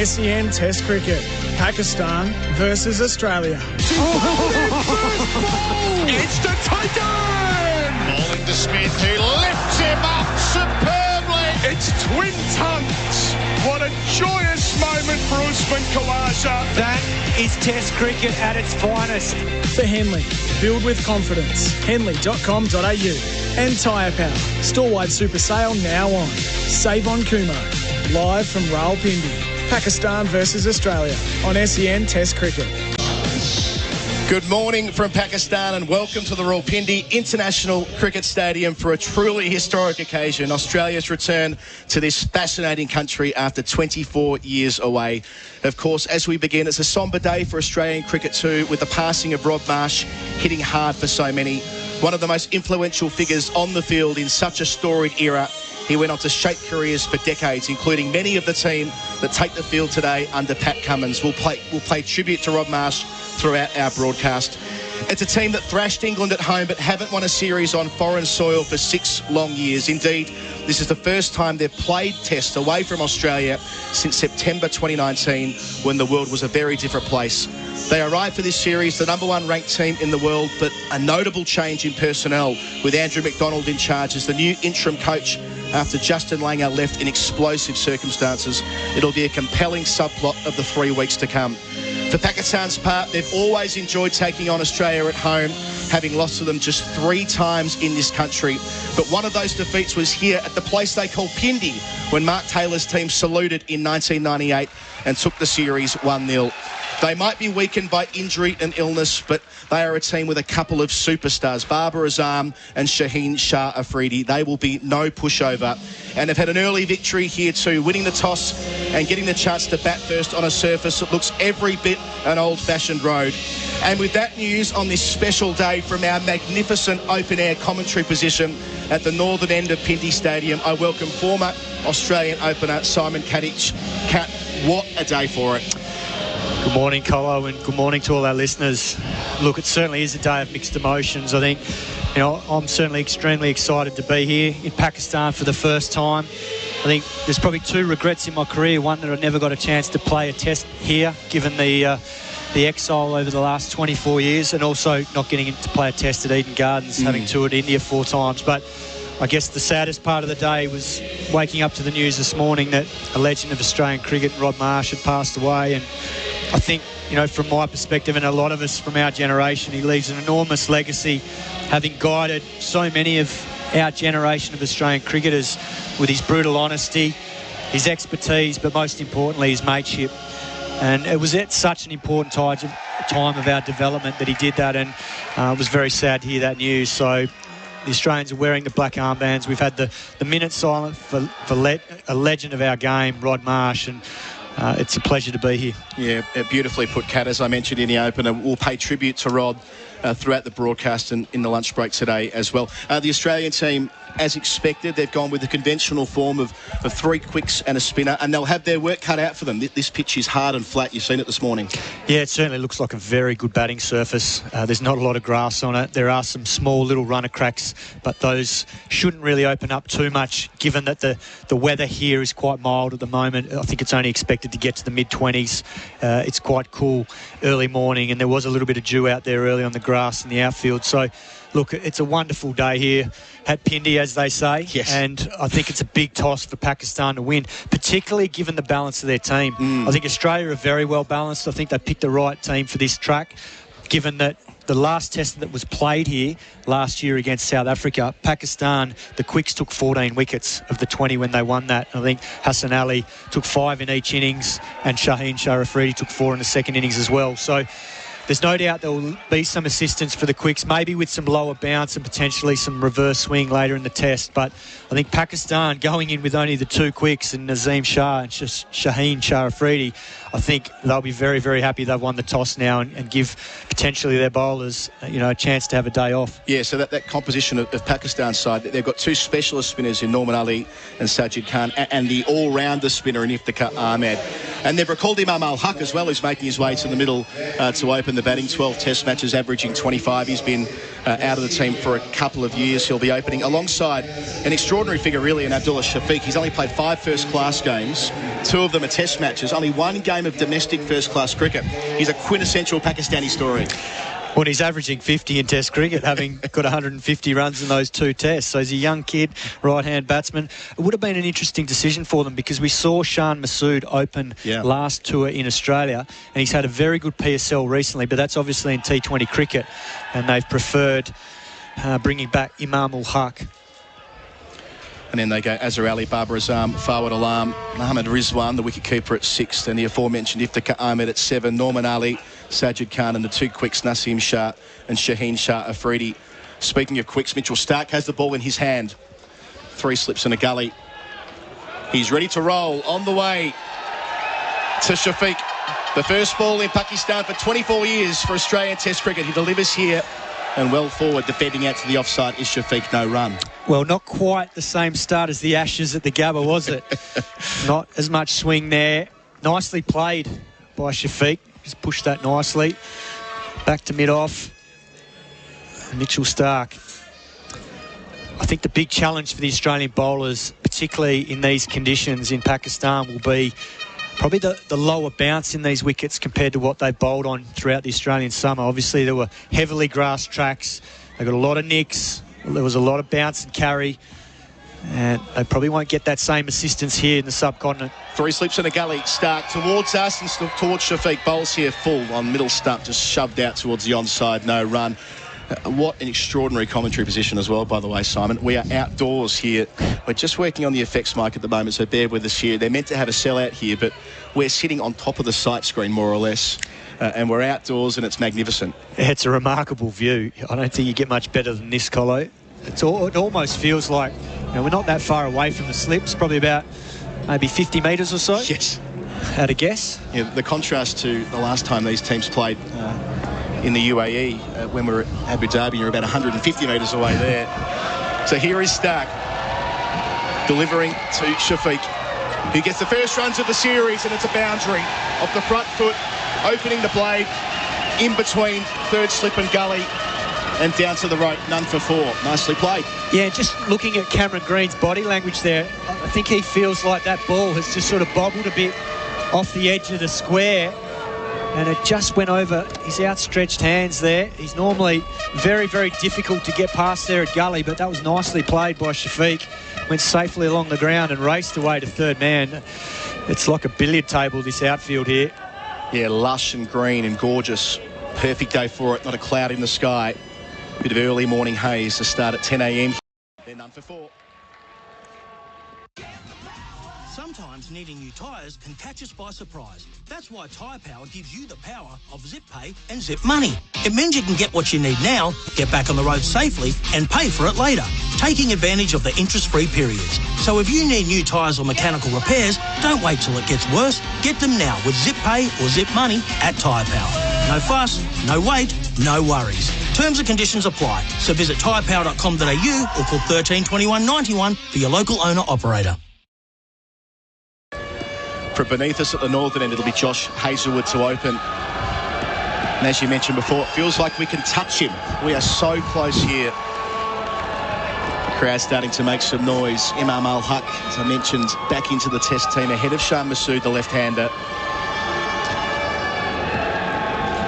SEN Test Cricket, Pakistan versus Australia. It's the Titan! Ball into Smith, who lifts him up superbly. It's twin tons. What a joyous moment for Usman Khawaja. That is Test cricket at its finest. For Henley, build with confidence. Henley.com.au. And Tyre Power, store-wide super sale now on. Save on Kumho. Live from Rawalpindi. Pakistan versus Australia on SEN Test Cricket. Good morning from Pakistan and welcome to the Rawalpindi International Cricket Stadium for a truly historic occasion. Australia's return to this fascinating country after 24 years away. Of course, as we begin, it's a sombre day for Australian cricket too, with the passing of Rod Marsh hitting hard for so many. One of the most influential figures on the field in such a storied era. He went on to shape careers for decades, including many of the team that take the field today under Pat Cummins. We'll play tribute to Rod Marsh throughout our broadcast. It's a team that thrashed England at home but haven't won a series on foreign soil for 6 long years. Indeed, this is the first time they've played Test away from Australia since September 2019, when the world was a very different place. They arrived for this series, the number 1 ranked team in the world, but a notable change in personnel with Andrew McDonald in charge as the new interim coach after Justin Langer left in explosive circumstances. It'll be a compelling subplot of the 3 weeks to come. For Pakistan's part, they've always enjoyed taking on Australia at home, having lost to them just 3 times in this country. But one of those defeats was here at the place they call Pindi, when Mark Taylor's team saluted in 1998 and took the series 1-0. They might be weakened by injury and illness, but they are a team with a couple of superstars, Babar Azam and Shaheen Shah Afridi. They will be no pushover. And they've had an early victory here too, winning the toss and getting the chance to bat first on a surface that looks every bit an old-fashioned road. And with that news on this special day from our magnificent open-air commentary position at the northern end of Pindi Stadium, I welcome former Australian opener Simon Katich. Kat, what a day for it. Good morning, Colo, and good morning to all our listeners. Look, it certainly is a day of mixed emotions. I think, I'm certainly extremely excited to be here in Pakistan for the first time. I think there's probably 2 regrets in my career. One, that I never got a chance to play a test here, given the exile over the last 24 years, and also not getting to play a test at Eden Gardens, having toured India 4 times. But I guess the saddest part of the day was waking up to the news this morning that a legend of Australian cricket, Rod Marsh, had passed away. And I think, from my perspective and a lot of us from our generation, he leaves an enormous legacy, having guided so many of our generation of Australian cricketers with his brutal honesty, his expertise, but most importantly, his mateship. And it was at such an important time of our development that he did that, and it was very sad to hear that news. So the Australians are wearing the black armbands. We've had the minute silent for a legend of our game, Rod Marsh, and it's a pleasure to be here. Yeah, beautifully put, Kat. As I mentioned in the opener, we'll pay tribute to Rod throughout the broadcast and in the lunch break today as well. The Australian team, as expected, they've gone with the conventional form of 3 quicks and a spinner, and they'll have their work cut out for them. This pitch is hard and flat. You've seen it this morning. Yeah, it certainly looks like a very good batting surface. There's not a lot of grass on it. There are some small little runner cracks, but those shouldn't really open up too much, given that the weather here is quite mild at the moment. I think it's only expected to get to the mid-20s. It's quite cool early morning, and there was a little bit of dew out there early on the grass in the outfield. So, look, it's a wonderful day here at Pindi, as they say. Yes. And I think it's a big toss for Pakistan to win, particularly given the balance of their team. I think Australia are very well balanced. I think they picked the right team for this track, given that the last test that was played here last year against South Africa, Pakistan, the quicks took 14 wickets of the 20 when they won that. I think Hassan Ali took 5 in each innings, and Shaheen Shah Afridi took 4 in the second innings as well. So there's no doubt there will be some assistance for the quicks, maybe with some lower bounce and potentially some reverse swing later in the test. But I think Pakistan going in with only the 2 quicks and Nazim Shah and Shaheen Shah Afridi, I think they'll be very, very happy they've won the toss now and give potentially their bowlers, a chance to have a day off. Yeah, so that composition of Pakistan's side, they've got 2 specialist spinners in Norman Ali and Sajid Khan, and the all-rounder spinner in Iftikhar Ahmed. And they've recalled ul-Haq as well, who's making his way to the middle to open the batting. 12 test matches, averaging 25. He's been out of the team for a couple of years. He'll be opening alongside an extraordinary figure, really, in Abdullah Shafiq. He's only played 5 first-class games. 2 of them are test matches. Only 1 game of domestic first-class cricket. He's a quintessential Pakistani story. Well, he's averaging 50 in Test cricket, having got 150 runs in those 2 tests. So he's a young kid, right-hand batsman. It would have been an interesting decision for them because we saw Shan Masood open last tour in Australia, and he's had a very good PSL recently, but that's obviously in T20 cricket, and they've preferred bringing back ul-Haq. And then they go Azhar Ali, Babar Azam, Fawad Alam, Mohammad Rizwan, the wicketkeeper, at 6th, and the aforementioned Iftikhar Ahmed at 7, Norman Ali, Sajid Khan, and the 2 quicks, Naseem Shah and Shaheen Shah Afridi. Speaking of quicks, Mitchell Starc has the ball in his hand. 3 slips in a gully. He's ready to roll, on the way to Shafiq. The first ball in Pakistan for 24 years for Australian Test cricket. He delivers here, and well forward, defending out to the offside is Shafiq, no run. Well, not quite the same start as the Ashes at the Gabba, was it? Not as much swing there. Nicely played by Shafiq. Just pushed that nicely. Back to mid-off. Mitchell Starc. I think the big challenge for the Australian bowlers, particularly in these conditions in Pakistan, will be probably the lower bounce in these wickets compared to what they bowled on throughout the Australian summer. Obviously, there were heavily grassed tracks. They got a lot of nicks. There was a lot of bounce and carry. And they probably won't get that same assistance here in the subcontinent. 3 slips in a gully. Starc towards us and towards Shafiq. Bowls here full on middle stump, just shoved out towards the onside, no run. What an extraordinary commentary position as well, by the way, Simon. We are outdoors here. We're just working on the effects mic at the moment, so bear with us here. They're meant to have a sellout here, but we're sitting on top of the sight screen, more or less. And we're outdoors and it's magnificent. It's a remarkable view. I don't think you get much better than this, Colo. It almost feels like, we're not that far away from the slips, probably about maybe 50 metres or so. Yes. Had a guess? Yeah, the contrast to the last time these teams played in the UAE, when we were at Abu Dhabi, you're about 150 metres away there. So here is Starc delivering to Shafiq, who gets the first runs of the series, and it's a boundary off the front foot, opening the blade in between third slip and gully, and down to the rope, none for 4. Nicely played. Yeah, just looking at Cameron Green's body language there, I think he feels like that ball has just sort of bobbled a bit off the edge of the square, and it just went over his outstretched hands there. He's normally very, very difficult to get past there at gully, but that was nicely played by Shafiq. Went safely along the ground and raced away to third man. It's like a billiard table, this outfield here. Yeah, lush and green and gorgeous. Perfect day for it, not a cloud in the sky. Bit of early morning haze to start at 10 a.m. They're none for 4. Sometimes needing new tyres can catch us by surprise. That's why Tyre Power gives you the power of Zip Pay and Zip Money. It means you can get what you need now, get back on the road safely, and pay for it later, taking advantage of the interest-free periods. So if you need new tyres or mechanical repairs, don't wait till it gets worse. Get them now with Zip Pay or Zip Money at Tyre Power. No fuss, no wait, no worries. Terms and conditions apply. So visit tyrepower.com.au or call 13 21 91 for your local owner-operator. From beneath us at the northern end, it'll be Josh Hazlewood to open. And as you mentioned before, it feels like we can touch him. We are so close here. The crowd starting to make some noise. ul-Haq, as I mentioned, back into the test team ahead of Shan Masood, the left-hander.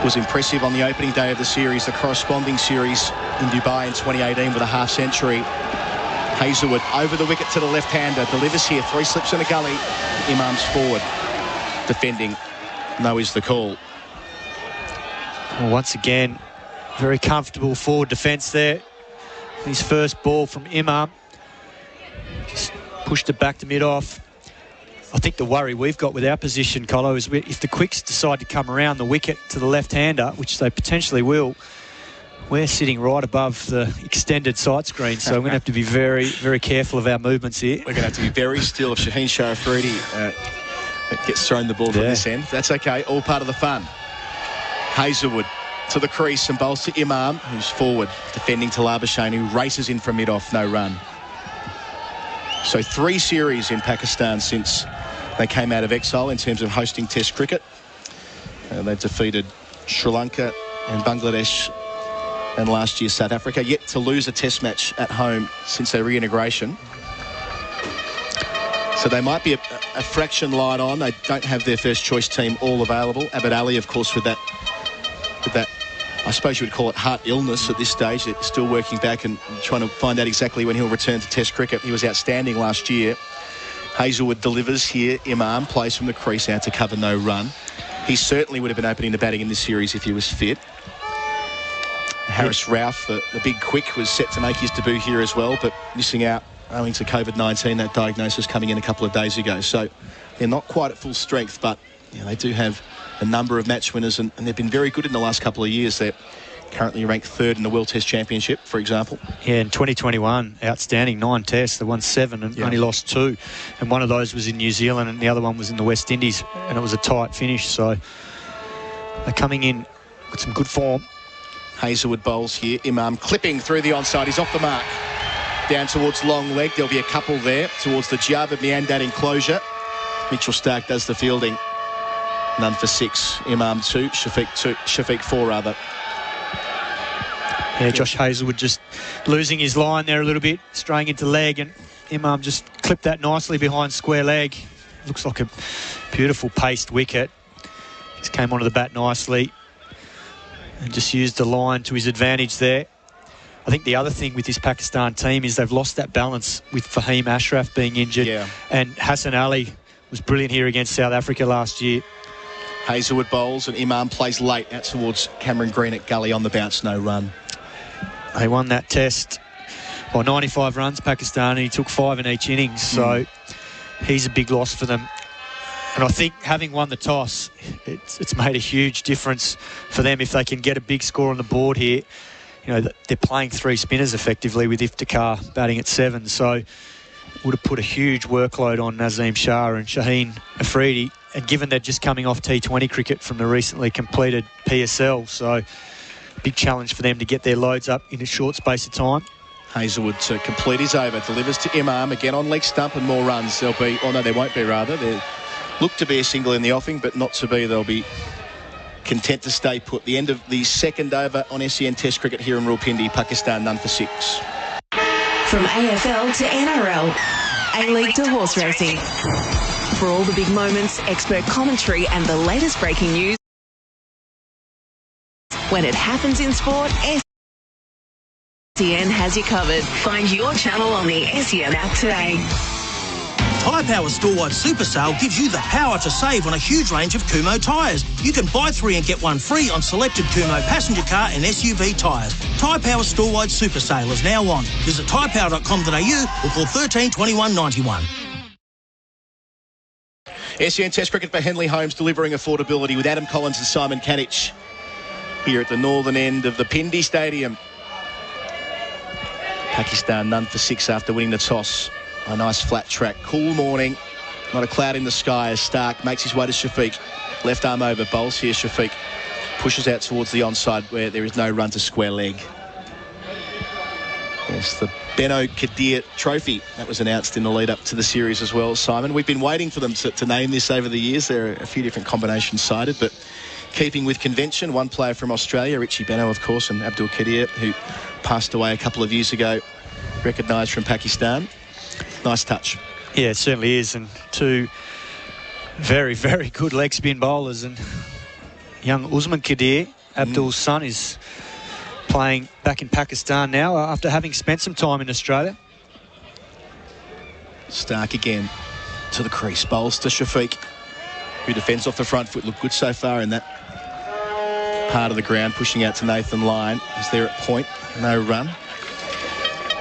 Was impressive on the opening day of the series, the corresponding series in Dubai in 2018 with a half-century. Hazlewood over the wicket to the left-hander, delivers here, 3 slips in a gully. Imam's forward, defending, no is the call. Well, once again, very comfortable forward defence there. His first ball from Imam, just pushed it back to mid-off. I think the worry we've got with our position, Colo, is if the quicks decide to come around the wicket to the left-hander, which they potentially will, we're sitting right above the extended sight screen, so we're going to have to be very, very careful of our movements here. We're going to have to be very still if Shaheen Shah Afridi gets thrown the ball from this end. That's okay, all part of the fun. Hazlewood to the crease and bowls to Imam, who's forward, defending to Labuschagne, who races in from mid-off, no run. So 3 series in Pakistan since They came out of exile in terms of hosting Test cricket. They've defeated Sri Lanka and Bangladesh and last year South Africa, yet to lose a Test match at home since their reintegration. So they might be a fraction light on. They don't have their first choice team all available. Abid Ali, of course, with that, I suppose you would call it heart illness at this stage. They're still working back and trying to find out exactly when he'll return to Test cricket. He was outstanding last year. Hazlewood delivers here. Imam plays from the crease out to cover no run. He certainly would have been opening the batting in this series if he was fit. Harris Ralph, the big quick, was set to make his debut here as well, but missing out owing to COVID-19, that diagnosis coming in a couple of days ago. So they're not quite at full strength, but they do have a number of match winners, and they've been very good in the last couple of years. They're currently ranked third in the World Test Championship, for example. Yeah, in 2021, outstanding, 9 tests. They won 7 and only lost 2. And one of those was in New Zealand and the other one was in the West Indies, and it was a tight finish. So they're coming in with some good form. Hazlewood bowls here. Imam clipping through the onside. He's off the mark. Down towards long leg. There'll be a couple there towards the Java Miandad enclosure. Mitchell Stark does the fielding. None for 6. Imam 2. Shafiq 4 rather. Yeah, Josh Hazlewood just losing his line there a little bit, straying into leg, and Imam just clipped that nicely behind square leg. Looks like a beautiful paced wicket. Just came onto the bat nicely and just used the line to his advantage there. I think the other thing with this Pakistan team is they've lost that balance with Fahim Ashraf being injured. Yeah. And Hassan Ali was brilliant here against South Africa last year. Hazlewood bowls and Imam plays late out towards Cameron Green at gully on the bounce, no run. They won that test by 95 runs, Pakistan, and he took 5 in each innings. So he's a big loss for them. And I think having won the toss, it's made a huge difference for them if they can get a big score on the board here. They're playing 3 spinners effectively with Iftikhar batting at 7. So would have put a huge workload on Nazim Shah and Shaheen Afridi. And given they're just coming off T20 cricket from the recently completed PSL, so big challenge for them to get their loads up in a short space of time. Hazlewood to complete his over, delivers to Imam, again on leg stump and more runs. There'll be, oh no, there won't be rather. There look to be a single in the offing, but not to be. They'll be content to stay put. The end of the second over on SEN Test cricket here in Rawalpindi. Pakistan none for 6. From AFL to NRL, A-League to horse racing. For all the big moments, expert commentary and the latest breaking news. When it happens in sport, SEN has you covered. Find your channel on the SEN app today. Tyre Power's store-wide super sale gives you the power to save on a huge range of Kumho tyres. You can buy 3 and get 1 free on selected Kumho passenger car and SUV tyres. Tyre Power's store-wide super sale is now on. Visit tyrepower.com.au or call 13 21 91. SEN Test cricket for Henley Holmes, delivering affordability with Adam Collins and Simon Katich here at the northern end of the Pindi Stadium. Pakistan none for 6 after winning the toss. A nice flat track, cool morning, not a cloud in the sky as Stark makes his way to Shafiq. Left arm over, bowls here Shafiq. Pushes out towards the onside where there is no run to square leg. Yes, the Benaud-Qadir trophy that was announced in the lead up to the series as well, Simon. We've been waiting for them to name this over the years. There are a few different combinations cited, but keeping with convention, one player from Australia, Richie Benaud, of course, and Abdul Qadir, who passed away a couple of years ago, recognised from Pakistan. Nice touch. Yeah, it certainly is. And 2 very, very good leg spin bowlers. And young Usman Qadir, Abdul's son, is playing back in Pakistan now after having spent some time in Australia. Stark again to the crease. Bowls to Shafiq, who defends off the front foot. Looked good so far in that part of the ground. Pushing out to Nathan Lyon. Is there at point. No run.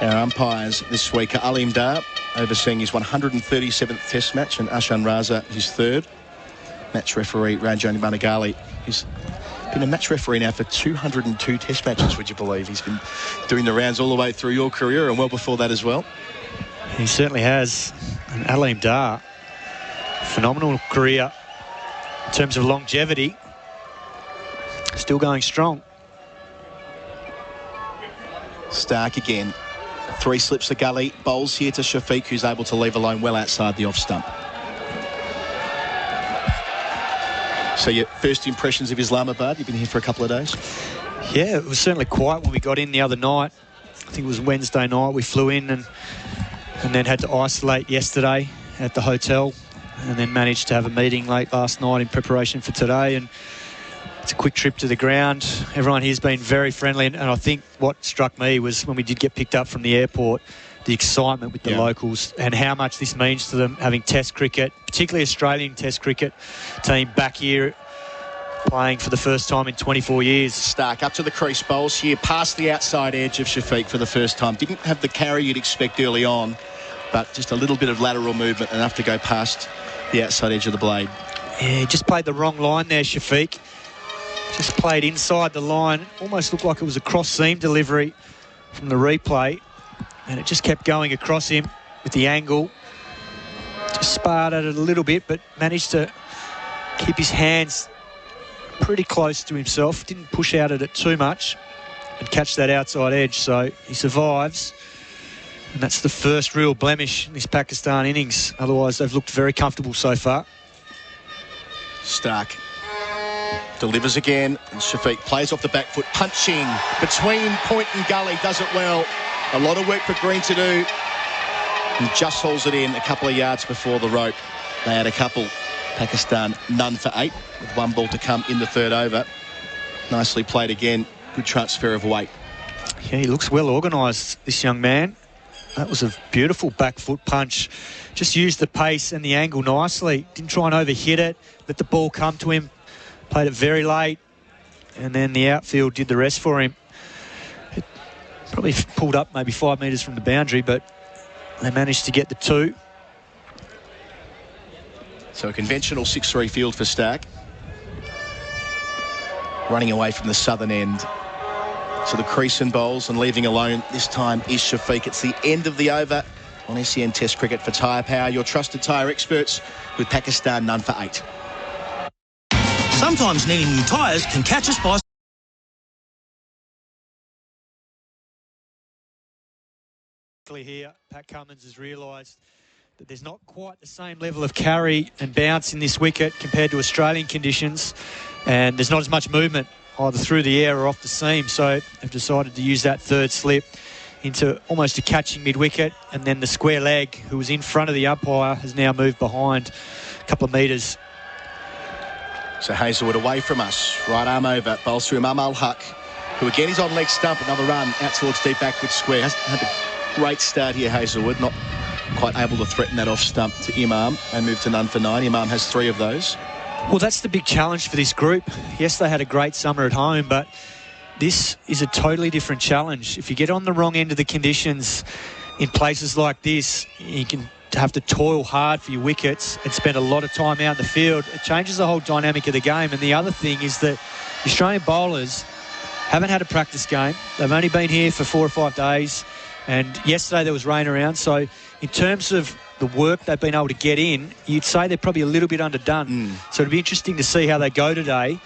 Our umpires this week are Alim Dar, overseeing his 137th Test match, and Ashan Raza, his 3rd. Match referee Ranjani Managali, who's been a match referee now for 202 Test matches, would you believe? He's been doing the rounds all the way through your career and well before that as well. He certainly has. And Alim Dar, phenomenal career in terms of longevity. Still going strong. Stark again. 3 slips the gully, bowls here to Shafiq, who's able to leave alone well outside the off stump. So your first impressions of Islamabad? You've been here for a couple of days. Yeah, it was certainly quiet when we got in the other night. I think it was Wednesday night we flew in and then had to isolate yesterday at the hotel, and then managed to have a meeting late last night in preparation for today. And it's a quick trip to the ground. Everyone here's been very friendly, and I think what struck me was when we did get picked up from the airport, the excitement with the locals and how much this means to them, having Test cricket, particularly Australian Test cricket team back here playing for the first time in 24 years. Stark up to the crease, bowls here past the outside edge of Shafiq for the first time. Didn't have the carry you'd expect early on, but just a little bit of lateral movement, enough to go past the outside edge of the blade. Yeah, just played the wrong line there, Shafiq. Just played inside the line. Almost looked like it was a cross-seam delivery from the replay. And it just kept going across him with the angle. Just sparred at it a little bit, but managed to keep his hands pretty close to himself. Didn't push out at it too much and catch that outside edge. So he survives. And that's the first real blemish in this Pakistan innings. Otherwise, they've looked very comfortable so far. Stark delivers again, and Shafiq plays off the back foot, punching between point and gully, does it well. A lot of work for Green to do, and just hauls it in a couple of yards before the rope. They had a couple. Pakistan none for 8 with one ball to come in the third over. Nicely played again. Good transfer of weight. Yeah, he looks well organised, this young man. That was a beautiful back foot punch. Just used the pace and the angle nicely. Didn't try and overhit it. Let the ball come to him. Played it very late. And then the outfield did the rest for him. It probably pulled up maybe 5 metres from the boundary, but they managed to get the 2. So a conventional 6-3 field for Stark. Running away from the southern end. So the crease and bowls, and leaving alone this time is Shafiq. It's the end of the over on SEN Test Cricket for Tyre Power, your trusted tyre experts, with Pakistan none for 8. Sometimes needing new tyres can catch us by... Here, Pat Cummins has realised that there's not quite the same level of carry and bounce in this wicket compared to Australian conditions, and there's not as much movement either through the air or off the seam, so they've decided to use that third slip into almost a catching mid-wicket, and then the square leg, who was in front of the umpire, has now moved behind a couple of metres. So Hazlewood away from us, right arm over, bowls through ul-Haq, who again is on leg stump, another run out towards deep backward square. Hasn't had a great start here, Hazlewood, not quite able to threaten that off stump to Imam and move to none for 9. Imam has 3 of those. Well, that's the big challenge for this group. Yes, they had a great summer at home, but this is a totally different challenge. If you get on the wrong end of the conditions in places like this, you can have to toil hard for your wickets and spend a lot of time out in the field. It changes the whole dynamic of the game. And the other thing is that Australian bowlers haven't had a practice game. They've only been here for 4 or 5 days. And yesterday there was rain around. So in terms of the work they've been able to get in, you'd say they're probably a little bit underdone. So it'll be interesting to see how they go today,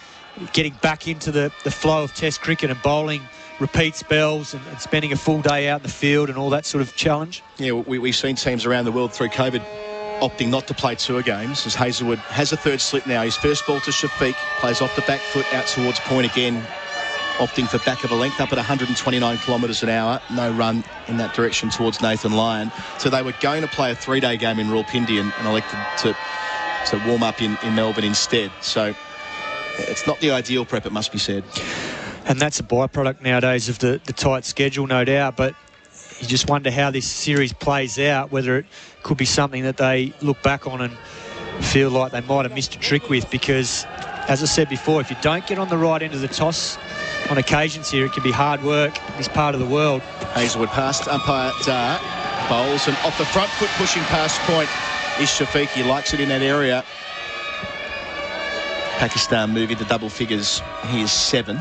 getting back into the flow of Test cricket and bowling repeat spells and spending a full day out in the field and all that sort of challenge. Yeah, we've seen teams around the world through COVID opting not to play tour games, as Hazlewood has a third slip now. His first ball to Shafiq, plays off the back foot out towards point again, opting for back of a length up at 129 kilometres an hour. No run in that direction towards Nathan Lyon. So they were going to play a 3-day game in Rawalpindi and elected to warm up in Melbourne instead. So it's not the ideal prep, it must be said. And that's a byproduct nowadays of the tight schedule, no doubt. But you just wonder how this series plays out, whether it could be something that they look back on and feel like they might have missed a trick with. Because, as I said before, if you don't get on the right end of the toss on occasions here, it can be hard work in this part of the world. Hazlewood past umpire Dar, bowls, and off the front foot pushing past point is Shafiq. He likes it in that area. Pakistan moving to double figures. He is 7.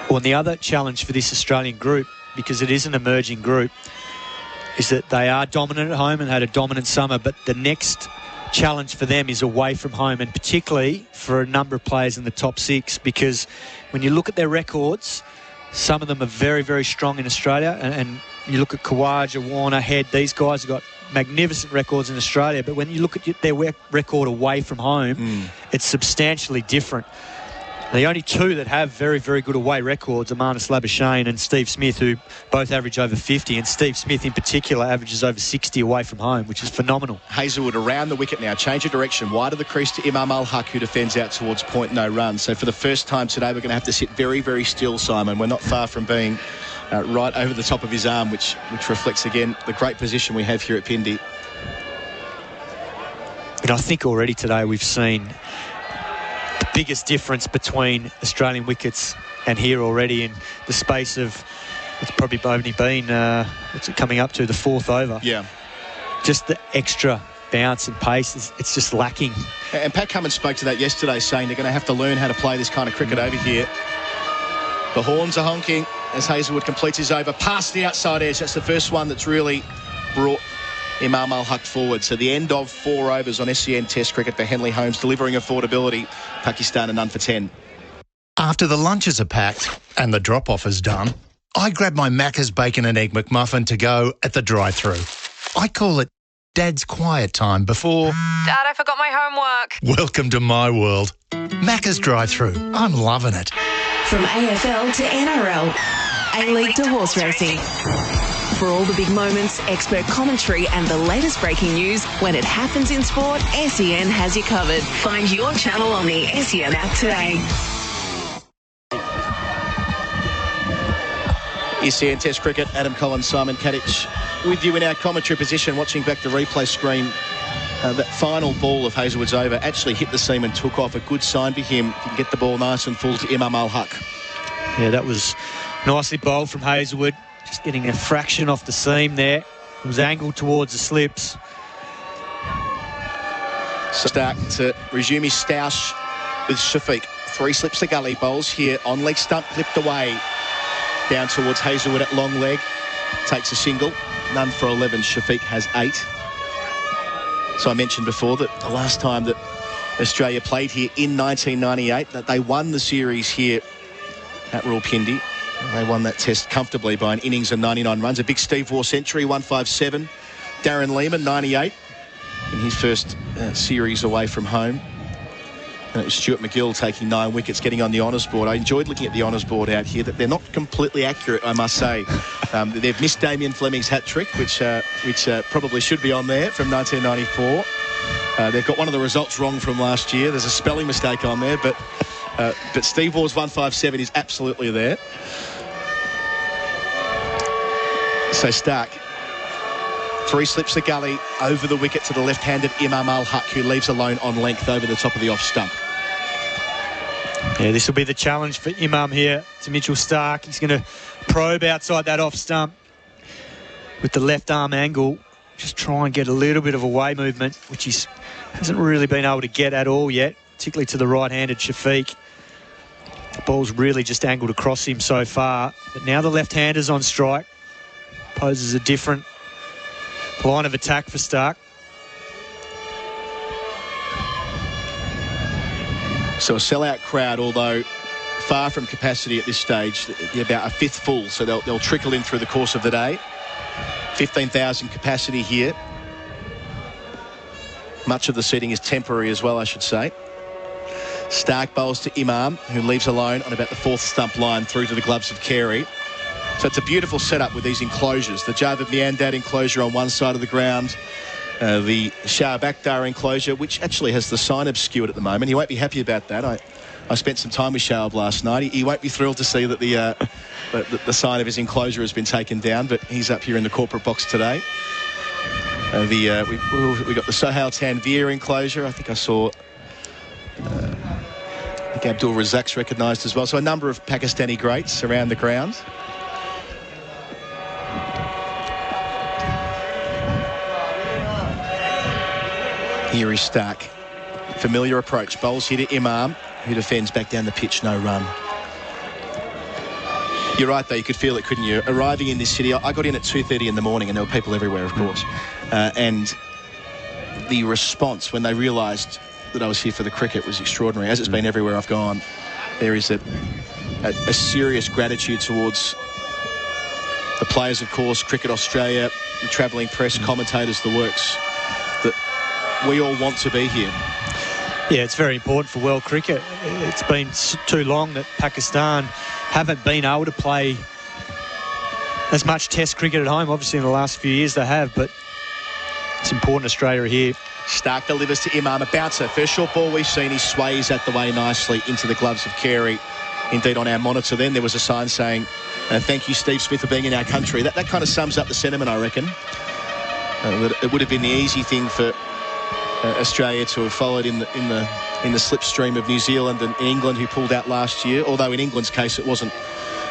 Well, and the other challenge for this Australian group, because it is an emerging group, is that they are dominant at home and had a dominant summer, but the next challenge for them is away from home, and particularly for a number of players in the top 6, because when you look at their records, some of them are very, very strong in Australia, and you look at Khawaja, Warner, Head, these guys have got magnificent records in Australia, but when you look at their record away from home, it's substantially different. The only two that have very, very good away records are Marnus Labuschagne and Steve Smith, who both average over 50, and Steve Smith in particular averages over 60 away from home, which is phenomenal. Hazelwood around the wicket now, change of direction, wide of the crease to Imam ul-Haq, who defends out towards point, no run. So for the first time today, we're going to have to sit very, very still, Simon. We're not far from being right over the top of his arm, which reflects, again, the great position we have here at Pindi. And I think already today we've seen the biggest difference between Australian wickets and here already in the space of, it's probably only been, what's it coming up to, the fourth over. Yeah. Just the extra bounce and pace, it's just lacking. And Pat Cummins spoke to that yesterday, saying they're going to have to learn how to play this kind of cricket over here. The horns are honking as Hazelwood completes his over past the outside edge. That's the first one that's really brought Imam ul-Haq forward. So the end of 4 overs on SEN Test cricket for Henley Holmes, delivering affordability. Pakistan a none for 10. After the lunches are packed and the drop-off is done, I grab my Macca's Bacon and Egg McMuffin to go at the drive-through. I call it Dad's quiet time before... Dad, I forgot my homework. Welcome to my world. Macca's drive-through. I'm loving it. From AFL to NRL, A-League to horse racing. For all the big moments, expert commentary and the latest breaking news, when it happens in sport, SEN has you covered. Find your channel on the SEN app today. SEN Test cricket, Adam Collins, Simon Katich with you in our commentary position, watching back the replay screen. That final ball of Hazelwood's over actually hit the seam and took off. A good sign for him. He can get the ball nice and full to Imam ul-Haq. Yeah, that was nicely bowled from Hazelwood. Just getting a fraction off the seam there. It was angled towards the slips. Stark to resume his stoush with Shafiq. 3 slips to gully. Bowls here on leg stump, clipped away. Down towards Hazelwood at long leg. Takes a single. None for 11. Shafiq has 8. So I mentioned before that the last time that Australia played here in 1998, that they won the series here at Rawalpindi. They won that test comfortably by an innings and 99 runs. A big Steve Waugh century, 157. Darren Lehman, 98 in his first series away from home. And it was Stuart McGill taking 9 wickets, getting on the honours board. I enjoyed looking at the honours board out here. That they're not completely accurate, I must say. They've missed Damien Fleming's hat-trick, which probably should be on there, from 1994. They've got one of the results wrong from last year. There's a spelling mistake on there, but Steve Waugh's 157 is absolutely there. So Stark, 3 slips the gully over the wicket to the left-handed Imam ul-Haq, who leaves alone on length over the top of the off stump. Yeah, this will be the challenge for Imam here to Mitchell Stark. He's going to probe outside that off stump with the left arm angle. Just try and get a little bit of away movement, which he hasn't really been able to get at all yet, particularly to the right-handed Shafiq. The ball's really just angled across him so far. But now the left-hander's on strike. Poses a different line of attack for Stark. So a sellout crowd, although far from capacity at this stage. They're about a fifth full, so they'll trickle in through the course of the day. 15,000 capacity here. Much of the seating is temporary as well, I should say. Stark bowls to Imam, who leaves alone on about the 4th stump line through to the gloves of Carey. So it's a beautiful setup with these enclosures. The Javed Miandad enclosure on one side of the ground. The Shah Bakhtar enclosure, which actually has the sign obscured at the moment. He won't be happy about that. I spent some time with Shahab last night. He won't be thrilled to see that the sign of his enclosure has been taken down, but he's up here in the corporate box today. We got the Sohail Tanveer enclosure. I think I saw Abdul Razak's recognised as well. So a number of Pakistani greats around the ground. Here is Stark. Familiar approach. Bowls here to Imam, who defends back down the pitch, no run. You're right, though. You could feel it, couldn't you? Arriving in this city, I got in at 2:30 in the morning, and there were people everywhere, of course. And the response when they realised that I was here for the cricket was extraordinary, as it's been everywhere I've gone. There is a serious gratitude towards the players, of course, Cricket Australia, the travelling press, commentators, the works, that we all want to be here. Yeah, it's very important for world cricket. It's been too long that Pakistan haven't been able to play as much Test cricket at home. Obviously, in the last few years they have, but it's important Australia are here. Stark delivers to Imam, a bouncer. First short ball we've seen, he sways that the way nicely into the gloves of Carey. Indeed, on our monitor then, there was a sign saying, thank you, Steve Smith, for being in our country. That kind of sums up the sentiment, I reckon. It would have been the easy thing for Australia to have followed in the slipstream of New Zealand and England, who pulled out last year, although in England's case it wasn't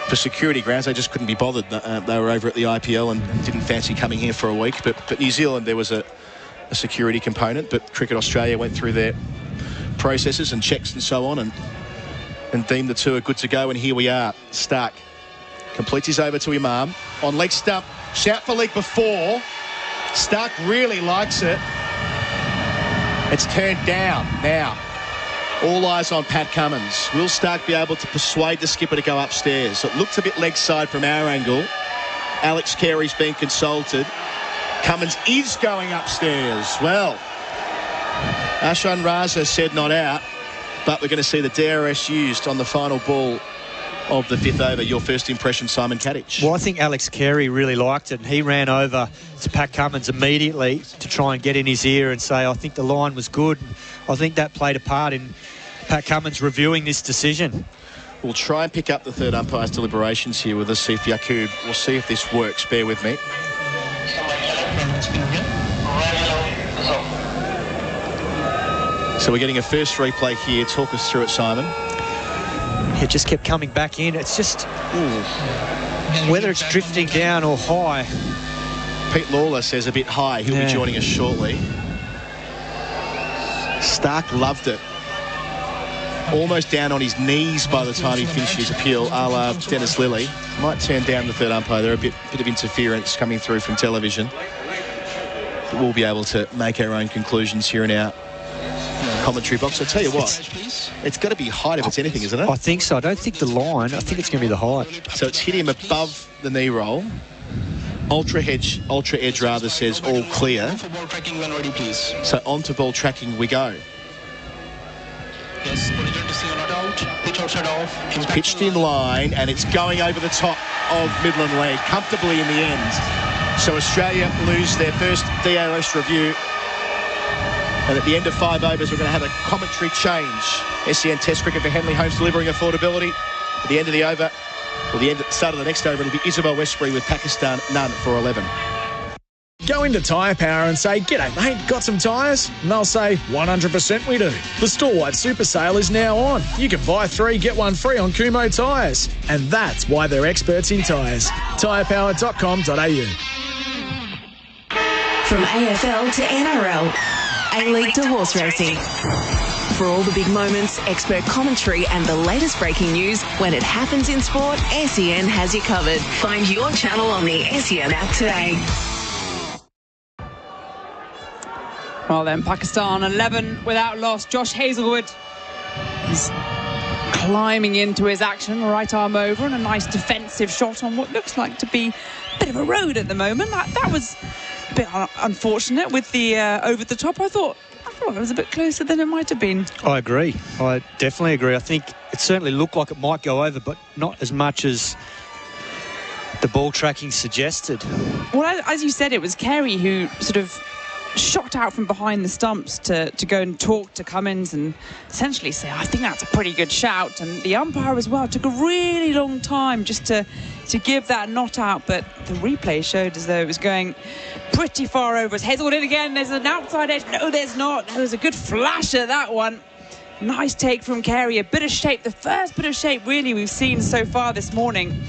for security grounds. They just couldn't be bothered. They were over at the IPL and didn't fancy coming here for a week. But New Zealand, there was a security component, but Cricket Australia went through their processes and checks and so on and deemed the two are good to go, and here we are. Stark completes his over to Imam on leg stump. Shout for leg before. Stark really likes it. It's turned down now. All eyes on Pat Cummins. Will Stark be able to persuade the skipper to go upstairs? It looked a bit leg side from our angle. Alex Carey's been consulted. Cummins is going upstairs. Well, Ashan Raza said not out, but we're going to see the DRS used on the final ball of the fifth over. Your first impression, Simon Katich? Well, I think Alex Carey really liked it, and he ran over to Pat Cummins immediately to try and get in his ear and say, I think the line was good. I think that played a part in Pat Cummins reviewing this decision. We'll try and pick up the third umpire's deliberations here with Asif Yaqub. We'll see if this works. Bear with me. So we're getting a first replay here. Talk us through it, Simon. It just kept coming back in. It's just, whether it's drifting down or high. Pete Lawler says a bit high. He'll be joining us shortly. Stark loved it. Almost down on his knees by the time he finished his appeal, a la Dennis Lilly. Might turn down the third umpire. There a bit of interference coming through from television. But we'll be able to make our own conclusions here in our commentary box. I'll tell you what, it's got to be height if it's anything, isn't it? I think so. I don't think the line. I think it's going to be the height. So it's hit him above the knee roll. Ultra edge rather says all clear. So on to ball tracking we go. It's pitched in line and it's going over the top of Midland leg comfortably in the end. So Australia lose their first DRS review. And at the end of 5 overs, we're going to have a commentary change. SEN Test Cricket for Henley Holmes delivering affordability. At the end of the over, or the start of the next over, it'll be Isabel Westbury with Pakistan none for 11. Go into Tyre Power and say, "G'day mate, got some tyres?" And they'll say, 100% we do. The store-wide super sale is now on. You can buy 3, get 1 free on Kumho tyres. And that's why they're experts in tyres. tyrepower.com.au. From AFL to NRL, A-League to horse racing. For all the big moments, expert commentary and the latest breaking news, when it happens in sport, SEN has you covered. Find your channel on the SEN app today. Well then, Pakistan 11 without loss. Josh Hazlewood is climbing into his action, right arm over, and a nice defensive shot on what looks like to be a bit of a road at the moment. That was a bit unfortunate with the over the top. I thought it was a bit closer than it might have been. I agree. I definitely agree. I think it certainly looked like it might go over, but not as much as the ball tracking suggested. Well, as you said, it was Carey who sort of shot out from behind the stumps to go and talk to Cummins and essentially say, I think that's a pretty good shout. And the umpire as well took a really long time just to give that not out, but the replay showed as though it was going pretty far over. It's Hazlewood in again. There's an outside edge. No, there's not. There was a good flasher, that one. Nice take from Carey. A bit of shape. The first bit of shape really we've seen so far this morning,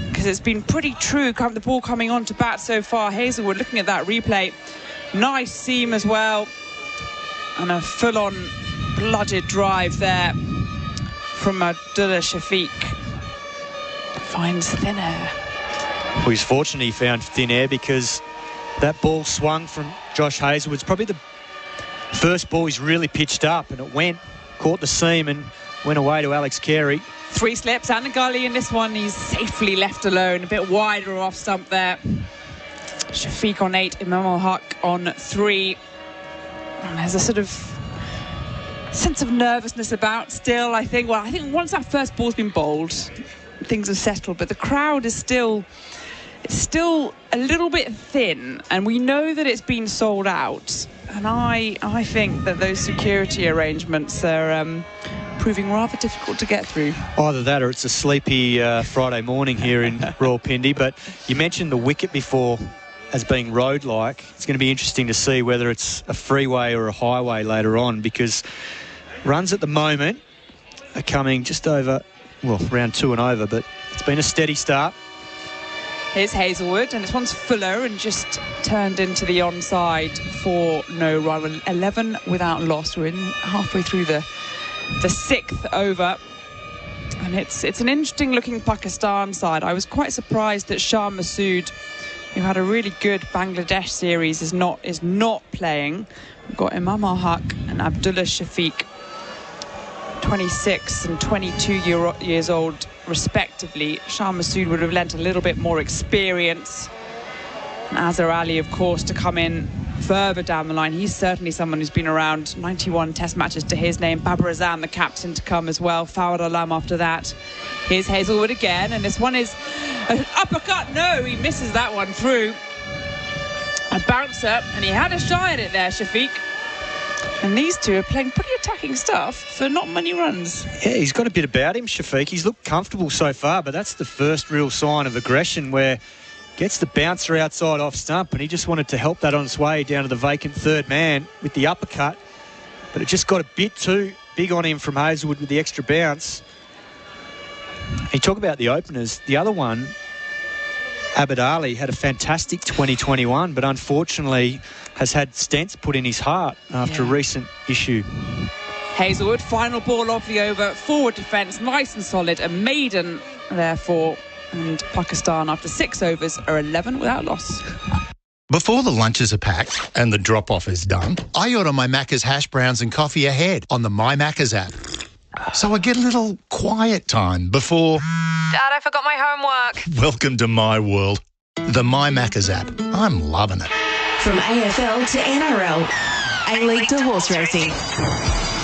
because it's been pretty true, the ball coming on to bat so far. Hazlewood, looking at that replay, nice seam as well, and a full-on blooded drive there from Abdullah Shafiq. Finds thin air. Well, he's fortunate he found thin air, because that ball swung from Josh Hazlewood. It's probably the first ball he's really pitched up, and it caught the seam and went away to Alex Carey. 3 slips and a gully in this one. He's safely left alone, a bit wider off stump there. Shafiq on 8, ul-Haq on 3. And there's a sort of sense of nervousness about still, I think. Well, I think once that first ball's been bowled, things have settled, but the crowd is still a little bit thin, and we know that it's been sold out. And I think that those security arrangements are proving rather difficult to get through. Either that or it's a sleepy Friday morning here in Rawalpindi. But you mentioned the wicket before as being road-like. It's going to be interesting to see whether it's a freeway or a highway later on, because runs at the moment are coming just over, well, round 2 and over, but it's been a steady start. Here's Hazlewood, and this one's fuller and just turned into the onside for no run. 11 without loss. We're in halfway through the 6th over, and it's an interesting looking Pakistan side. I was quite surprised that Shah Masood, who had a really good Bangladesh series, is not playing. We've got ul-Haq and Abdullah Shafiq, 26 and 22 years old respectively. Shah Masood would have lent a little bit more experience, and Azhar Ali, of course, to come in further down the line. He's certainly someone who's been around. 91 test matches to his name. Babar Azam, the captain, to come as well. Fawad Alam after that. Here's Hazlewood again, and this one is an uppercut. No, he misses that one through. A bouncer, and he had a shy at it there, Shafiq. And these two are playing pretty attacking stuff for not many runs. Yeah, he's got a bit about him, Shafiq. He's looked comfortable so far, but that's the first real sign of aggression, where gets the bouncer outside off stump, and he just wanted to help that on its way down to the vacant third man with the uppercut. But it just got a bit too big on him from Hazlewood with the extra bounce. You talk about the openers. The other one, Abid Ali, had a fantastic 2021, but unfortunately has had stents put in his heart after a recent issue. Hazlewood, final ball of the over, forward defence, nice and solid, a maiden therefore, and Pakistan after 6 overs are 11 without loss. Before the lunches are packed and the drop-off is done, I order my Macca's hash browns and coffee ahead on the My Macca's app. So I get a little quiet time before... Dad, I forgot my homework. Welcome to my world. The My Macca's app. I'm loving it. From AFL to NRL, A-League to horse racing.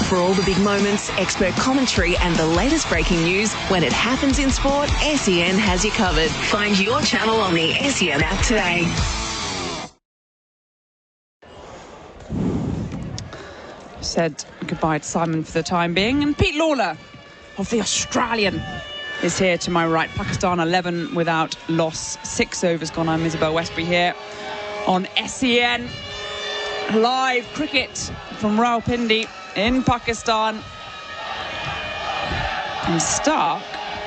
For all the big moments, expert commentary and the latest breaking news, when it happens in sport, SEN has you covered. Find your channel on the SEN app today. Said goodbye to Simon for the time being, and Pete Lawler of the Australian is here to my right. Pakistan 11 without loss, 6 overs gone. I'm Isabel Westbury here on SEN. Live cricket from Rawalpindi in Pakistan. And Stark,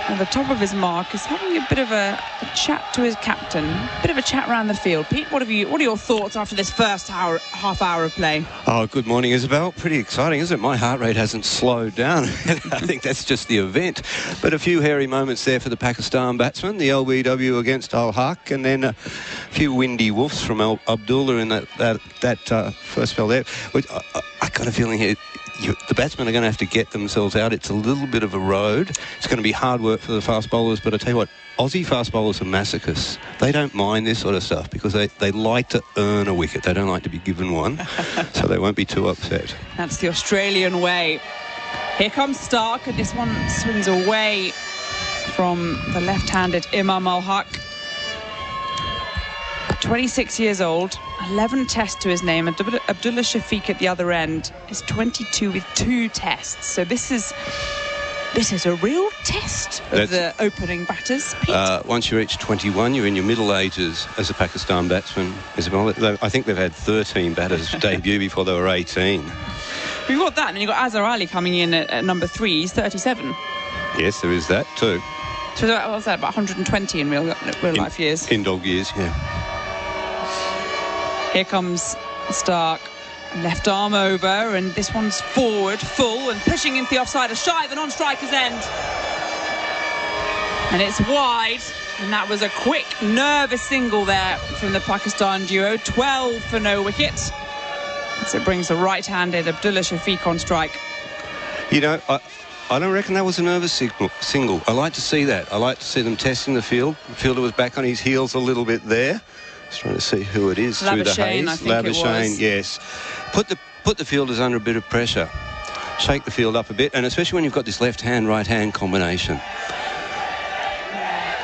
at the top of his mark, is having a bit of a chat to his captain, a bit of a chat around the field. Pete, what are your thoughts after this first half hour of play? Oh, good morning, Isabel. Pretty exciting, isn't it? My heart rate hasn't slowed down. I think that's just the event. But a few hairy moments there for the Pakistan batsman, the LBW against ul-Haq, and then a few windy woofs from Abdullah in that first spell there. I got a feeling here, the batsmen are going to have to get themselves out. It's a little bit of a road. It's going to be hard work for the fast bowlers, but I tell you what, Aussie fast bowlers are masochists. They don't mind this sort of stuff because they like to earn a wicket. They don't like to be given one, so they won't be too upset. That's the Australian way. Here comes Stark, and this one swings away from the left-handed ul-Haq. 26 years old, 11 tests to his name. Abdullah Shafiq at the other end is 22 with 2 tests. So this is a real test of the opening batters, Pete. Once you reach 21, you're in your middle ages as a Pakistan batsman, Isabel. I think they've had 13 batters debut before they were 18. We've got that, and you've got Azhar Ali coming in at number 3. He's 37. Yes, there is that too. So what was that, about 120 in real life years? In dog years, yeah. Here comes Stark, left arm over, and this one's forward, full, and pushing into the offside, a shy of the non-striker's end. And it's wide, and that was a quick, nervous single there from the Pakistan duo. 12 for no wicket. So it brings the right-handed Abdullah Shafiq on strike. You know, I don't reckon that was a nervous single. I like to see that. I like to see them testing the field. The fielder was back on his heels a little bit there. Just trying to see who it is through the haze. I think Labuschagne, yes. Put the fielders under a bit of pressure. Shake the field up a bit, and especially when you've got this left-hand, right-hand combination.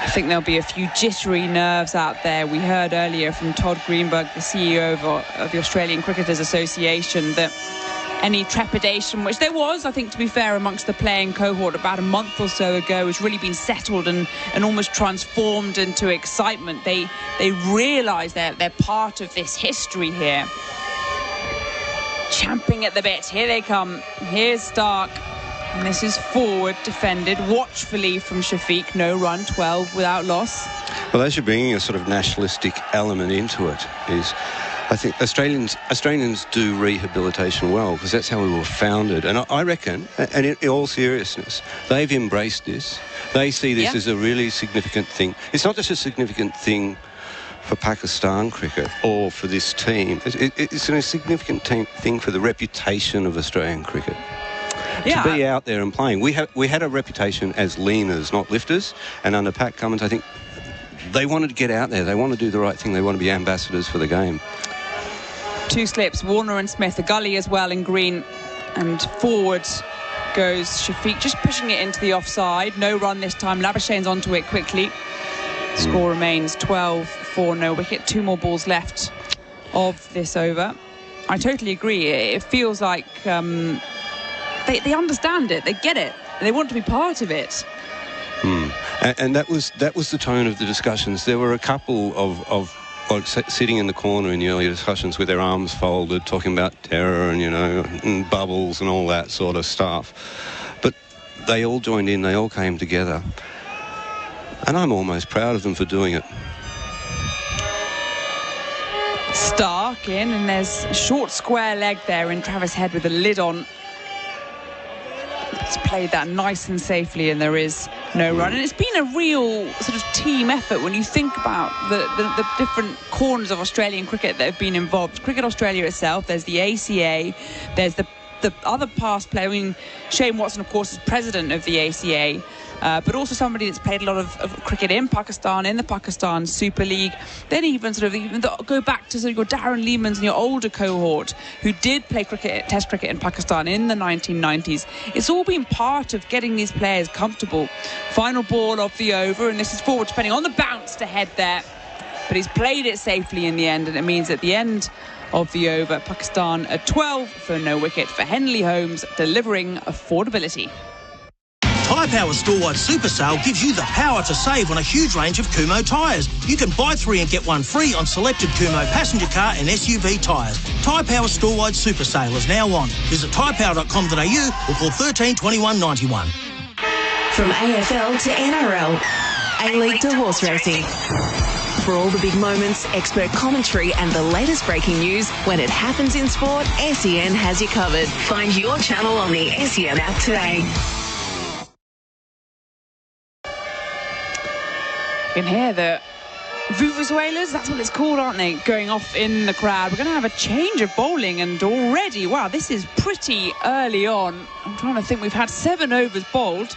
I think there'll be a few jittery nerves out there. We heard earlier from Todd Greenberg, the CEO of the Australian Cricketers Association, that any trepidation, which there was, I think, to be fair, amongst the playing cohort about a month or so ago, has really been settled and almost transformed into excitement. They realise they're part of this history here. Champing at the bit. Here they come. Here's Stark. And this is forward, defended watchfully from Shafiq. No run, 12 without loss. Well, as you're bringing a sort of nationalistic element into it, I think Australians do rehabilitation well, because that's how we were founded. And I reckon, and in all seriousness, they've embraced this. They see this as a really significant thing. It's not just a significant thing for Pakistan cricket or for this team. It's a significant thing for the reputation of Australian cricket. To be out there and playing. We had a reputation as leaners, not lifters, and under Pat Cummins, I think they wanted to get out there. They want to do the right thing. They want to be ambassadors for the game. Two slips, Warner and Smith, the gully as well in green, and forward goes Shafiq, just pushing it into the offside. No run this time. Labuschagne's onto it quickly. Score remains 12-4, no wicket. 2 more balls left of this over. I totally agree. It feels like they understand it, they get it, they want to be part of it. And that was the tone of the discussions. There were a couple of like sitting in the corner in the earlier discussions with their arms folded, talking about terror and, and bubbles and all that sort of stuff. But they all joined in, they all came together. And I'm almost proud of them for doing it. Stark in, and there's a short square leg there in Travis Head with the lid on. It's played that nice and safely, and there is no run. And it's been a real sort of team effort when you think about the different corners of Australian cricket that have been involved. Cricket Australia itself, there's the ACA, there's the other past player. I mean, Shane Watson, of course, is president of the ACA, but also somebody that's played a lot of cricket in Pakistan, in the Pakistan Super League. Then even go back to sort of your Darren Lehmans and your older cohort who did play Test cricket in Pakistan in the 1990s. It's all been part of getting these players comfortable. Final ball of the over, and this is forward, depending on the bounce to Head there. But he's played it safely in the end, and it means at the end of the over, Pakistan at 12 for no wicket for Henley Holmes, delivering affordability. Tyre Power Storewide Super Sale gives you the power to save on a huge range of Kumho tyres. You can buy 3 and get 1 free on selected Kumho passenger car and SUV tyres. Tyre Power Storewide Super Sale is now on. Visit tyrepower.com.au or call 13 21 91. From AFL to NRL, A-League to horse racing. For all the big moments, expert commentary and the latest breaking news, when it happens in sport, SEN has you covered. Find your channel on the SEN app today. You can hear the vuvuzelas, that's what it's called, aren't they, going off in the crowd. We're going to have a change of bowling, and already, wow, this is pretty early on. I'm trying to think, we've had 7 overs bowled,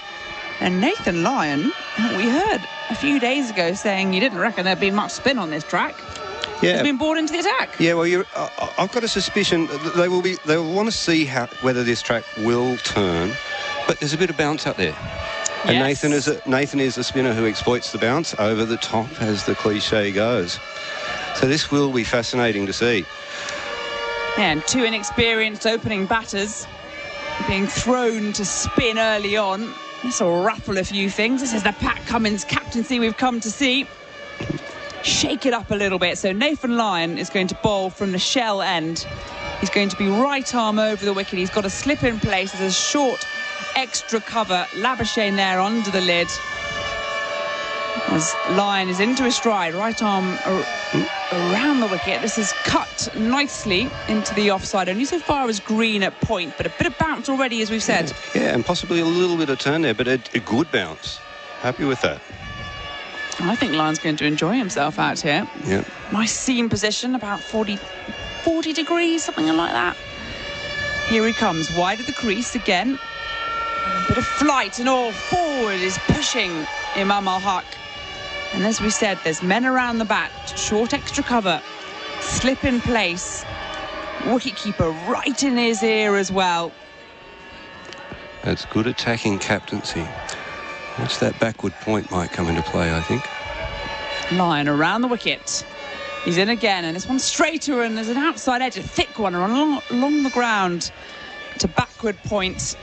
and Nathan Lyon, we heard a few days ago saying you didn't reckon there'd be much spin on this track. Yeah, has been brought into the attack. Yeah, well, I've got a suspicion they will want to see whether this track will turn, but there's a bit of bounce out there. And yes. Nathan is a spinner who exploits the bounce over the top, as the cliche goes. So this will be fascinating to see. And 2 inexperienced opening batters being thrown to spin early on. This will ruffle a few things. This is the Pat Cummins captaincy we've come to see. Shake it up a little bit. So Nathan Lyon is going to bowl from the shell end. He's going to be right arm over the wicket. He's got a slip in place. There's a short extra cover. Labuschagne there under the lid. As Lyon is into his stride, right arm around the wicket. This is cut nicely into the offside, only so far as green at point, but a bit of bounce already, as we've said. Yeah, and possibly a little bit of turn there, but a good bounce. Happy with that. I think Lyon's going to enjoy himself out here. Yeah. Nice seam position, about 40 degrees, something like that. Here he comes, wide of the crease again. A bit of flight and all forward is pushing Imam ul-Haq. And as we said, there's men around the bat, short extra cover, slip in place, wicketkeeper right in his ear as well. That's good attacking captaincy. Watch that backward point might come into play, I think. Lyon around the wicket. He's in again, and this one's straighter, and there's an outside edge, a thick one along the ground to backward point.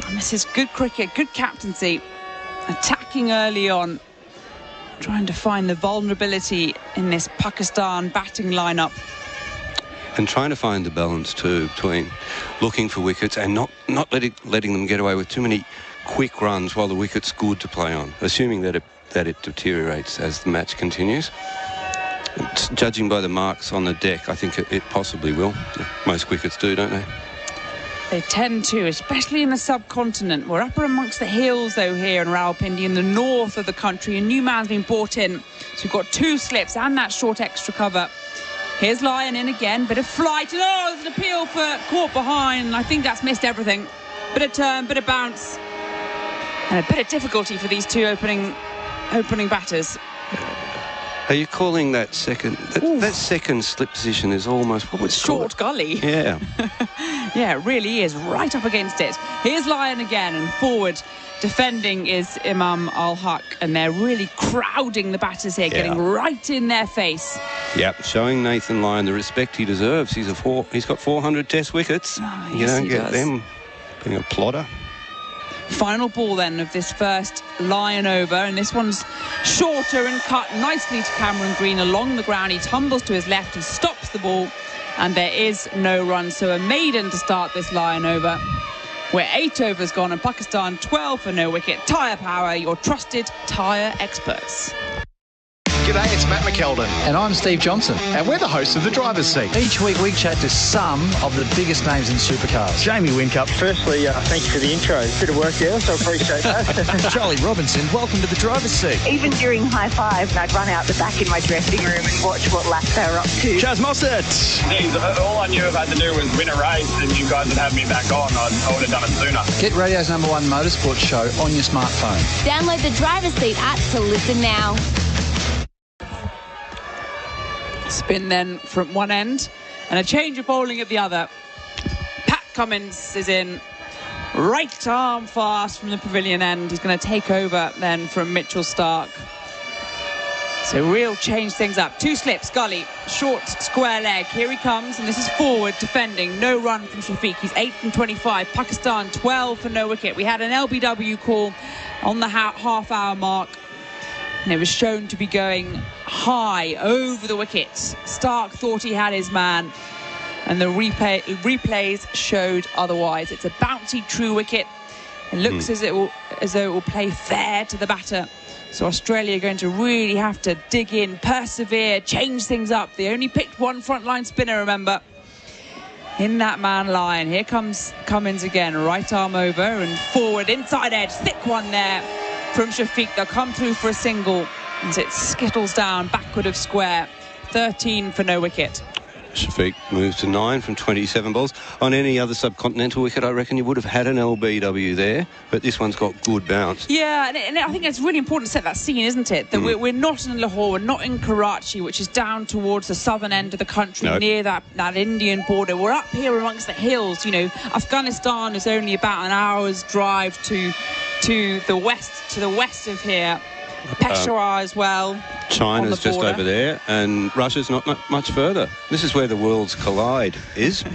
And this is good cricket, good captaincy, attacking early on, trying to find the vulnerability in this Pakistan batting lineup. And trying to find the balance too between looking for wickets and not letting them get away with too many quick runs while the wicket's good to play on, assuming that it deteriorates as the match continues. Judging by the marks on the deck, I think it possibly will. Most wickets do, don't they? They tend to, especially in the subcontinent. We're up amongst the hills, though, here in Rawalpindi, in the north of the country. A new man's been brought in. So we've got 2 slips and that short extra cover. Here's Lyon in again, bit of flight. Oh, there's an appeal for caught behind. I think that's missed everything. Bit of turn, bit of bounce. And a bit of difficulty for these 2 opening batters. Are you calling that second? That second slip position is almost what would short gully. Yeah. Yeah, it really is right up against it. Here's Lyon again, and forward defending is Imam ul-Haq, and they're really crowding the batters here, getting right in their face. Yep, showing Nathan Lyon the respect he deserves. He's got 400 Test wickets. Oh, you don't get them being a plotter. Final ball then of this first Lyon over, and this one's shorter and cut nicely to Cameron Green along the ground. He tumbles to his left, he stops the ball, and there is no run. So a maiden to start this Lyon over. We're 8 overs gone, and Pakistan 12 for no wicket. Tyre Power, your trusted tyre experts. G'day, it's Matt McKeldin. And I'm Steve Johnson. And we're the hosts of The Driver's Seat. Each week we chat to some of the biggest names in supercars. Jamie Wincup. Firstly, thank you for the intro. Bit of work there, so I appreciate that. Charlie Robinson, welcome to The Driver's Seat. Even during high five, I'd run out the back in my dressing room and watch what lap they were up to. Chaz Mossett. Geez, all I knew I had to do was win a race, and you guys would have me back on. I would have done it sooner. Get radio's #1 motorsport show on your smartphone. Download the Driver's Seat app to listen now. Spin then from one end and a change of bowling at the other. Pat Cummins is in, right arm fast from the pavilion end. He's going to take over then from Mitchell Stark. So real change things up. 2 slips, gully, short square leg. Here he comes, and this is forward defending. No run from Shafiq. He's 8 from 25. Pakistan 12 for no wicket. We had an LBW call on the half-hour mark, and it was shown to be going high over the wickets. Stark thought he had his man, and the replays showed otherwise. It's a bouncy true wicket. It looks as though it will play fair to the batter. So Australia are going to really have to dig in, persevere, change things up. They only picked 1 frontline spinner, remember, in that man Lyon. Here comes Cummins again, right arm over and forward, inside edge, thick one there from Shafiq. They'll come through for a single as it skittles down backward of square. 13 for no wicket. Shafiq moves to 9 from 27 balls. On any other subcontinental wicket, I reckon you would have had an LBW there, but this one's got good bounce. Yeah, and I think it's really important to set that scene, isn't it? That we're not in Lahore, we're not in Karachi, which is down towards the southern end of the country, near that Indian border. We're up here amongst the hills. You know, Afghanistan is only about an hour's drive to the west of here. Peshawar as well. China's just over there, and Russia's not much further. This is where the worlds collide, is.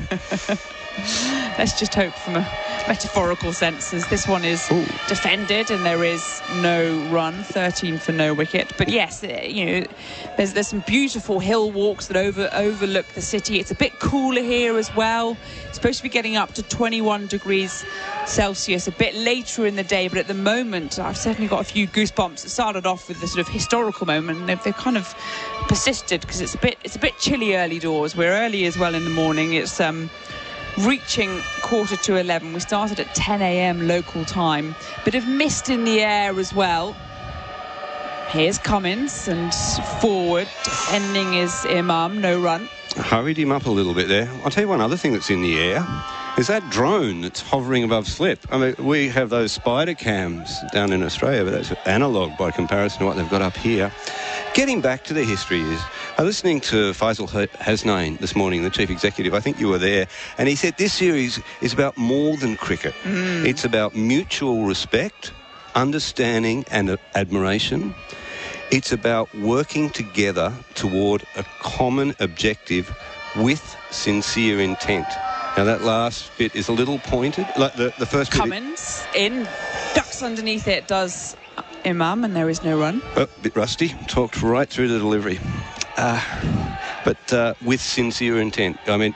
Let's just hope from a metaphorical sense, as this one is defended and there is no run. 13 for no wicket. But yes, you know, there's some beautiful hill walks that overlook the city. It's a bit cooler here as well. It's supposed to be getting up to 21 degrees Celsius a bit later in the day, but at the moment I've certainly got a few goosebumps. It started off with the sort of historical moment, and they've kind of persisted because it's a bit chilly early doors. We're early as well in the morning. It's reaching 11:15. We started at 10 a.m. local time. Bit of mist in the air as well. Here's Cummins, and forward defending is Imam. No run. Hurried him up a little bit there. I'll tell you one other thing that's in the air. is that drone that's hovering above slip. I mean, we have those spider cams down in Australia, but that's analogue by comparison to what they've got up here. Getting back to the history is, listening to Faisal Hasnain this morning, the chief executive, I think you were there, and he said this series is about more than cricket. It's about mutual respect, understanding and admiration. It's about working together toward a common objective with sincere intent. Now, that last bit is a little pointed. Like the first bit... Cummins in, ducks underneath it, does Imam, and there is no run. A bit rusty, talked right through the delivery. But with sincere intent. I mean,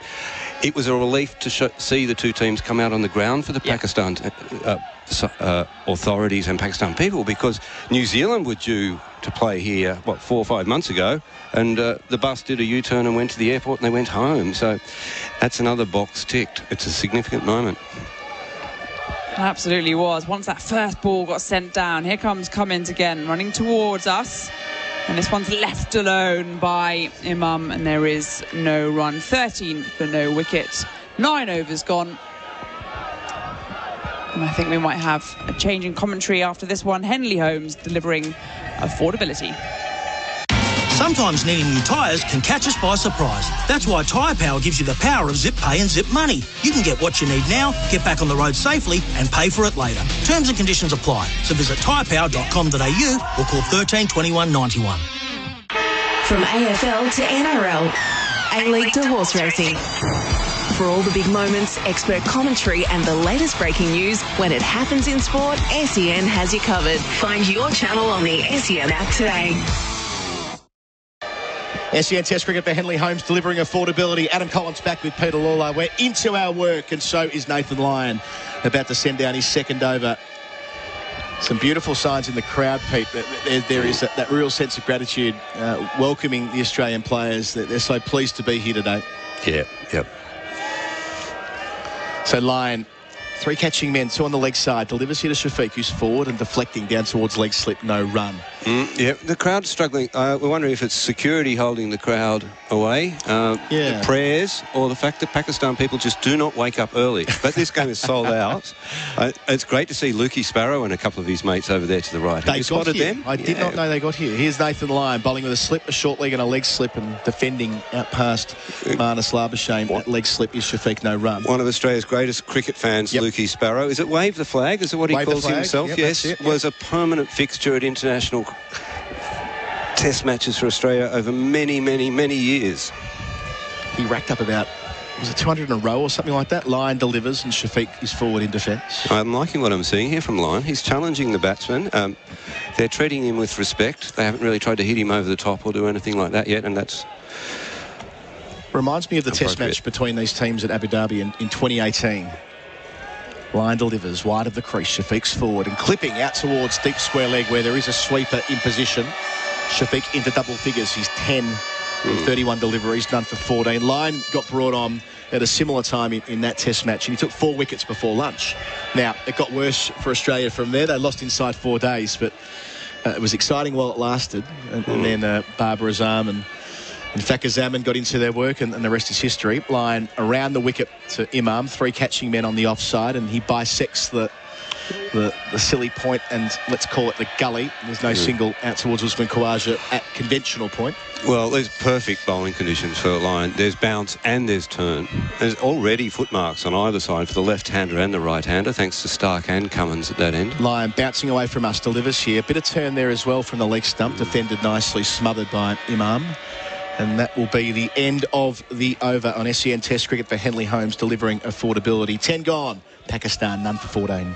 it was a relief to see the two teams come out on the ground for the Pakistan authorities and Pakistan people, because New Zealand were due to play here, 4 or 5 months ago, and the bus did a U-turn and went to the airport and they went home. So that's another box ticked. It's a significant moment. It absolutely was. Once that first ball got sent down, here comes Cummins again, running towards us. And this one's left alone by Imam, and there is no run. 13 for no wicket. 9 overs gone. And I think we might have a change in commentary after this one. Henley Holmes delivering affordability. Sometimes needing new tyres can catch us by surprise. That's why Tyre Power gives you the power of zip pay and zip money. You can get what you need now, get back on the road safely and pay for it later. Terms and conditions apply. So visit tyrepower.com.au or call 13 21 91. From AFL to NRL, A-League to horse racing. For all the big moments, expert commentary and the latest breaking news, when it happens in sport, SEN has you covered. Find your channel on the SEN app today. SEN Test Cricket for Henley Holmes delivering affordability. Adam Collins back with Peter Lawler. We're into our work, and so is Nathan Lyon, about to send down his second over. Some beautiful signs in the crowd, Pete. There is that real sense of gratitude, welcoming the Australian players. They're so pleased to be here today. Yeah, yep. So Lyon, 3 catching men, 2 on the leg side, delivers here to Shafiq, who's forward and deflecting down towards leg slip, no run. Yeah, the crowd's struggling. We're wondering if it's security holding the crowd away, the prayers, or the fact that Pakistan people just do not wake up early. But this game is sold out. It's great to see Lukey Sparrow and a couple of his mates over there to the right. They got here. I did not know they got here. Here's Nathan Lyon bowling with a slip, a short leg and a leg slip, and defending out past Marnus Labuschagne. That leg slip is Shafiq, no run. One of Australia's greatest cricket fans, Lukey Sparrow. Is it Wave the Flag? Is it what he calls himself? Yep, yes. Was a permanent fixture at international Test matches for Australia over many, many, many years. He racked up about, was it 200 in a row or something like that? Lyon delivers and Shafiq is forward in defence. I'm liking what I'm seeing here from Lyon. He's challenging the batsman. They're treating him with respect. They haven't really tried to hit him over the top or do anything like that yet, and that's... Reminds me of the Test match between these teams at Abu Dhabi in 2018. Lyon delivers wide of the crease. Shafiq's forward and clipping out towards deep square leg where there is a sweeper in position. Shafiq into double figures. He's 10 with 31 deliveries, none for 14. Lyon got brought on at a similar time in that Test match, and he took 4 wickets before lunch. Now, it got worse for Australia from there. They lost inside 4 days, but it was exciting while it lasted. And then Babar Azam and Fakhr Zaman got into their work, and the rest is history. Lyon around the wicket to Imam, 3 catching men on the offside, and he bisects the silly point and let's call it the gully. There's no single out towards Usman Khawaja at conventional point. Well, there's perfect bowling conditions for Lyon. There's bounce and there's turn. There's already footmarks on either side for the left-hander and the right-hander, thanks to Stark and Cummins at that end. Lyon bouncing away from us, delivers here. Bit of turn there as well from the leg stump, defended nicely, smothered by Imam. And that will be the end of the over on SEN Test Cricket for Henley Holmes, delivering affordability. 10 gone. Pakistan, none for 14.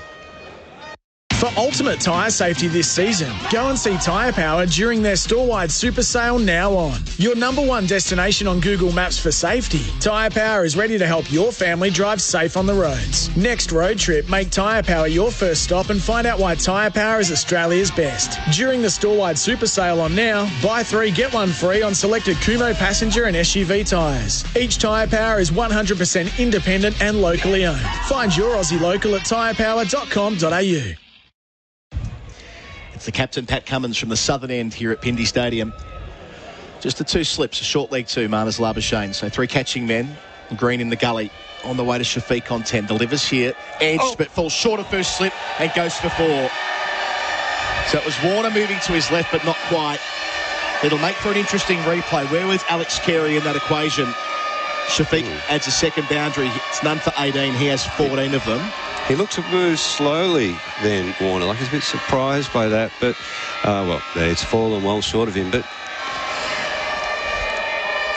For ultimate tyre safety this season, go and see Tyre Power during their store-wide super sale now on. Your #1 destination on Google Maps for safety, Tyre Power is ready to help your family drive safe on the roads. Next road trip, make Tyre Power your first stop and find out why Tyre Power is Australia's best. During the store-wide super sale on now, buy 3, get 1 free on selected Kumho passenger and SUV tyres. Each Tyre Power is 100% independent and locally owned. Find your Aussie local at tyrepower.com.au. It's the captain, Pat Cummins, from the southern end here at Pindi Stadium. Just the 2 slips, a short leg 2, Marnus Labuschagne. So 3 catching men, Green in the gully. on the way to Shafiq on 10. Delivers here, edged, but falls short of first slip and goes for 4. So it was Warner moving to his left, but not quite. It'll make for an interesting replay. Where was Alex Carey in that equation? Shafiq adds a second boundary. It's none for 18. He has 14 of them. He looked to move slowly then, Warner. Like he's a bit surprised by that, but, well, it's fallen well short of him. But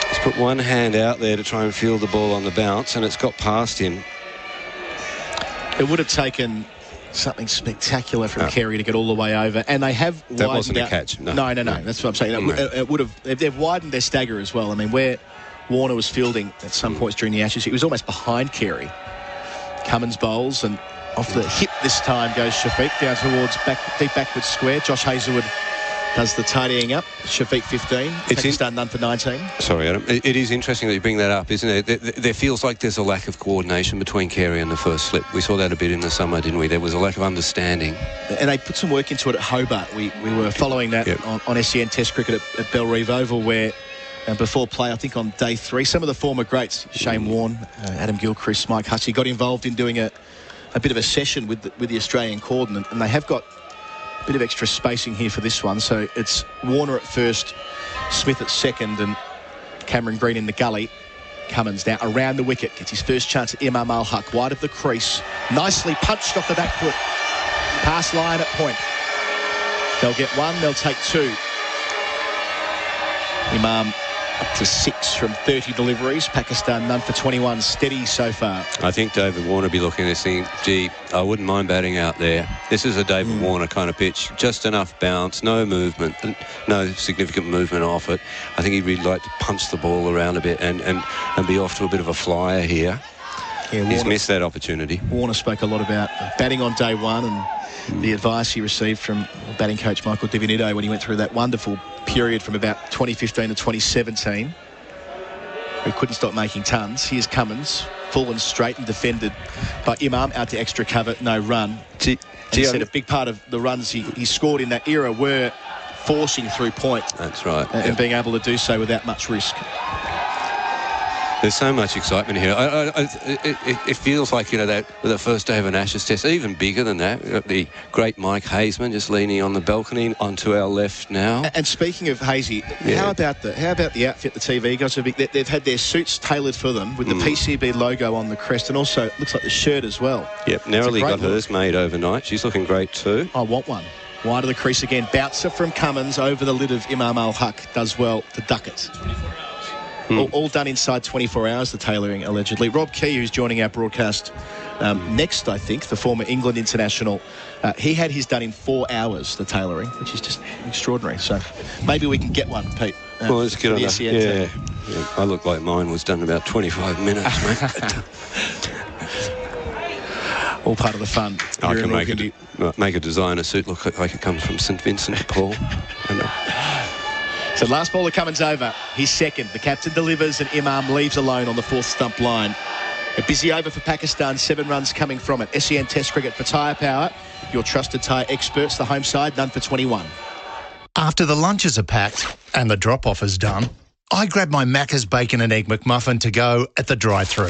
he's put one hand out there to try and feel the ball on the bounce, and it's got past him. It would have taken something spectacular from Carey to get all the way over, and they have that widened wasn't out. a catch. No. That's what I'm saying. It would have. They've widened their stagger as well. I mean, where Warner was fielding at some points during the Ashes, he was almost behind Carey. Cummins bowls, and off the hip this time goes Shafiq down towards deep backwards square. Josh Hazlewood does the tidying up. Shafiq 15. Pakistan none for 19. Sorry, Adam. It is interesting that you bring that up, isn't it? There feels like there's a lack of coordination between Carey and the first slip. We saw that a bit in the summer, didn't we? There was a lack of understanding. And they put some work into it at Hobart. We were following that on SEN Test cricket at Bellerive Oval, where before play, I think on day 3, some of the former greats, Shane Warne, Adam Gilchrist, Mike Hutchie, got involved in doing a bit of a session with the Australian cordon, and they have got a bit of extra spacing here for this one. So it's Warner at first, Smith at second, and Cameron Green in the gully. Cummins now around the wicket, gets his first chance at Imam ul-Haq, wide of the crease, nicely punched off the back foot, pass line at point. They'll get 1, they'll take 2. Imam up to 6 from 30 deliveries. Pakistan none for 21, steady so far. I think David Warner will be looking at this thing, gee, I wouldn't mind batting out there. This is a David Warner kind of pitch. Just enough bounce, no movement, no significant movement off it. I think he'd really like to punch the ball around a bit and be off to a bit of a flyer here. Yeah, he's missed that opportunity. Warner spoke a lot about batting on day 1 and the advice he received from batting coach Michael Divinito when he went through that wonderful period from about 2015 to 2017. He couldn't stop making tons. Here's Cummins, full and straight and defended by Imam, out to extra cover, no run. He said a big part of the runs he scored in that era were forcing through point. That's right. And being able to do so without much risk. There's so much excitement here. It feels like, that the first day of an Ashes test, even bigger than that. We've got the great Mike Hazeman just leaning on the balcony onto our left now. And speaking of Hazy, how about the outfit the TV guys have? They've had their suits tailored for them with the PCB logo on the crest, and also it looks like the shirt as well. Yep, Narrowly got hers made overnight. She's looking great too. I want one. Wide of the crease again. Bouncer from Cummins over the lid of Imam ul-Haq. Does well to duck it. All done inside 24 hours, the tailoring, allegedly. Rob Key, who's joining our broadcast next, I think, the former England international, he had his done in 4 hours, the tailoring, which is just extraordinary. So maybe we can get one, Pete. Well, let's get on that. Yeah. I look like mine was done in about 25 minutes, mate. All part of the fun. I can make a designer suit look like it comes from St Vincent de Paul. So last ball of Cummins over. He's second. The captain delivers and Imam leaves alone on the 4th stump line. A busy over for Pakistan. 7 runs coming from it. SEN Test Cricket for tyre power. Your trusted tyre experts. The home side none for 21. After the lunches are packed and the drop-off is done, I grab my Macca's Bacon and Egg McMuffin to go at the drive-thru.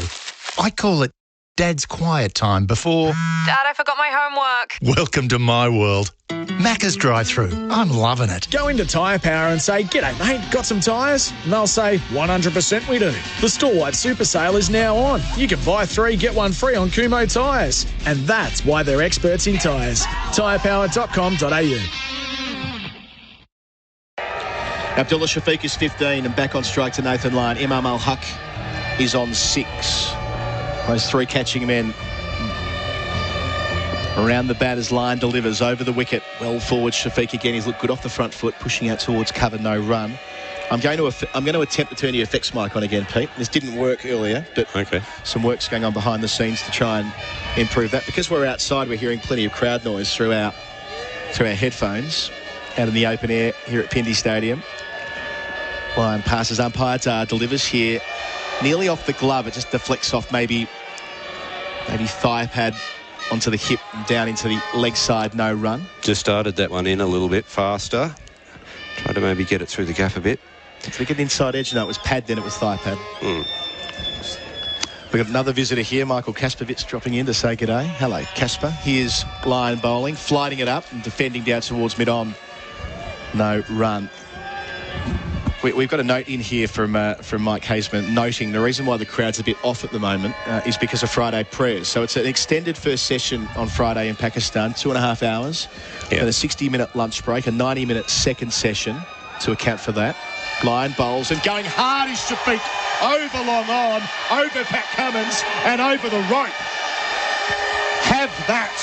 I call it Dad's quiet time before... Dad, I forgot my homework. Welcome to my world. Macca's drive-thru. I'm loving it. Go into Tyre Power and say, "G'day, mate, got some tyres?" And they'll say, "100% we do." The store-wide super sale is now on. You can buy 3, get 1 free on Kumo tyres. And that's why they're experts in tyres. tyrepower.com.au. Abdullah Shafiq is 15 and back on strike to Nathan Lyon. Imam ul-Haq is on 6. Those 3 catching men around the batter's line, delivers over the wicket. Well forward, Shafiq again. He's looked good off the front foot, pushing out towards cover, no run. I'm going to attempt to turn the effects mic on again, Pete. This didn't work earlier, but some work's going on behind the scenes to try and improve that. Because we're outside, we're hearing plenty of crowd noise through our headphones out in the open air here at Pindi Stadium. Lyon passes, umpire delivers here, nearly off the glove. It just deflects off maybe thigh pad onto the hip and down into the leg side, no run. Just started that one in a little bit faster. Tried to maybe get it through the gap a bit. Did we get an inside edge? No, it was pad, then it was thigh pad. We've got another visitor here, Michael Kaspervitz, dropping in to say g'day. Hello, Casper. Here's Lion bowling, flighting it up and defending down towards mid-on. No run. We've got a note in here from Mike Hazeman noting the reason why the crowd's a bit off at the moment is because of Friday prayers. So it's an extended first session on Friday in Pakistan, 2.5 hours, and a 60-minute lunch break, a 90-minute second session to account for that. Lion bowls and going hard is Shafiq, over long on, over Pat Cummins and over the rope. Have that.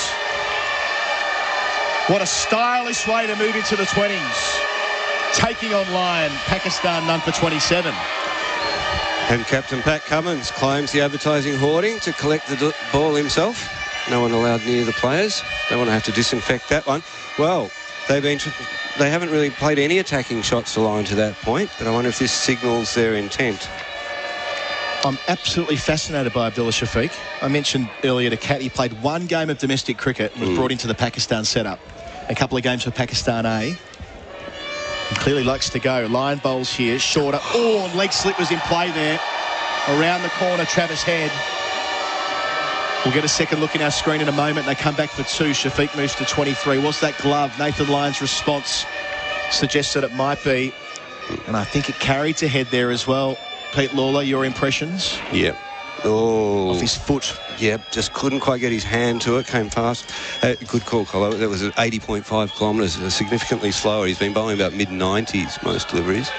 What a stylish way to move into the 20s. Taking on Lion, Pakistan none for 27. And Captain Pat Cummins climbs the advertising hoarding to collect the ball himself. No one allowed near the players. Don't want to have to disinfect that one. Well, they haven't really played any attacking shots to Lion to that point, but I wonder if this signals their intent. I'm absolutely fascinated by Abdullah Shafiq. I mentioned earlier to Kat, he played one game of domestic cricket and was brought into the Pakistan setup. A couple of games for Pakistan A. He clearly likes to go. Lion bowls here, shorter. Oh, and leg slip was in play there. Around the corner, Travis Head. We'll get a second look in our screen in a moment. They come back for 2. Shafiq moves to 23. What's that glove? Nathan Lyon's response suggests that it might be. And I think it carried to Head there as well. Pete Lawler, your impressions? Yep. Oh. Off his foot. Yep, just couldn't quite get his hand to it, came fast. Good call, Colo. That was at 80.5 kilometres, significantly slower. He's been bowling about mid-90s, most deliveries.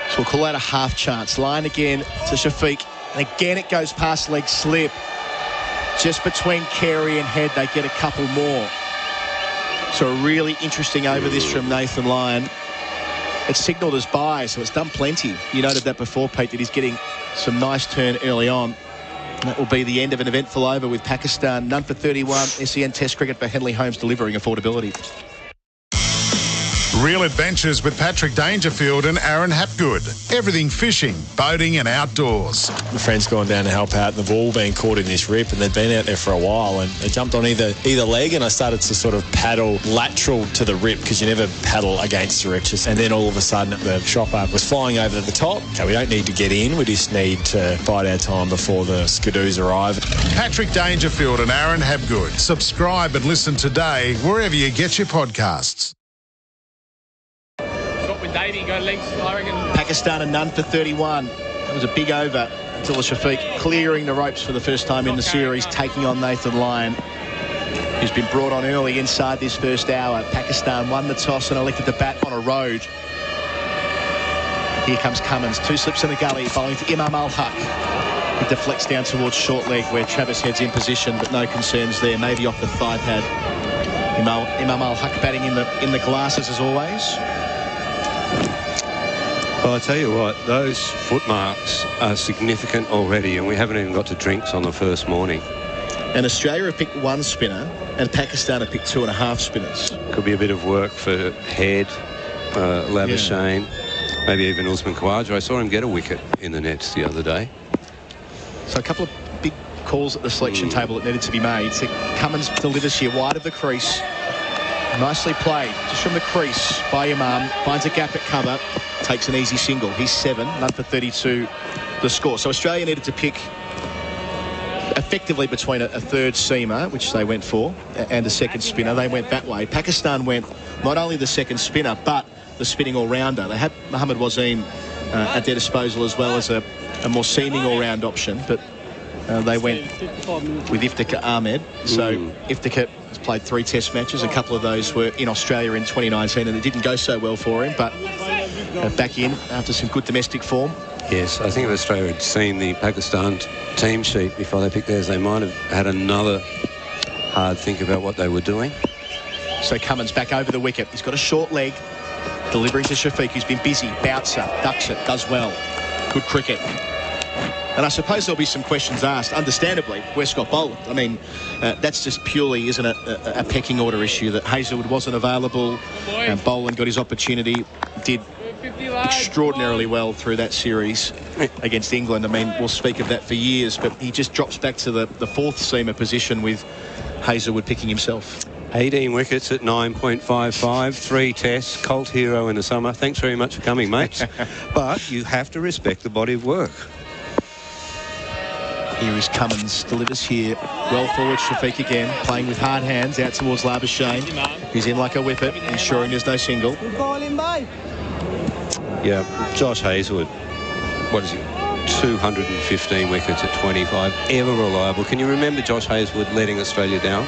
So we'll call that a half chance. Line again to Shafiq. And again, it goes past leg slip. Just between Carey and Head, they get a couple more. So a really interesting over this from Nathan Lyon. It's signalled as bye, so it's done plenty. You noted that before, Pete, that he's getting some nice turn early on. And that will be the end of an eventful over with Pakistan. None for 31. SEN Test cricket for Henley Holmes delivering affordability. Real adventures with Patrick Dangerfield and Aaron Hapgood. Everything fishing, boating and outdoors. My friend's gone down to help out and they've all been caught in this rip and they've been out there for a while and they jumped on either leg and I started to sort of paddle lateral to the rip because you never paddle against the rip. And then all of a sudden the shopper was flying over to the top. Okay, we don't need to get in, we just need to bide our time before the skidoos arrive. Patrick Dangerfield and Aaron Hapgood. Subscribe and listen today wherever you get your podcasts. Pakistan and none for 31. That was a big over. Abdullah Shafiq clearing the ropes for the first time in the series, taking on Nathan Lyon, who's been brought on early inside this first hour. Pakistan won the toss and elected to bat on a road. Here comes Cummins. 2 slips in the gully, bowling to Imam ul-Haq. It deflects down towards short leg where Travis Head's in position, but no concerns there. Maybe off the thigh pad. Imam ul-Haq batting in the glasses as always. Well, I tell you what, those footmarks are significant already, and we haven't even got to drinks on the first morning. And Australia have picked 1 spinner, and Pakistan have picked 2.5 spinners. Could be a bit of work for Head, Labuschagne, maybe even Usman Khawaja. I saw him get a wicket in the nets the other day. So a couple of big calls at the selection table that needed to be made. So Cummins delivers here wide of the crease. Nicely played, just from the crease by Imam. Finds a gap at cover. Takes an easy single. He's 7, none for 32 the score. So Australia needed to pick effectively between a third seamer, which they went for, and a second spinner. They went that way. Pakistan went not only the second spinner, but the spinning all-rounder. They had Mohammad Wasim at their disposal as well as a more seaming all-round option, but they went with Iftikhar Ahmed. So Iftikhar has played 3 test matches. A couple of those were in Australia in 2019 and it didn't go so well for him, but back in after some good domestic form. Yes, I think if Australia had seen the Pakistan team sheet before they picked theirs, they might have had another hard think about what they were doing. So Cummins back over the wicket. He's got a short leg, delivering to Shafiq, who's been busy. Bouncer, ducks it, does well. Good cricket. And I suppose there'll be some questions asked, understandably, where's Scott Boland? I mean, that's just purely, isn't it, a pecking order issue that Hazelwood wasn't available and Boland got his opportunity, did extraordinarily well through that series against England. I mean, we'll speak of that for years, but he just drops back to the 4th seamer position with Hazelwood picking himself. 18 wickets at 9.55, 3 tests, cult hero in the summer. Thanks very much for coming, mates. But you have to respect the body of work. Here is Cummins, delivers here. Well forward, Shafiq again, playing with hard hands out towards Labuschagne. He's in like a whippet, ensuring there's no single. Yeah, Josh Hazlewood, what is he, 215 wickets at 25, ever reliable. Can you remember Josh Hazlewood letting Australia down?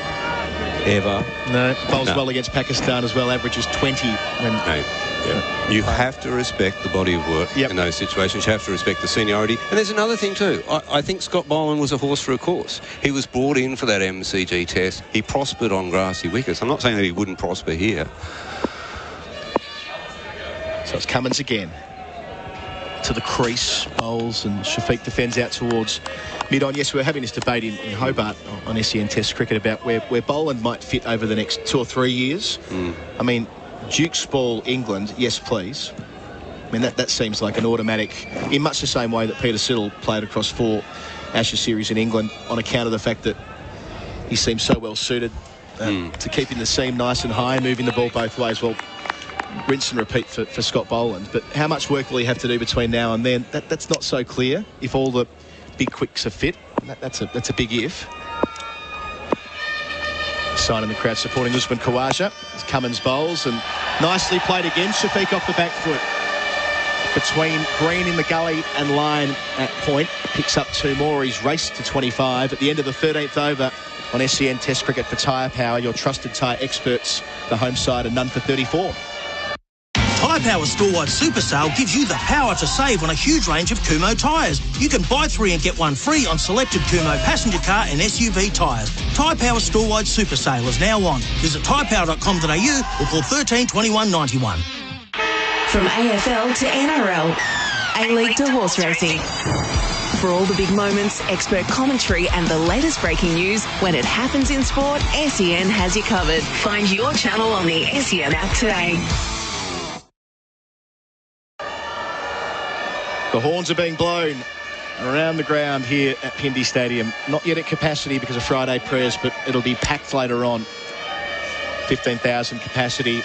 Ever? No, bowls well against Pakistan as well, averages 20. You have to respect the body of work in those situations. You have to respect the seniority. And there's another thing too. I think Scott Boland was a horse for a course. He was brought in for that MCG test. He prospered on grassy wickets. I'm not saying that he wouldn't prosper here. So it's Cummins again. To the crease, bowls, and Shafiq defends out towards mid-on. Yes, we're having this debate in Hobart on SEN Test cricket about where Boland might fit over the next 2 or 3 years. I mean, Duke's ball, England, yes, please. I mean, that seems like an automatic, in much the same way that Peter Siddle played across 4 Ashes series in England on account of the fact that he seems so well suited to keeping the seam nice and high and moving the ball both ways. Well, rinse and repeat for Scott Boland. But how much work will he have to do between now and then? That's not so clear. If all the big quicks are fit, that's a big if. Sign in the crowd supporting Usman Khawaja as Cummins bowls, and nicely played again. Shafiq off the back foot. Between Green in the gully and Lyon at point. Picks up 2 more. He's raced to 25 at the end of the 13th over on SEN Test Cricket for Tyre Power. Your trusted tyre experts, the home side, and none for 34. Tyre Power store-wide super sale gives you the power to save on a huge range of Kumho tyres. You can buy 3 and get 1 free on selected Kumho passenger car and SUV tyres. Tyre Power store-wide super sale is now on. Visit tyrepower.com.au or call 13 21 91. From AFL to NRL, A-League to horse racing. For all the big moments, expert commentary and the latest breaking news, when it happens in sport, SEN has you covered. Find your channel on the SEN app today. The horns are being blown around the ground here at Pindi Stadium. Not yet at capacity because of Friday prayers, but it'll be packed later on. 15,000 capacity.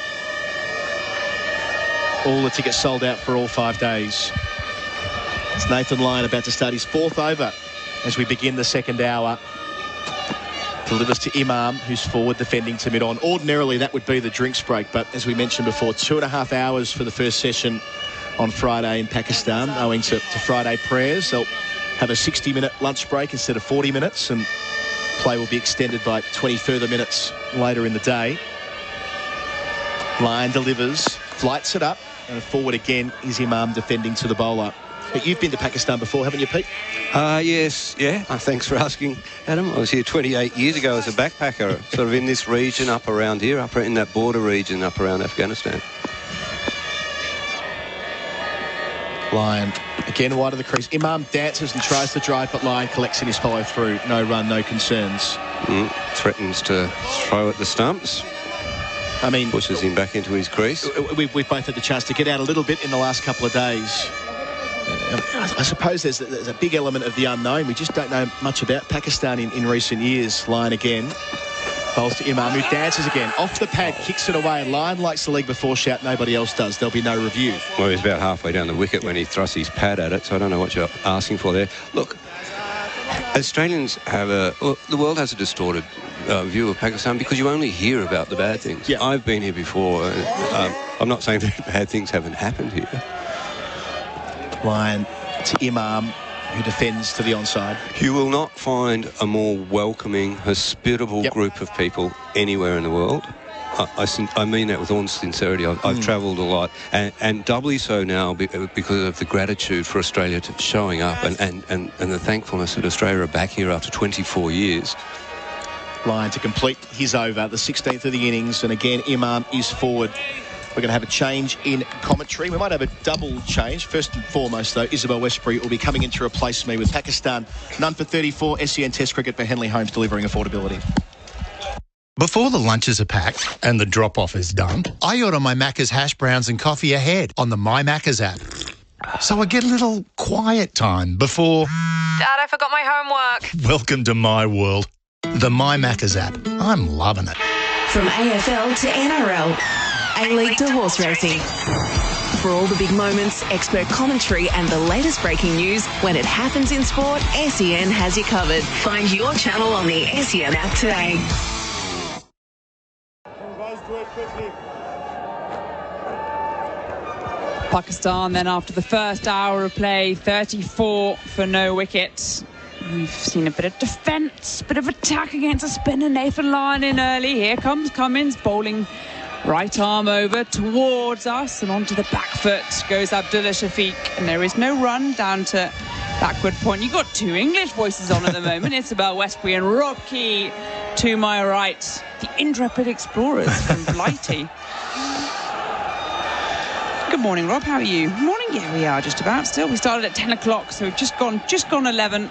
All the tickets sold out for all 5 days. It's Nathan Lyon about to start his 4th over as we begin the second hour. Delivers to Imam, who's forward defending to mid-on. Ordinarily, that would be the drinks break, but as we mentioned before, 2.5 hours for the first session on Friday in Pakistan, owing to Friday prayers. They'll have a 60-minute lunch break instead of 40 minutes, and play will be extended by 20 further minutes later in the day. Lyon delivers, flights it up, and forward again is Imam defending to the bowler. But you've been to Pakistan before, haven't you, Pete? Yes, yeah. Thanks for asking, Adam. I was here 28 years ago as a backpacker, sort of in this region up around here, up in that border region up around Afghanistan. Lyon again wide of the crease. Imam dances and tries to drive, but Lyon collects in his follow through. No run, no concerns. Threatens to throw at the stumps. I mean, pushes him back into his crease. We've both had the chance to get out a little bit in the last couple of days. I suppose there's a big element of the unknown. We just don't know much about Pakistan in recent years. Lyon again. Bowls to Imam, who dances again. Off the pad, kicks it away. Lyon likes the leg before shout. Nobody else does. There'll be no review. Well, he's about halfway down the wicket when he thrusts his pad at it, so I don't know what you're asking for there. Look, Australians have the world has a distorted view of Pakistan because you only hear about the bad things. Yeah. I've been here before. I'm not saying that bad things haven't happened here. Lyon to Imam, who defends to the onside. You will not find a more welcoming, hospitable group of people anywhere in the world. I mean that with all sincerity. I've travelled a lot, and doubly so now because of the gratitude for Australia showing up and the thankfulness that Australia are back here after 24 years. Lyon to complete his over, the 16th of the innings, and again Imam is forward. We're going to have a change in commentary. We might have a double change. First and foremost, though, Isabel Westbury will be coming in to replace me with Pakistan. None for 34, SEN Test Cricket for Henley Holmes, delivering affordability. Before the lunches are packed and the drop-off is done, I order my Macca's hash browns and coffee ahead on the My Macca's app. So I get a little quiet time before... Dad, I forgot my homework. Welcome to my world. The My Macca's app. I'm loving it. From AFL to NRL, A-League to horse racing. For all the big moments, expert commentary and the latest breaking news, when it happens in sport, SEN has you covered. Find your channel on the SEN app today. Pakistan then, after the first hour of play, 34 for no wicket. We've seen a bit of defence, bit of attack against a spinner. Nathan Lyon in early. Here comes Cummins, bowling right arm over towards us, and onto the back foot goes Abdullah Shafiq, and there is no run down to backward point. You've got two English voices on at the moment. Isabel Westbury and Rob Key to my right, the intrepid explorers from Blighty. Good morning, Rob. How are you? Morning. Yeah, we are just about still. We started at 10 o'clock, so we've just gone 11.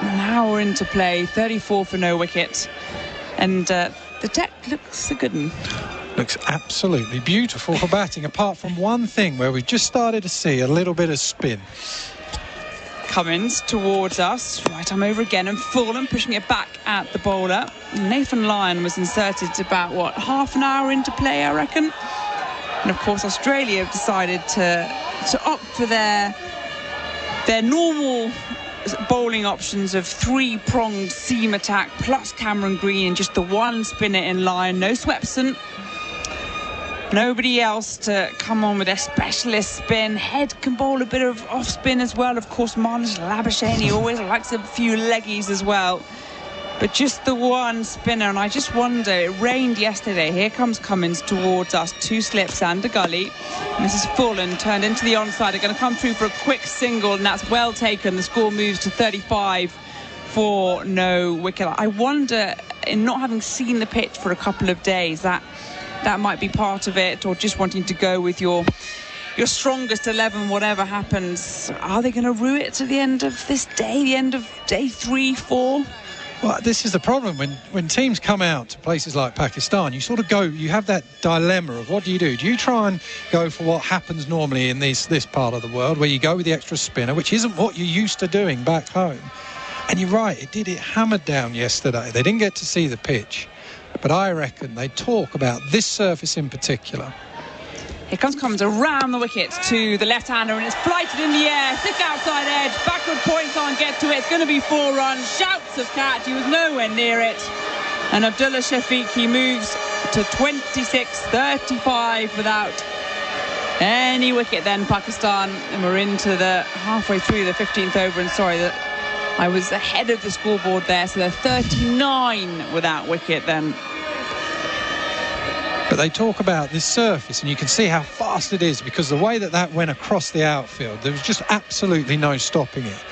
Now we're into play. 34 for no wicket, and the deck looks a good one. Looks absolutely beautiful for batting, apart from one thing where we've just started to see a little bit of spin. Cummins towards us, right arm over again, and Fulham pushing it back at the bowler. Nathan Lyon was inserted about, half an hour into play, I reckon. And of course Australia have decided to opt for their normal bowling options of three-pronged seam attack plus Cameron Green and just the one spinner in line. No Swepson, nobody else to come on with their specialist spin. Head can bowl a bit of off spin as well. Of course, Marnus Labuschagne, he always likes a few leggies as well. But just the one spinner, and I just wonder, it rained yesterday. Here comes Cummins towards us, two slips and a gully. And this is full and turned into the onside. They're going to come through for a quick single, and that's well taken. The score moves to 35 for no wicket. I wonder, in not having seen the pitch for a couple of days, that might be part of it, or just wanting to go with your strongest 11, whatever happens. Are they going to rue it to the end of this day, the end of day 3, 4? Well, this is the problem. When teams come out to places like Pakistan, you sort of you have that dilemma of what do you do? Do you try and go for what happens normally in this part of the world, where you go with the extra spinner, which isn't what you're used to doing back home? And you're right, it hammered down yesterday. They didn't get to see the pitch, but I reckon they talk about this surface in particular. Here comes Cummins around the wicket to the left-hander, and it's flighted in the air, thick outside edge, backward point, can't get to it. It's going to be 4 runs. Shouts of catch, he was nowhere near it. And Abdullah Shafiq, he moves to 26-35 without any wicket then, Pakistan. And we're into the halfway through the 15th over, and sorry that I was ahead of the scoreboard there, so they're 39 without wicket then. But they talk about this surface, and you can see how fast it is, because the way that went across the outfield, there was just absolutely no stopping it.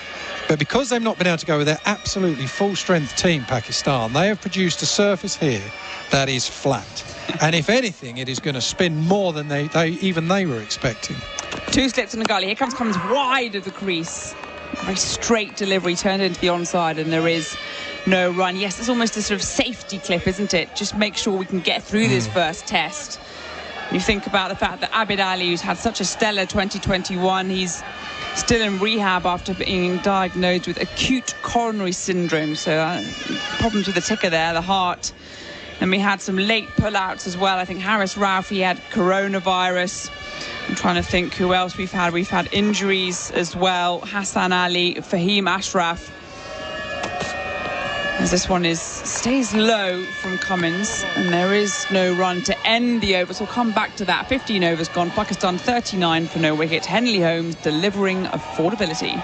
But because they've not been able to go with their absolutely full-strength team, Pakistan, they have produced a surface here that is flat. And if anything, it is going to spin more than they were expecting. Two slips in the gully. Here comes Cummins wide of the crease. Very straight delivery, turned into the onside, and there is no run. Yes, it's almost a sort of safety clip, isn't it? Just make sure we can get through this first test. You think about the fact that Abid Ali, who's had such a stellar 2021, he's still in rehab after being diagnosed with acute coronary syndrome. So problems with the ticker there, the heart. And we had some late pullouts as well. I think Harris Rauf, he had coronavirus. I'm trying to think who else we've had. We've had injuries as well. Hassan Ali, Fahim Ashraf. As this one stays low from Cummins, and there is no run to end the overs. We'll come back to that. 15 overs gone. Pakistan 39 for no wicket. Henley Holmes delivering affordability.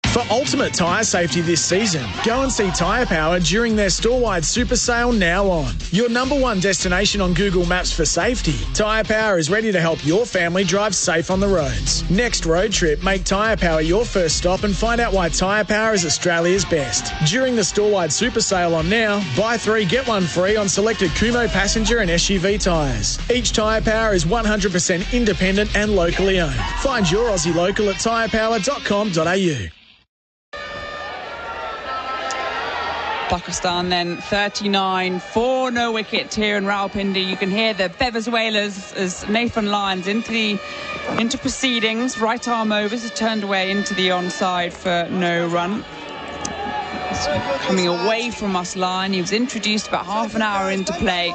For ultimate tyre safety this season, go and see Tyre Power during their store-wide super sale now on. Your #1 destination on Google Maps for safety, Tyre Power is ready to help your family drive safe on the roads. Next road trip, make Tyre Power your first stop and find out why Tyre Power is Australia's best. During the store-wide super sale on now, buy 3, get 1 free on selected Kumho passenger and SUV tyres. Each Tyre Power is 100% independent and locally owned. Find your Aussie local at tyrepower.com.au. Pakistan then 39 for no wicket here in Rawalpindi. You can hear the Venezuelans as Nathan Lyon's into proceedings. Right arm overs are turned away into the onside for no run. Coming away from us, Lyon. He was introduced about half an hour into play,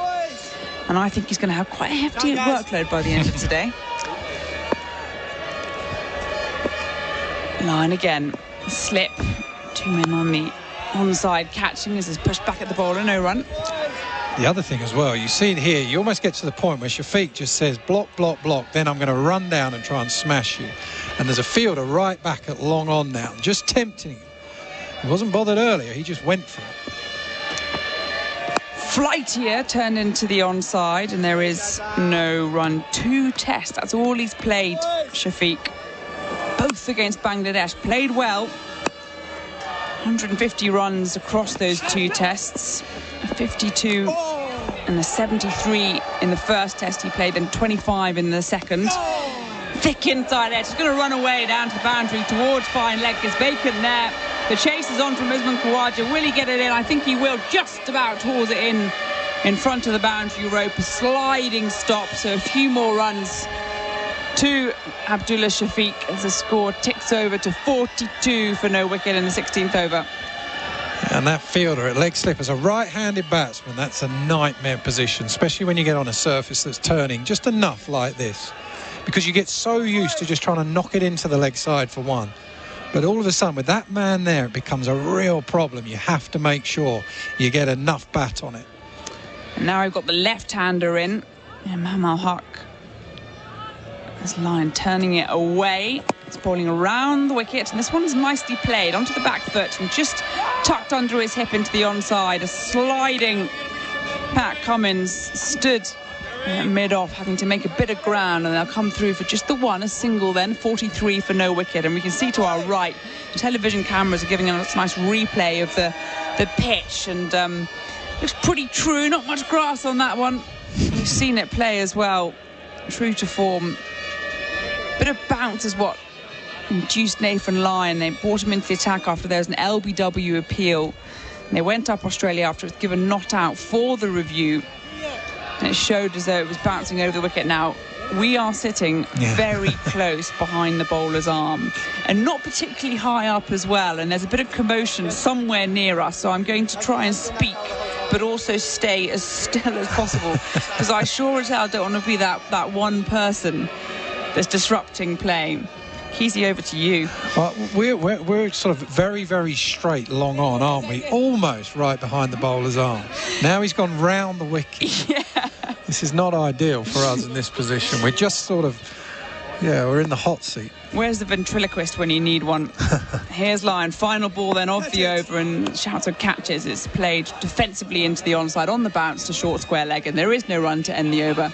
and I think he's going to have quite a hefty workload by the end of today. Line again. Slip. 2 men on the onside catching as is pushed back at the bowler. No run. The other thing as well, you see it here, you almost get to the point where Shafiq just says, block, block, block, then I'm going to run down and try and smash you. And there's a fielder right back at long on now, just tempting him. He wasn't bothered earlier, he just went for it. Flightier turned into the onside, and there is no run. 2 tests, that's all he's played, Shafiq. Both against Bangladesh, played well. 150 runs across those 2 tests. A 52 and a 73 in the first test he played, and 25 in the second. Thick inside edge. He's going to run away down to the boundary towards fine leg. It's vacant there. The chase is on from Usman Khawaja. Will he get it in? I think he will. Just about towards it in front of the boundary rope. A sliding stop. So a few more runs to Abdullah Shafiq as the score ticks over to 42 for no wicket in the 16th over. And that fielder at leg slip as a right-handed batsman, that's a nightmare position, especially when you get on a surface that's turning just enough like this, because you get so used to just trying to knock it into the leg side for one. But all of a sudden, with that man there, it becomes a real problem. You have to make sure you get enough bat on it. And now we've got the left-hander in. And ul-Haq. This line turning it away. It's bowling around the wicket, and this one's nicely played onto the back foot and just tucked under his hip into the onside. A sliding Pat Cummins stood mid-off, having to make a bit of ground, and they'll come through for just the one, a single then, 43 for no wicket. And we can see to our right, the television cameras are giving us a nice replay of the pitch, and looks pretty true, not much grass on that one. We've seen it play as well, true to form. Bit of bounce is what induced Nathan Lyon. They brought him into the attack after there was an LBW appeal. And they went up Australia after it was given not out for the review. And it showed as though it was bouncing over the wicket. Now, we are sitting very close behind the bowler's arm, and not particularly high up as well. And there's a bit of commotion somewhere near us, so I'm going to try and speak, but also stay as still as possible, because I sure as hell don't want to be that one person that's disrupting play. Keezy, over to you. Well, we're sort of very, very straight long on, aren't we? Almost right behind the bowler's arm. Now he's gone round the wicket. Yeah. This is not ideal for us in this position. We're just sort of, we're in the hot seat. Where's the ventriloquist when you need one? Here's Lyon. Final ball then of the over, and shouts of catches. It's played defensively into the onside on the bounce to short square leg, and there is no run to end the over.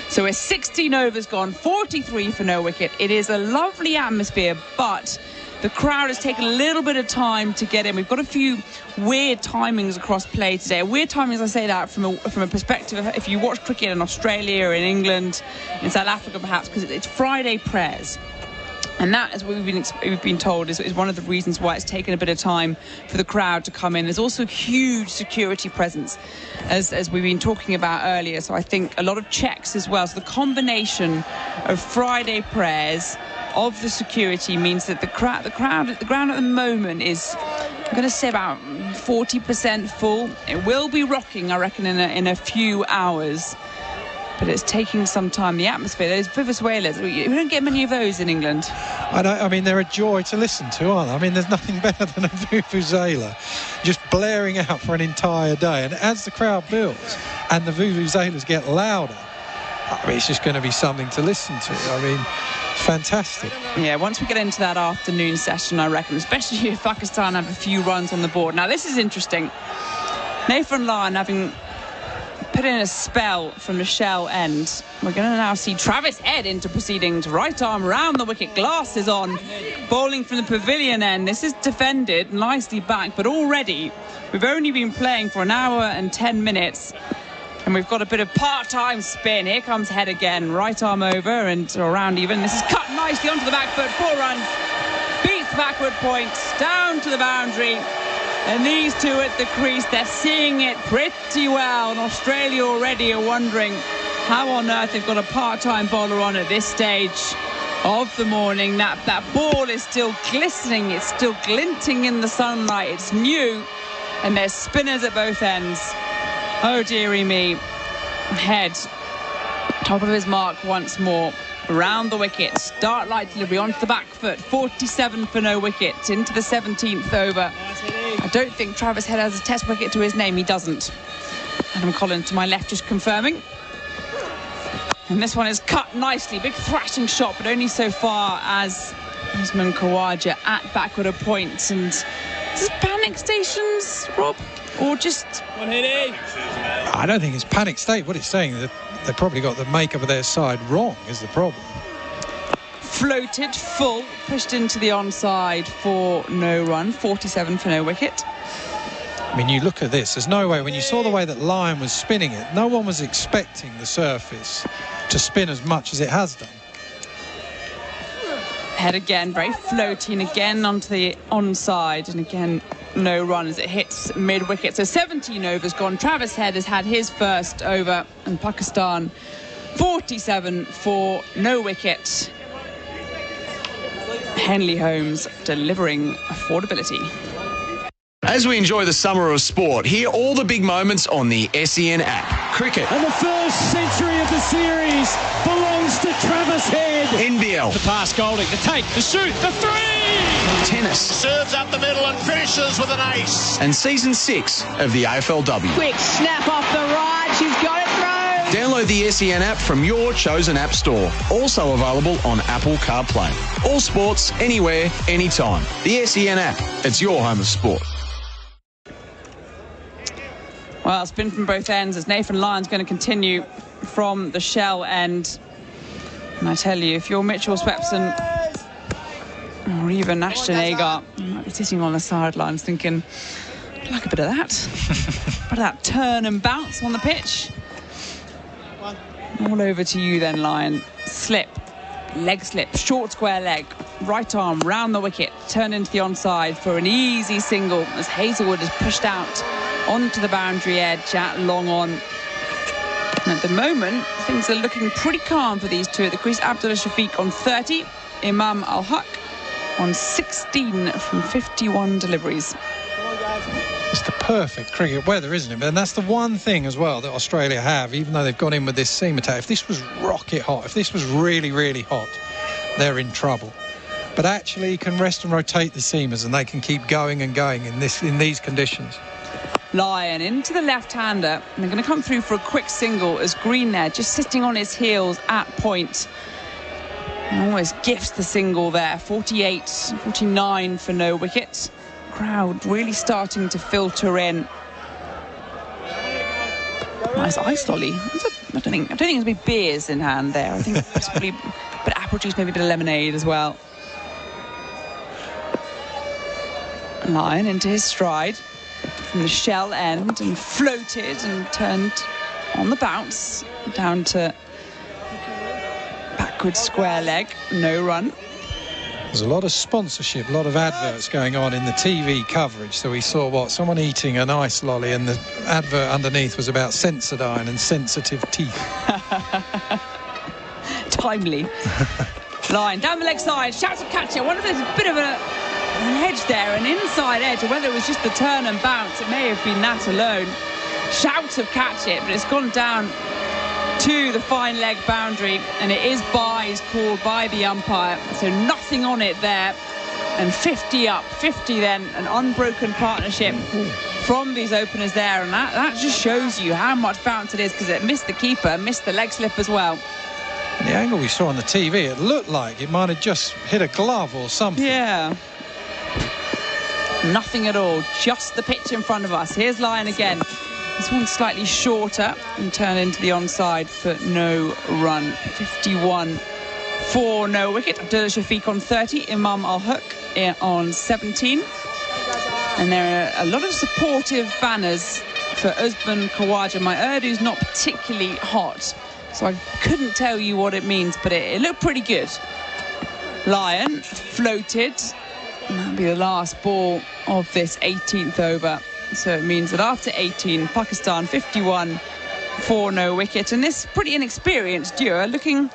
So we're 16 overs gone, 43 for no wicket. It is a lovely atmosphere, but the crowd has taken a little bit of time to get in. We've got a few weird timings across play today. Weird timings, I say that from a perspective of if you watch cricket in Australia or in England, in South Africa perhaps, because it's Friday prayers. And that, as we've been told, is one of the reasons why it's taken a bit of time for the crowd to come in. There's also huge security presence, as we've been talking about earlier. So I think a lot of checks as well. So the combination of Friday prayers, of the security, means that the ground at the moment is, I'm going to say, about 40% full. It will be rocking, I reckon, in a few hours. But it's taking some time. The atmosphere, those vuvuzelas, we don't get many of those in England. I mean, they're a joy to listen to, aren't they? I mean, there's nothing better than a vuvuzela just blaring out for an entire day. And as the crowd builds and the vuvuzelas get louder, I mean, it's just going to be something to listen to. I mean, fantastic. Yeah, once we get into that afternoon session, I reckon, especially if Pakistan have a few runs on the board. Now, this is interesting. Nathan Lyon having put in a spell from the shell end. We're going to now see Travis Head into proceedings. Right arm round the wicket, glasses on, bowling from the pavilion end. This is defended nicely back, but already we've only been playing for an hour and 10 minutes. And we've got a bit of part-time spin. Here comes Head again. Right arm over and around even. This is cut nicely onto the back foot. 4 runs. Beats backward points. Down to the boundary. And these two at the crease, they're seeing it pretty well. And Australia already are wondering how on earth they've got a part-time bowler on at this stage of the morning. That ball is still glistening. It's still glinting in the sunlight. It's new. And there's spinners at both ends. Oh, dearie me. Head, top of his mark once more. round the wicket. Start light delivery onto the back foot. 47 for no wicket into the 17th over. I don't think Travis Head has a test wicket to his name. He doesn't. Adam Collins to my left just confirming. And this one is cut nicely. Big thrashing shot, but only so far as Usman Khawaja at backward a point. And is this panic stations, Rob? Or just... I don't think it's panic state. What it's saying is that they probably got the makeup of their side wrong is the problem. Floated full, pushed into the onside for no run. 47 for no wicket. I mean, you look at this, there's no way, when you saw the way that Lyon was spinning it, no one was expecting the surface to spin as much as it has done. Head again, very floating again onto the onside, and again, no run as it hits mid-wicket. So 17 overs gone. Travis Head has had his first over, and Pakistan 47 for no wicket. Henley Holmes delivering affordability. As we enjoy the summer of sport, hear all the big moments on the SEN app. Cricket. And the first century of the series belongs to Travis Head. NBL. The pass Golding, the take, the shoot, the three! Tennis. Serves up the middle and finishes with an ace. And season 6 of the AFLW. Quick snap off the right. She's got it through. Download the SEN app from your chosen app store. Also available on Apple CarPlay. All sports, anywhere, anytime. The SEN app. It's your home of sport. Well, spin from both ends as Nathan Lyon's going to continue from the shell end. And I tell you, if you're Mitchell Swepson or even Ashton Agar, you might be sitting on the sidelines thinking, I'd like a bit of that. A bit of that turn and bounce on the pitch. All over to you then, Lyon. Slip, leg slip, short square leg, right arm round the wicket, turn into the onside for an easy single as Hazelwood is pushed out onto the boundary edge at long on. And at the moment, things are looking pretty calm for these two at the crease. Abdullah Shafiq on 30, Imam ul-Haq on 16 from 51 deliveries. It's the perfect cricket weather, isn't it? And that's the one thing as well that Australia have, even though they've gone in with this seam attack. If this was rocket hot, if this was really, really hot, they're in trouble. But actually, you can rest and rotate the seamers and they can keep going and going in these conditions. Lyon into the left-hander, and they're going to come through for a quick single as Green there just sitting on his heels at point and almost gifts the single there. 48, 49 for no wicket. Crowd really starting to filter in. Nice ice lolly. I don't think there's be beers in hand there. I think it's probably a bit of apple juice, maybe a bit of lemonade as well. Lyon into his stride from the shell end and floated and turned on the bounce down to backward square leg, no run. There's a lot of sponsorship, a lot of adverts going on in the TV coverage. So we saw someone eating an ice lolly, and the advert underneath was about Sensodyne and sensitive teeth. Timely. Line down the leg side, shouts of catch it. I wonder if there's a bit of an edge there, an inside edge, or whether it was just the turn and bounce. It may have been that alone. Shouts of catch it, but it's gone down to the fine leg boundary, and it is byes called by the umpire, so nothing on it there. And 50 up, 50 then, an unbroken partnership from these openers there, and that just shows you how much bounce it is, because it missed the keeper, missed the leg slip as well. The angle we saw on the TV, it looked like it might have just hit a glove or something. Yeah. Nothing at all, just the pitch in front of us. Here's Lyon again. This one's slightly shorter and turn into the onside for no run. 51 for no wicket. Abdullah Shafiq on 30, Imam ul-Haq on 17. And there are a lot of supportive banners for Usman Khawaja. My Urdu's not particularly hot, so I couldn't tell you what it means, but it looked pretty good. Lyon floated, and that'll be the last ball of this 18th over. So it means that after 18, Pakistan 51 for no wicket. And this pretty inexperienced duo looking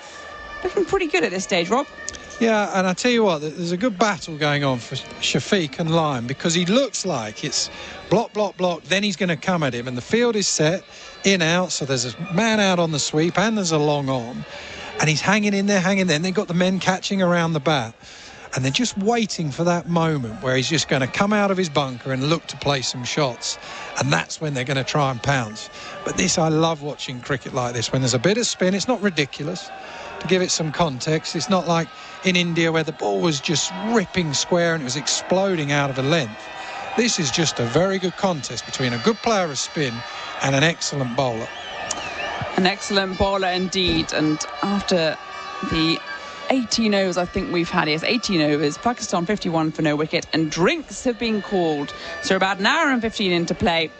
pretty good at this stage, Rob. Yeah, and I tell you what, there's a good battle going on for Shafiq and Lyon, because he looks like it's block, block, block, then he's going to come at him, and the field is set, in, out, so there's a man out on the sweep and there's a long on. And he's hanging in there. And they've got the men catching around the bat. And they're just waiting for that moment where he's just going to come out of his bunker and look to play some shots. And that's when they're going to try and pounce. But I love watching cricket like this. When there's a bit of spin, it's not ridiculous. To give it some context, it's not like in India where the ball was just ripping square and it was exploding out of a length. This is just a very good contest between a good player of spin and an excellent bowler. An excellent bowler indeed. And after the 18 overs I think we've had, 18 overs, Pakistan 51 for no wicket, and drinks have been called. So about an hour and 15 into play.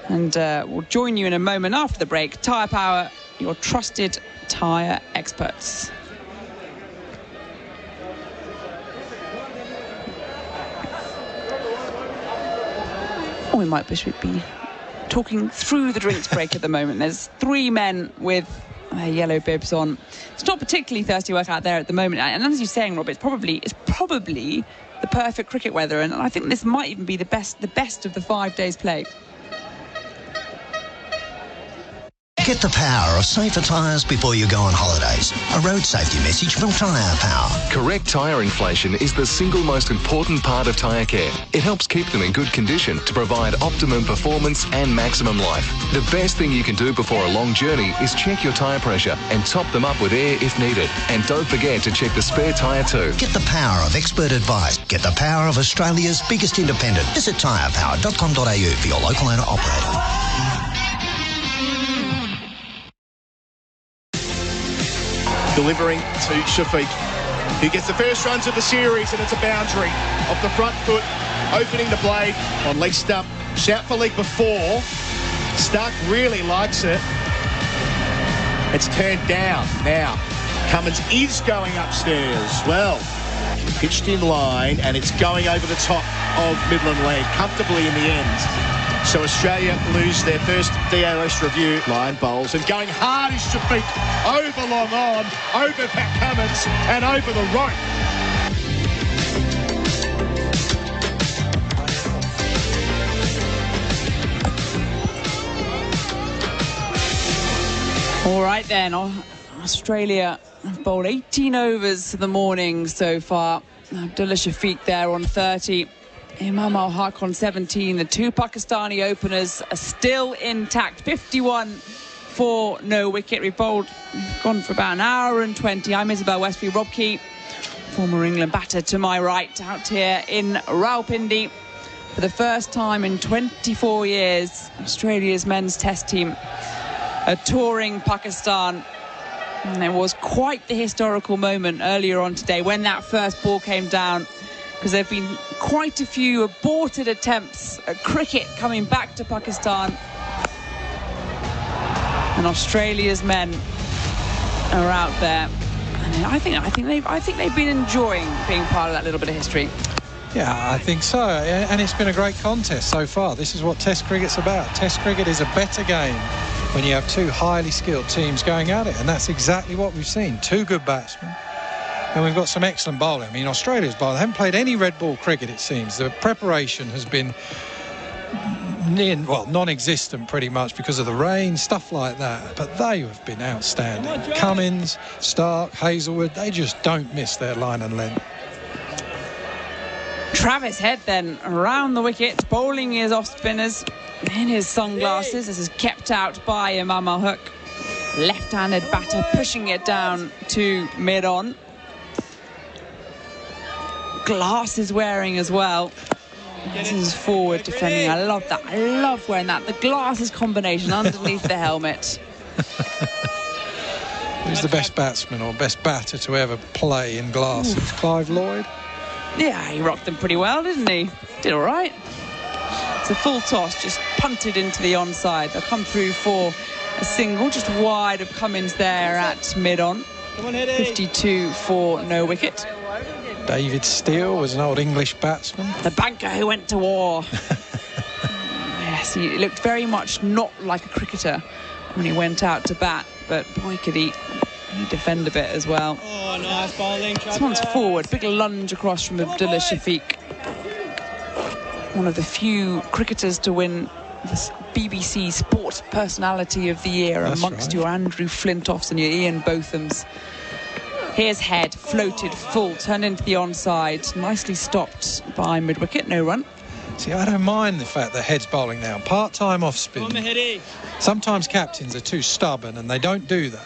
And we'll join you in a moment after the break. Tyre Power, your trusted tyre experts. Or we might be talking through the drinks break at the moment. There's 3 men with their yellow bibs on. It's not particularly thirsty work out there at the moment. And as you're saying, Rob, it's probably the perfect cricket weather. And I think this might even be the best of the 5 days play. Get the power of safer tyres before you go on holidays. A road safety message from Tyre Power. Correct tyre inflation is the single most important part of tyre care. It helps keep them in good condition to provide optimum performance and maximum life. The best thing you can do before a long journey is check your tyre pressure and top them up with air if needed. And don't forget to check the spare tyre too. Get the power of expert advice. Get the power of Australia's biggest independent. Visit tyrepower.com.au for your local owner operator. Delivering to Shafiq, who gets the first runs of the series, and it's a boundary off the front foot, opening the blade on leg stump. Shout for leg before. Stark really likes it. It's turned down now. Cummins is going upstairs. Well, pitched in line, and it's going over the top of Midland leg comfortably in the end. So Australia lose their first DRS review. Line bowls, and going hard is Shafiq. Over long on, over Pat Cummins, and over the rope. All right then, Australia have bowled 18 overs for the morning so far. Abdullah Shafiq there on 30. Imam ul-Haq on 17. The 2 Pakistani openers are still intact. 51 for no wicket. We've gone for about an hour and 20. I'm Isabel Westbury. Rob Key, former England batter to my right, out here in Rawalpindi. For the first time in 24 years, Australia's men's test team are touring Pakistan. And it was quite the historical moment earlier on today when that first ball came down, because there have been quite a few aborted attempts at cricket coming back to Pakistan. And Australia's men are out there. And I think they've been enjoying being part of that little bit of history. Yeah, I think so. And it's been a great contest so far. This is what Test cricket's about. Test cricket is a better game when you have 2 highly skilled teams going at it. And that's exactly what we've seen. 2 good batsmen. And we've got some excellent bowling. I mean, Australia's bowling, they haven't played any red ball cricket, it seems. The preparation has been non-existent pretty much because of the rain, stuff like that. But they have been outstanding. Cummins, Stark, Hazelwood, they just don't miss their line and length. Travis Head then around the wicket, bowling his off-spinners in his sunglasses. This is kept out by Imam ul-Haq. Left-handed batter pushing it down to mid-on. Glasses wearing as well. This is forward defending. I love that. I love wearing that. The glasses combination underneath the helmet. Who's the best batsman or best batter to ever play in glasses? Clive Lloyd? Yeah, he rocked them pretty well, didn't he? Did all right. It's a full toss, just punted into the onside. They'll come through for a single, just wide of Cummins there at mid-on. 52 for no wicket. David Steele was an old English batsman. The banker who went to war. Yes, he looked very much not like a cricketer when he went out to bat, but boy, could he defend a bit as well. Oh, nice bowling. This one's forward. Big lunge across from Abdullah Shafiq. One of the few cricketers to win this BBC Sport Personality of the Year amongst your Andrew Flintoffs and your Ian Bothams. Here's Head, floated full, turned into the onside, nicely stopped by mid-wicket, no run. See, I don't mind the fact that Head's bowling now. Part-time off-spin. Sometimes captains are too stubborn and they don't do that.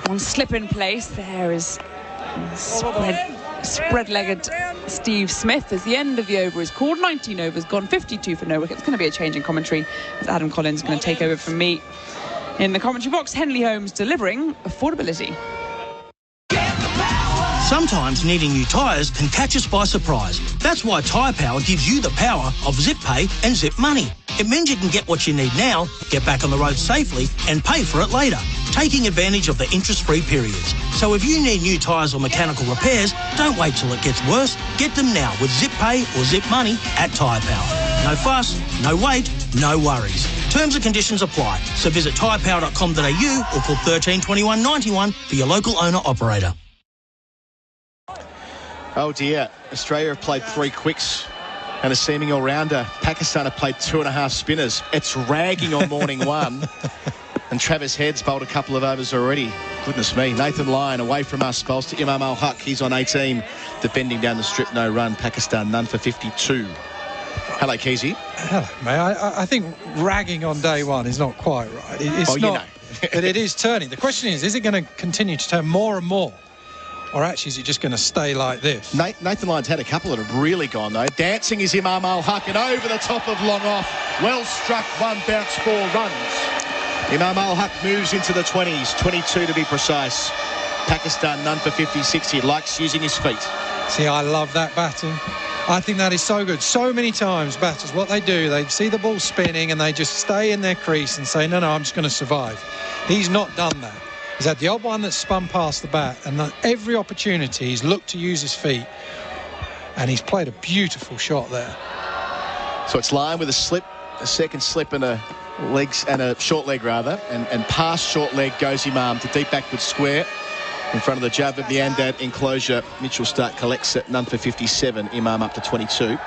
One slip in place, there is spread-legged Steve Smith as the end of the over is called. 19 overs gone, 52 for no wicket. It's going to be a change in commentary as Adam Collins is going to take over from me. In the commentary box, Henley Holmes delivering affordability. Sometimes needing new tyres can catch us by surprise. That's why Tyre Power gives you the power of Zip Pay and Zip Money. It means you can get what you need now, get back on the road safely and pay for it later, taking advantage of the interest-free periods. So if you need new tyres or mechanical repairs, don't wait till it gets worse. Get them now with Zip Pay or Zip Money at Tyre Power. No fuss, no wait, no worries. Terms and conditions apply. So visit tyrepower.com.au or call 13 21 91 for your local owner-operator. Oh dear, Australia have played 3 quicks and a seaming all-rounder. Pakistan have played 2.5 spinners. It's ragging on morning one. And Travis Head's bowled a couple of overs already. Goodness me. Nathan Lyon away from us, bowls to Imam ul-Haq. He's on 18, defending down the strip, no run. Pakistan none for 52. Hello, Keezy. Hello, mate. I think ragging on day one is not quite right. It's not, you know. But it is turning. The question is it going to continue to turn more and more? Or actually, is it just going to stay like this? Nathan Lyon's had a couple that have really gone, though. Dancing is Imam ul-Haq and over the top of long off. Well struck, 1 bounce, 4 runs. Imam ul-Haq moves into the 20s, 22 to be precise. Pakistan none for 56. He likes using his feet. See, I love that batting. I think that is so good. So many times, batters, what they do, they see the ball spinning and they just stay in their crease and say, no, I'm just going to survive. He's not done that. He's had the odd one that's spun past the bat, and every opportunity he's looked to use his feet, and he's played a beautiful shot there. So it's Lyon with a slip, a second slip and a short leg rather, and past short leg goes Imam to deep backward square in front of the Jab of the Andad enclosure. Mitchell Stark collects it, none for 57. Imam up to 22.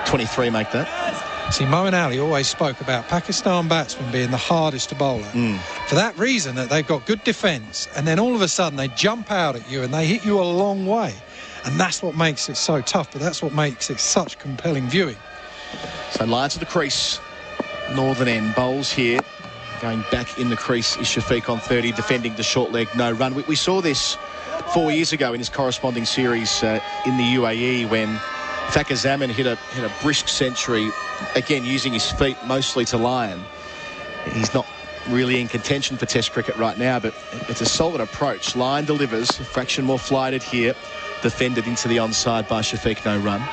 23 make that. See, Moeen Ali always spoke about Pakistan batsmen being the hardest to bowl at. For that reason, that they've got good defence, and then all of a sudden they jump out at you and they hit you a long way. And that's what makes it so tough, but that's what makes it such compelling viewing. So Lyon to the crease. Northern end bowls here. Going back in the crease is Shafiq on 30, defending the short leg, no run. We saw this 4 years ago in his corresponding series in the UAE when Fakhar Zaman hit a brisk century, again using his feet mostly to Lyon. He's not really in contention for Test cricket right now, but it's a solid approach. Lyon delivers, a fraction more flighted here, defended into the onside by Shafiq, no run.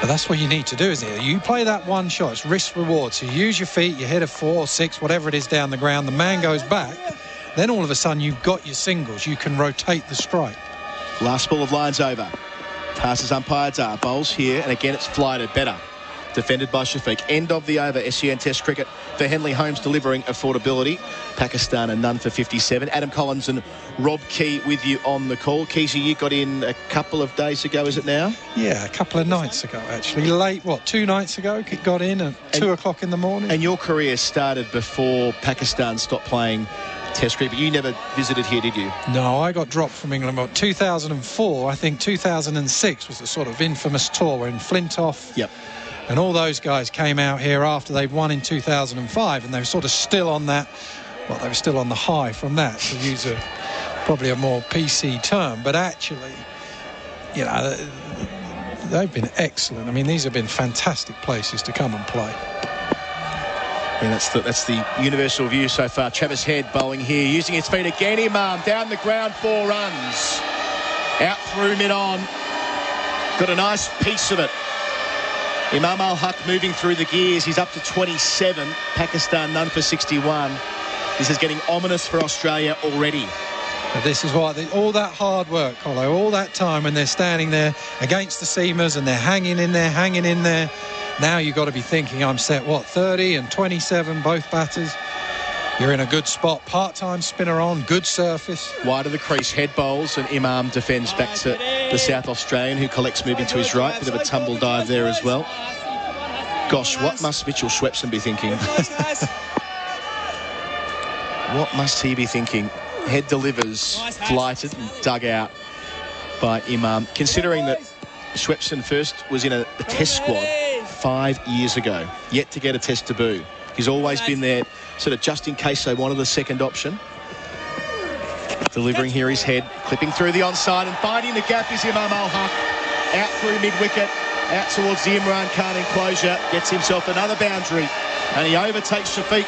But that's what you need to do, isn't it? You play that one shot, it's risk reward. So you use your feet, you hit a 4 or 6, whatever it is down the ground, the man goes back, then all of a sudden you've got your singles, you can rotate the strike. Last ball of Lyon's over. Passes umpire Dar, bowls here, and again it's flighted better. Defended by Shafiq. End of the over, SEN Test cricket for Henley Holmes delivering affordability. Pakistan and none for 57. Adam Collins and Rob Key with you on the call. Keezy, you got in a couple of days ago, is it now? Yeah, a couple of nights ago, actually. Late, 2 nights ago? Got in at 2 o'clock in the morning. And your career started before Pakistan stopped playing Test cricket, but you never visited here, did you? No, I got dropped from England about 2004. I think 2006 was the sort of infamous tour when Flintoff and all those guys came out here after they'd won in 2005, and they were sort of still on that, they were still on the high from that, to use probably a more PC term. But actually, they've been excellent. I mean, these have been fantastic places to come and play. And that's the universal view so far. Travis Head bowling here, using his feet again. Imam down the ground, 4 runs. Out through mid-on. Got a nice piece of it. Imam ul-Haq moving through the gears. He's up to 27. Pakistan none for 61. This is getting ominous for Australia already. But this is why all that hard work, Colo, all that time when they're standing there against the seamers and they're hanging in there. Now you've got to be thinking, I'm set, 30 and 27, both batters. You're in a good spot. Part-time spinner on, good surface. Wide of the crease, Head bowls, and Imam defends back to the South Australian, who collects moving to his right. Bit of a tumble dive there as well. Gosh, what must Mitchell Schwepson be thinking? What must he be thinking? Head delivers, flighted and dug out by Imam. Considering that Schwepson first was in a test squad 5 years ago, yet to get a test debut. He's always been there sort of just in case they wanted a second option. Delivering here his head, clipping through the onside and finding the gap is Imam ul-Haq. Out through mid-wicket, out towards the Imran Khan enclosure, gets himself another boundary and he overtakes Shafiq.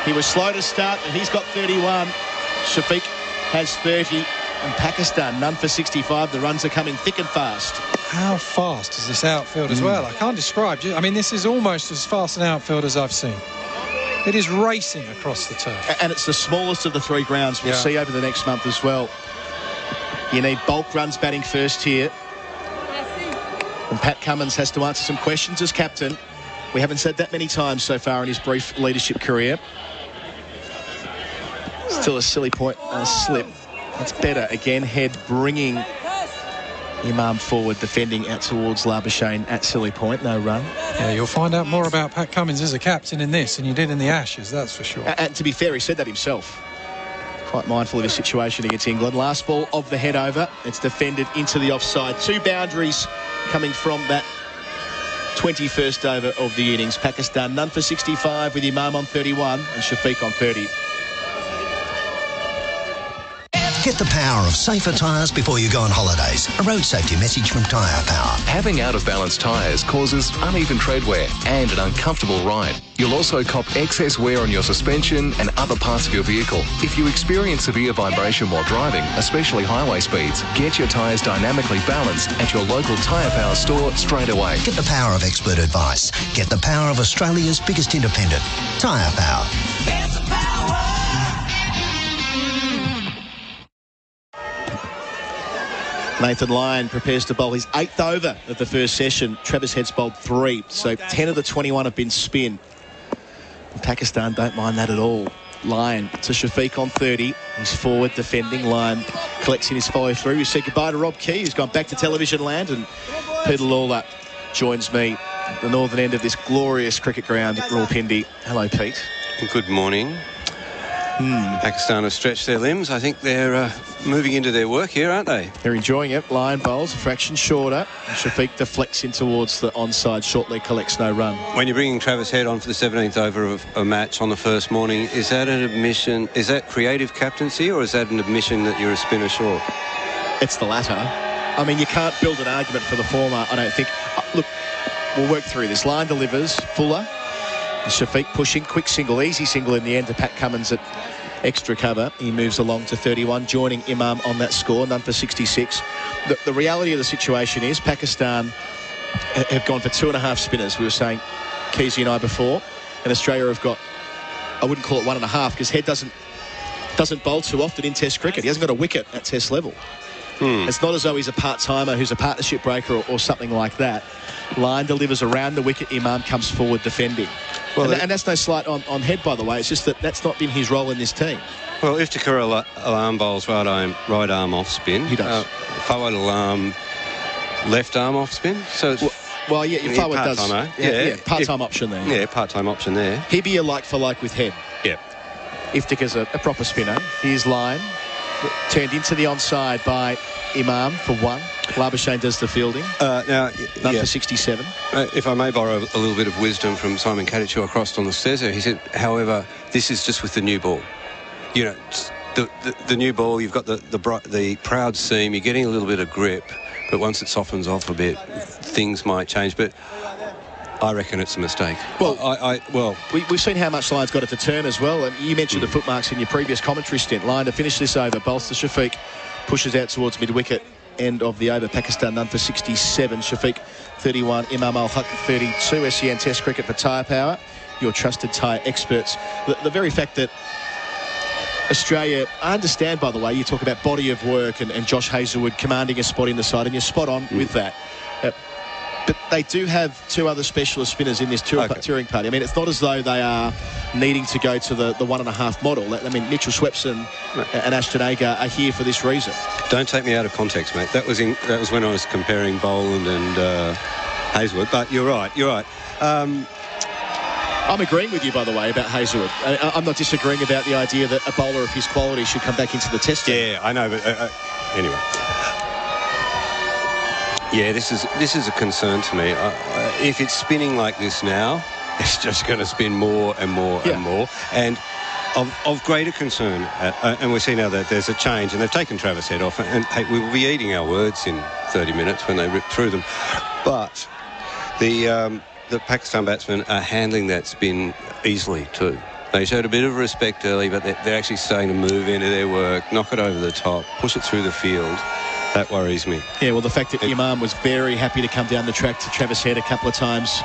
He was slow to start, but he's got 31. Shafiq has 30. And Pakistan, none for 65. The runs are coming thick and fast. How fast is this outfield as well? I can't describe. I mean, this is almost as fast an outfield as I've seen. It is racing across the turf. And it's the smallest of the three grounds we'll see over the next month as well. You need bulk runs batting first here. And Pat Cummins has to answer some questions as captain. We haven't said that many times so far in his brief leadership career. Still a silly point and a slip. That's better. Again, Head bringing Imam forward, defending out towards Labuschagne at silly point. No run. Yeah, you'll find out more about Pat Cummins as a captain in this than you did in the Ashes, that's for sure. And to be fair, he said that himself. Quite mindful of his situation against England. Last ball of the head over. It's defended into the offside. 2 boundaries coming from that 21st over of the innings. Pakistan none for 65 with Imam on 31 and Shafiq on 30. Get the power of safer tyres before you go on holidays. A road safety message from Tyre Power. Having out-of-balance tyres causes uneven tread wear and an uncomfortable ride. You'll also cop excess wear on your suspension and other parts of your vehicle. If you experience severe vibration while driving, especially highway speeds, get your tyres dynamically balanced at your local Tyre Power store straight away. Get the power of expert advice. Get the power of Australia's biggest independent. Tyre Power. Get the power. Nathan Lyon prepares to bowl his 8th over of the first session. Travis Head's bowled 3, so 10 of the 21 have been spin. Pakistan don't mind that at all. Lyon to Shafiq on 30. He's forward defending. Lyon collects in his follow-through. We said goodbye to Rob Key, who's gone back to television land, and Peter Lawler joins me at the northern end of this glorious cricket ground at Rawalpindi. Hello, Pete. Good morning. Pakistan have stretched their limbs. I think they're moving into their work here, aren't they? They're enjoying it. Lyon bowls a fraction shorter. Shafiq deflects in towards the onside. Short leg collects no run. When you're bringing Travis Head on for the 17th over of a match on the first morning, is that an admission? Is that creative captaincy, or is that an admission that you're a spinner short? It's the latter. I mean, you can't build an argument for the former, I don't think. Look, we'll work through this. Lyon delivers. Fuller. Shafiq pushing. Quick single. Easy single in the end to Pat Cummins at extra cover. He moves along to 31, joining Imam on that score, none for 66. The reality of the situation is Pakistan have gone for 2.5 spinners. We were saying, Keezy and I before, and Australia have got, I wouldn't call it 1.5, because Head doesn't bowl too often in Test cricket. He hasn't got a wicket at Test level. It's not as though he's a part-timer who's a partnership breaker or something like that. Lyon delivers around the wicket. Imam comes forward defending. Well, and that's no slight on Head, by the way. It's just that's not been his role in this team. Well, Iftikhar Alam bowls right arm off spin. He does. Fawad Alam left arm off spin. So it's well, yeah, Fawad does. Yeah, part-time option there. Yeah, part-time option there. He'd be a like for like with Head. Yeah. Iftikhar's a proper spinner. Here's Lyon. Turned into the onside by Imam for 1. Labuschagne does the fielding. Now, none for 67. If I may borrow a little bit of wisdom from Simon Katich, who I crossed on the stairs there, he said, however, this is just with the new ball. You know, the new ball, you've got the proud seam, you're getting a little bit of grip, but once it softens off a bit, things might change. But I reckon it's a mistake. Well, we've seen how much Lyon's got it to turn as well. And you mentioned the footmarks in your previous commentary stint. Lyon to finish this over. Bowls to Shafiq. Pushes out towards mid-wicket. End of the over. Pakistan none for 67. Shafiq 31. Imam ul-Haq 32. SEN Test cricket for Tyre Power. Your trusted tyre experts. The very fact that Australia, I understand, by the way, you talk about body of work and Josh Hazlewood commanding a spot in the side, and you're spot on with that. But they do have 2 other specialist spinners in this touring party. I mean, it's not as though they are needing to go to the 1.5 model. I mean, Mitchell Schwepson and Ashton Agar are here for this reason. Don't take me out of context, mate. That was when I was comparing Boland Hazelwood. But you're right. I'm agreeing with you, by the way, about Hazelwood. I'm not disagreeing about the idea that a bowler of his quality should come back into the test team. Yeah, I know, but anyway. Yeah, this is a concern to me. If it's spinning like this now, it's just going to spin more and more and more. And of greater concern, and we see now that there's a change, and they've taken Travis Head off, and hey, we will be eating our words in 30 minutes when they rip through them. But the Pakistan batsmen are handling that spin easily too. They showed a bit of respect early, but they're actually starting to move into their work, knock it over the top, push it through the field. That worries me. Yeah, well, the fact that Imam was very happy to come down the track to Travis Head a couple of times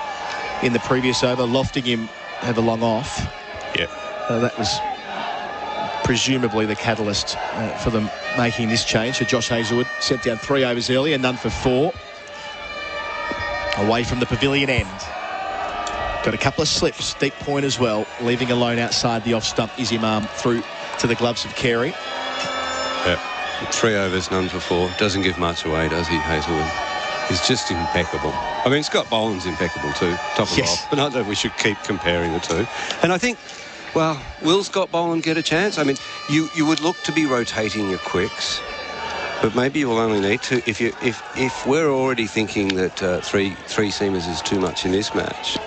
in the previous over, lofting him over long off. Yeah. That was presumably the catalyst for them making this change. So Josh Hazelwood sent down 3 overs early and none for 4. Away from the pavilion end. Got a couple of slips, deep point as well, leaving alone outside the off stump is Imam through to the gloves of Carey. Yeah. 3 overs, none for 4. Doesn't give much away, does he, Hazelwood? He's just impeccable. I mean, Scott Boland's impeccable too, top and off. But I don't know if we should keep comparing the two. And I think, well, will Scott Boland get a chance? I mean, you would look to be rotating your quicks, but maybe you will only need to if we're already thinking that three seamers is too much in this match.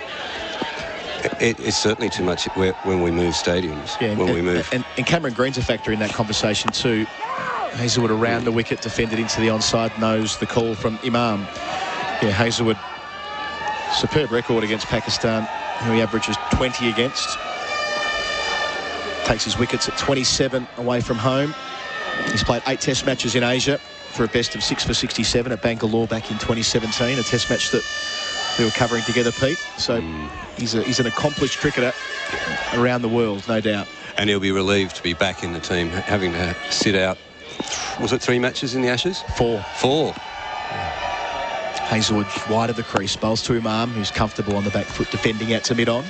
It's certainly too much when we move stadiums. Yeah, when we move. And Cameron Green's a factor in that conversation too. Hazelwood around the wicket, defended into the onside, knows the call from Imam. Yeah, Hazelwood, superb record against Pakistan, who he averages 20 against. Takes his wickets at 27 away from home. He's played 8 test matches in Asia for a best of 6 for 67 at Bangalore back in 2017, a test match that we were covering together, Pete. So he's an accomplished cricketer around the world, no doubt. And he'll be relieved to be back in the team, having to sit out. Was it 3 matches in the Ashes? 4. 4. Hazelwood wide of the crease, bowls to Imam, who's comfortable on the back foot, defending out to mid-on.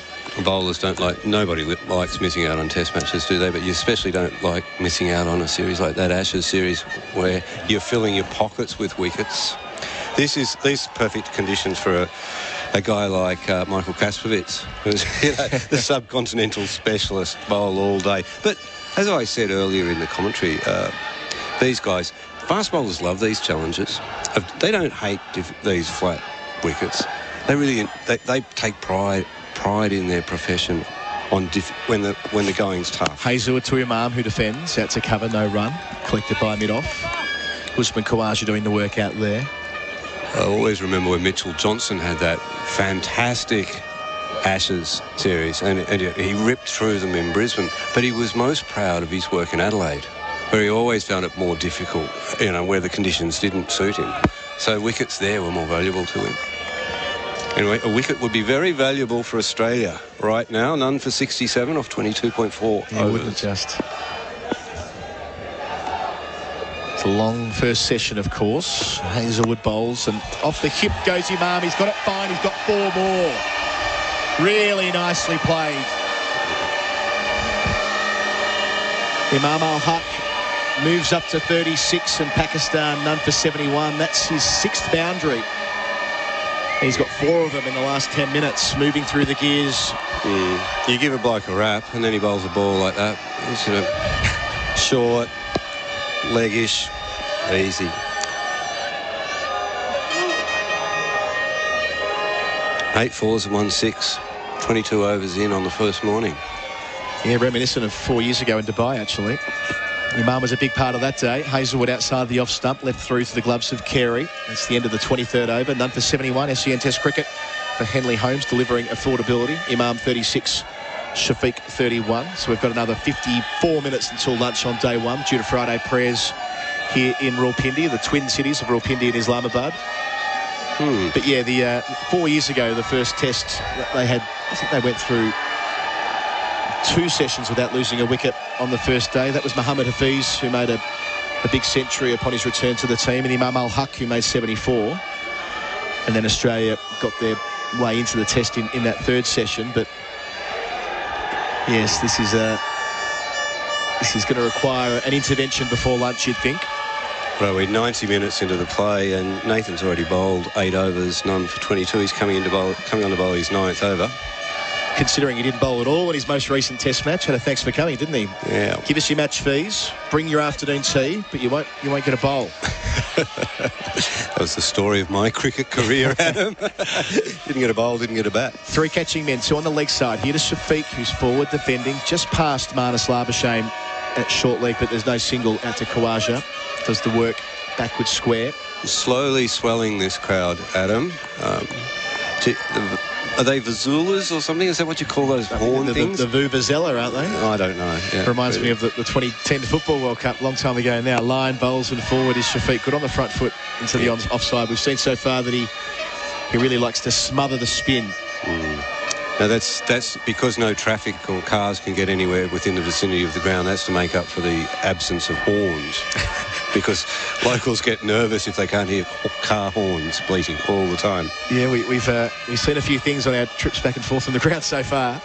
Bowlers don't like, nobody likes missing out on test matches, do they? But you especially don't like missing out on a series like that Ashes series where you're filling your pockets with wickets. These perfect conditions for a guy like Michael Kaspervitz, who's the subcontinental specialist, bowl all day. But as I said earlier in the commentary, these guys, fast bowlers love these challenges. They don't hate these flat wickets. They take pride in their profession when the going's tough. Hazelwood to Imam, who defends out to cover, no run, collected by mid-off. Usman Khawaja doing the work out there. I always remember when Mitchell Johnson had that fantastic Ashes series, and he ripped through them in Brisbane, but he was most proud of his work in Adelaide, where he always found it more difficult, where the conditions didn't suit him. So wickets there were more valuable to him. Anyway, a wicket would be very valuable for Australia right now. None for 67 off 22.4 Yeah, overs. wouldn't just. It's a long first session, of course. Hazelwood bowls, and off the hip goes Imam. He's got it fine. He's got 4 more. Really nicely played. Imam ul-Haq moves up to 36, and Pakistan none for 71. That's his 6th boundary. He's got 4 of them in the last 10 minutes, moving through the gears. You give a bloke a rap, and then he bowls a ball like that. It's short, leggish, easy. Eight fours and 1 6. 22 overs in on the first morning. Yeah, reminiscent of 4 years ago in Dubai, actually. Imam was a big part of that day. Hazelwood outside the off stump, left through to the gloves of Carey. That's the end of the 23rd over. None for 71. SEN Test cricket for Henley Holmes, delivering affordability. Imam 36, Shafiq 31. So we've got another 54 minutes until lunch on day 1, due to Friday prayers here in Rawalpindi, the twin cities of Rawalpindi and Islamabad. But yeah, the 4 years ago, the first test they had, I think they went through 2 sessions without losing a wicket on the first day. That was Mohammad Hafiz, who made a big century upon his return to the team, and Imam ul-Haq, who made 74. And then Australia got their way into the test in that 3rd session. But yes, this is going to require an intervention before lunch, you'd think. Well, we're 90 minutes into the play, and Nathan's already bowled 8 overs, none for 22. He's coming on to bowl his 9th over. Considering he didn't bowl at all in his most recent Test match. Had a thanks for coming, didn't he? Yeah. Give us your match fees, bring your afternoon tea, but you won't get a bowl. That was the story of my cricket career, Adam. Didn't get a bowl, didn't get a bat. 3 catching men, 2 on the leg side. Here to Shafiq, who's forward defending, just past Marnus Labuschagne at short leg, but there's no single out to Khawaja. Does the work backwards square. Slowly swelling this crowd, Adam. Are they Vazulas or something? Is that what you call those horn things? The Vuvuzela, aren't they? I don't know. Yeah. Reminds me of the 2010 Football World Cup, a long time ago now. Line, bowls and forward is Shafiq. Good on the front foot into the offside. We've seen so far that he really likes to smother the spin. Now that's because no traffic or cars can get anywhere within the vicinity of the ground. That's to make up for the absence of horns. Because locals get nervous if they can't hear car horns bleating all the time. Yeah, we've seen a few things on our trips back and forth on the ground so far.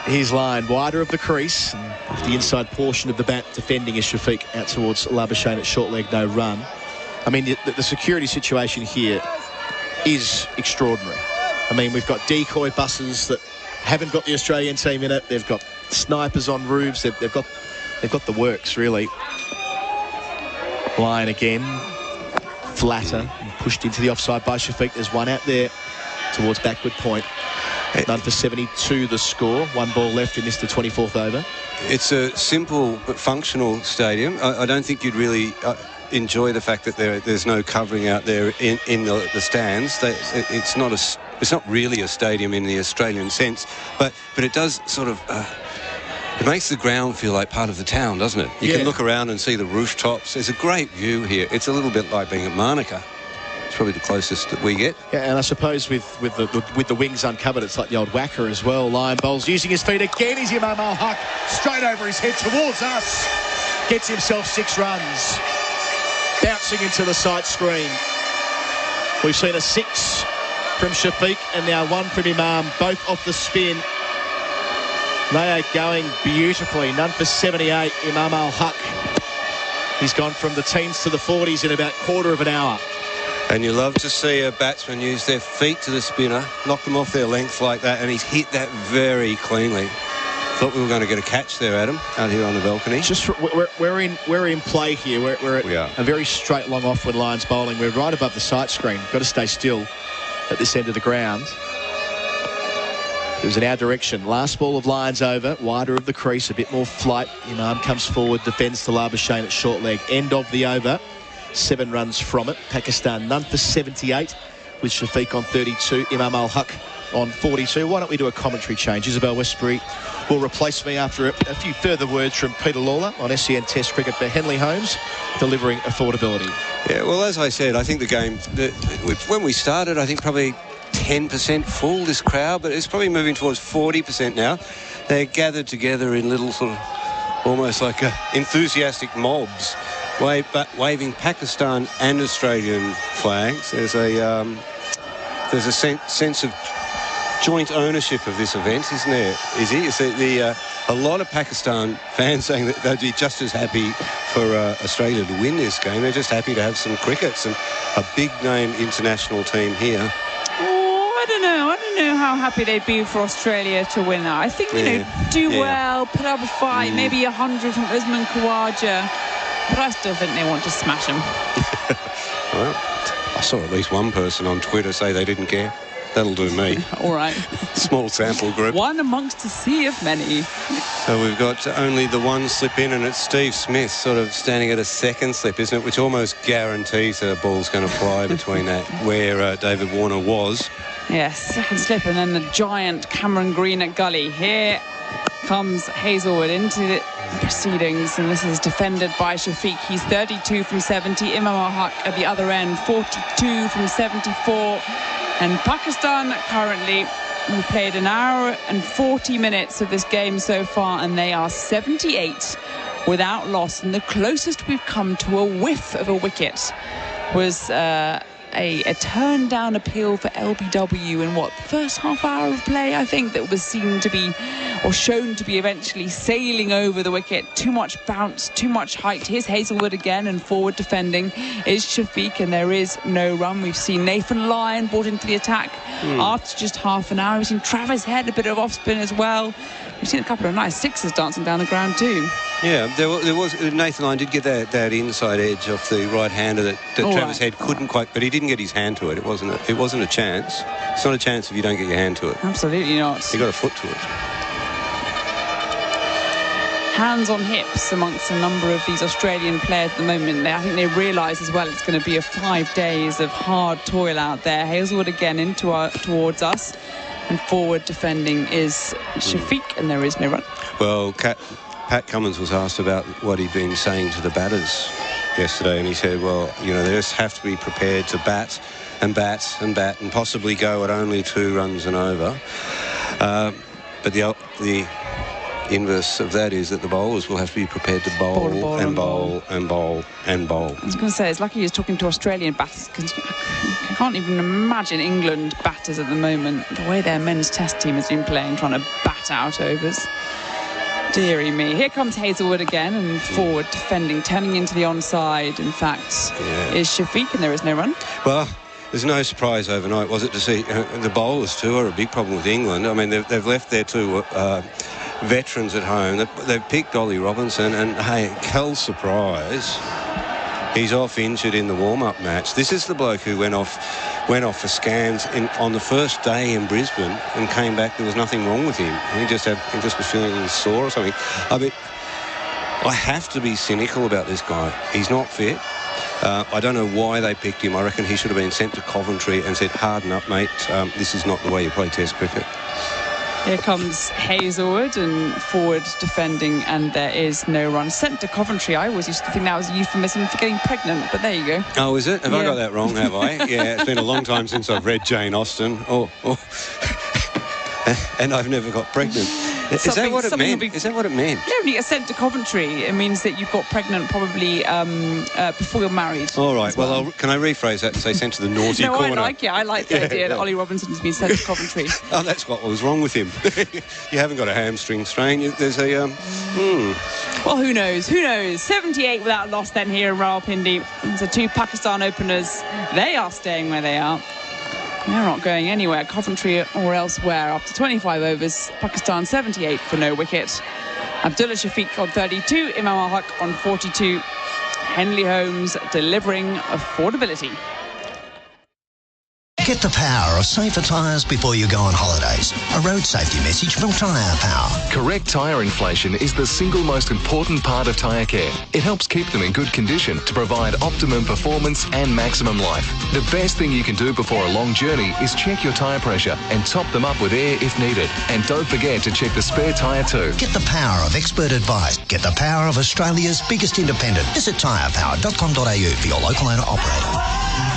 Here's Line, wider of the crease, and off the inside portion of the bat, defending is Shafiq out towards Labuschagne at short leg, no run. I mean, the security situation here is extraordinary. I mean, we've got decoy buses that haven't got the Australian team in it. They've got snipers on roofs. They've got the works, really. Line again, flatter, and pushed into the offside by Shafiq. There's one out there towards backward point. None for 72 the score. 1 ball left in this, the 24th over. It's a simple but functional stadium. I don't think you'd really enjoy the fact that there's no covering out there in the stands. It's not really a stadium in the Australian sense, but it does sort of... It makes the ground feel like part of the town, doesn't it? You can look around and see the rooftops. There's a great view here. It's a little bit like being at Monaco. It's probably the closest that we get. Yeah, and I suppose with the wings uncovered, it's like the old Waqar as well. Lion bowls using his feet again. He's ul-Haq straight over his head towards us. Gets himself 6 runs. Bouncing into the sight screen. We've seen a 6 from Shafiq and now 1 from Imam, both off the spin. They are going beautifully. None for 78, ul-Haq. He's gone from the teens to the 40s in about quarter of an hour. And you love to see a batsman use their feet to the spinner, knock them off their length like that, and he's hit that very cleanly. Thought we were going to get a catch there, Adam, out here on the balcony. We're in play here. We're at a very straight long off when Lions bowling. We're right above the sight screen. Got to stay still at this end of the ground. It was in our direction. Last ball of Lions over, wider of the crease, a bit more flight. Imam comes forward, defends to Labuschagne at short leg. End of the over, 7 runs from it. Pakistan none for 78 with Shafiq on 32, ul-Haq on 42. Why don't we do a commentary change? Isabel Westbury will replace me after a few further words from Peter Lawler on SEN Test Cricket for Henley Homes, delivering affordability. Yeah, well, as I said, I think the game, when we started, I think probably 10% full, this crowd, but it's probably moving towards 40% now. They're gathered together in little sort of almost like enthusiastic mobs, waving Pakistan and Australian flags. There's a sense of joint ownership of this event, isn't there, Izzy? It's a lot of Pakistan fans saying that they'd be just as happy for Australia to win this game. They're just happy to have some crickets and a big-name international team here. I don't know how happy they'd be for Australia to win that. I think, do well, put up a fight, maybe 100 from Usman Khawaja, but I still think they want to smash them. Well, I saw at least one person on Twitter say they didn't care. That'll do me. All right. Small sample group. One amongst a sea of many. So we've got only the one slip in, and it's Steve Smith sort of standing at a second slip, isn't it? Which almost guarantees that a ball's going to fly between that where David Warner was. Yes, second slip, and then the giant Cameron Green at gully. Here comes Hazelwood into the proceedings, and this is defended by Shafiq. He's 32 from 70. ul-Haq at the other end, 42 from 74. And Pakistan currently, we've played an hour and 40 minutes of this game so far, and they are 78 without loss. And the closest we've come to a whiff of a wicket was a turn down appeal for LBW in the first half hour of play, I think, that was seen to be, or shown to be, eventually sailing over the wicket. Too much bounce, too much height. Here's Hazelwood again, and forward defending is Shafiq, and there is no run. We've seen Nathan Lyon brought into the attack after just half an hour. We've seen Travis Head, a bit of off spin as well. We've seen a couple of nice sixes dancing down the ground too. Yeah, there was Nathan Lyon did get that inside edge off the right-hander that Travis Head couldn't quite, but he didn't get his hand to it. It wasn't a chance. It's not a chance if you don't get your hand to it. Absolutely not. You got a foot to it. Hands on hips amongst a number of these Australian players at the moment. I think they realise as well it's going to be 5 days of hard toil out there. Hazelwood again towards us, and forward defending is Shafiq, and there is no run. Well, Pat Cummins was asked about what he'd been saying to the batters yesterday, and he said, well, you know, they just have to be prepared to bat and bat and bat and possibly go at only 2 runs and over. But the inverse of that is that the bowlers will have to be prepared to bowl and bowl and bowl and bowl. I was going to say, it's lucky he's talking to Australian batters, because I can't even imagine England batters at the moment, the way their men's test team has been playing, trying to bat out overs. Deary me. Here comes Hazelwood again, and forward defending, turning into the onside, in fact, is Shafiq, and there is no run. Well, there's no surprise overnight, was it, to see the bowlers too are a big problem with England. I mean, they've left their 2 veterans at home. They've picked Ollie Robinson, and hey, Kel's surprise, he's off injured in the warm-up match. This is the bloke who went off for scans on the first day in Brisbane and came back. There was nothing wrong with him. He just was feeling a little sore or something. I mean, I have to be cynical about this guy. He's not fit. I don't know why they picked him. I reckon he should have been sent to Coventry and said, harden up, mate. This is not the way you play Test cricket. Here comes Hazelwood, and forward defending, and there is no run. Sent to Coventry. I always used to think that was a euphemism for getting pregnant, but there you go. Oh, is it? Have I got that wrong, have I? Yeah, it's been a long time since I've read Jane Austen. And I've never got pregnant. Is that what it meant? Is that what it meant? Yeah, when you get sent to Coventry, it means that you've got pregnant probably before you're married. All right. Well, can I rephrase that and say sent to the naughty corner? No, I like it. I like the idea that Ollie Robinson's been sent to Coventry. Oh, that's what was wrong with him. You haven't got a hamstring strain. There's a... Well, who knows? Who knows? 78 without loss then here in Rawalpindi. The 2 Pakistan openers, they are staying where they are. They're not going anywhere, Coventry or elsewhere. After 25 overs, Pakistan 78 for no wicket. Abdullah Shafiq on 32, Imam ul-Haq on 42. Henley Holmes delivering affordability. Get the power of safer tyres before you go on holidays. A road safety message from Tyre Power. Correct tyre inflation is the single most important part of tyre care. It helps keep them in good condition to provide optimum performance and maximum life. The best thing you can do before a long journey is check your tyre pressure and top them up with air if needed. And don't forget to check the spare tyre too. Get the power of expert advice. Get the power of Australia's biggest independent. Visit tyrepower.com.au for your local owner operator.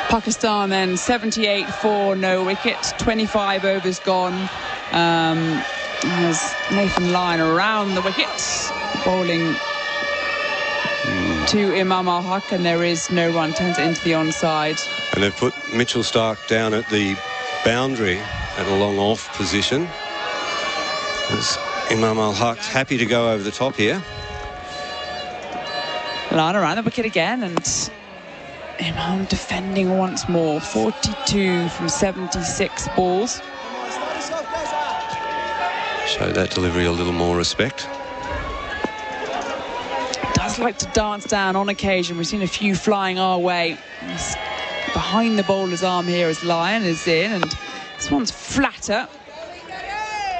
Pakistan then 78 for no wicket, 25 overs gone. As Nathan Lyon around the wicket, bowling to Imam ul-Haq, and there is no run, turns it into the onside. And they've put Mitchell Starc down at the boundary at a long off position. As Imam ul-Haq's happy to go over the top here. Lyon around the wicket again, and Imam defending once more. 42 from 76 balls. Show that delivery a little more respect. Does like to dance down on occasion. We've seen a few flying our way. He's behind the bowler's arm here as Lyon is in, and this one's flatter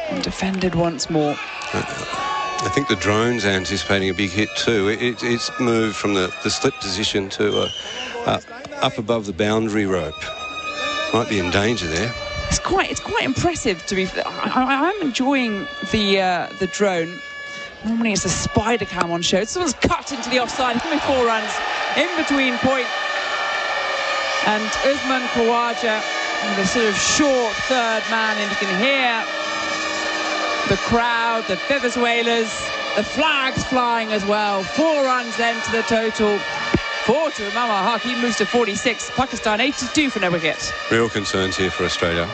and defended once more. I think the drone's anticipating a big hit too. It's moved from the slip position to up above the boundary rope. Might be in danger there. It's quite impressive to be. I'm enjoying the drone. Normally it's a spider cam on show. This one's cut into the offside. 4 runs in between point. And Usman Khawaja, the sort of short third man, and you can hear the crowd, the Venezuelans, the flag's flying as well. 4 runs then to the total. 4 to ul-Haq. He moves to 46. Pakistan 82 for no wicket. Real concerns here for Australia.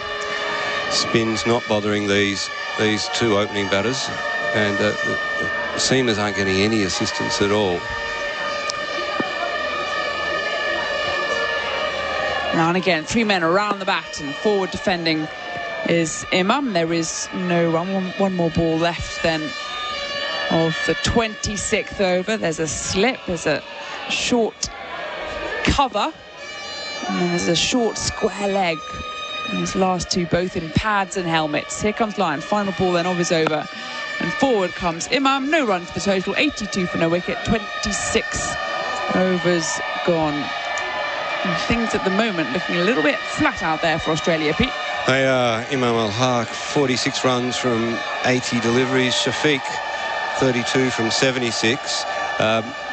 Spin's not bothering these 2 opening batters, and the seamers aren't getting any assistance at all. Now and again, 3 men around the bat, and forward defending is Imam. There is no run. One more ball left then of the 26th over. There's a slip, there's a short cover, and then there's a short square leg. And these last 2 both in pads and helmets. Here comes Lyon, final ball then of his over, and forward comes Imam. No run to the total, 82 for no wicket, 26 overs gone. And things at the moment looking a little bit flat out there for Australia, Pete. They are. Imam ul-Haq, 46 runs from 80 deliveries. Shafiq, 32 from 76.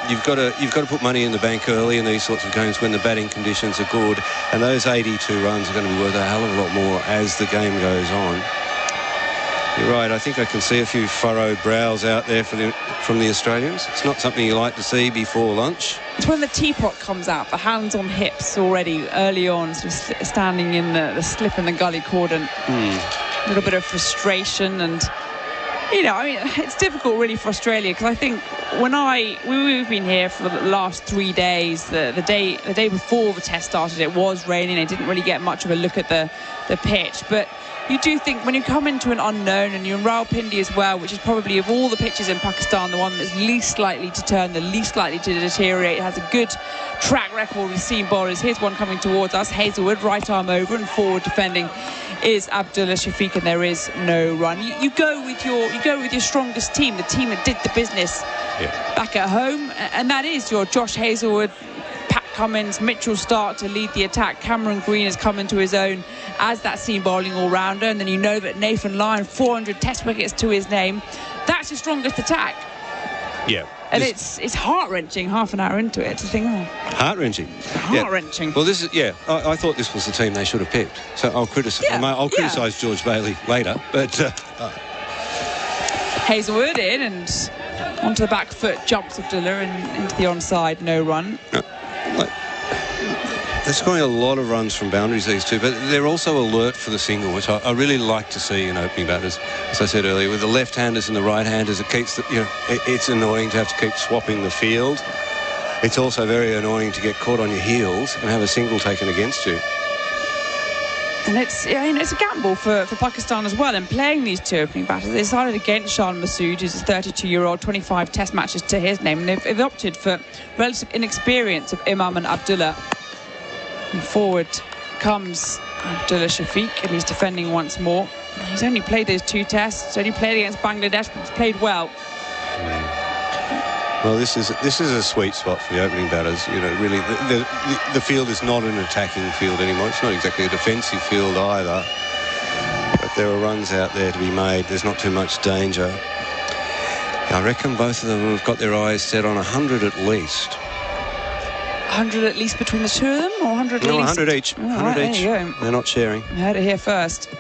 You've got to put money in the bank early in these sorts of games when the batting conditions are good, and those 82 runs are going to be worth a hell of a lot more as the game goes on. You're right, I think I can see a few furrowed brows out there from the Australians. It's not something you like to see before lunch. It's when the teapot comes out, the hands on hips already early on, sort of standing in the slip in the gully cordon. A little bit of frustration, and you know, I mean, it's difficult really for Australia, because I think when we've been here for the last 3 days, the day before the test started, it was raining. I didn't really get much of a look at the pitch, but you do think when you come into an unknown, and you're in Rawalpindi as well, which is probably of all the pitches in Pakistan the one that's least likely to turn, the least likely to deteriorate. It has a good track record with seam bowlers. Here's one coming towards us. Hazelwood, right arm over, and forward defending is Abdullah Shafiq, and there is no run. You go with your strongest team, the team that did the business back at home, and that is your Josh Hazelwood, Pat Cummins, Mitchell Stark to lead the attack. Cameron Green has come into his own as that seam bowling all-rounder, and then you know that Nathan Lyon, 400 test wickets to his name. That's your strongest attack. Yeah. And it's heart-wrenching half an hour into it to think, heart-wrenching. Heart-wrenching. Well, this is, I thought this was the team they should have picked. So I'll criticise George Bailey later, but Hazelwood in, and onto the back foot jumps Abdullah and into the onside, no run. They're scoring a lot of runs from boundaries, these two, but they're also alert for the single, which I really like to see in opening batters. As I said earlier, with the left-handers and the right-handers, it keeps it's annoying to have to keep swapping the field. It's also very annoying to get caught on your heels and have a single taken against you. And it's a gamble for Pakistan as well in playing these 2 opening batters. They decided against Shan Masood, who's a 32-year-old, 25 test matches to his name, and they've opted for relative inexperience of Imam and Abdullah. And forward comes Abdullah Shafiq, and he's defending once more. He's only played those 2 tests. He's only played against Bangladesh, but he's played well. Well, this is a sweet spot for the opening batters. You know, really, the field is not an attacking field anymore. It's not exactly a defensive field either. But there are runs out there to be made. There's not too much danger. I reckon both of them have got their eyes set on 100 at least. 100 at least between the 2 of them, or 100 at least? 100 each. Oh, 100 right, each. there you go. They're not sharing. You heard it here first.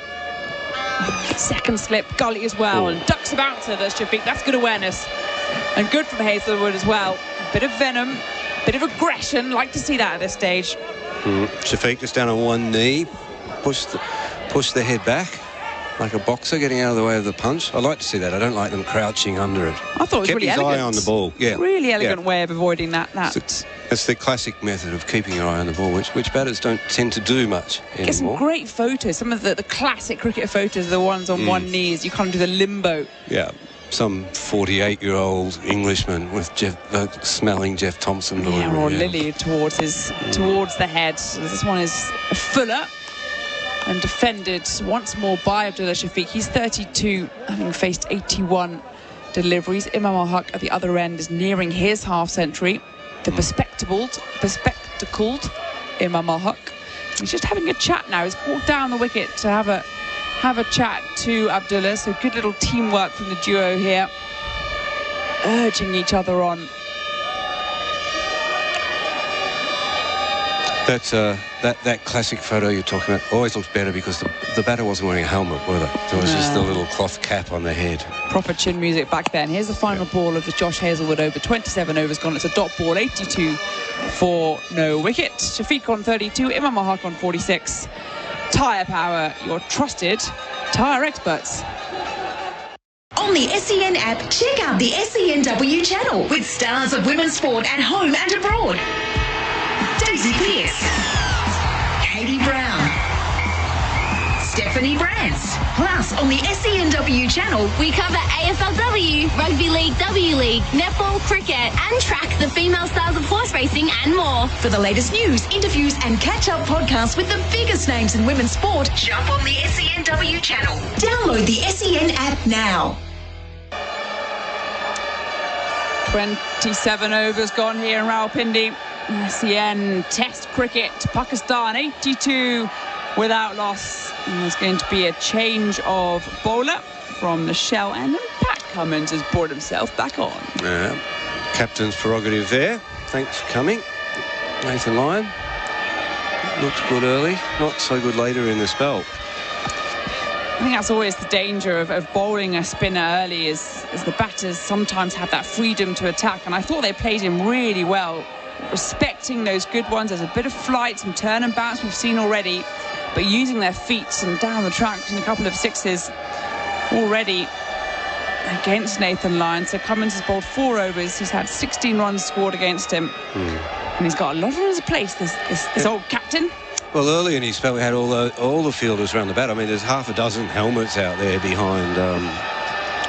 Second slip, gully as well, and ducks about to the Shafiq. That's good awareness. And good from Hazelwood as well. A bit of venom, bit of aggression. Like to see that at this stage. Shafiq just down on one knee. Push the head back like a boxer getting out of the way of the punch. I like to see that. I don't like them crouching under it. I thought it was Kept really his elegant. eye on the ball. Yeah. Really elegant way of avoiding that. It's the classic method of keeping your eye on the ball, which batters don't tend to do much anymore. Get some great photos. Some of the classic cricket photos are the ones on one knee as you kind of do the limbo. Yeah. Some 48-year-old Englishman with smelling Jeff Thompson. Or Lily towards the head. So this one is Fuller, and defended once more by Abdullah Shafiq. He's 32, having faced 81 deliveries. Imam ul-Haq at the other end is nearing his half-century. The bespectacled Imam ul-Haq. He's just having a chat now. He's walked down the wicket to have a chat to Abdullah. So good little teamwork from the duo here, urging each other on. That classic photo you're talking about always looks better because the batter wasn't wearing a helmet, were they? There was just the little cloth cap on their head. Proper chin music back then. Here's the final ball of the Josh Hazlewood over. 27 overs gone. It's a dot ball. 82 for no wicket. Shafiq on 32. Imam ul-Haq on 46. Tyre Power, your trusted tyre experts. On the SEN app, check out the SENW channel with stars of women's sport at home and abroad. Daisy Pearce, Katie Brown, Stephanie Brance. Plus, on the SENW channel, we cover AFLW, Rugby League, W League, netball, cricket, and track the female stars of horse racing and more. For the latest news, interviews, and catch-up podcasts with the biggest names in women's sport, jump on the SENW channel. Download the SEN app now. 27 overs gone here in Rawalpindi. SEN Test Cricket, Pakistan 82 without loss. And there's going to be a change of bowler from the shell end, and Pat Cummins has brought himself back on. Yeah, captain's prerogative there. Thanks for coming. Nathan Lyon looked good early, not so good later in the spell. I think that's always the danger of bowling a spinner early, is the batters sometimes have that freedom to attack, and I thought they played him really well, respecting those good ones. There's a bit of flight, some turn and bounce we've seen already, but using their feet and down the track and a couple of sixes already against Nathan Lyon. So Cummins has bowled 4 overs. He's had 16 runs scored against him, and he's got a lot on his place, this old captain. Well, early in his spell, we had all the fielders around the bat. I mean, there's half a dozen helmets out there behind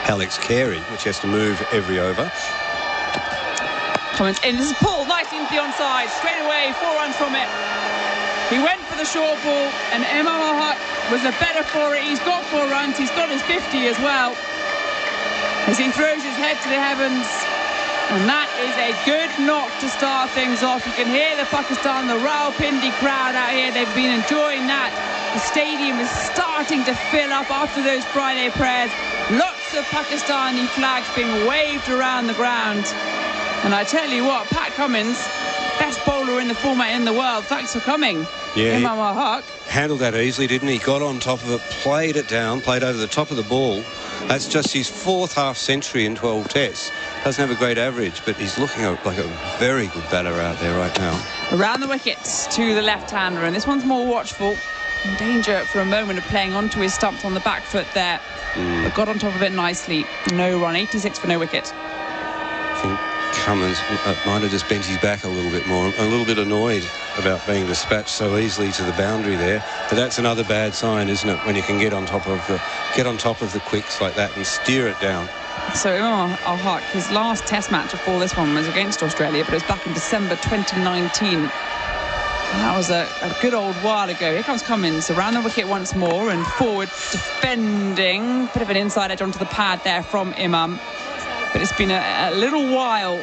Alex Carey, which has to move every over. Cummins in. This is pulled nicely into the onside. Straight away, 4 runs from it. He went for the short ball, and Imam ul-Haq was the better for it. He's got 4 runs. He's got his 50 as well, as he throws his head to the heavens. And that is a good knock to start things off. You can hear the Pakistan, the Rawalpindi crowd out here. They've been enjoying that. The stadium is starting to fill up after those Friday prayers. Lots of Pakistani flags being waved around the ground. And I tell you what, Pat Cummins, best bowler in the format in the world. Thanks for coming. Yeah, Imam ul-Haq handled that easily, didn't he? Got on top of it, played it down, played over the top of the ball. That's just his 4th half century in 12 tests. Doesn't have a great average, but he's looking like a very good batter out there right now. Around the wickets to the left-hander, and this one's more watchful. In danger for a moment of playing onto his stumps on the back foot there. But got on top of it nicely. No run, 86 for no wicket. I think Cummins might have just bent his back a little bit more. A little bit annoyed about being dispatched so easily to the boundary there. But that's another bad sign, isn't it? When you can get on top of the quicks like that and steer it down. So Imam ul-Haq, his last test match before this one was against Australia, but it was back in December 2019. And that was a good old while ago. Here comes Cummins around the wicket once more and forward defending. Bit of an inside edge onto the pad there from Imam. But it's been a little while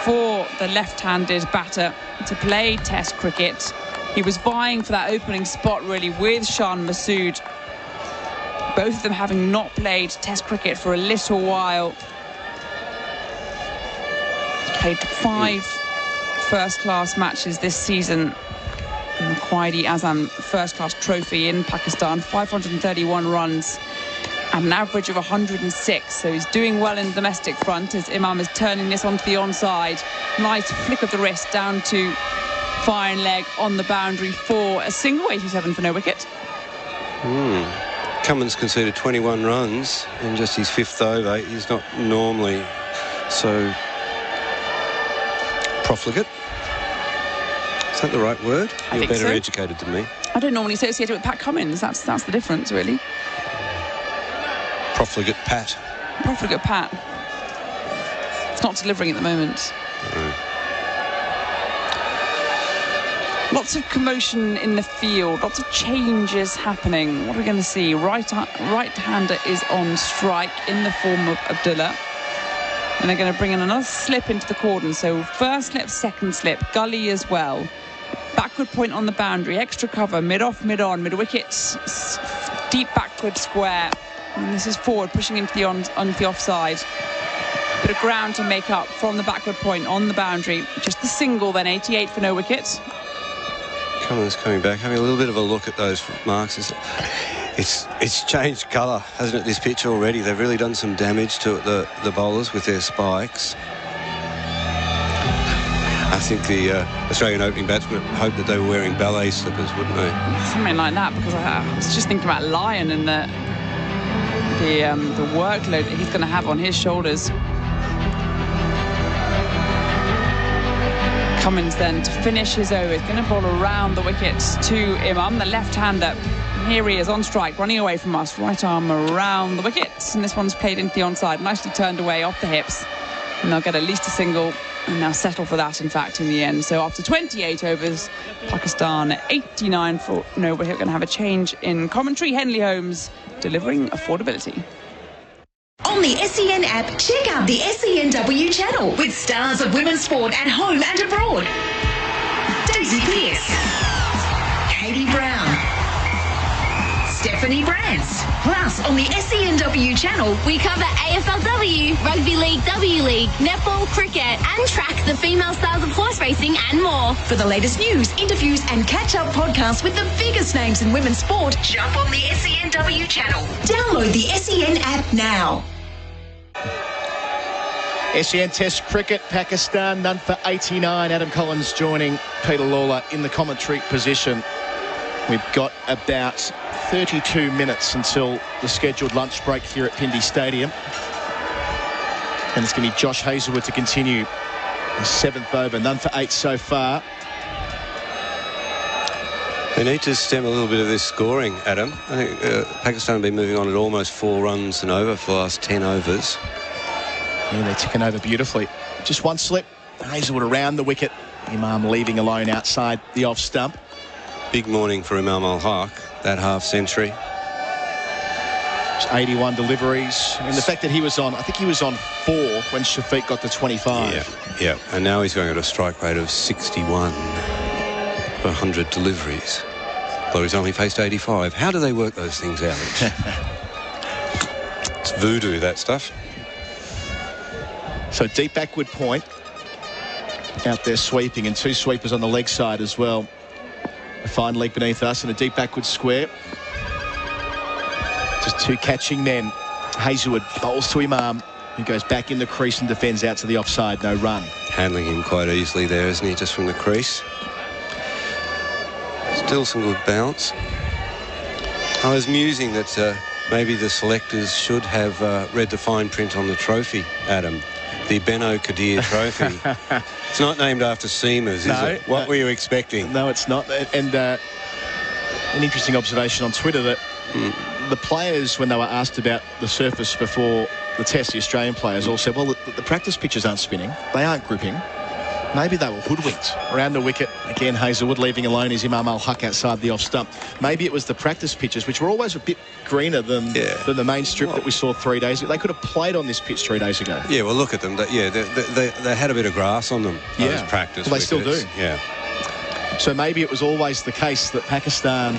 for the left-handed batter to play Test cricket. He was vying for that opening spot really with Shan Masood. Both of them having not played Test cricket for a little while. Played 5 first-class matches this season in the Quaid-e-Azam first-class trophy in Pakistan. 531 runs and an average of 106. So he's doing well in the domestic front as Imam is turning this onto the onside. Nice flick of the wrist down to fine leg on the boundary for a single. 87 for no wicket. Cummins conceded 21 runs in just his 5th over. He's not normally so profligate. Is that the right word? You're better educated than me. I don't normally associate it with Pat Cummins. That's the difference, really. Profligate Pat. Profligate Pat. It's not delivering at the moment. No. Lots of commotion in the field, lots of changes happening. What are we going to see? Right-hander is on strike in the form of Abdullah. And they're going to bring in another slip into the cordon. So first slip, second slip, gully as well. Backward point on the boundary, extra cover, mid-off, mid-on, mid-wicket, deep backward square. And this is forward, pushing into the offside. Bit of ground to make up from the backward point on the boundary. Just the single then, 88 for no wicket. Cummins coming back, having a little bit of a look at those marks. It's changed colour, hasn't it, this pitch already? They've really done some damage to the bowlers with their spikes. I think the Australian opening batsmen hoped that they were wearing ballet slippers, wouldn't they? Something like that, because I was just thinking about Lyon and the workload that he's going to have on his shoulders. Cummins then to finish his over is going to bowl around the wicket to Imam, the left-hander. Here he is on strike, running away from us. Right arm around the wicket, and this one's played into the onside, nicely turned away off the hips. And they'll get at least a single, and now settle for that, in fact, in the end. So after 28 overs, Pakistan 89 for no. We're going to have a change in commentary. Henley Holmes delivering affordability. On the SEN app, check out the SENW channel with stars of women's sport at home and abroad. Daisy Pearce, Katie Brown, Stephanie Brance. Plus, on the SENW channel, we cover AFLW, Rugby League, W League, netball, cricket, and track the female stars of horse racing and more. For the latest news, interviews, and catch-up podcasts with the biggest names in women's sport, jump on the SENW channel. Download the SEN app now. SEN Test Cricket, Pakistan, none for 89. Adam Collins joining Peter Lawler in the commentary position. We've got about 32 minutes until the scheduled lunch break here at Pindi Stadium. And it's going to be Josh Hazlewood to continue the 7th over. None for 8 so far. They need to stem a little bit of this scoring, Adam. I think Pakistan have been moving on at almost 4 runs and over for the last 10 overs. Yeah, they're ticking over beautifully. Just one slip. Hazlewood around the wicket. Imam leaving alone outside the off stump. Big morning for Imam ul-Haq, that half-century. 81 deliveries. I mean, the fact that he was on, I think he was on 4 when Shafiq got to 25. Yeah. And now he's going at a strike rate of 61 per 100 deliveries. Though he's only faced 85. How do they work those things out? It's voodoo, that stuff. So deep backward point. Out there sweeping, and 2 sweepers on the leg side as well. A fine leg beneath us and a deep backward square. Just 2 catching men. Hazlewood bowls to Imam, who goes back in the crease and defends out to the offside. No run. Handling him quite easily there, isn't he, just from the crease? Still some good bounce. I was musing that maybe the selectors should have read the fine print on the trophy, Adam. The Benaud-Qadir trophy. It's not named after seamers, is it? What were you expecting? No, it's not. And an interesting observation on Twitter that the players, when they were asked about the surface before the test, the Australian players all said, well, the practice pitches aren't spinning. They aren't gripping. Maybe they were hoodwinked. Around the wicket, again, Hazlewood leaving alone is Imam ul-Haq outside the off stump. Maybe it was the practice pitches, which were always a bit greener than the main strip that we saw 3 days ago. They could have played on this pitch 3 days ago. Yeah, well, look at them. They had a bit of grass on them, those practice well, they still do. Yeah. So maybe it was always the case that Pakistan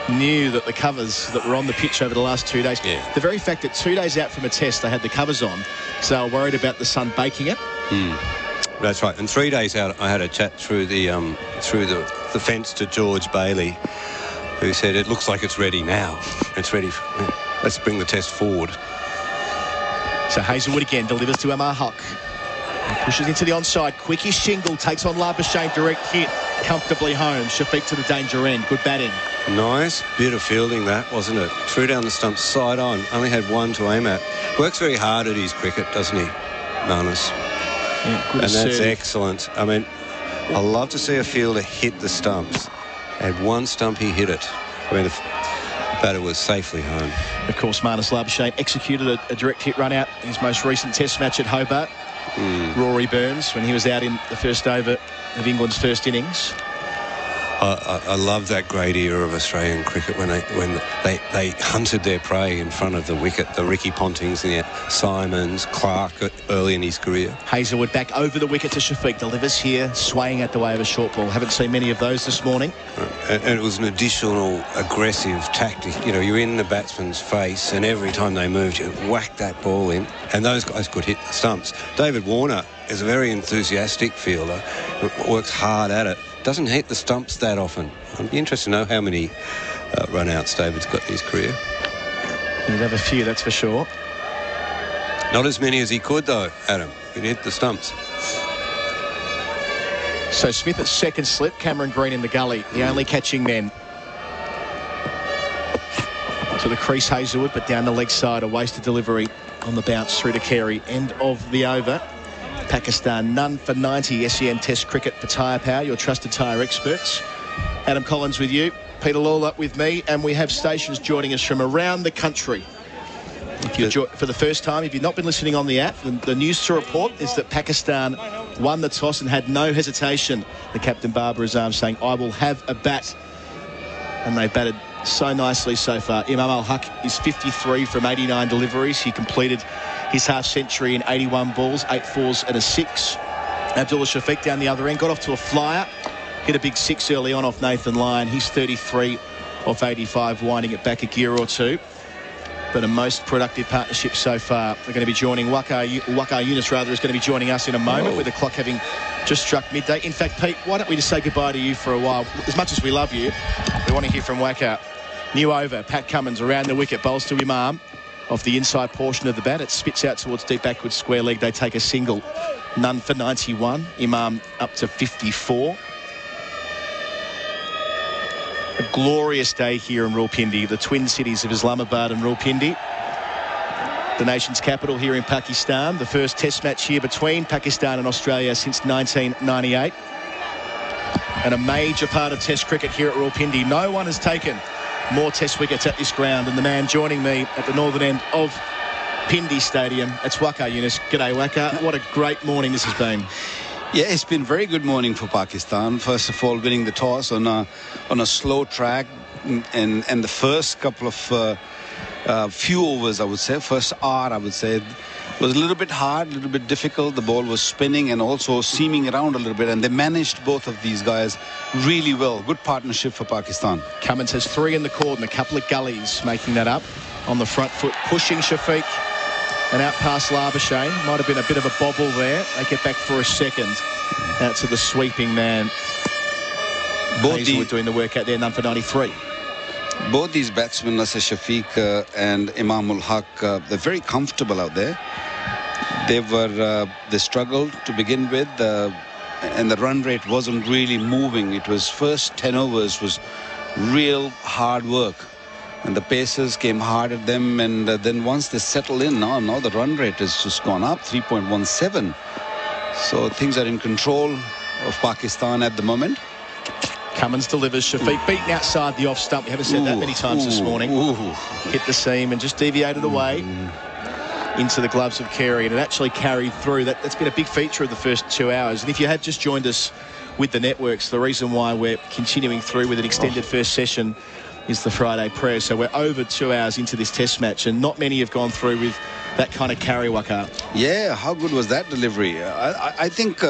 knew that the covers that were on the pitch over the last 2 days, the very fact that 2 days out from a test they had the covers on, so they were worried about the sun baking it. That's right. And 3 days out, I had a chat through the fence to George Bailey, who said it looks like it's ready now. It's ready. Let's bring the test forward. So Hazlewood again delivers to ul-Haq. Pushes into the onside. Quickie shingle takes on Labuschagne. Direct hit comfortably home. Shafiq to the danger end. Good batting. Nice bit of fielding that, wasn't it? Threw down the stump side on. Only had 1 to aim at. Works very hard at his cricket, doesn't he, Marnus? Yeah, good and that's serve. excellent. I mean, I love to see a fielder hit the stumps. Had 1 stump, he hit it. I mean, the batter was safely home. Of course, Marnus Labuschagne executed a direct hit run out in his most recent test match at Hobart. Rory Burns, when he was out in the first over of England's first innings. I love that great era of Australian cricket when they hunted their prey in front of the wicket. The Ricky Pontings and the Simons, Clark early in his career. Hazlewood back over the wicket to Shafiq. Delivers here, swaying at the way of a short ball. Haven't seen many of those this morning. And it was an additional aggressive tactic. You know, you're in the batsman's face, and every time they moved, you whack that ball in. And those guys could hit the stumps. David Warner is a very enthusiastic fielder, works hard at it. doesn't hit the stumps that often. I'd be interested to know how many run-outs David's got in his career. He'd have a few, that's for sure. Not as many as he could, though, Adam. He'd hit the stumps. So Smith at second slip, Cameron Green in the gully, the only catching men. To the crease, Hazelwood, but down the leg side, a wasted delivery on the bounce through to Carey. End of the over. Pakistan none for 90. SEN Test Cricket for Tyre Power, your trusted tyre experts. Adam Collins with you, Peter Lawler with me, and we have stations joining us from around the country. If you're for the first time, if you've not been listening on the app, the news to report is that Pakistan won the toss and had no hesitation. The captain Barbara Azam saying, I will have a bat. And they batted so nicely so far. Imam ul-Haq is 53 from 89 deliveries. He completed his half century in 81 balls, 8 fours and a 6. Abdullah Shafiq down the other end got off to a flyer, hit a big 6 early on off Nathan Lyon. He's 33 off 85, winding it back a gear or two. But a most productive partnership so far. They're going to be joining Waqar Younis, rather, is going to be joining us in a moment, with the clock having just struck midday. In fact, Pete, why don't we just say goodbye to you for a while? As much as we love you, we want to hear from Waqar. New over, Pat Cummins around the wicket, bowls to Imam off the inside portion of the bat. It spits out towards deep backward square leg. They take a single, none for 91. Imam up to 54. A glorious day here in Rawalpindi, the twin cities of Islamabad and Rawalpindi. The nation's capital here in Pakistan. The first test match here between Pakistan and Australia since 1998. And a major part of test cricket here at Rawalpindi. No one has taken more test wickets at this ground than the man joining me at the northern end of Pindi Stadium. It's Waqar Younis. G'day, Waqar. What a great morning this has been. Yeah, it's been a very good morning for Pakistan. First of all, winning the toss on a slow track, and the first couple of few overs, I would say, first hour, I would say, was a little bit hard, a little bit difficult. The ball was spinning and also seaming around a little bit, and they managed both of these guys really well. Good partnership for Pakistan. Cummins has 3 in the cordon, a couple of gullies making that up on the front foot, pushing Shafiq. And out past Labuschagne. Might have been a bit of a bobble there. They get back for a second. Out to the sweeping man. Hazelwood doing the work out there, none for 93. Both these batsmen, Nasser Shafiq and Imam ul-Haq, they're very comfortable out there. They struggled to begin with, and the run rate wasn't really moving. It was first 10 overs was real hard work. And the paces came hard at them, and then once they settle in, now the run rate has just gone up, 3.17. So things are in control of Pakistan at the moment. Cummins delivers. Shafiq beaten outside the off stump. We haven't said that many times this morning. Hit the seam and just deviated away into the gloves of Carey, and it actually carried through. That's been a big feature of the first 2 hours. And if you have just joined us with the networks, the reason why we're continuing through with an extended first session is the Friday prayer. So we're over 2 hours into this test match, and not many have gone through with that kind of carry, Waqar. Yeah, how good was that delivery? I think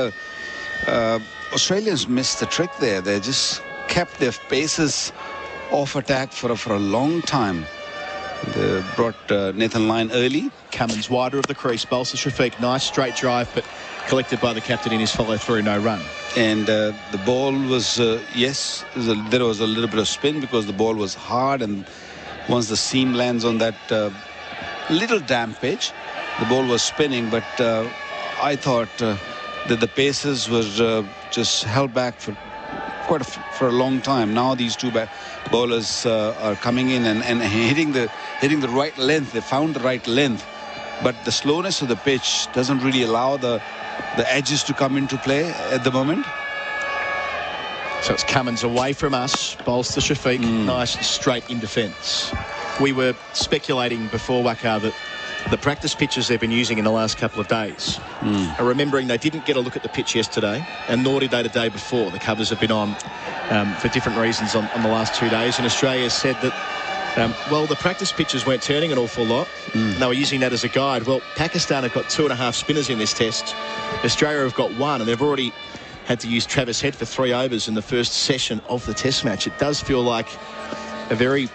Australians missed the trick there. They just kept their paces off attack for a long time. They brought Nathan Lyon early. Cummins wider of the crease, bowls to Shafiq. Nice straight drive, but collected by the captain in his follow-through, no run. And the ball was, yes, there was a little bit of spin because the ball was hard, and once the seam lands on that little damp pitch, the ball was spinning. But I thought that the paces were just held back for for a long time. Now these two bowlers are coming in and hitting the right length. They found the right length, but the slowness of the pitch doesn't really allow the edges to come into play at the moment. So it's Cummins away from us, bowls to Shafiq, nice and straight in defence. We were speculating before, Waqar, that the practice pitches they've been using in the last couple of days are remembering they didn't get a look at the pitch yesterday, and nor did they the day before. The covers have been on for different reasons on the last 2 days, and Australia said that well, the practice pitches weren't turning an awful lot. They were using that as a guide. Well, Pakistan have got 2.5 spinners in this test. Australia have got 1, and they've already had to use Travis Head for 3 overs in the first session of the test match. It does feel like a very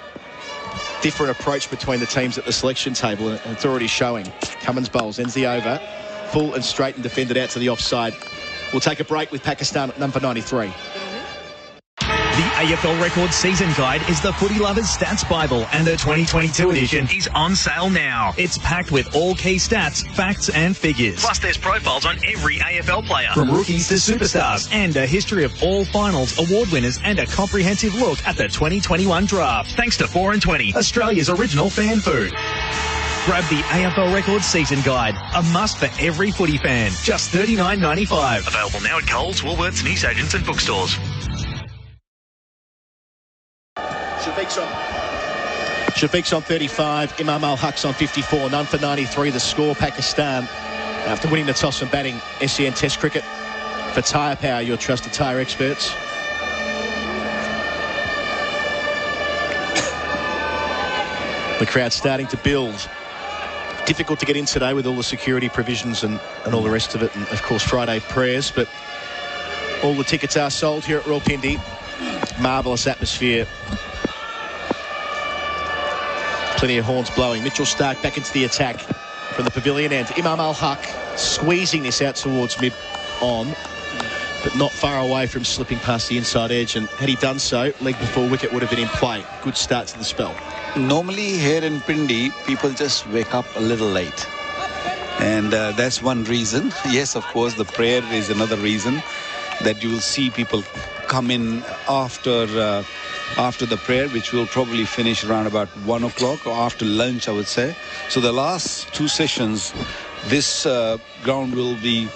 different approach between the teams at the selection table, and it's already showing. Cummins bowls, ends the over, full and straight and defended out to the offside. We'll take a break with Pakistan at number 93. The AFL Record Season Guide is the footy lover's stats Bible, and the 2022 edition is on sale now. It's packed with all key stats, facts and figures. Plus there's profiles on every AFL player, from rookies to superstars, and a history of all finals, award winners, and a comprehensive look at the 2021 draft. Thanks to 4 and 20, Australia's original fan food. Grab the AFL Record Season Guide, a must for every footy fan. Just $39.95. Available now at Coles, Woolworths, news agents and bookstores. Shafiq's on 35, Imam ul-Haq's on 54, none for 93 the score. Pakistan, after winning the toss and batting SEN Test cricket. For tyre power, your trusted tyre experts. The crowd starting to build. Difficult to get in today with all the security provisions and all the rest of it, and of course Friday prayers, but all the tickets are sold here at Rawalpindi. Marvellous atmosphere. Plenty of horns blowing. Mitchell Starc back into the attack from the pavilion end. Imam ul-Haq squeezing this out towards mid-on, but not far away from slipping past the inside edge, and had he done so, leg before wicket would have been in play. Good start to the spell. Normally here in Pindi, people just wake up a little late. And that's one reason. Yes, of course, the prayer is another reason that you will see people come in after the prayer, which will probably finish around about 1 o'clock or after lunch, I would say. So the last two sessions, this ground will be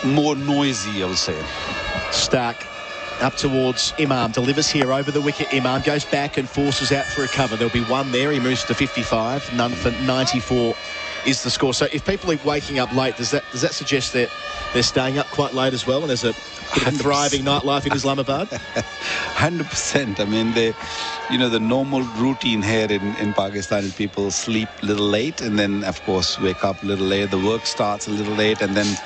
more noisy, I would say. Starc up towards Imam, delivers here over the wicket. Imam goes back and forces out for a cover. There'll be one there. He moves to 55. None for 94 is the score. So if people are waking up late, does that suggest that they're staying up quite late as well, and there's a bit of a thriving nightlife in Islamabad? 100%. I mean, the normal routine here in Pakistan is people sleep a little late and then, of course, wake up a little late. The work starts a little late and then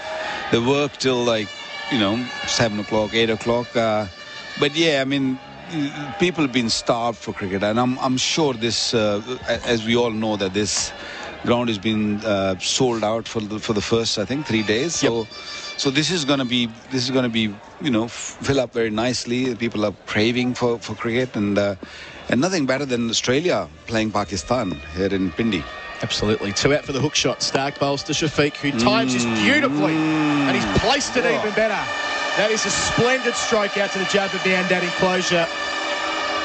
they work till 7 o'clock, 8 o'clock. But yeah, I mean, people have been starved for cricket, and I'm sure this, as we all know, that this ground has been sold out for the first, I think, 3 days. So this is going to be fill up very nicely. People are craving for cricket, and nothing better than Australia playing Pakistan here in Pindi. Absolutely. 2 out for the hook shot. Starc bowls to Shafiq, who times this beautifully, and he's placed it even better. That is a splendid stroke out to the jab of the Andad enclosure.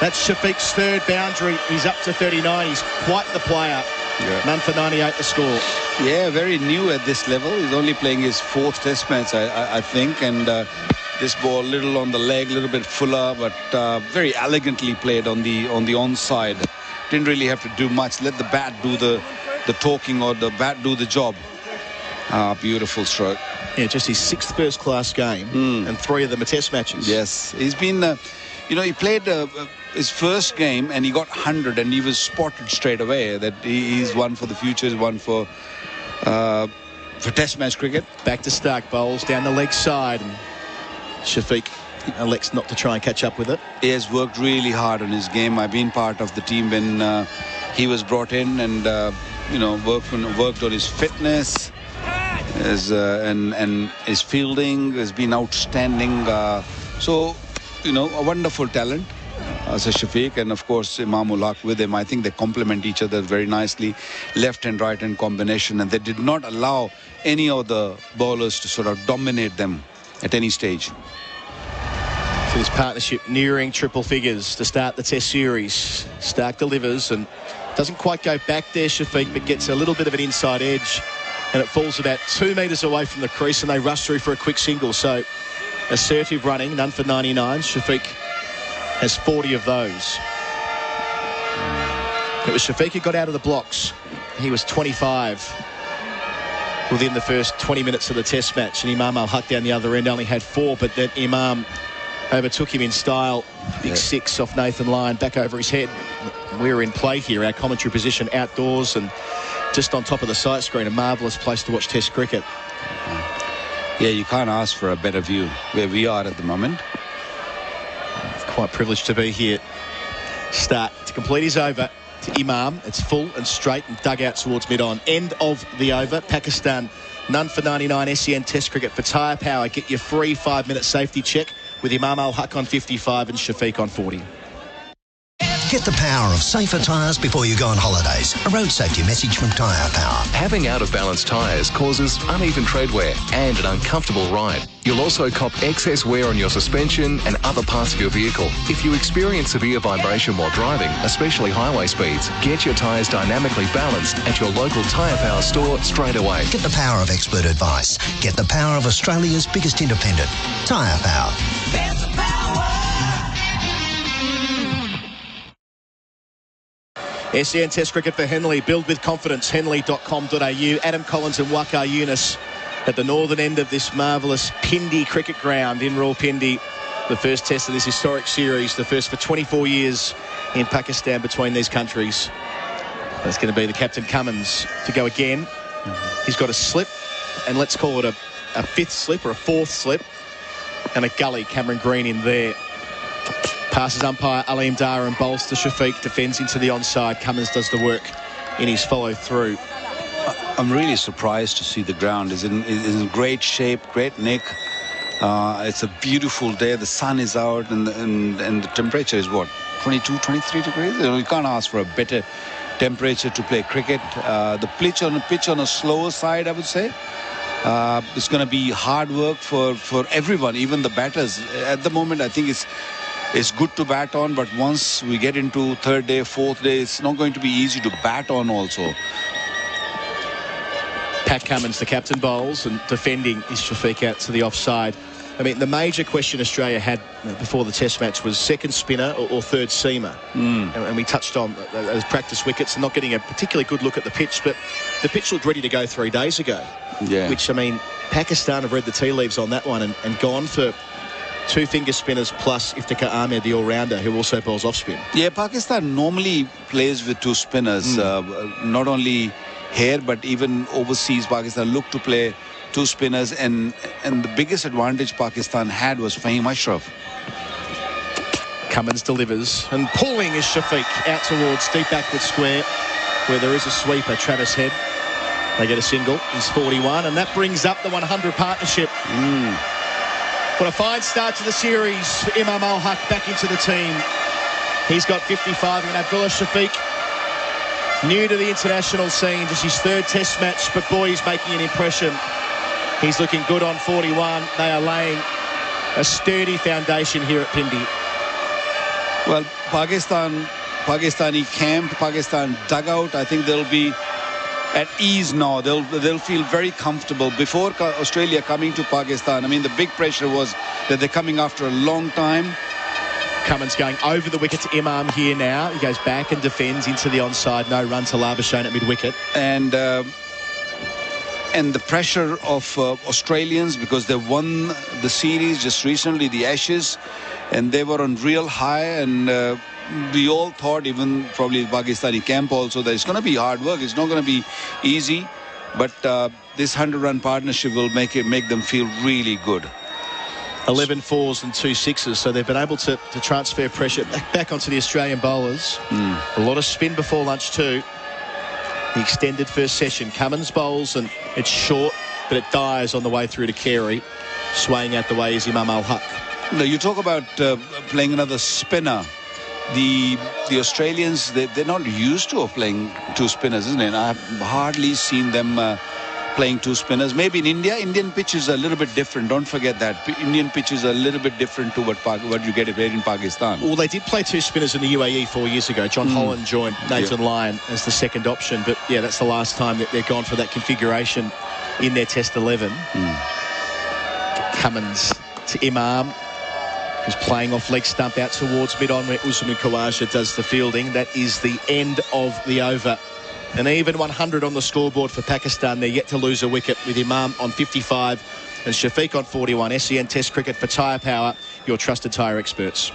That's Shafiq's third boundary. He's up to 39. He's quite the player. Yeah. None for 98 the score. Yeah, very new at this level. He's only playing his 4th test match, I think, and this ball a little on the leg, a little bit fuller, but very elegantly played on the onside. Didn't really have to do much. Let the bat do the talking, or the bat do the job. Beautiful stroke. Yeah, just his 6th first-class game, and 3 of them are test matches. Yes, he's been, he played his first game and he got 100, and he was spotted straight away that he's one for the future, he's one for test match cricket. Back to Starc, bowls down the leg side, and Shafiq elects not to try and catch up with it. He has worked really hard on his game. I've been part of the team when he was brought in, and worked on his fitness, and his fielding has been outstanding. So a wonderful talent, as Shafiq, and of course Imam ul-Haq with him. I think they complement each other very nicely, left and right hand combination, and they did not allow any of the bowlers to sort of dominate them at any stage. So this partnership nearing triple figures to start the test series. Starc delivers and doesn't quite go back there, Shafiq, but gets a little bit of an inside edge, and it falls about 2 metres away from the crease, and they rush through for a quick single. So assertive running, none for 99. Shafiq has 40 of those. It was Shafiq who got out of the blocks. He was 25 within the first 20 minutes of the test match, and Imam ul-Haq down the other end only had 4, but then Imam overtook him in style. Big 6 off Nathan Lyon, back over his head. We're in play here, our commentary position outdoors and just on top of the sight screen. A marvellous place to watch test cricket. Yeah, you can't ask for a better view where we are at the moment. Quite privileged to be here. Start to complete his over to Imam. It's full and straight and dug out towards mid-on. End of the over. Pakistan, none for 99 SEN Test cricket for tyre power. Get your free 5-minute safety check with ul-Haq on 55 and Shafiq on 40. Get the power of safer tyres before you go on holidays. A road safety message from Tyre Power. Having out-of-balance tyres causes uneven tread wear and an uncomfortable ride. You'll also cop excess wear on your suspension and other parts of your vehicle. If you experience severe vibration while driving, especially highway speeds, get your tyres dynamically balanced at your local Tyre Power store straight away. Get the power of expert advice. Get the power of Australia's biggest independent. Tyre Power. There's a power. SEN Test Cricket for Henley. Build with confidence. Henley.com.au. Adam Collins and Waqar Younis at the northern end of this marvellous Pindi cricket ground in Rawalpindi. The first test of this historic series, the first for 24 years in Pakistan between these countries. That's going to be the captain Cummins to go again. He's got a slip, and let's call it a fifth slip or a fourth slip, and a gully. Cameron Green in there. Passes umpire Aleem Dar and bowls to Shafiq, defends into the onside. Cummins does the work in his follow-through. I'm really surprised to see the ground is in great shape, great nick. It's a beautiful day. The sun is out, and the temperature is what, 22, 23 degrees? You can't ask for a better temperature to play cricket. The pitch on a slower side, I would say. It's going to be hard work for everyone, even the batters. At the moment, I think it's good to bat on, but once we get into third day, fourth day, it's not going to be easy to bat on also. Pat Cummins, the captain, bowls, and defending is Shafiq out to the offside. I mean, the major question Australia had before the test match was second spinner or third seamer. And we touched on those practice wickets and not getting a particularly good look at the pitch, but the pitch looked ready to go 3 days ago. Yeah. Which, I mean, Pakistan have read the tea leaves on that one and gone for two finger spinners plus Iftikhar Ahmed, the all-rounder, who also bowls off spin. Yeah, Pakistan normally plays with two spinners. Not only here, but even overseas, Pakistan look to play two spinners, and the biggest advantage Pakistan had was Fahim Ashraf. Cummins delivers, and pulling is Shafiq out towards deep backward square, where there is a sweeper, Travis Head. They get a single. He's 41, and that brings up the 100 partnership. What a fine start to the series for ul-Haq back into the team. He's got 55, and Abdullah Shafiq, new to the international scene, just his third test match, but boy, he's making an impression. He's looking good on 41. They are laying a sturdy foundation here at Pindi. Well, Pakistani camp, Pakistan dugout, I think they'll be at ease now. They'll feel very comfortable. Before Australia coming to Pakistan, I mean, the big pressure was that they're coming after a long time. Cummins going over the wicket to Imam here now. He goes back and defends into the onside. No run to Labuschagne at mid-wicket. And the pressure of Australians, because they won the series just recently, the Ashes, and they were on real high, and we all thought, even probably the Pakistani camp also, that it's going to be hard work. It's not going to be easy, but this 100-run partnership will make them feel really good. 11 fours and 2 sixes, so they've been able to transfer pressure back onto the Australian bowlers. A lot of spin before lunch too. The extended first session. Cummins bowls, and it's short, but it dies on the way through to Carey. Swaying out the way is ul-Haq. Now, you talk about playing another spinner. The Australians, they're not used to playing two spinners, isn't it? I've hardly seen them playing two spinners. Maybe in India, Indian pitch is a little bit different. Don't forget that. Indian pitch is a little bit different to what you get here in Pakistan. Well, they did play two spinners in the UAE 4 years ago. John Holland joined Nathan Lyon as the second option. But, yeah, that's the last time that they've gone for that configuration in their Test 11. Cummins to Imam, who's playing off leg stump out towards mid-on, where Usman Khawaja does the fielding. That is the end of the over. An even 100 on the scoreboard for Pakistan. They're yet to lose a wicket, with Imam on 55 and Shafiq on 41. SEN Test Cricket for Tyre Power, your trusted tyre experts.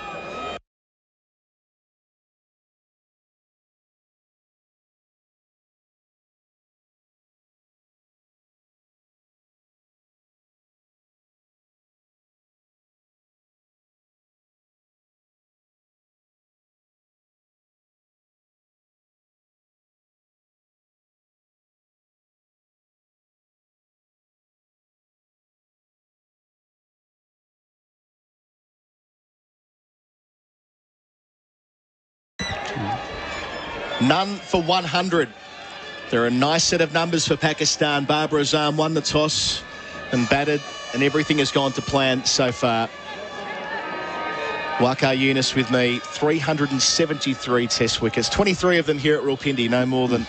None for 100. They're a nice set of numbers for Pakistan. Babar Azam won the toss and batted, and everything has gone to plan so far. Waqar Younis with me, 373 test wickets, 23 of them here at Rawalpindi, no more than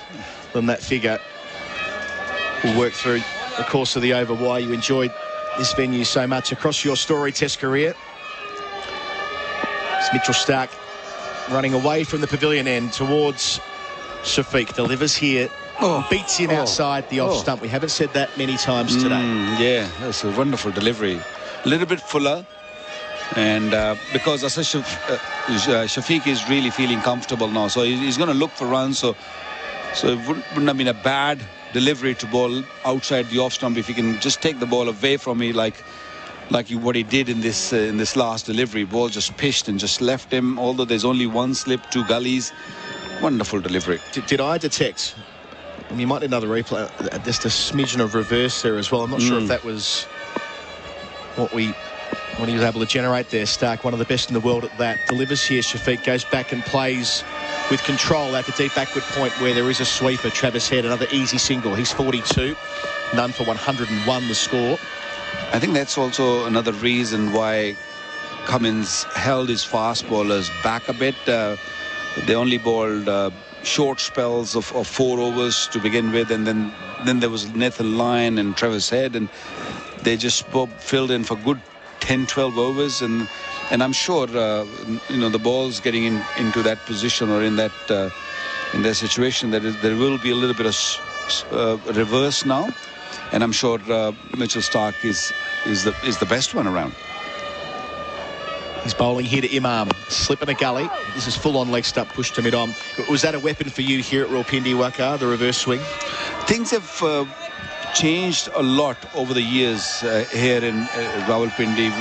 that figure. We'll work through the course of the over why you enjoyed this venue so much across your story test career. It's Mitchell Starc running away from the pavilion end towards Shafiq. Delivers here, beats him outside the off stump. We haven't said that many times today. Yeah, that's a wonderful delivery. A little bit fuller. And because Shafiq is really feeling comfortable now, so he's going to look for runs. So it wouldn't have been a bad delivery to ball outside the off stump if he can just take the ball away from me, like what he did in this last delivery. Ball just pitched and just left him. Although there's only one slip, 2 gullies. Wonderful delivery. Did I detect? And you might need another replay. Just a smidgen of reverse there as well. I'm not sure if that was what he was able to generate there. Starc, one of the best in the world at that. Delivers here. Shafiq goes back and plays with control at the deep backward point where there is a sweeper. Travis Head, another easy single. He's 42. None for 101 the score. I think that's also another reason why Cummins held his fast bowlers back a bit. They only bowled short spells of 4 overs to begin with, and then there was Nathan Lyon and Travis Head, and they just filled in for good 10-12 overs, and I'm sure the ball's getting into that position or in that situation that there will be a little bit of reverse now, and I'm sure Mitchell Starc is the best one around. He's bowling here to Imam, slip in a gully. This is full on leg stump push to mid-on. Was that a weapon for you here at Rawalpindi, Waqar, the reverse swing? Things have changed a lot over the years here in Rawalpindi.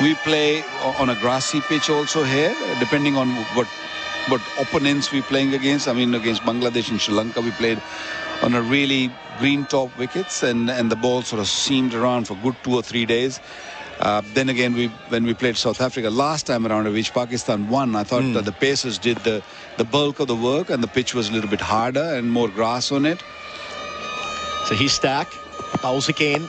We play on a grassy pitch also here, depending on what opponents we're playing against. I mean, against Bangladesh and Sri Lanka, we played on a really green top wickets, and the ball sort of seamed around for good 2 or 3 days. Then again, when we played South Africa last time around, which Pakistan won, I thought that the Pacers did the bulk of the work, and the pitch was a little bit harder and more grass on it. So here's Starc, bowls again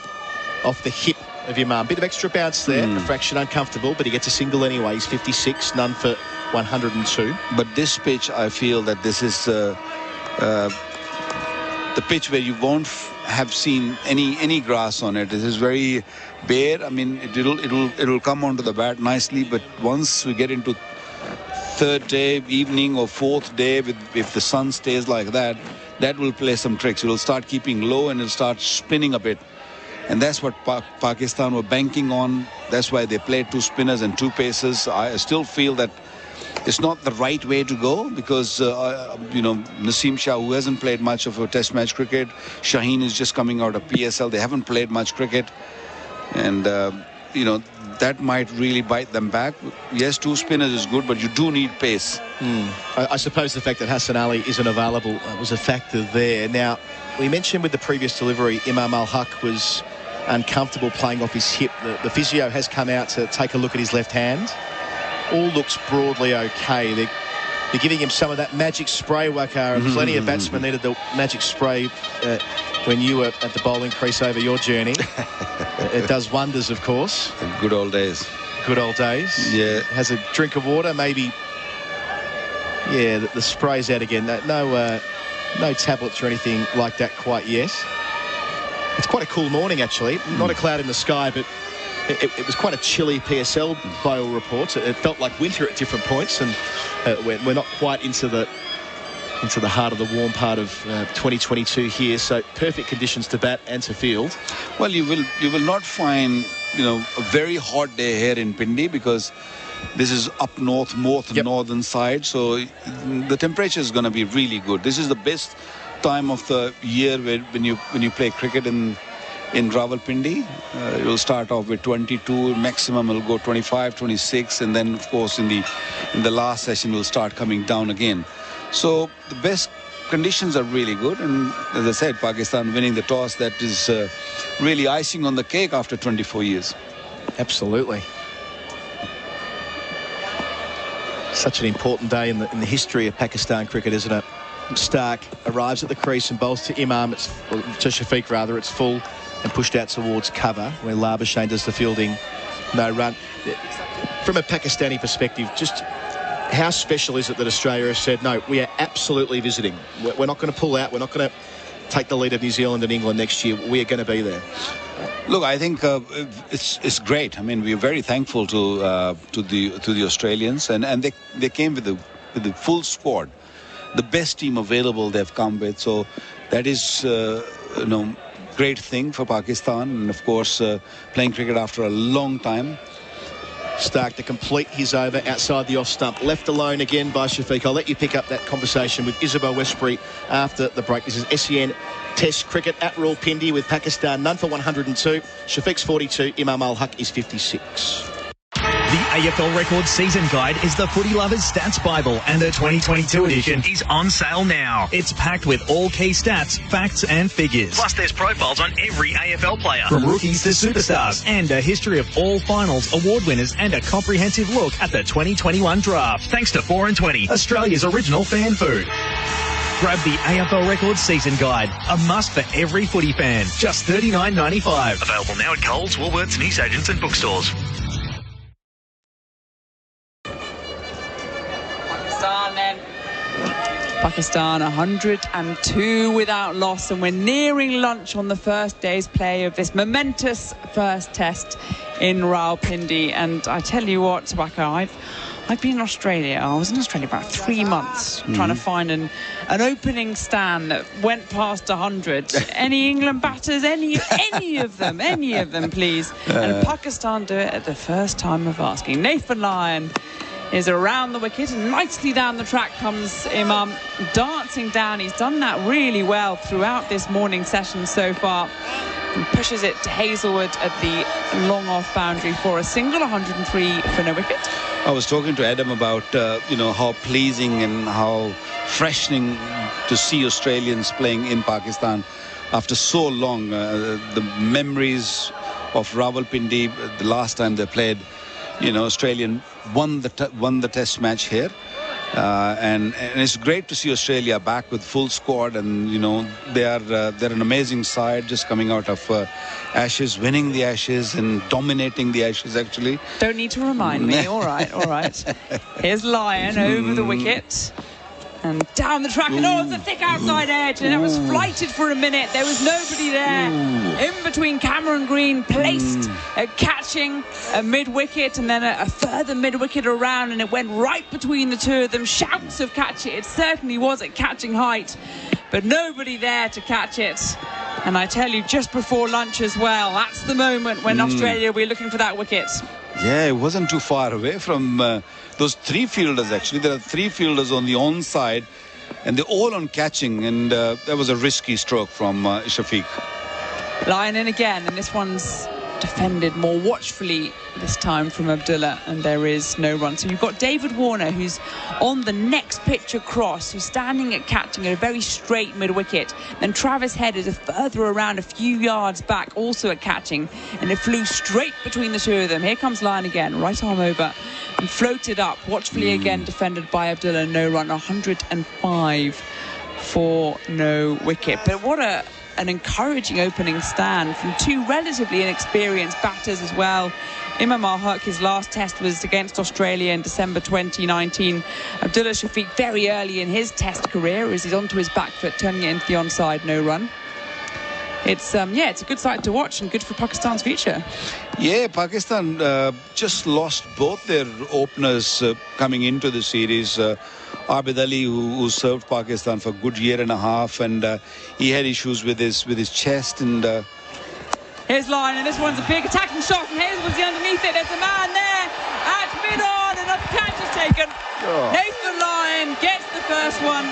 off the hip of Imam. Bit of extra bounce there, a fraction uncomfortable, but he gets a single anyway. He's 56, none for 102. But this pitch, I feel that this is the pitch where you won't have seen any grass on it. This is very bare. I mean, it'll come onto the bat nicely, but once we get into 3rd day, evening or 4th day, if the sun stays like that, that will play some tricks. It will start keeping low and it'll start spinning a bit. And that's what Pakistan were banking on. That's why they played 2 spinners and 2 pacers. I still feel that it's not the right way to go because, Naseem Shah, who hasn't played much of a test match cricket, Shaheen is just coming out of PSL. They haven't played much cricket. And, that might really bite them back. Yes, 2 spinners is good, but you do need pace. I suppose the fact that Hassan Ali isn't available was a factor there. Now, we mentioned with the previous delivery, Imam ul-Haq was uncomfortable playing off his hip. The physio has come out to take a look at his left hand. All looks broadly okay. They're giving him some of that magic spray, Waqar, and plenty of batsmen needed the magic spray when you were at the bowling crease over your journey. It does wonders, of course. Good old days. Good old days. Yeah. Has a drink of water, maybe. Yeah, the spray's out again. No tablets or anything like that quite yet. It's quite a cool morning, actually. Not a cloud in the sky, but it was quite a chilly PSL by all reports. It felt like winter at different points, and we're not quite into the heart of the warm part of 2022 here. So perfect conditions to bat and to field. Well, you will not find a very hot day here in Pindi because this is up north, northern side. So the temperature is going to be really good. This is the best time of the year when you play cricket in Rawalpindi. It will start off with 22, maximum will go 25, 26, and then of course in the last session will start coming down again. So the best conditions are really good, and as I said, Pakistan winning the toss, that is really icing on the cake after 24 years. Absolutely. Such an important day in the history of Pakistan cricket, isn't it? Stark arrives at the crease and bowls to Imam, to Shafiq rather. It's full and pushed out towards cover where Labuschagne does the fielding. No run. From a Pakistani perspective, just how special is it that Australia has said, no, we are absolutely visiting. We're not going to pull out. We're not going to take the lead of New Zealand and England next year. We are going to be there. Look, I think it's great. I mean, we're very thankful to the Australians, and they came with the full squad, the best team available they've come with. So that is great thing for Pakistan, and of course playing cricket after a long time. Stark to complete his over outside the off stump, left alone again by Shafiq. I'll let you pick up that conversation with Isabel Westbury after the break. This is SEN Test Cricket at Rawalpindi with Pakistan none for 102. Shafiq's 42. Imam ul-Haq is 56. The AFL Record Season Guide is the Footy Lovers Stats Bible, and the 2022 edition is on sale now. It's packed with all key stats, facts and figures. Plus there's profiles on every AFL player, from rookies to superstars, and a history of all finals, award winners, and a comprehensive look at the 2021 draft. Thanks to 4 and 20, Australia's original fan food. Grab the AFL Records Season Guide, a must for every footy fan. Just $39.95. Available now at Coles, Woolworths, newsagents and bookstores. Pakistan 102 without loss, and we're nearing lunch on the first day's play of this momentous first test in Rawalpindi. And I tell you what, Waqar, I've been in Australia. I was in Australia about 3 months trying to find an opening stand that went past 100. Any England batters? Any of them, please. And Pakistan do it at the first time of asking. Nathan Lyon is around the wicket, and nicely down the track comes Imam, dancing down. He's done that really well throughout this morning session so far, and pushes it to Hazelwood at the long off boundary for a single, 103 for no wicket. I was talking to Adam about how pleasing and how freshening to see Australians playing in Pakistan after so long. The memories of Rawalpindi, the last time they played, Australian won the test match here, and it's great to see Australia back with full squad, and they're an amazing side, just coming out of Ashes, winning the Ashes and dominating the Ashes. Actually, don't need to remind me. all right. Here's Lyon over the wicket and down the track, and it's a thick outside edge, and it was flighted for a minute. There was nobody there. In between, Cameron Green placed catching a mid-wicket, and then a further mid-wicket around, and it went right between the two of them. Shouts of catch it. It certainly was at catching height, but nobody there to catch it. And I tell you, just before lunch as well, that's the moment when Australia will be looking for that wicket. Yeah, it wasn't too far away from those three fielders, actually. There are three fielders on the onside, and they're all on catching, and that was a risky stroke from Shafiq. Lyon in again, and this one's defended more watchfully this time from Abdullah, and there is no run. So you've got David Warner, who's on the next pitch across, who's standing at catching at a very straight mid-wicket. Then Travis Head is further around a few yards back, also at catching, and it flew straight between the two of them. Here comes Lyon again, right arm over, and floated up, watchfully again defended by Abdullah. No run, 105 for no wicket. But what an encouraging opening stand from two relatively inexperienced batters as well. Imam ul-Haq, his last test was against Australia in December 2019. Abdullah Shafiq very early in his test career as he's onto his back foot, turning it into the onside, no run. It's it's a good sight to watch and good for Pakistan's future. Yeah, Pakistan just lost both their openers coming into the series. Abid Ali, who served Pakistan for a good year and a half, and he had issues with his chest. And here's Lyon, and this one's a big attacking shot from Hazelwood's underneath it. There's a man there at mid-on, another catch is taken. Nathan Lyon gets the first one.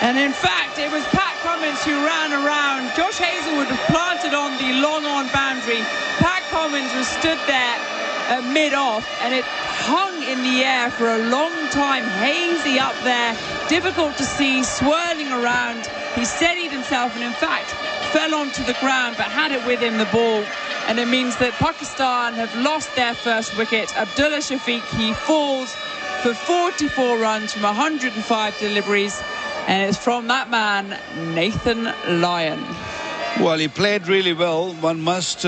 And in fact, it was Pat Cummins who ran around. Josh Hazelwood was planted on the long-on boundary. Pat Cummins was stood there at mid-off, and it hung in the air for a long time, hazy up there, difficult to see, swirling around. He steadied himself and in fact fell onto the ground, but had it with him, the ball, and it means that Pakistan have lost their first wicket. Abdullah Shafiq, he falls for 44 runs from 105 deliveries. And it's from that man, Nathan Lyon. Well, he played really well. One must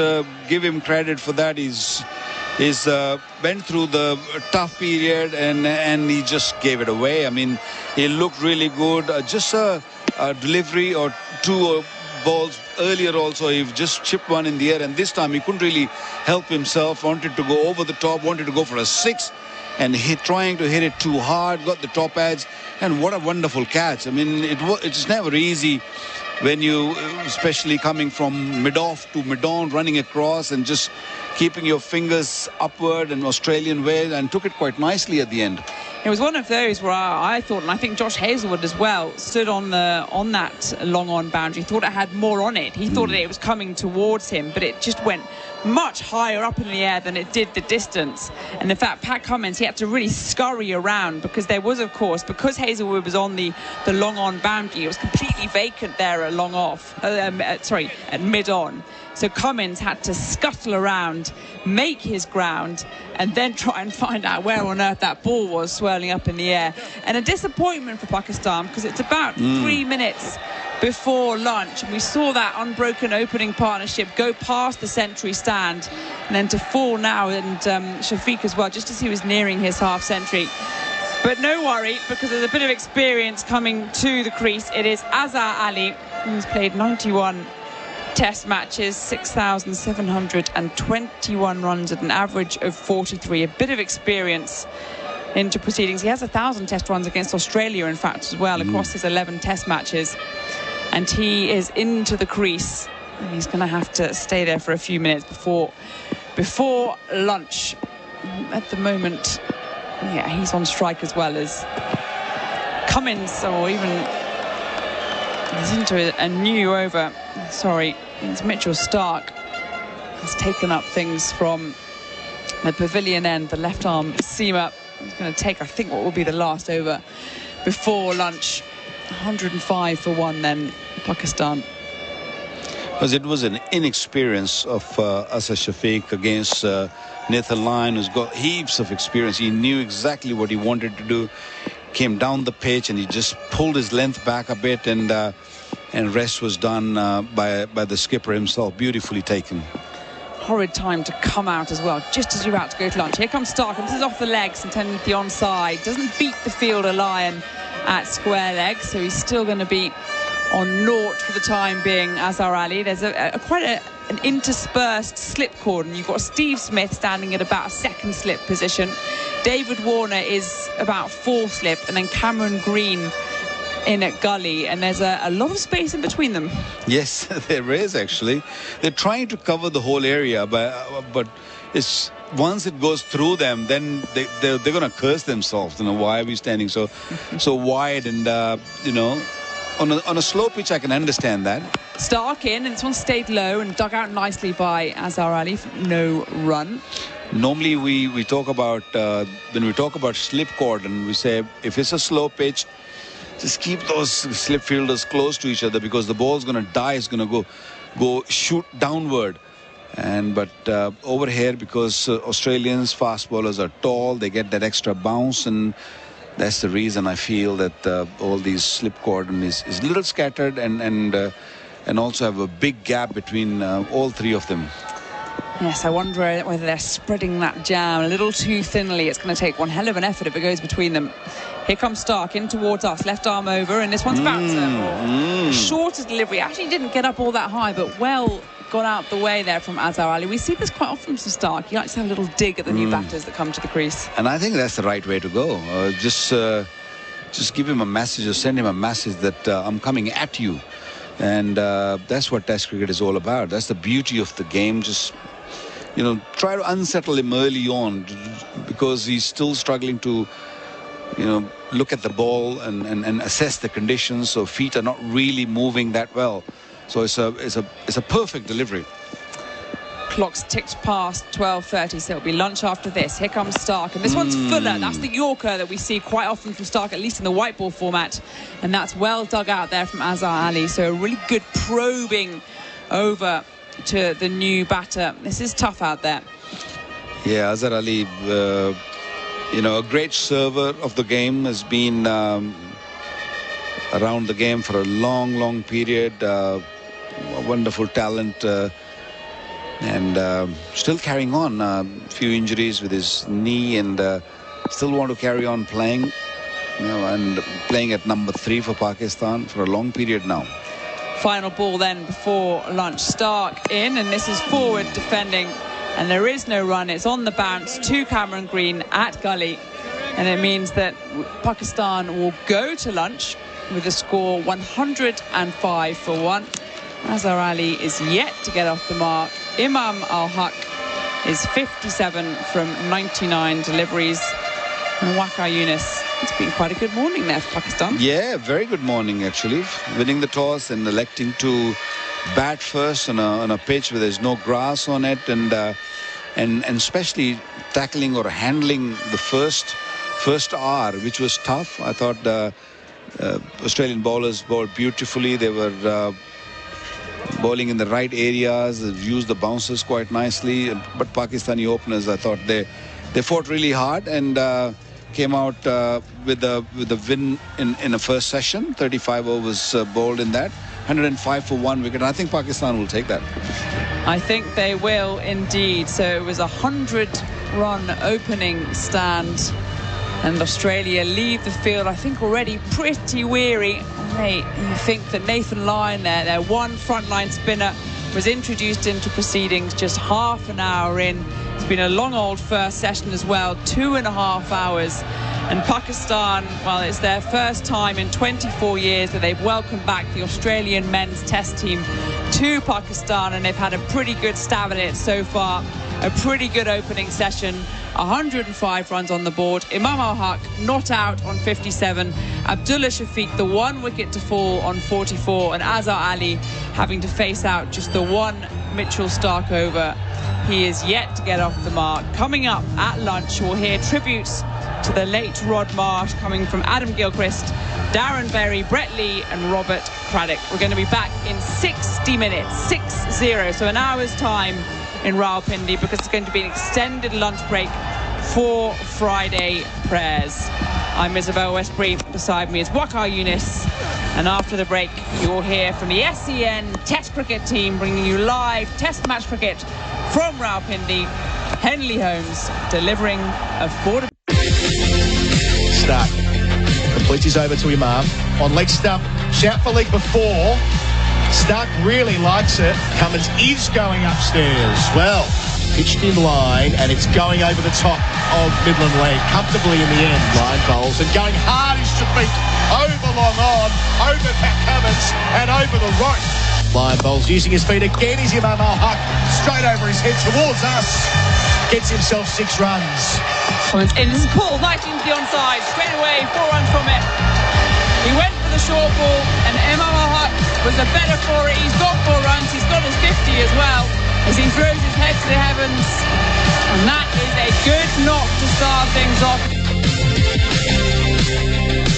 give him credit for that. He's went through the tough period and he just gave it away. I mean, he looked really good. Just a delivery or two balls earlier also, he just chipped one in the air, and this time he couldn't really help himself. Wanted to go over the top, wanted to go for a 6, and trying to hit it too hard, got the top edge, and what a wonderful catch. I mean, it's never easy when you, especially coming from mid-off to mid-on, running across and just keeping your fingers upward and Australian way, and took it quite nicely at the end. It was one of those where I thought, and I think Josh Hazelwood as well, stood on that long-on boundary, thought it had more on it. He thought that it was coming towards him, but it just went much higher up in the air than it did the distance. And in fact, Pat Cummins, he had to really scurry around because there was, of course, because Hazelwood was on the long-on boundary, it was completely vacant there at long-off, at mid-on. So Cummins had to scuttle around, make his ground, and then try and find out where on earth that ball was swirling up in the air. And a disappointment for Pakistan, because it's about 3 minutes before lunch, and we saw that unbroken opening partnership go past the century stand and then to fall now, and Shafiq as well, just as he was nearing his half century. But no worry, because there's a bit of experience coming to the crease. It is Azhar Ali, who's played 91 Test matches, 6,721 runs at an average of 43. A bit of experience into proceedings. He has 1,000 Test runs against Australia, in fact, as well, across his 11 Test matches. And he is into the crease. He's going to have to stay there for a few minutes before lunch. At the moment, yeah, he's on strike as well as Cummins, or even he's into a new over. Sorry, it's Mitchell Stark has taken up things from the pavilion end, the left arm seam up. He's going to take, I think, what will be the last over before lunch. 105 for 1 then, Pakistan. Because it was an inexperience of Asad Shafiq against Nathan Lyon, who's got heaps of experience. He knew exactly what he wanted to do, came down the pitch, and he just pulled his length back a bit, and rest was done by the skipper himself. Beautifully taken. Horrid time to come out as well, just as you're about to go to lunch. Here comes Stark, and this is off the legs, intending the onside. Doesn't beat the fielder Lyon at square legs, so he's still going to be on naught for the time being, Azhar Ali. There's quite an interspersed slip cordon. You've got Steve Smith standing at about a second slip position. David Warner is about 4th slip, and then Cameron Green in at gully, and there's a lot of space in between them. Yes, there is actually. They're trying to cover the whole area, but it's once it goes through them, then they're going to curse themselves. You know, why are we standing so wide? And you know, on a slow pitch, I can understand that. Stark in, and this one stayed low and dug out nicely by Azhar Ali. No run. Normally we talk about when we talk about slip cordon, we say if it's a slow pitch, just keep those slip fielders close to each other, because the ball's going to die. It's going to go shoot downward. But over here, because Australians fast bowlers are tall, they get that extra bounce, and that's the reason I feel that all these slip cordon is a little scattered, and also have a big gap between all three of them. Yes, I wonder whether they're spreading that jam a little too thinly. It's going to take one hell of an effort if it goes between them. Here comes Stark in towards us, left arm over, and this one's about shorter delivery. Actually didn't get up all that high, but well got out the way there from Azhar Ali. We see this quite often from Stark. He likes to have a little dig at the new batters that come to the crease. And I think that's the right way to go. Just give him a message, or send him a message that I'm coming at you. And that's what Test cricket is all about. That's the beauty of the game. Just, you know, try to unsettle him early on, because he's still struggling to, you know, look at the ball and assess the conditions. So feet are not really moving that well. So it's a perfect delivery. Clock's ticked past 12:30, so it'll be lunch after this. Here comes Stark, and this one's fuller. That's the Yorker that we see quite often from Stark, at least in the white ball format, and that's well dug out there from Azhar Ali. So a really good probing over to the new batter. This is tough out there. Yeah, Azhar Ali, you know, a great server of the game, has been around the game for a long period. A wonderful talent, and still carrying on. A few injuries with his knee, and still want to carry on playing. And playing at number 3 for Pakistan for a long period now. Final ball then before lunch. Stark in, and this is forward defending, and there is no run. It's on the bounce to Cameron Green at gully, and it means that Pakistan will go to lunch with a score 105 for 1. Azhar Ali is yet to get off the mark. Imam ul-Haq is 57 from 99 deliveries, and Waqar Younis. It's been quite a good morning there for Pakistan. Yeah, very good morning actually. Winning the toss and electing to bat first on a pitch where there's no grass on it, and especially tackling or handling the first hour, which was tough. I thought the Australian bowlers bowled beautifully. They were bowling in the right areas, used the bouncers quite nicely. But Pakistani openers, I thought they fought really hard and came out with the win in the first session. 35 overs bowled in that. 105 for 1 wicket. I think Pakistan will take that. I think they will indeed. So it was a 100-run opening stand, and Australia leave the field, I think, already pretty weary. You think that Nathan Lyon, their one frontline spinner, was introduced into proceedings just half an hour in. It's been a long old first session as well, 2.5 hours. And Pakistan, well, it's their first time in 24 years that they've welcomed back the Australian men's test team to Pakistan, and they've had a pretty good stab at it so far. A pretty good opening session. 105 runs on the board. Imam ul-Haq not out on 57. Abdullah Shafiq, the 1 wicket to fall on 44. And Azhar Ali having to face out just the 1 Mitchell Stark over. He is yet to get off the mark. Coming up at lunch, we'll hear tributes to the late Rod Marsh coming from Adam Gilchrist, Darren Berry, Brett Lee and Robert Craddock. We're going to be back in 60 minutes, 6-0, so an hour's time in Rawalpindi, because it's going to be an extended lunch break for Friday prayers. I'm Isabel Westbury. Beside me is Waqar Younis. And after the break, you will hear from the SEN Test cricket team, bringing you live Test match cricket from Rawalpindi. Henley Holmes delivering affordable. Stark completes his over to Imam on leg stump. Shout for leg before. Stark really likes it. Cummins is going upstairs. Well, pitched in line, and it's going over the top of Midland leg comfortably in the end. Line bowls and going hard is Shafiq. Over long on, over Pat Cummins and over the rope. Line bowls using his feet again. Is Imam ul-Haq straight over his head towards us. Gets himself 6 runs. Collins in, this is pulled right into the onside. Straight away, 4 runs from it. He went for the short ball, and Imam ul-Haq was the better for it. He's got 4 runs. He's got his 50 as well, as he throws his head to the heavens. And that is a good knock to start things off.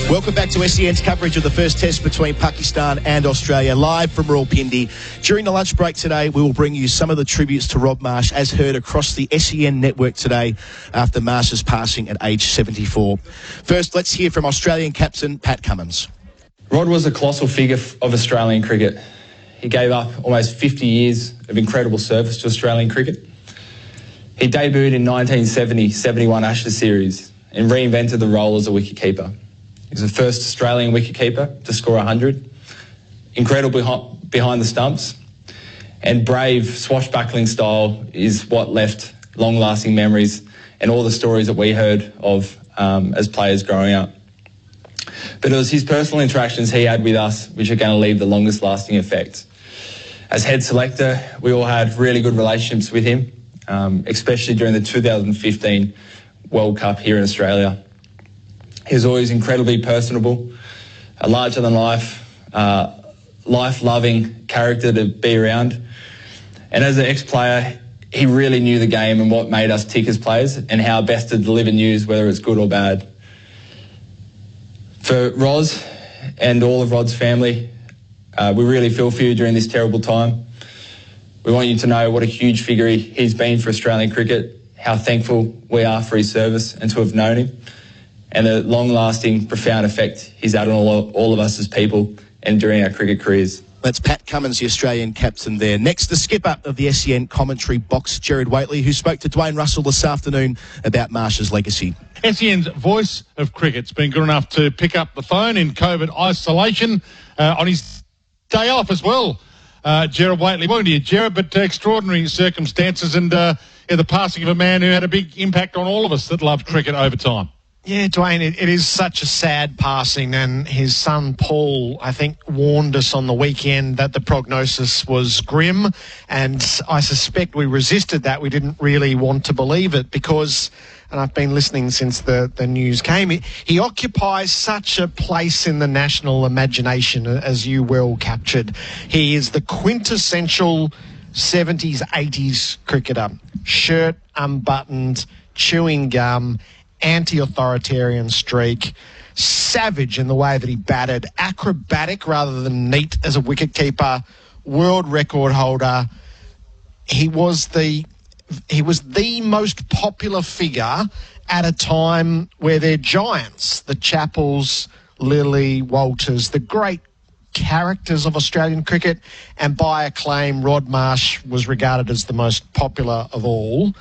Welcome back to SEN's coverage of the first test between Pakistan and Australia, live from Rawalpindi. During the lunch break today, we will bring you some of the tributes to Rob Marsh as heard across the SEN network today after Marsh's passing at age 74. First, let's hear from Australian captain Pat Cummins. Rod was a colossal figure of Australian cricket. He gave up almost 50 years of incredible service to Australian cricket. He debuted in 1970-71 Ashes series and reinvented the role as a wicketkeeper. He was the first Australian wicketkeeper to score 100, incredible behind the stumps, and brave swashbuckling style is what left long-lasting memories and all the stories that we heard of as players growing up. But it was his personal interactions he had with us which are going to leave the longest lasting effect. As head selector, we all had really good relationships with him, especially during the 2015 World Cup here in Australia. He was always incredibly personable, a larger-than-life, life-loving character to be around. And as an ex-player, he really knew the game and what made us tick as players and how best to deliver news, whether it's good or bad. For Roz and all of Rod's family, we really feel for you during this terrible time. We want you to know what a huge figure he's been for Australian cricket, how thankful we are for his service and to have known him. and the long-lasting, profound effect he's had on all of us as people and during our cricket careers. That's Pat Cummins, the Australian captain there. Next, the skipper of the SEN commentary box, Gerard Whateley, who spoke to Dwayne Russell this afternoon about Marsh's legacy. SEN's voice of cricket's been good enough to pick up the phone in COVID isolation on his day off as well. Gerard Whateley, welcome to you, Gerard, but extraordinary circumstances and the passing of a man who had a big impact on all of us that loved cricket over time. Yeah, Dwayne, it is such a sad passing, and his son Paul, I think, warned us on the weekend that the prognosis was grim, and I suspect we resisted that. We didn't really want to believe it because, and I've been listening since the news came, he occupies such a place in the national imagination, as you well captured. He is the quintessential 70s, 80s cricketer. Shirt unbuttoned, chewing gum, anti-authoritarian streak, savage in the way that he batted, acrobatic rather than neat as a wicketkeeper, world record holder. He was the most popular figure at a time where they're giants, the Chappells, Lilly, Walters, the great characters of Australian cricket, and by acclaim, Rod Marsh was regarded as the most popular of all.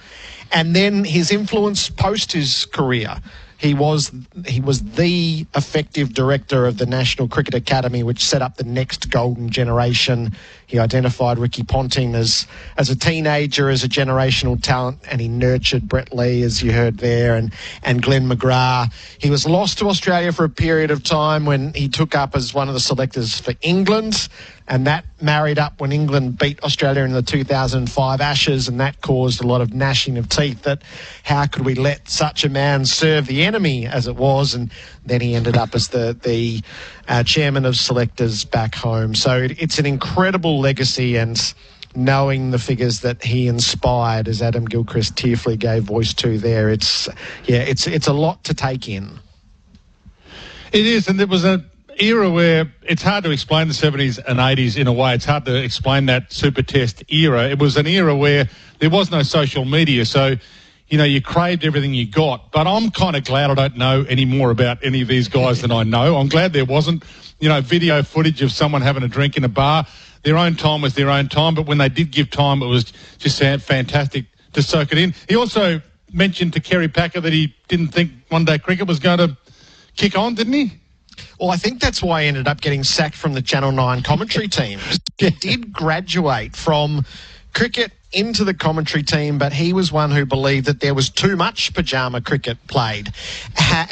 And then his influence post his career. He was the effective director of the National Cricket Academy, which set up the next golden generation. He identified Ricky Ponting as a teenager, as a generational talent, and he nurtured Brett Lee, as you heard there, and Glenn McGrath. He was lost to Australia for a period of time when he took up as one of the selectors for England, and that married up when England beat Australia in the 2005 Ashes, and that caused a lot of gnashing of teeth that how could we let such a man serve the enemy as it was, and then he ended up as the chairman of selectors back home. So it's an incredible legacy, and knowing the figures that he inspired, as Adam Gilchrist tearfully gave voice to there, it's a lot to take in. It is, and it was an era where it's hard to explain the 70s and 80s in a way. It's hard to explain that Super Test era. It was an era where there was no social media, so you craved everything you got. But I'm kind of glad I don't know any more about any of these guys than I know. I'm glad there wasn't, video footage of someone having a drink in a bar. Their own time was their own time, but when they did give time, it was just fantastic to soak it in. He also mentioned to Kerry Packer that he didn't think one-day cricket was going to kick on, didn't he? Well, I think that's why he ended up getting sacked from the Channel 9 commentary team. He did graduate from cricket into the commentary team, but he was one who believed that there was too much pyjama cricket played.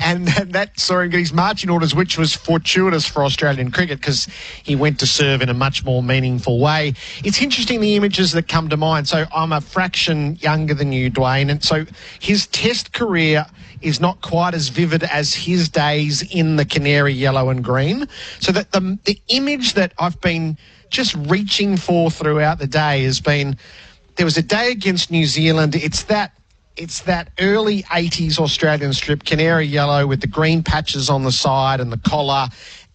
And that saw him get his marching orders, which was fortuitous for Australian cricket because he went to serve in a much more meaningful way. It's interesting, the images that come to mind. So I'm a fraction younger than you, Dwayne, and so his Test career is not quite as vivid as his days in the canary yellow and green. So that the image that I've been just reaching for throughout the day has been, there was a day against New Zealand. It's that early 80s Australian strip, canary yellow with the green patches on the side and the collar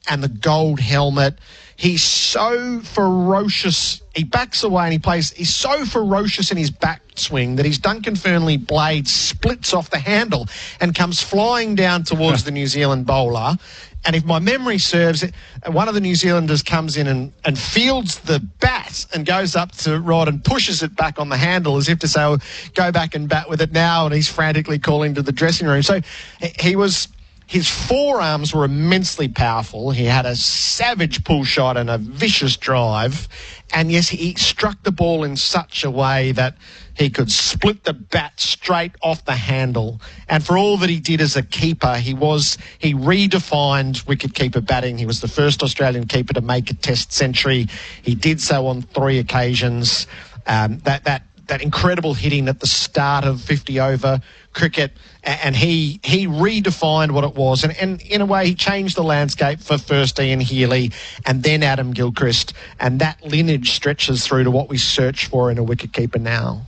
and the gold helmet. He's so ferocious. He backs away and he plays. He's so ferocious in his backswing that his Duncan Fearnley blade splits off the handle and comes flying down towards the New Zealand bowler. And if my memory serves, one of the New Zealanders comes in and fields the bat and goes up to Rod and pushes it back on the handle as if to say, oh, go back and bat with it now. And he's frantically calling to the dressing room. So his forearms were immensely powerful. He had a savage pull shot and a vicious drive. And yes, he struck the ball in such a way that he could split the bat straight off the handle. And for all that he did as a keeper, he redefined wicket-keeper batting. He was the first Australian keeper to make a Test century. He did so on 3 occasions. That incredible hitting at the start of 50-over cricket, and he redefined what it was. And in a way, he changed the landscape for first Ian Healy and then Adam Gilchrist. And that lineage stretches through to what we search for in a wicketkeeper now.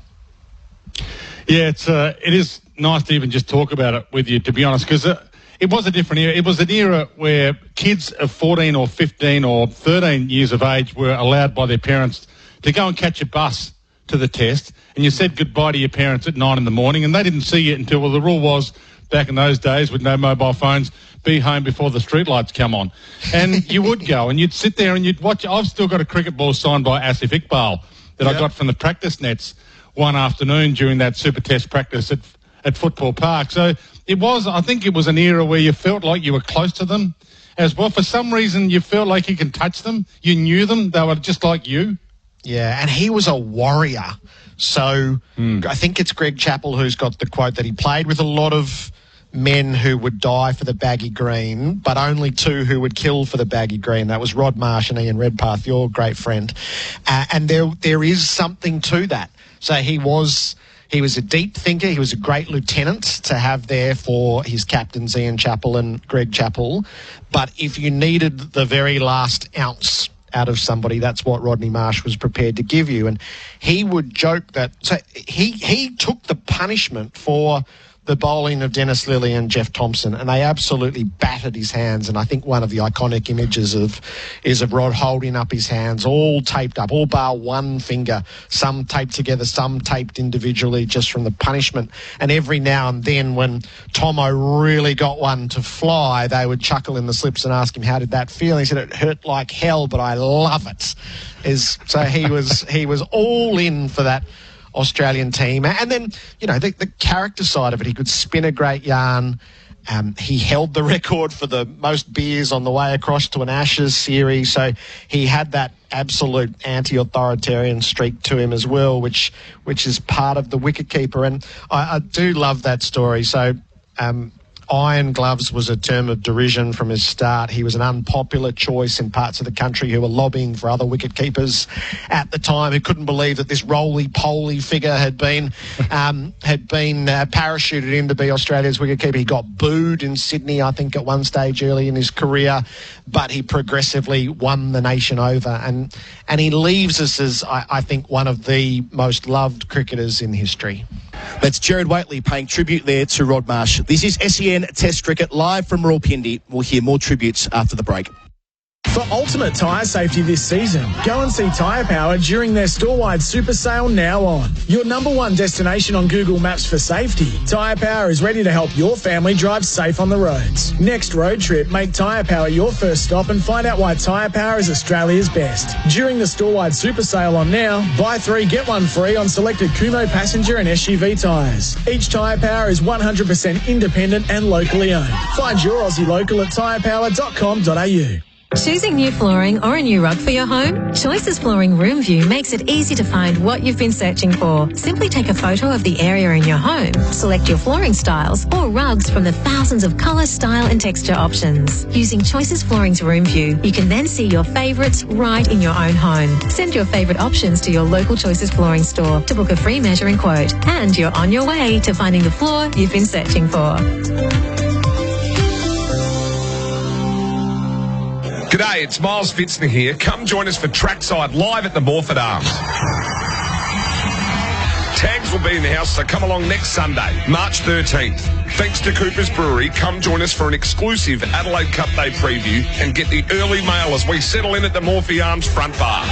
Yeah, it is nice to even just talk about it with you, to be honest, because it was a different era. It was an era where kids of 14 or 15 or 13 years of age were allowed by their parents to go and catch a bus to the Test, and you said goodbye to your parents at 9 in the morning, and they didn't see you until, well, the rule was back in those days with no mobile phones, be home before the streetlights come on. And you would go and you'd sit there and you'd watch. I've still got a cricket ball signed by Asif Iqbal that I got from the practice nets one afternoon during that Super Test practice at Football Park. So I think it was an era where you felt like you were close to them as well. For some reason, you felt like you can touch them. You knew them. They were just like you. Yeah, and he was a warrior. So I think it's Greg Chappell who's got the quote that he played with a lot of men who would die for the baggy green, but only two who would kill for the baggy green. That was Rod Marsh and Ian Redpath, your great friend. And there is something to that. So he was a deep thinker. He was a great lieutenant to have there for his captains, Ian Chappell and Greg Chappell. But if you needed the very last ounce out of somebody, that's what Rodney Marsh was prepared to give you. And he would joke that he took the punishment for the bowling of Dennis Lilly and Jeff Thompson, and they absolutely battered his hands. And I think one of the iconic images is of Rod holding up his hands, all taped up, all bar one finger, some taped together, some taped individually just from the punishment. And every now and then when Tomo really got one to fly, they would chuckle in the slips and ask him, how did that feel? And he said, it hurt like hell, but I love it. So he was all in for that Australian team. And then, the character side of it, he could spin a great yarn. He held the record for the most beers on the way across to an Ashes series. So he had that absolute anti-authoritarian streak to him as well, which is part of the wicketkeeper. And I do love that story. So Iron gloves was a term of derision from his start. He was an unpopular choice in parts of the country who were lobbying for other wicketkeepers at the time, who couldn't believe that this roly-poly figure had been parachuted in to be Australia's wicketkeeper. He got booed in Sydney, I think, at one stage early in his career, but he progressively won the nation over. And he leaves us as, I think, one of the most loved cricketers in history. That's Gerard Whateley paying tribute there to Rod Marsh. This is SEN Test Cricket live from Rawalpindi. We'll hear more tributes after the break. For ultimate tyre safety this season, go and see Tyre Power during their store-wide super sale now on. Your #1 destination on Google Maps for safety, Tyre Power is ready to help your family drive safe on the roads. Next road trip, make Tyre Power your first stop and find out why Tyre Power is Australia's best. During the store-wide super sale on now, buy 3, get 1 free on selected Kumho passenger and SUV tyres. Each Tyre Power is 100% independent and locally owned. Find your Aussie local at tyrepower.com.au. Choosing new flooring or a new rug for your home? Choices Flooring Room View makes it easy to find what you've been searching for. Simply take a photo of the area in your home, select your flooring styles or rugs from the thousands of colour, style and texture options. Using Choices Flooring's Room View, you can then see your favourites right in your own home. Send your favourite options to your local Choices Flooring store to book a free measuring quote, and you're on your way to finding the floor you've been searching for. G'day, it's Miles Fitzner here. Come join us for Trackside live at the Morford Arms. Tags will be in the house, so come along next Sunday, March 13th. Thanks to Cooper's Brewery, come join us for an exclusive Adelaide Cup Day preview and get the early mail as we settle in at the Morphy Arms front bar.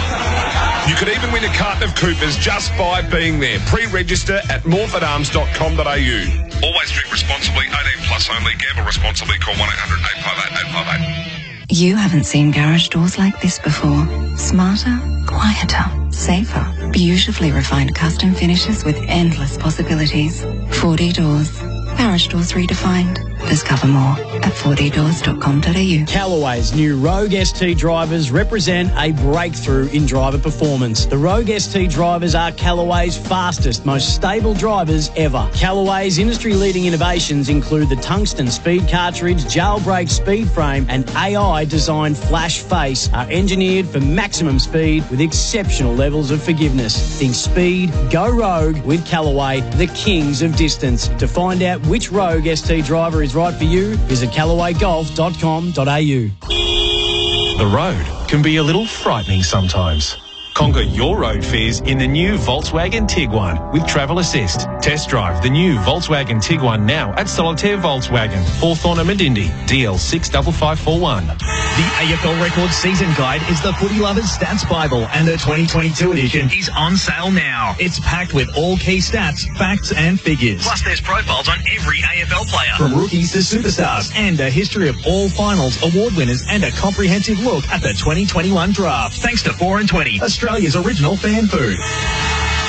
You could even win a carton of Cooper's just by being there. Pre-register at morfordarms.com.au. Always drink responsibly, 18 plus only. Gamble responsibly. Call 1-800-858-858. You haven't seen garage doors like this before. Smarter, quieter, safer. Beautifully refined custom finishes with endless possibilities. 4D Doors. Garage doors redefined. Discover more at 4ddoors.com.au. Callaway's new Rogue ST drivers represent a breakthrough in driver performance. The Rogue ST drivers are Callaway's fastest, most stable drivers ever. Callaway's industry-leading innovations include the tungsten speed cartridge, jailbreak speed frame and AI-designed flash face are engineered for maximum speed with exceptional levels of forgiveness. Think speed, go Rogue with Callaway, the kings of distance. To find out which Rogue ST driver is right for you, visit callawaygolf.com.au. The road can be a little frightening sometimes. Conquer your road fears in the new Volkswagen Tiguan with Travel Assist. Test drive the new Volkswagen Tiguan now at Solitaire Volkswagen, Hawthorne and Medindi, DL65541. The AFL Record Season Guide is the Footy Lovers Stats Bible, and the 2022 edition is on sale now. It's packed with all key stats, facts and figures. Plus there's profiles on every AFL player, from rookies to superstars, and a history of all finals, award winners, and a comprehensive look at the 2021 draft. Thanks to 4 and 20, Australia's original fan food.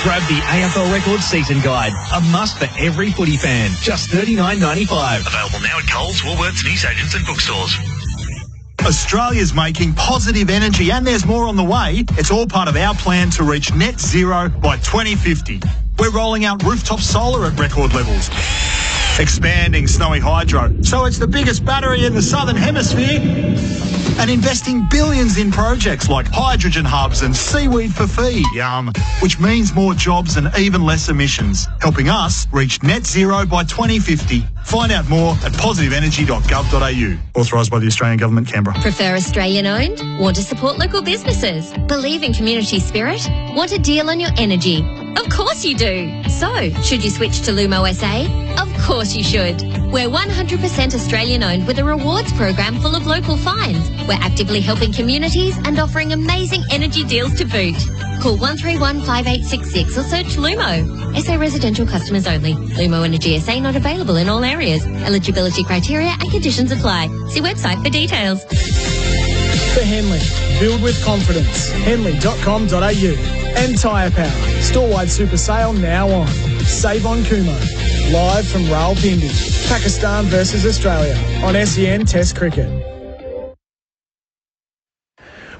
Grab the AFL Record Season Guide, a must for every footy fan. Just $39.95. Available now at Coles, Woolworths, newsagents and bookstores. Australia's making positive energy, and there's more on the way. It's all part of our plan to reach net zero by 2050. We're rolling out rooftop solar at record levels, expanding snowy hydro, so it's the biggest battery in the Southern Hemisphere, and investing billions in projects like hydrogen hubs and seaweed for feed, which means more jobs and even less emissions, helping us reach net zero by 2050. Find out more at positiveenergy.gov.au. Authorised by the Australian Government, Canberra. Prefer Australian owned? Want to support local businesses? Believe in community spirit? Want a deal on your energy? Of course you do. So, should you switch to Lumo SA? Of course you should. We're 100% Australian owned with a rewards program full of local finds. We're actively helping communities and offering amazing energy deals to boot. Call 131 5866 or search Lumo. SA residential customers only. Lumo Energy SA not available in all areas. Eligibility criteria and conditions apply. See website for details. For Henley, build with confidence. Henley.com.au. And Tyre Power. Store-wide super sale now on. Save on Kumo. Live from Rawalpindi. Pakistan versus Australia on SEN Test Cricket.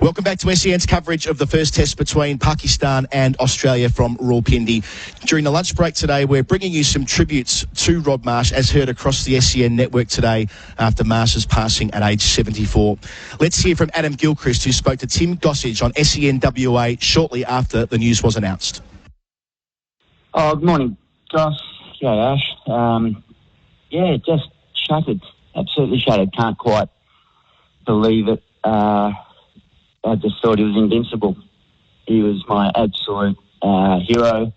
Welcome back to SEN's coverage of the first test between Pakistan and Australia from Rawalpindi. During the lunch break today, we're bringing you some tributes to Rod Marsh, as heard across the SEN network today after Marsh's passing at age 74. Let's hear from Adam Gilchrist, who spoke to Tim Gossage on SEN WA shortly after the news was announced. Oh, good morning, Goss. Yeah, Ash. Just shattered. Absolutely shattered. Can't quite believe it. I just thought he was invincible. He was my absolute hero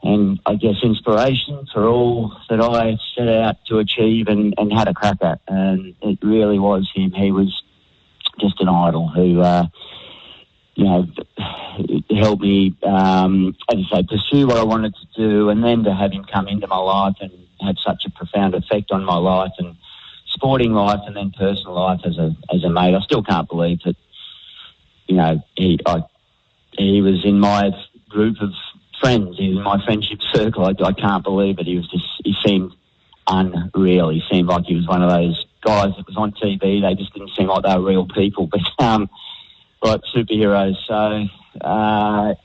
and, I guess, inspiration for all that I set out to achieve and had a crack at. And it really was him. He was just an idol who, helped me, as I say, pursue what I wanted to do, and then to have him come into my life and have such a profound effect on my life and sporting life and then personal life as a mate. I still can't believe that. He was in my group of friends. He was in my friendship circle. I can't believe it. He seemed unreal. He seemed like he was one of those guys that was on TV. They just didn't seem like they were real people, but like superheroes. So,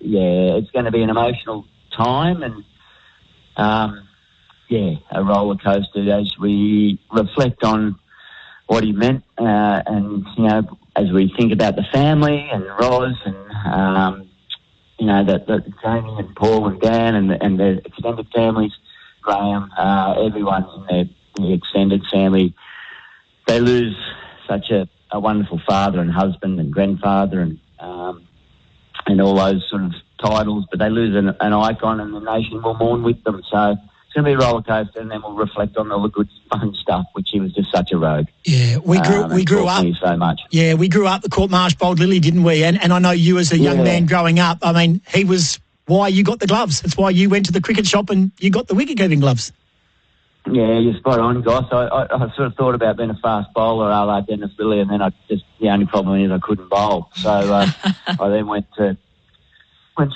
it's going to be an emotional time and, a roller coaster as we reflect on what he meant and, as we think about the family and Roz and, that Jamie and Paul and Dan and their extended families, Graham, everyone in the extended family, they lose such a wonderful father and husband and grandfather and all those sort of titles, but they lose an icon and the nation will mourn with them. So it's going to be a roller coaster, and then we'll reflect on all the good fun stuff, which he was just such a rogue. Yeah, we grew up. So much. Yeah, we grew up the Court Marsh-Bold Lily, didn't we? And I know you as a young man growing up. I mean, he was why you got the gloves. It's why you went to the cricket shop and you got the wicket-keeping gloves. Yeah, you're spot on, Goss. I sort of thought about being a fast bowler, a la Dennis Lilly, and then the only problem is I couldn't bowl. So I then went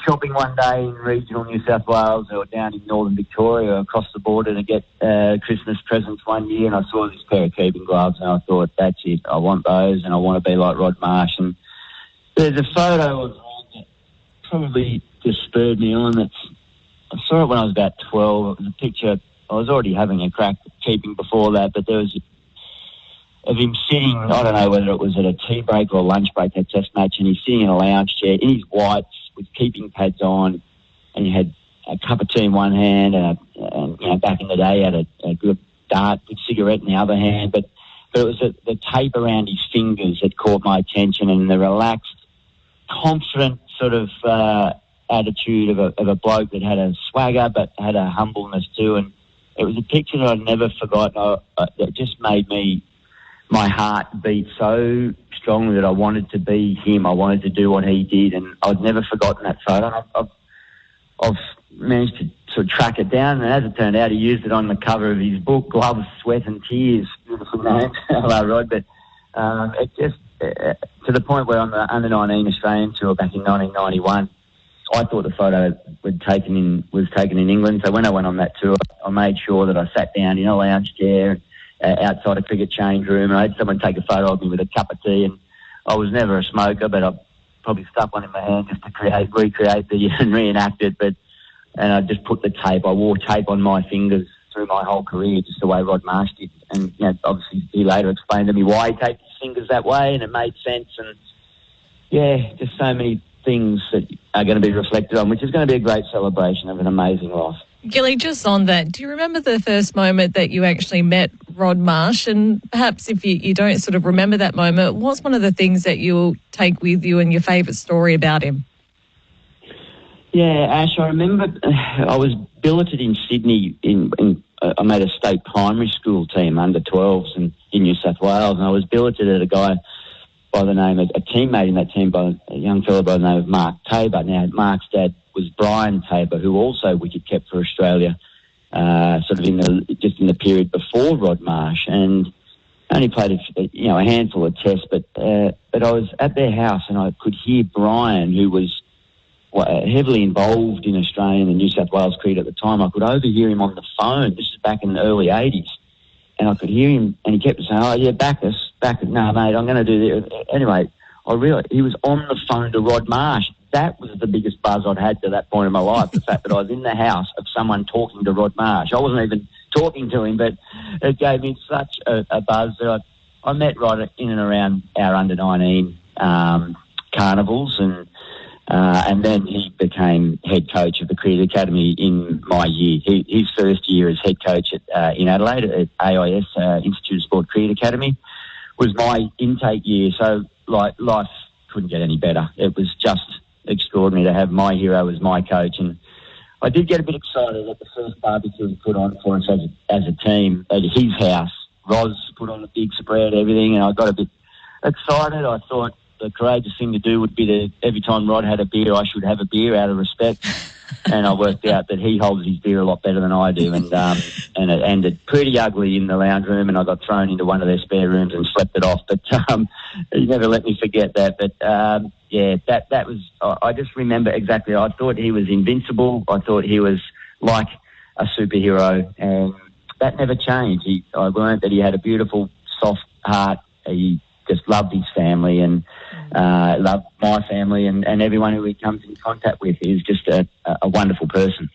shopping one day in regional New South Wales or down in northern Victoria across the border to get Christmas presents one year, and I saw this pair of keeping gloves and I thought, that's it, I want those and I want to be like Rod Marsh. And there's a photo of Rod that probably just spurred me on. I saw it when I was about 12. It was a picture. I was already having a crack at keeping before that, but there was of him sitting, I don't know whether it was at a tea break or a lunch break, that test match, and he's sitting in a lounge chair in his whites with keeping pads on, and he had a cup of tea in one hand, and back in the day he had a good cigarette in the other hand, but it was the tape around his fingers that caught my attention, and the relaxed, confident sort of attitude of a bloke that had a swagger but had a humbleness too. And it was a picture that I'd never forgotten. It just made my heart beat so strongly that I wanted to be him. I wanted to do what he did, and I'd never forgotten that photo. I've managed to sort of track it down, and as it turned out, he used it on the cover of his book, Gloves, Sweat and Tears. Beautiful name, Rod. But it just, to the point where on the Under-19 Australian tour back in 1991, I thought the photo was taken in England. So when I went on that tour, I made sure that I sat down in a lounge chair outside a cricket change room, and I had someone take a photo of me with a cup of tea. And I was never a smoker, but I probably stuck one in my hand just to recreate and reenact it. And I just put the tape. I wore tape on my fingers through my whole career, just the way Rod Marsh did. And obviously he later explained to me why he taped his fingers that way, and it made sense. And yeah, just so many things that are going to be reflected on, which is going to be a great celebration of an amazing life. Gilly, just on that, do you remember the first moment that you actually met Rod Marsh? And perhaps if you don't sort of remember that moment, what's one of the things that you'll take with you and your favourite story about him? Yeah, Ash, I remember I was billeted in Sydney. I made a state primary school team, under-12s in New South Wales, and I was billeted at a guy by the name of a teammate in that team, by a young fellow by the name of Mark Tabor. Now, Mark's dad was Brian Tabor, who also wicket kept for Australia, sort of in the period before Rod Marsh, and only played a handful of tests. But I was at their house and I could hear Brian, who was heavily involved in Australian and New South Wales cricket at the time. I could overhear him on the phone. This is back in the early 80s. And I could hear him, and he kept saying, "Oh, yeah, back us. No, mate, I'm going to do this." Anyway, I realised he was on the phone to Rod Marsh. That was the biggest buzz I'd had to that point in my life, the fact that I was in the house of someone talking to Rod Marsh. I wasn't even talking to him, but it gave me such a buzz that I met Rod in and around our under-19 carnivals, and then he became head coach of the Cricket Academy in my year. His first year as head coach in Adelaide at AIS, Institute of Sport Cricket Academy, was my intake year. So life couldn't get any better. It was just extraordinary to have my hero as my coach. And I did get a bit excited at the first barbecue he put on for us as a team at his house. Roz put on a big spread, everything, and I got a bit excited. I thought the courageous thing to do would be to, every time Rod had a beer, I should have a beer out of respect. And I worked out that he holds his beer a lot better than I do. And it ended pretty ugly in the lounge room, and I got thrown into one of their spare rooms and slept it off. But he never let me forget that. But yeah, that was, I just remember exactly. I thought he was invincible. I thought he was like a superhero, and that never changed. I learned that he had a beautiful, soft heart. He just loved his family and loved my family, and everyone who he comes in contact with. He's just a wonderful person.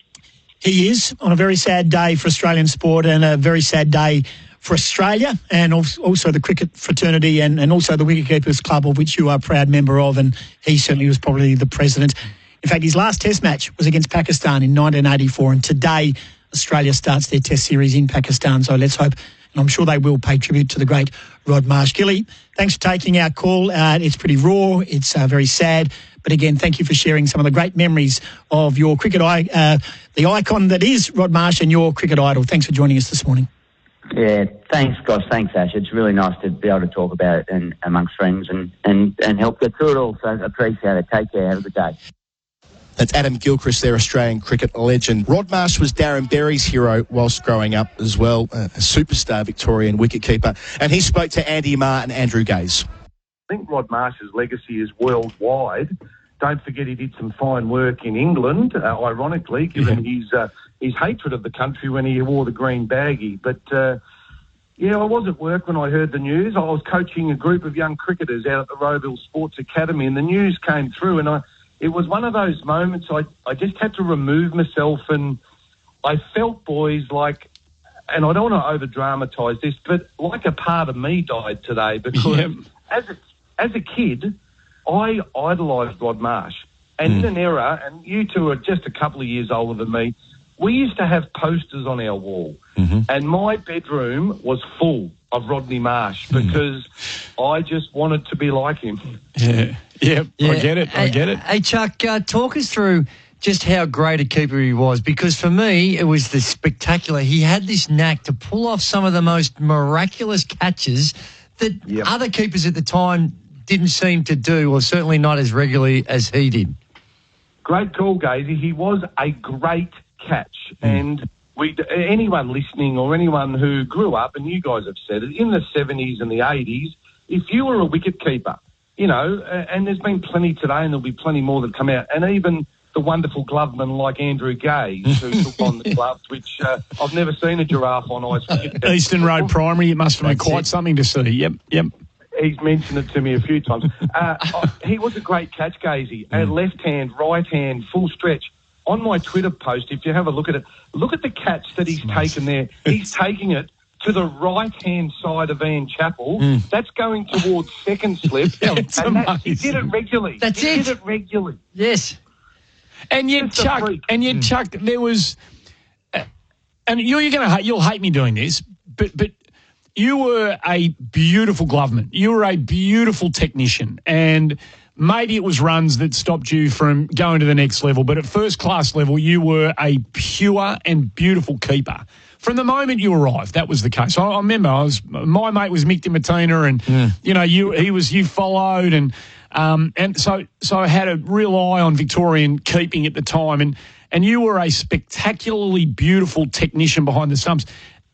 He is, on a very sad day for Australian sport and a very sad day for Australia, and also the cricket fraternity and also the Wicketkeepers Club, of which you are a proud member of, and he certainly was probably the president. In fact, his last test match was against Pakistan in 1984, and today Australia starts their test series in Pakistan, so let's hope, and I'm sure they will, pay tribute to the great Rod Marsh. Gilly, thanks for taking our call. It's pretty raw, it's very sad, but again, thank you for sharing some of the great memories of your cricket the icon that is Rod Marsh and your cricket idol. Thanks for joining us this morning. Yeah, thanks, Gosh. Thanks, Ash. It's really nice to be able to talk about it and amongst friends and help get through it all. So I appreciate it. Take care. Have a good day. That's Adam Gilchrist, their Australian cricket legend. Rod Marsh was Darren Berry's hero whilst growing up as well, a superstar Victorian wicketkeeper. And he spoke to Andy Marr and Andrew Gaze. I think Rod Marsh's legacy is worldwide. Don't forget he did some fine work in England, ironically, given his hatred of the country when he wore the green baggie. But, I was at work when I heard the news. I was coaching a group of young cricketers out at the Rowville Sports Academy, and the news came through, and it was one of those moments I just had to remove myself, and I felt, boys, like, and I don't want to over-dramatise this, but like a part of me died today because as a kid, I idolised Rod Marsh. And in an era, and you two are just a couple of years older than me, we used to have posters on our wall, and my bedroom was full of Rodney Marsh because I just wanted to be like him. I get it. Hey, Chuck, talk us through just how great a keeper he was, because for me, it was the spectacular. He had this knack to pull off some of the most miraculous catches that other keepers at the time didn't seem to do, or certainly not as regularly as he did. Great call, Gazy. He was a great catch, and anyone listening or anyone who grew up, and you guys have said it, in the 70s and the 80s, if you were a wicket keeper, you know, and there's been plenty today and there'll be plenty more that come out, and even the wonderful gloveman like Andrew Gaze, who took on the gloves, which I've never seen a giraffe on ice. Eastern Road Primary, it must have been quite something to see. Yep. He's mentioned it to me a few times. He was a great catch, Gazy. Left hand, right hand, full stretch. On my Twitter post, if you have a look at it, look at the catch that he's taken there. He's taking it to the right-hand side of Ian Chappell. That's going towards second slip. He did it regularly. He did it regularly. Yes. And yet, Chuck, there was, and you'll hate me doing this, but you were a beautiful gloveman. You were a beautiful technician, and maybe it was runs that stopped you from going to the next level, but at first class level, you were a pure and beautiful keeper. From the moment you arrived, that was the case. I remember my mate was Mick DiMartina, and you followed, and so I had a real eye on Victorian keeping at the time, and you were a spectacularly beautiful technician behind the stumps.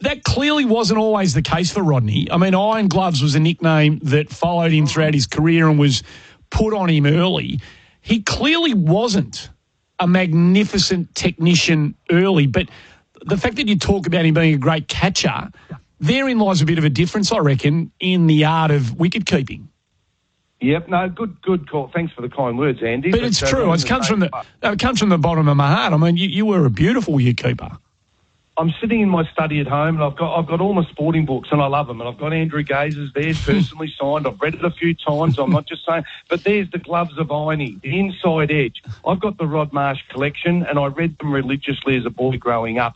That clearly wasn't always the case for Rodney. I mean, Iron Gloves was a nickname that followed him throughout his career and was put on him early. He clearly wasn't a magnificent technician early, but the fact that you talk about him being a great catcher, therein lies a bit of a difference, I reckon, in the art of wicket keeping. Yep, no, good call. Thanks for the kind words, Andy. But it's true. It comes from the bottom of my heart. I mean, you were a beautiful wicketkeeper. I'm sitting in my study at home, and I've got all my sporting books, and I love them. And I've got Andrew Gaze's there, personally signed. I've read it a few times. I'm not just saying. But there's the gloves of Inie, the inside edge. I've got the Rod Marsh collection, and I read them religiously as a boy growing up.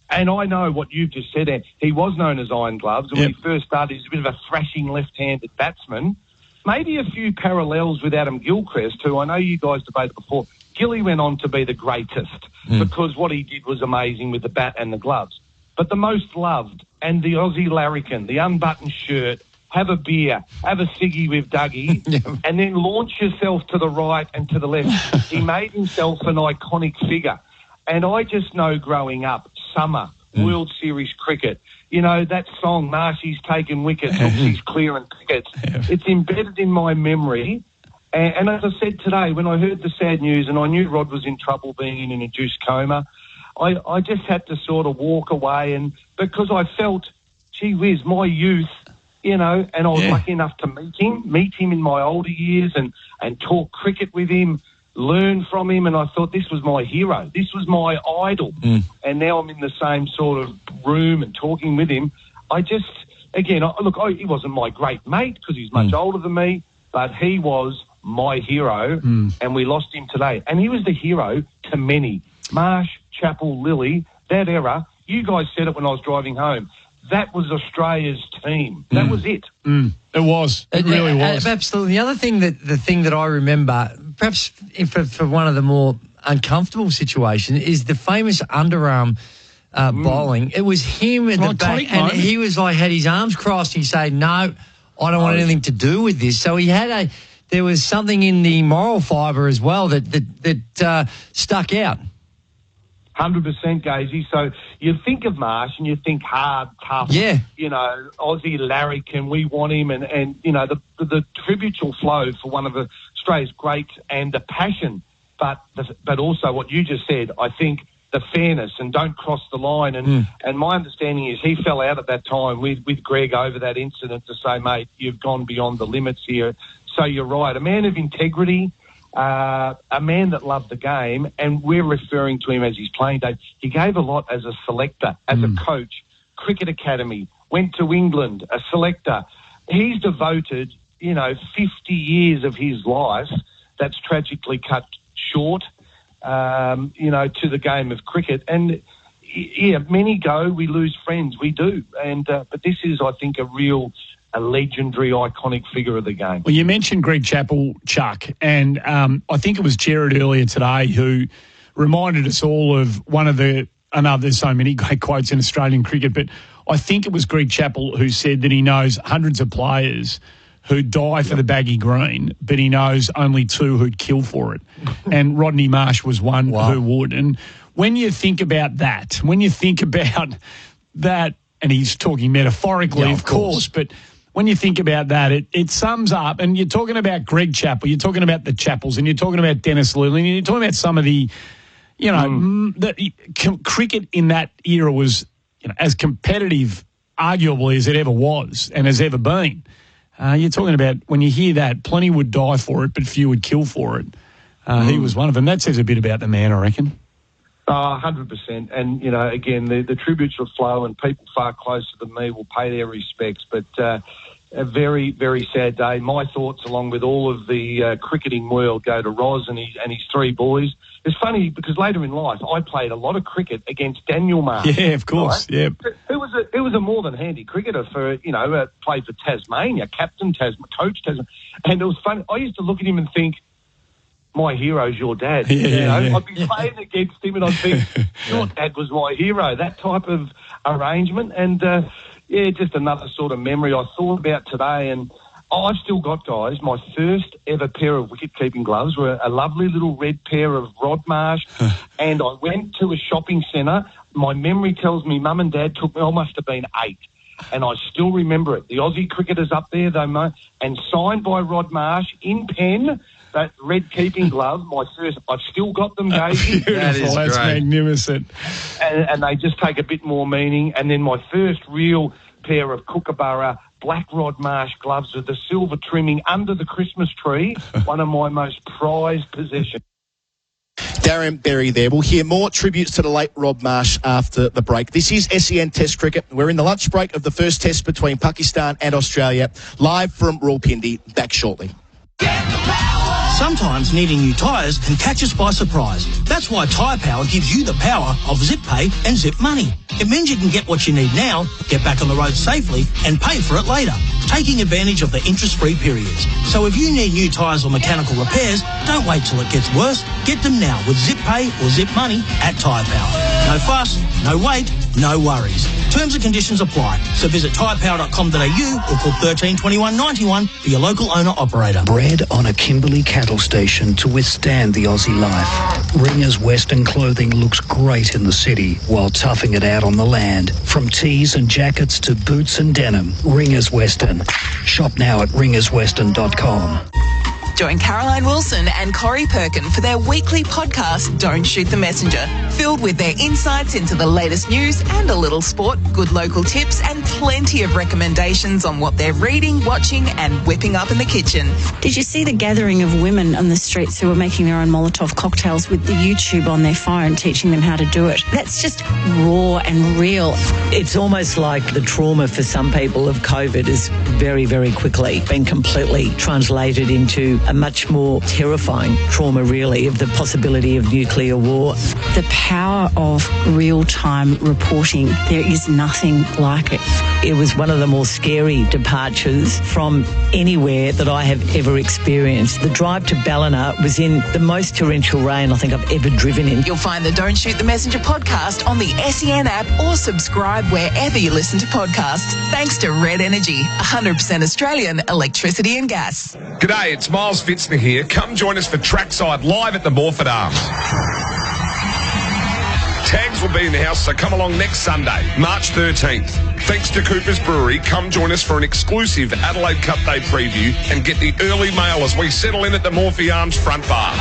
And I know what you've just said there. He was known as Iron Gloves, and when he first started, he was a bit of a thrashing left-handed batsman. Maybe a few parallels with Adam Gilchrist, who I know you guys debated before. Gilly went on to be the greatest because what he did was amazing with the bat and the gloves. But the most loved, and the Aussie larrikin, the unbuttoned shirt, have a beer, have a ciggy with Dougie, and then launch yourself to the right and to the left. He made himself an iconic figure. And I just know growing up, summer, World Series cricket, you know, that song, Marshy's taking wickets, he's clearing wickets. It's embedded in my memory. And as I said today, when I heard the sad news and I knew Rod was in trouble being in an induced coma, I just had to sort of walk away, and because I felt, gee whiz, my youth, you know, and I was lucky enough to meet him in my older years and talk cricket with him, learn from him, and I thought this was my hero. This was my idol. And now I'm in the same sort of room and talking with him. I just, again, he wasn't my great mate because he's much older than me, but he was my hero, and we lost him today. And he was the hero to many. Marsh, Chappell, Lilly, that era, you guys said it when I was driving home, that was Australia's team. That was it. It was. It really was. Absolutely. The other thing the thing that I remember, perhaps for one of the more uncomfortable situations, is the famous underarm bowling. It was him at the back, and he was like, had his arms crossed, and he said, no, I don't want anything to do with this. So he had there was something in the moral fibre as well that stuck out. 100%, Gazy. So you think of Marsh and you think hard, tough, you know, Aussie larrikin, we want him, and you know, the tributes will flow for one of Australia's greats and the passion, but also what you just said, I think the fairness and don't cross the line. And my understanding is he fell out at that time with Greg over that incident to say, mate, you've gone beyond the limits here. So you're right. A man of integrity, a man that loved the game, and we're referring to him as his playing days. He gave a lot as a selector, as a coach, cricket academy, went to England, a selector. He's devoted, 50 years of his life that's tragically cut short. to the game of cricket. And, yeah, many go, we lose friends. We do. And but this is, I think, a legendary, iconic figure of the game. Well, you mentioned Greg Chappell, Chuck, and I think it was Jared earlier today who reminded us all of one of the, I know there's so many great quotes in Australian cricket, but I think it was Greg Chappell who said that he knows hundreds of players who die for the baggy green, but he knows only 2 who'd kill for it. And Rodney Marsh was one who would. And when you think about that, and he's talking metaphorically, of course, but when you think about that, it sums up, and you're talking about Greg Chappell, you're talking about the Chappells, and you're talking about Dennis Lillee, and you're talking about some of the, cricket in that era was as competitive, arguably, as it ever was and has ever been. You're talking about, when you hear that, plenty would die for it, but few would kill for it. He was one of them. That says a bit about the man, I reckon. 100%. And, again, the tributes will flow, and people far closer than me will pay their respects. But a very, very sad day. My thoughts, along with all of the cricketing world, go to Roz and his 3 boys. It's funny because later in life, I played a lot of cricket against Daniel Marsh. Yeah, of course. Right? Yeah. Who was a more than handy cricketer for, played for Tasmania, captain Tasmania, coach Tasmania. And it was funny. I used to look at him and think, my hero's your dad. I'd be playing against him and I'd think, your dad was my hero. That type of arrangement. And, just another sort of memory I thought about today. And I've still got, guys, my first ever pair of wicket-keeping gloves were a lovely little red pair of Rod Marsh. And I went to a shopping centre. My memory tells me Mum and Dad took me, I must have been 8. And I still remember it. The Aussie cricketers up there, and signed by Rod Marsh in pen. That red keeping glove, my first, I've still got them, Gazy. That's magnificent. And they just take a bit more meaning. And then my first real pair of Kookaburra black Rod Marsh gloves with the silver trimming under the Christmas tree, one of my most prized possessions. Darren Berry there. We'll hear more tributes to the late Rod Marsh after the break. This is SEN Test Cricket. We're in the lunch break of the first test between Pakistan and Australia. Live from Rawalpindi. Back shortly. Sometimes needing new tyres can catch us by surprise. That's why Tyre Power gives you the power of Zip Pay and Zip Money. It means you can get what you need now, get back on the road safely, and pay for it later, taking advantage of the interest-free periods. So if you need new tyres or mechanical repairs, don't wait till it gets worse. Get them now with Zip Pay or Zip Money at Tyre Power. No fuss, no wait, no worries. Terms and conditions apply. So visit tyrepower.com.au or call 13 21 91 for your local owner-operator. Bred on a Kimberley cattle station to withstand the Aussie life, Ringer's Western clothing looks great in the city while toughing it out on the land. From tees and jackets to boots and denim, Ringer's Western. Shop now at ringerswestern.com. Join Caroline Wilson and Corey Perkin for their weekly podcast, Don't Shoot the Messenger, filled with their insights into the latest news and a little sport, good local tips, and plenty of recommendations on what they're reading, watching, and whipping up in the kitchen. Did you see the gathering of women on the streets who were making their own Molotov cocktails with the YouTube on their phone, teaching them how to do it? That's just raw and real. It's almost like the trauma for some people of COVID is very, very quickly been completely translated into a much more terrifying trauma, really, of the possibility of nuclear war. The power of real-time reporting, there is nothing like it. It was one of the more scary departures from anywhere that I have ever experienced. The drive to Ballina was in the most torrential rain I think I've ever driven in. You'll find the Don't Shoot the Messenger podcast on the SEN app or subscribe wherever you listen to podcasts. Thanks to Red Energy, 100% Australian electricity and gas. G'day, it's Miles Fitzner here. Come join us for Trackside live at the Morford Arms. Tags will be in the house, so come along next Sunday, March 13th. Thanks to Cooper's Brewery, come join us for an exclusive Adelaide Cup Day preview and get the early mail as we settle in at the Morphy Arms front bar.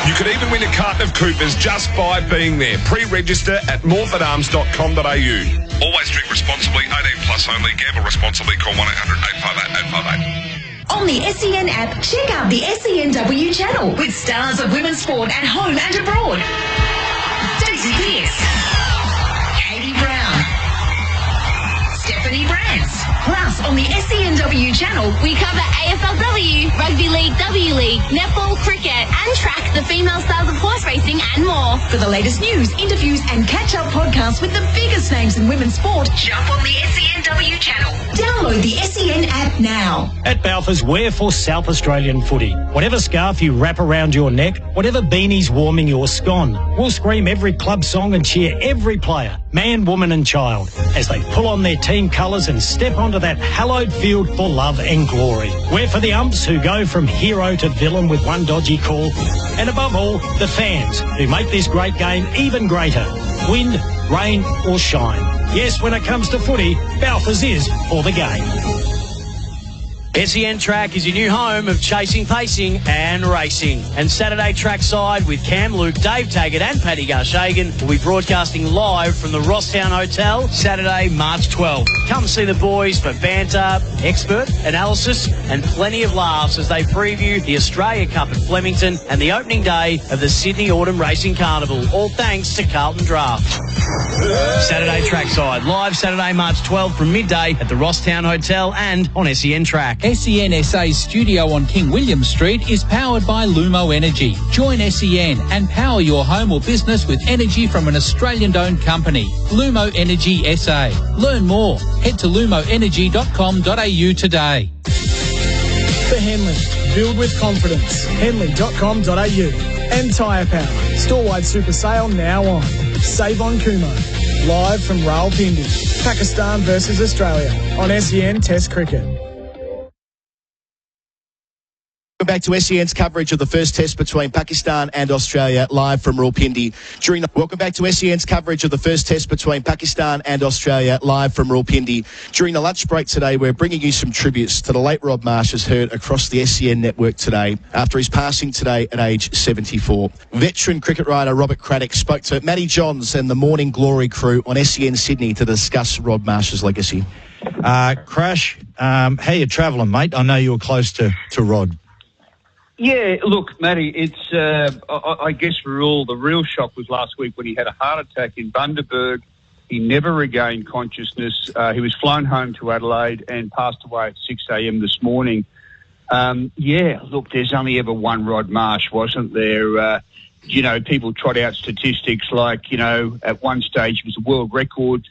You could even win a carton of Cooper's just by being there. Pre-register at morfordarms.com.au. Always drink responsibly, 18 plus only. Gamble responsibly. Call 1-800-858-858. On the SEN app, check out the SENW channel with stars of women's sport at home and abroad. Daisy Pearce, Katie Brown, Stephanie Brands. Plus, on the SENW SENW channel, we cover AFLW, Rugby League, W League, netball, cricket, and track the female styles of horse racing and more. For the latest news, interviews, and catch-up podcasts with the biggest names in women's sport, jump on the SENW channel. Download the SEN app now. At Balfour's, we're for South Australian footy. Whatever scarf you wrap around your neck, whatever beanie's warming your scone, we'll scream every club song and cheer every player, man, woman and child, as they pull on their team colours and step onto that hallowed field for love and glory. We're for the umps who go from hero to villain with one dodgy call. And above all, the fans who make this great game even greater. Wind, rain or shine. Yes, when it comes to footy, Balfour's is for the game. SEN Track is your new home of chasing, pacing and racing. And Saturday Trackside with Cam Luke, Dave Taggart and Paddy Garshagan will be broadcasting live from the Rosstown Hotel Saturday, March 12th. Come see the boys for banter, expert analysis and plenty of laughs as they preview the Australia Cup at Flemington and the opening day of the Sydney Autumn Racing Carnival, all thanks to Carlton Draft. Saturday Trackside, live Saturday, March 12th from midday at the Rosstown Hotel and on SEN Track. SEN SA's studio on King William Street is powered by Lumo Energy. Join SEN and power your home or business with energy from an Australian-owned company, Lumo Energy SA. Learn more. Head to lumoenergy.com.au today. For Henley, build with confidence. Henley.com.au. And Tyre Power. Store-wide super sale now on. Save on Kumo. Live from Rawalpindi. Pakistan versus Australia on SEN Test Cricket. Welcome back to SEN's coverage of the first test between Pakistan and Australia, live from Rawalpindi. Welcome back to SEN's coverage of the first test between Pakistan and Australia, live from Rawalpindi. During the lunch break today, we're bringing you some tributes to the late Rod Marsh, as heard across the SEN network today after his passing today at age 74. Veteran cricket writer Robert Craddock spoke to Matty Johns and the Morning Glory crew on SEN Sydney to discuss Rod Marsh's legacy. Crash, how you travelling, mate? I know you were close to Rod. Yeah, look, Matty, it's, I guess for all, the real shock was last week when he had a heart attack in Bundaberg. He never regained consciousness. He was flown home to Adelaide and passed away at 6 a.m. this morning. Yeah, look, there's only ever one Rod Marsh, wasn't there? You know, people trot out statistics like, you know, at one stage he was a world record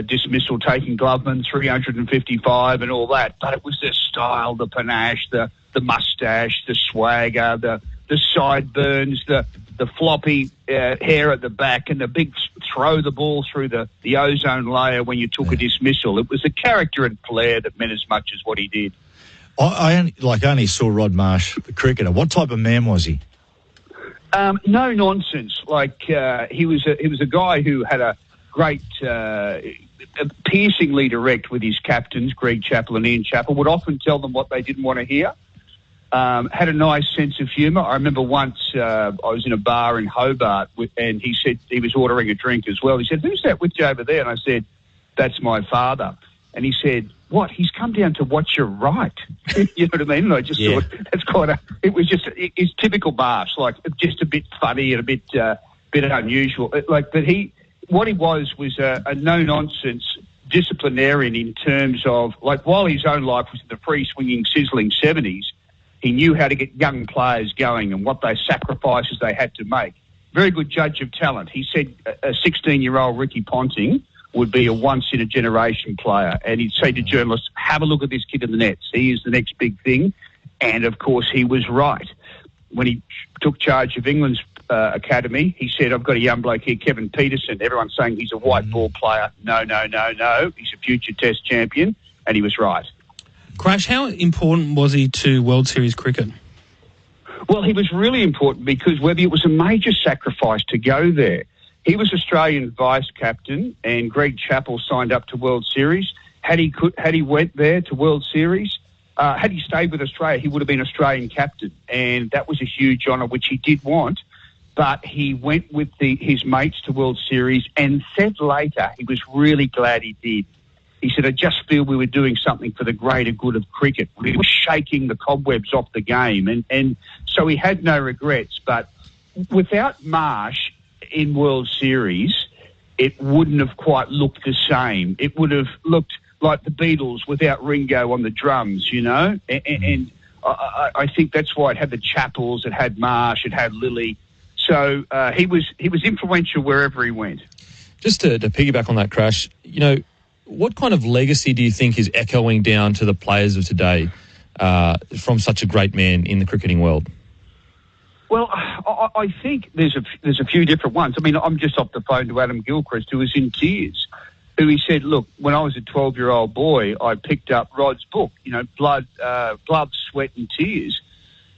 dismissal taking Gloveman, 355 and all that. But it was the style, the panache, the moustache, the swagger, the sideburns, the floppy hair at the back, and the big throw the ball through the ozone layer when you took a dismissal. It was the character and flair that meant as much as what he did. I only saw Rod Marsh, the cricketer. What type of man was he? No nonsense. Like he was a guy who had a great, piercingly direct with his captains, Greg Chappell and Ian Chappell, would often tell them what they didn't want to hear. Had a nice sense of humour. I remember once I was in a bar in Hobart and he said he was ordering a drink as well. He said, "Who's that with you over there?" And I said, "That's my father." And he said, "What? He's come down to watch you write." You know what I mean? And I just thought that's it was just his typical Marsh, like just a bit funny and a bit unusual. But what he was a no-nonsense disciplinarian in terms of, like, while his own life was in the free-swinging, sizzling 70s, he knew how to get young players going and what those sacrifices they had to make. Very good judge of talent. He said a 16-year-old Ricky Ponting would be a once-in-a-generation player. And he'd say to journalists, have a look at this kid in the nets. He is the next big thing. And, of course, he was right. When he took charge of England's academy, he said, "I've got a young bloke here, Kevin Peterson." Everyone's saying he's a white ball player. No. He's a future Test champion. And he was right. Crash, how important was he to World Series cricket? Well, he was really important because whether it was a major sacrifice to go there, he was Australian vice captain and Greg Chappell signed up to World Series. Had he went there to World Series, had he stayed with Australia, he would have been Australian captain. And that was a huge honour, which he did want. But he went with his mates to World Series and said later he was really glad he did. He said, "I just feel we were doing something for the greater good of cricket. We were shaking the cobwebs off the game." And so he had no regrets. But without Marsh in World Series, it wouldn't have quite looked the same. It would have looked like the Beatles without Ringo on the drums, you know? And I think that's why it had the Chappells, it had Marsh, it had Lilly. So he was influential wherever he went. Just to piggyback on that, Crash, you know, what kind of legacy do you think is echoing down to the players of today from such a great man in the cricketing world? Well, I think there's a few different ones. I mean, I'm just off the phone to Adam Gilchrist, who was in tears, who he said, look, when I was a 12-year-old boy, I picked up Rod's book, you know, Blood, Sweat and Tears.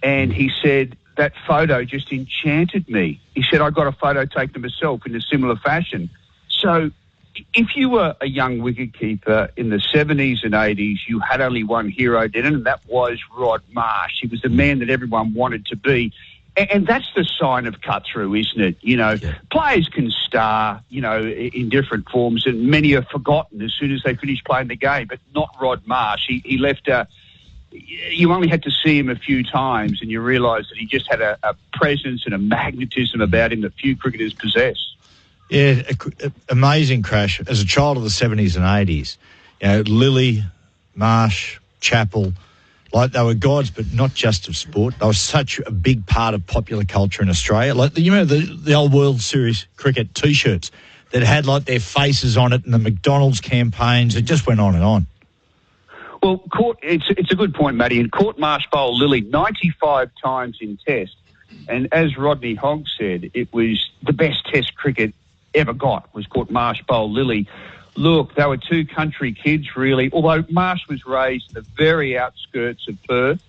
And he said, that photo just enchanted me. He said, I got a photo taken of myself in a similar fashion. So if you were a young wicketkeeper in the 70s and 80s, you had only one hero then, and that was Rod Marsh. He was the man that everyone wanted to be. And that's the sign of cut-through, isn't it? You know, players can star, you know, in different forms, and many are forgotten as soon as they finish playing the game, but not Rod Marsh. He left you only had to see him a few times and you realise that he just had a presence and a magnetism about him that few cricketers possess. Yeah, amazing, Crash. As a child of the 70s and 80s, you know, Lilly, Marsh, Chappell, like they were gods, but not just of sport. They were such a big part of popular culture in Australia. Like, you know, the old World Series cricket T-shirts that had like their faces on it, and the McDonald's campaigns. It just went on and on. Well, it's a good point, Matty. And Court Marsh bowled Lilly 95 times in Test. And as Rodney Hogg said, it was the best Test cricket ever got, was Court Marsh bowled Lilly. Look, they were two country kids, really, although Marsh was raised in the very outskirts of Perth,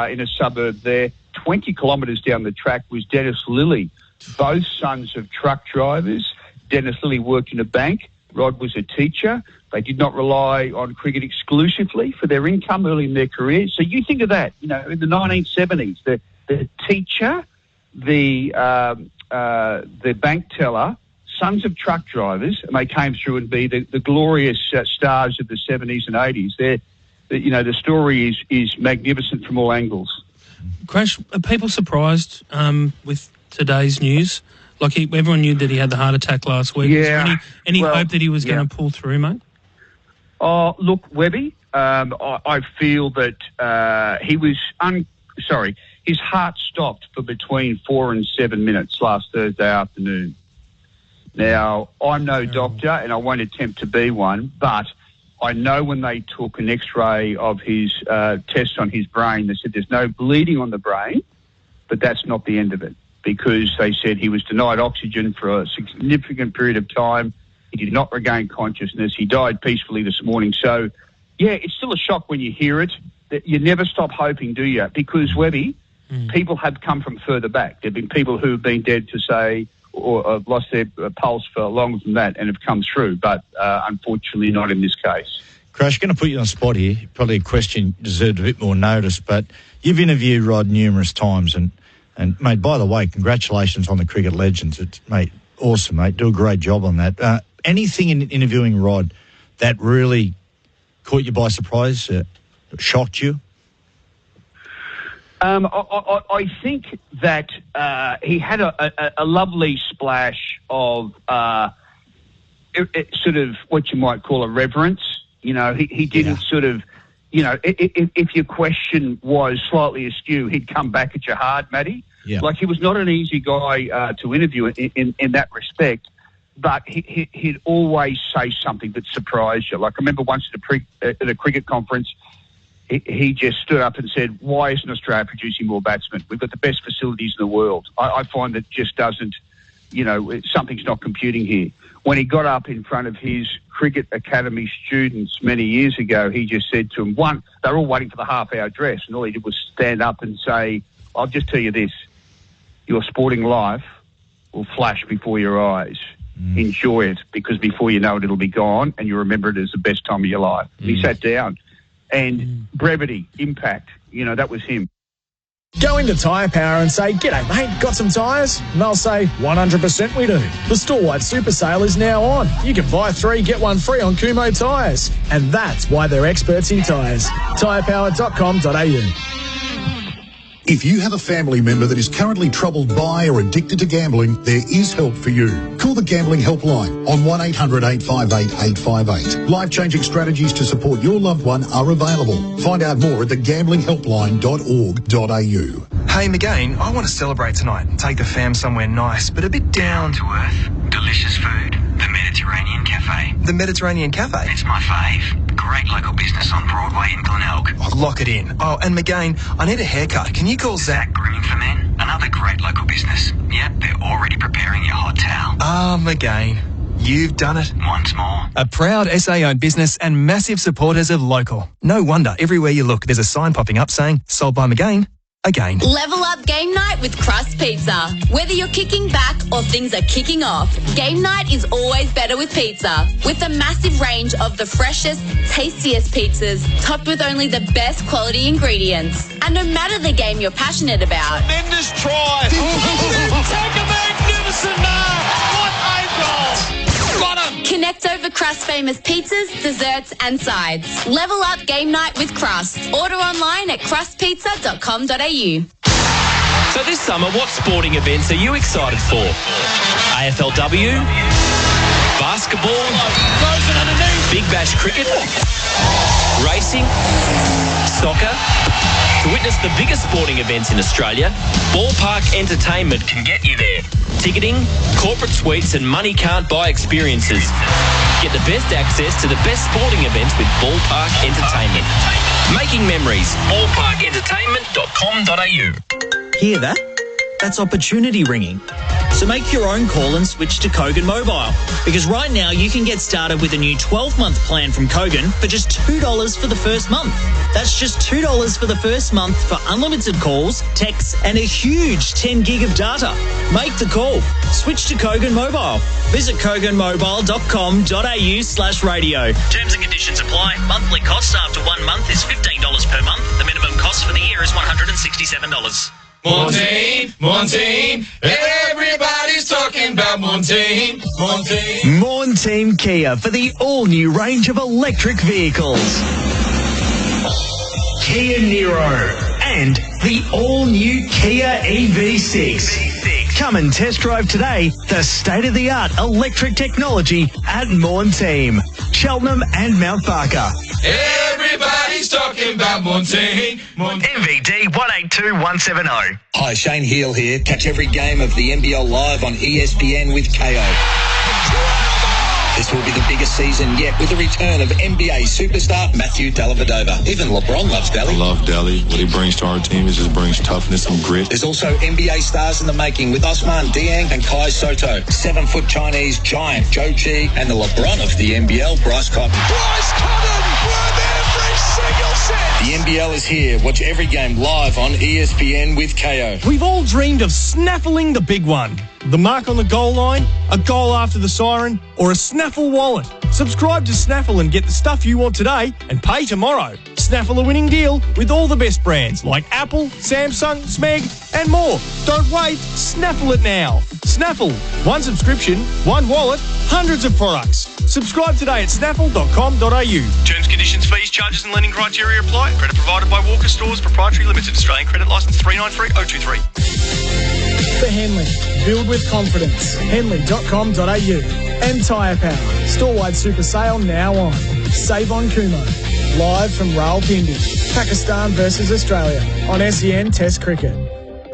in a suburb there. 20 kilometres down the track was Dennis Lilly, both sons of truck drivers. Dennis Lilly worked in a bank. Rod was a teacher. They did not rely on cricket exclusively for their income early in their career. So you think of that, you know, in the 1970s, the teacher, the bank teller, sons of truck drivers, and they came through and be the glorious stars of the 70s and 80s. You know, the story is magnificent from all angles. Crash, are people surprised with today's news? Like, everyone knew that he had the heart attack last week. Yeah. Is there any hope that he was going to pull through, mate? Oh, look, Webby, I feel that he was... his heart stopped for between 4 and 7 minutes last Thursday afternoon. Now, I'm no doctor and I won't attempt to be one, but I know when they took an X-ray of his test on his brain, they said there's no bleeding on the brain, but that's not the end of it, because they said he was denied oxygen for a significant period of time. He did not regain consciousness. He died peacefully this morning. So, yeah, it's still a shock when you hear it. You never stop hoping, do you? Because, Webby, people have come from further back. There have been people who have been dead to say, or lost their pulse for longer than that and have come through, but unfortunately not in this case. Crash, going to put you on the spot here. Probably a question deserved a bit more notice, but you've interviewed Rod numerous times, and mate, by the way, congratulations on the Cricket Legends. It's, mate, awesome, mate. Do a great job on that. Anything in interviewing Rod that really caught you by surprise, shocked you? I think that he had a lovely splash of sort of what you might call a reverence. You know, he didn't sort of, you know, if your question was slightly askew, he'd come back at you hard, Matty. Yeah. Like, he was not an easy guy to interview in that respect, but he'd always say something that surprised you. Like, I remember once at a cricket conference, he just stood up and said, why isn't Australia producing more batsmen? We've got the best facilities in the world. I find that just doesn't, you know, something's not computing here. When he got up in front of his cricket academy students many years ago, he just said to them, they were all waiting for the half-hour address, and all he did was stand up and say, I'll just tell you this, your sporting life will flash before your eyes. Enjoy it, because before you know it, it'll be gone, and you'll remember it as the best time of your life. He sat down. And brevity, impact, you know, that was him. Go into Tyre Power and say, g'day mate, got some tyres? And they'll say, 100% we do. The store-wide super sale is now on. You can buy 3, get 1 free on Kumo tyres. And that's why they're experts in tyres. tyrepower.com.au. If you have a family member that is currently troubled by or addicted to gambling, there is help for you. Call the Gambling Helpline on 1-800-858-858. Life-changing strategies to support your loved one are available. Find out more at thegambling.helpline.org.au. Hey, McGain, I want to celebrate tonight and take the fam somewhere nice, but a bit down to earth. Delicious food. The Mediterranean Cafe. The Mediterranean Cafe? It's my fave. Great local business on Broadway in Glenelg. Oh, lock it in. Oh, and McGain, I need a haircut. Can you call Zach Grooming for Men? Another great local business. Yep, they're already preparing your hot towel. Ah, McGain. You've done it. Once more. A proud SA-owned business and massive supporters of local. No wonder everywhere you look, there's a sign popping up saying, sold by McGain. Again. Level up game night with Crust Pizza. Whether you're kicking back or things are kicking off, game night is always better with pizza. With a massive range of the freshest, tastiest pizzas, topped with only the best quality ingredients. And no matter the game you're passionate about. Tremendous try. Take a magnificent mark. What a goal. Got him. Connect over Crust famous pizzas, desserts and sides. Level up game night with Crust. Order online at crustpizza.com.au. So this summer, what sporting events are you excited for? AFLW? Basketball? Big Bash cricket? Racing? Soccer? To witness the biggest sporting events in Australia, Ballpark Entertainment can get you there. Ticketing, corporate suites and money can't buy experiences. Get the best access to the best sporting events with Ballpark Entertainment. Making memories. ballparkentertainment.com.au. Hear that? That's opportunity ringing. So make your own call and switch to Kogan Mobile. Because right now you can get started with a new 12-month plan from Kogan for just $2 for the first month. That's just $2 for the first month for unlimited calls, texts and a huge 10 gig of data. Make the call. Switch to Kogan Mobile. Visit koganmobile.com.au/radio. Terms and conditions apply. Monthly cost after 1 month is $15 per month. The minimum cost for the year is $167. Montaigne, Montaigne, everybody's talking about Montaigne, Montaigne. Montaigne Kia for the all-new range of electric vehicles. Kia Niro and the all-new Kia EV6. Come and test drive today the state-of-the-art electric technology at Montaigne, Cheltenham and Mount Barker. Everybody's talking about Montaigne, Montaigne. MVD 182170. Hi, Shane Heal here. Catch every game of the NBL live on ESPN with KO. This will be the biggest season yet with the return of NBA superstar Matthew Dellavedova. Even LeBron loves Delly. I love Delly. What he brings to our team is just brings toughness and grit. There's also NBA stars in the making with Osman Dieng and Kai Soto. 7-foot Chinese giant Joe Chi and the LeBron of the NBL, Bryce Cotton. Bryce Cotton worth every single cent. The NBL is here. Watch every game live on ESPN with KO. We've all dreamed of snaffling the big one. The mark on the goal line, a goal after the siren, or a Snaffle wallet. Subscribe to Snaffle and get the stuff you want today and pay tomorrow. Snaffle a winning deal with all the best brands like Apple, Samsung, Smeg and more. Don't wait, Snaffle it now. Snaffle, one subscription, one wallet, hundreds of products. Subscribe today at snaffle.com.au. Terms, conditions, fees, charges and lending criteria apply. Credit provided by Walker Stores Proprietary Limited. Australian Credit Licence 393023. For Henley, build with confidence. Henley.com.au. And Tyre Power. Store-wide super sale now on. Save on Kumo. Live from Rawalpindi. Pakistan versus Australia on SEN Test Cricket.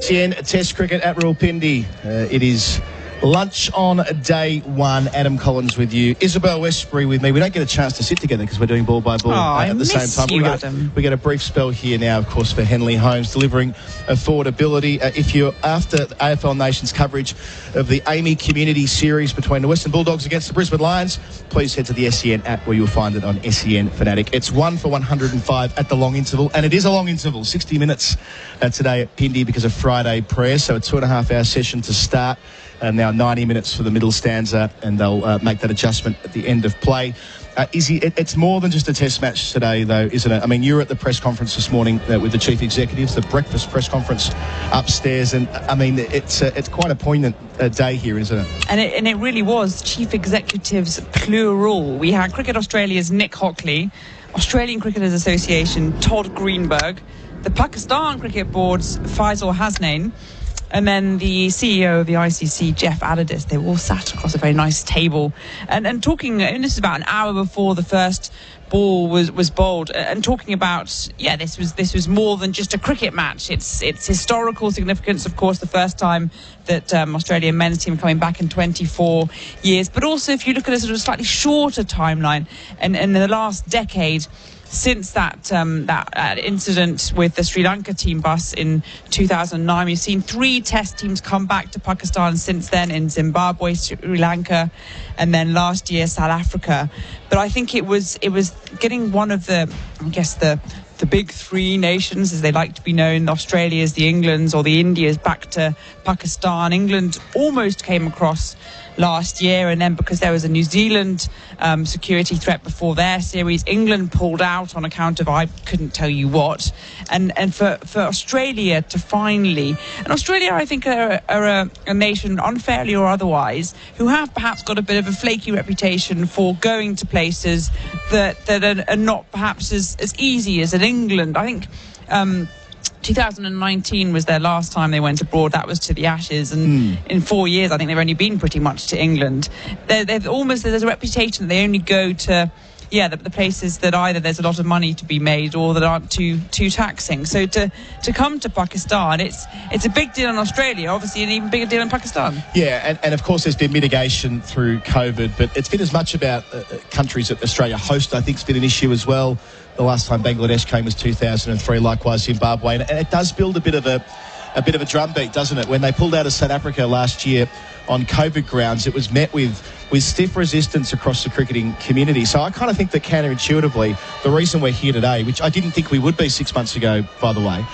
SEN Test Cricket at Rawalpindi. It is lunch on day one. Adam Collins with you. Isabel Westbury with me. We don't get a chance to sit together because we're doing ball by ball at the same time. We get a brief spell here now, of course, for Henley Homes, delivering affordability. If you're after the AFL Nations coverage of the Amy Community Series between the Western Bulldogs against the Brisbane Lions, please head to the SEN app where you'll find it on SEN Fanatic. It's 1 for 105 at the long interval, and it is a long interval, 60 minutes today at Pindi because of Friday prayer, so a 2.5-hour session to start. And now 90 minutes for the middle stanza, and they'll make that adjustment at the end of play. Izzy, it's more than just a test match today, though, isn't it? I mean, you were at the press conference this morning with the chief executives, the breakfast press conference upstairs, and I mean, it's quite a poignant day here, isn't it? And it really was chief executives plural. We had Cricket Australia's Nick Hockley, Australian Cricketers Association Todd Greenberg, the Pakistan Cricket Board's Faisal Hasnain, and then the CEO of the ICC, Jeff Adadis. They were all sat across a very nice table and talking, and this is about an hour before the first ball was bowled, and talking about, this was more than just a cricket match. It's historical significance, of course, the first time that Australian men's team coming back in 24 years. But also, if you look at a sort of slightly shorter timeline, and in the last decade, since that incident with the Sri Lanka team bus in 2009, we've seen 3 test teams come back to Pakistan since then, in Zimbabwe, Sri Lanka, and then last year South Africa. But I think it was getting one of the big 3 nations, as they like to be known, the Australias, the Englands, or the Indias, back to Pakistan. England almost came across last year, and then because there was a New Zealand security threat before their series, England pulled out on account of I couldn't tell you what, and for Australia to finally, and Australia I think are a nation, unfairly or otherwise, who have perhaps got a bit of a flaky reputation for going to places that are not perhaps as easy as in England. I think 2019 was their last time they went abroad. That was to the Ashes, and in 4 years I think they've only been pretty much to England. There's a reputation that they only go to the places that either there's a lot of money to be made or that aren't too taxing. So to come to Pakistan, it's a big deal in Australia, obviously, an even bigger deal in Pakistan. Yeah, and of course there's been mitigation through COVID, but it's been as much about countries that Australia host. I think it's been an issue as well. The last time Bangladesh came was 2003, likewise Zimbabwe, and it does build a bit of a drumbeat, doesn't it? When they pulled out of South Africa last year on COVID grounds, it was met with stiff resistance across the cricketing community. So I kind of think that counterintuitively, the reason we're here today, which I didn't think we would be 6 months ago, by the way,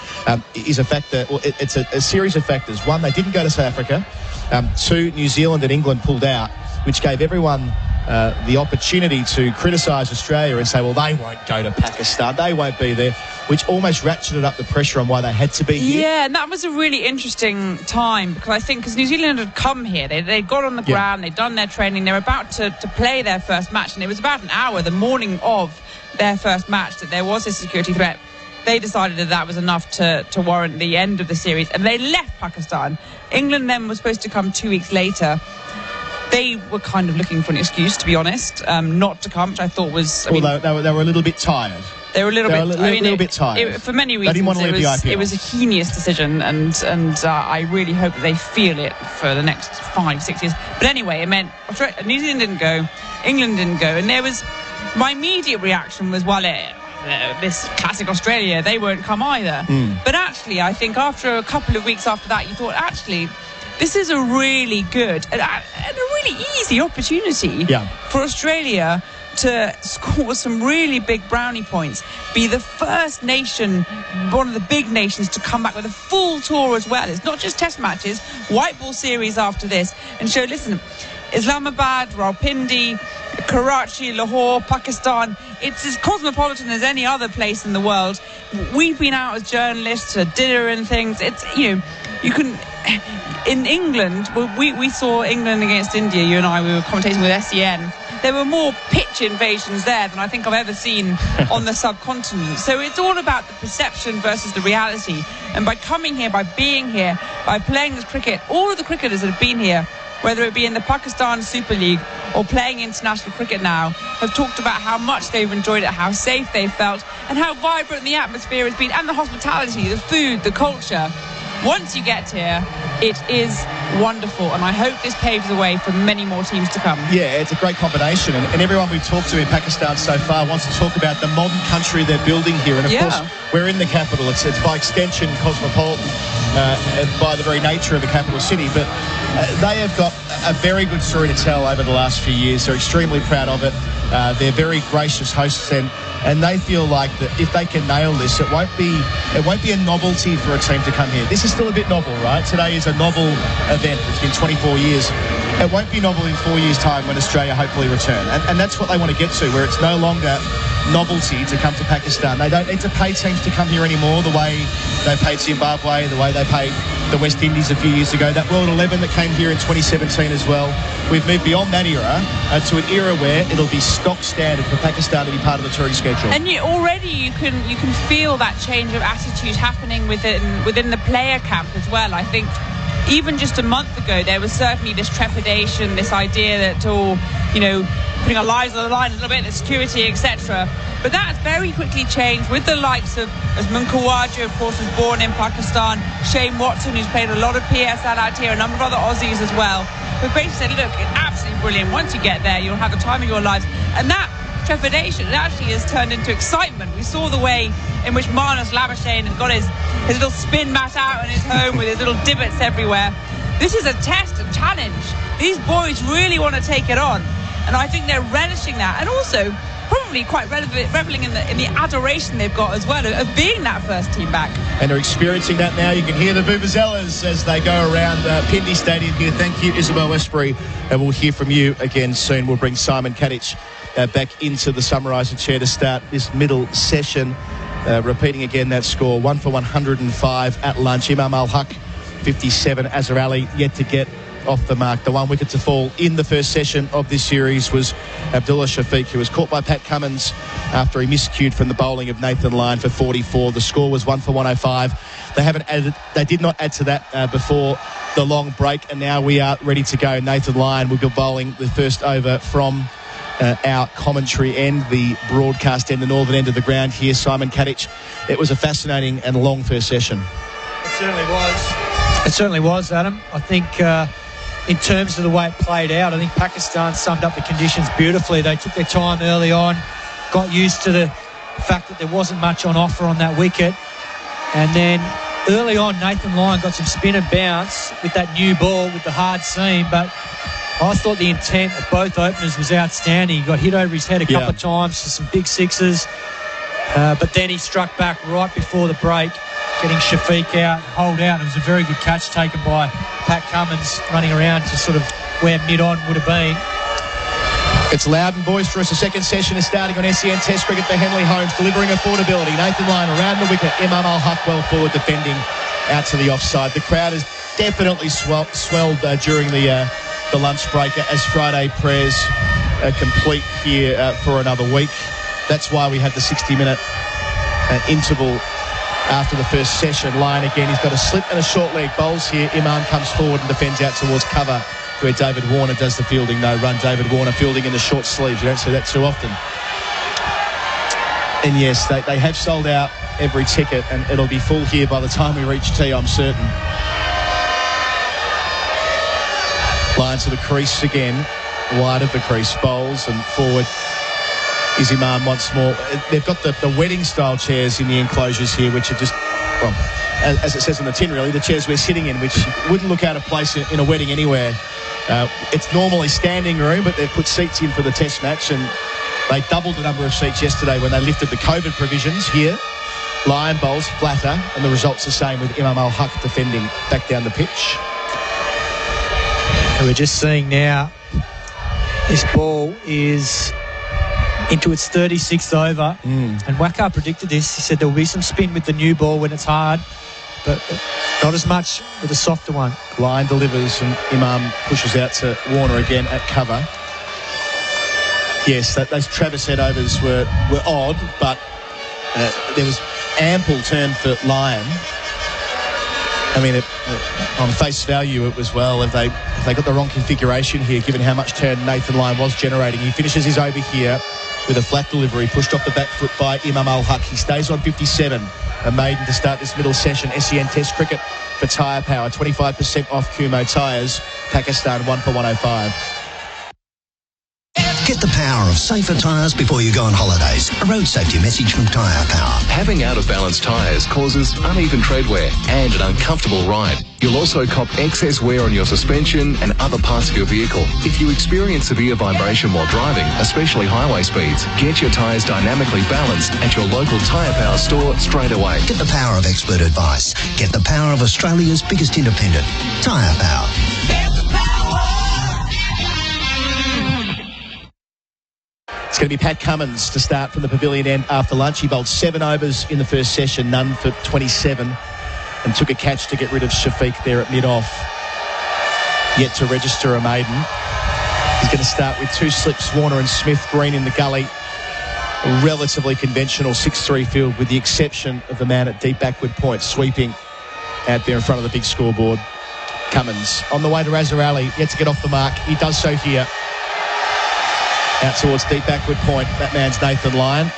is a fact that it's a series of factors. One, they didn't go to South Africa. 2, New Zealand and England pulled out, which gave everyone the opportunity to criticise Australia and say, well, they won't go to Pakistan, they won't be there, which almost ratcheted up the pressure on why they had to be here. Yeah, and that was a really interesting time, because I think New Zealand had come here, they got on the ground, they'd done their training, they were about to play their first match, and it was about an hour, the morning of their first match, that there was a security threat. They decided that was enough to warrant the end of the series, and they left Pakistan. England then was supposed to come 2 weeks later. They were kind of looking for an excuse, to be honest, not to come, which I thought was... they were a little bit tired. They were a little bit tired. For many reasons, it was a heinous decision, and I really hope that they feel it for the next 5-6 years. But anyway, it meant New Zealand didn't go, England didn't go, and my immediate reaction was, well, this classic Australia, they won't come either. But actually, I think after a couple of weeks after that, you thought, actually, this is a really good and a really easy opportunity for Australia to score some really big brownie points, be the first nation, one of the big nations, to come back with a full tour as well. It's not just test matches, white ball series after this, and show, listen, Islamabad, Rawalpindi, Karachi, Lahore, Pakistan, it's as cosmopolitan as any other place in the world. We've been out as journalists to dinner and things. It's, you can... In England, we saw England against India, you and I, we were commentating with SEN. There were more pitch invasions there than I think I've ever seen on the subcontinent. So it's all about the perception versus the reality. And by coming here, by being here, by playing this cricket, all of the cricketers that have been here, whether it be in the Pakistan Super League or playing international cricket now, have talked about how much they've enjoyed it, how safe they've felt, and how vibrant the atmosphere has been, and the hospitality, the food, the culture. Once you get here, it is wonderful, and I hope this paves the way for many more teams to come. Yeah, it's a great combination, and everyone we've talked to in Pakistan so far wants to talk about the modern country they're building here, and of course we're in the capital. It's by extension cosmopolitan, and by the very nature of the capital city, but they have got a very good story to tell over the last few years. They're extremely proud of it. They're very gracious hosts, and they feel like that if they can nail this, it won't be a novelty for a team to come here. This is still a bit novel, right? Today is a novel event. It's been 24 years. It won't be novel in 4 years' time when Australia hopefully return. And that's what they want to get to, where it's no longer novelty to come to Pakistan. They don't need to pay teams to come here anymore the way they paid Zimbabwe, the way they paid the West Indies a few years ago, that World 11 that came here in 2017 as well. We've moved beyond that era to an era where it'll be stock standard for Pakistan to be part of the touring schedule. And already you can feel that change of attitude happening within the player camp as well. I think even just a month ago, there was certainly this trepidation, this idea that, putting our lives on the line a little bit, the security, etc. But that has very quickly changed with the likes of Usman Khawaja, of course, was born in Pakistan, Shane Watson, who's played a lot of PSL out here, a number of other Aussies as well. But basically said, look, it's absolutely brilliant. Once you get there, you'll have the time of your lives. And that trepidation, it actually has turned into excitement. We saw the way in which Marnus Labuschagne has got his little spin mat out in his home with his little divots everywhere. This is a test, a challenge. These boys really want to take it on, and I think they're relishing that, and also probably quite reveling in the adoration they've got as well of being that first team back. And they're experiencing that now. You can hear the vuvuzelas as they go around Pindi Stadium here. Thank you, Isabel Westbury, and we'll hear from you again soon. We'll bring Simon Katich back into the summariser chair to start this middle session. Repeating again that score, 1 for 105 at lunch. Imam ul-Haq, 57. Azhar Ali yet to get off the mark. The one wicket to fall in the first session of this series was Abdullah Shafiq, who was caught by Pat Cummins after he miscued from the bowling of Nathan Lyon for 44. The score was 1 for 105. They did not add to that before the long break, and now we are ready to go. Nathan Lyon will be bowling the first over from our commentary end, the broadcast end, the northern end of the ground here. Simon Katich, it was a fascinating and long first session. It certainly was. It certainly was, Adam. I think in terms of the way it played out, I think Pakistan summed up the conditions beautifully. They took their time early on, got used to the fact that there wasn't much on offer on that wicket. And then early on, Nathan Lyon got some spin and bounce with that new ball with the hard seam, but I thought the intent of both openers was outstanding. He got hit over his head a couple of times for some big sixes, but then he struck back right before the break, getting Shafiq out, hold out. It was a very good catch taken by Pat Cummins, running around to sort of where mid-on would have been. It's loud and boisterous. The second session is starting on SEN Test Cricket for Henley Holmes, delivering affordability. Nathan Lyon around the wicket. Imam ul-Haq well forward, defending out to the offside. The crowd has definitely swelled during the lunch break as Friday prayers complete here for another week. That's why we had the 60-minute interval after the first session. Lyon again, he's got a slip and a short leg. Bowls here. Imam comes forward and defends out towards cover, where David Warner does the fielding. No run. David Warner fielding in the short sleeves. You don't see that too often. And yes, they have sold out every ticket, and it'll be full here by the time we reach tea, I'm certain. Lyon to the crease again, wide of the crease, bowls and forward is Imam once more. They've got the wedding style chairs in the enclosures here, which are just, well, as it says on the tin really, the chairs we're sitting in, which wouldn't look out of place in a wedding anywhere. It's normally standing room, but they've put seats in for the test match, and they doubled the number of seats yesterday when they lifted the COVID provisions here. Lyon bowls flatter, and the result's the same with Imam ul-Haq defending back down the pitch. We're just seeing now this ball is into its 36th over, and Waqar predicted this. He said there will be some spin with the new ball when it's hard, but not as much with a softer one. Lyon delivers and Imam pushes out to Warner again at cover. Yes, those Travis head overs were odd, but there was ample turn for Lyon. I mean, on face value, it was, well, if they got the wrong configuration here, given how much turn Nathan Lyon was generating. He finishes his over here with a flat delivery, pushed off the back foot by Imam ul-Haq. He stays on 57, a maiden to start this middle session. SEN Test Cricket for tyre power, 25% off Kumo tyres. Pakistan 1 for 105. Get the power of safer tyres before you go on holidays. A road safety message from Tyre Power. Having out-of-balance tyres causes uneven tread wear and an uncomfortable ride. You'll also cop excess wear on your suspension and other parts of your vehicle. If you experience severe vibration while driving, especially highway speeds, get your tyres dynamically balanced at your local Tyre Power store straight away. Get the power of expert advice. Get the power of Australia's biggest independent. Tyre Power. It's going to be Pat Cummins to start from the pavilion end after lunch. He bowled 7 overs in the first session, none for 27. and took a catch to get rid of Shafiq there at mid-off. Yet to register a maiden. He's going to start with two slips, Warner and Smith, Green in the gully. A relatively conventional 6-3 field with the exception of the man at deep backward point, sweeping out there in front of the big scoreboard. Cummins on the way to Razor Ali, yet to get off the mark. He does so here. Out towards deep backward point. That man's Nathan Lyon.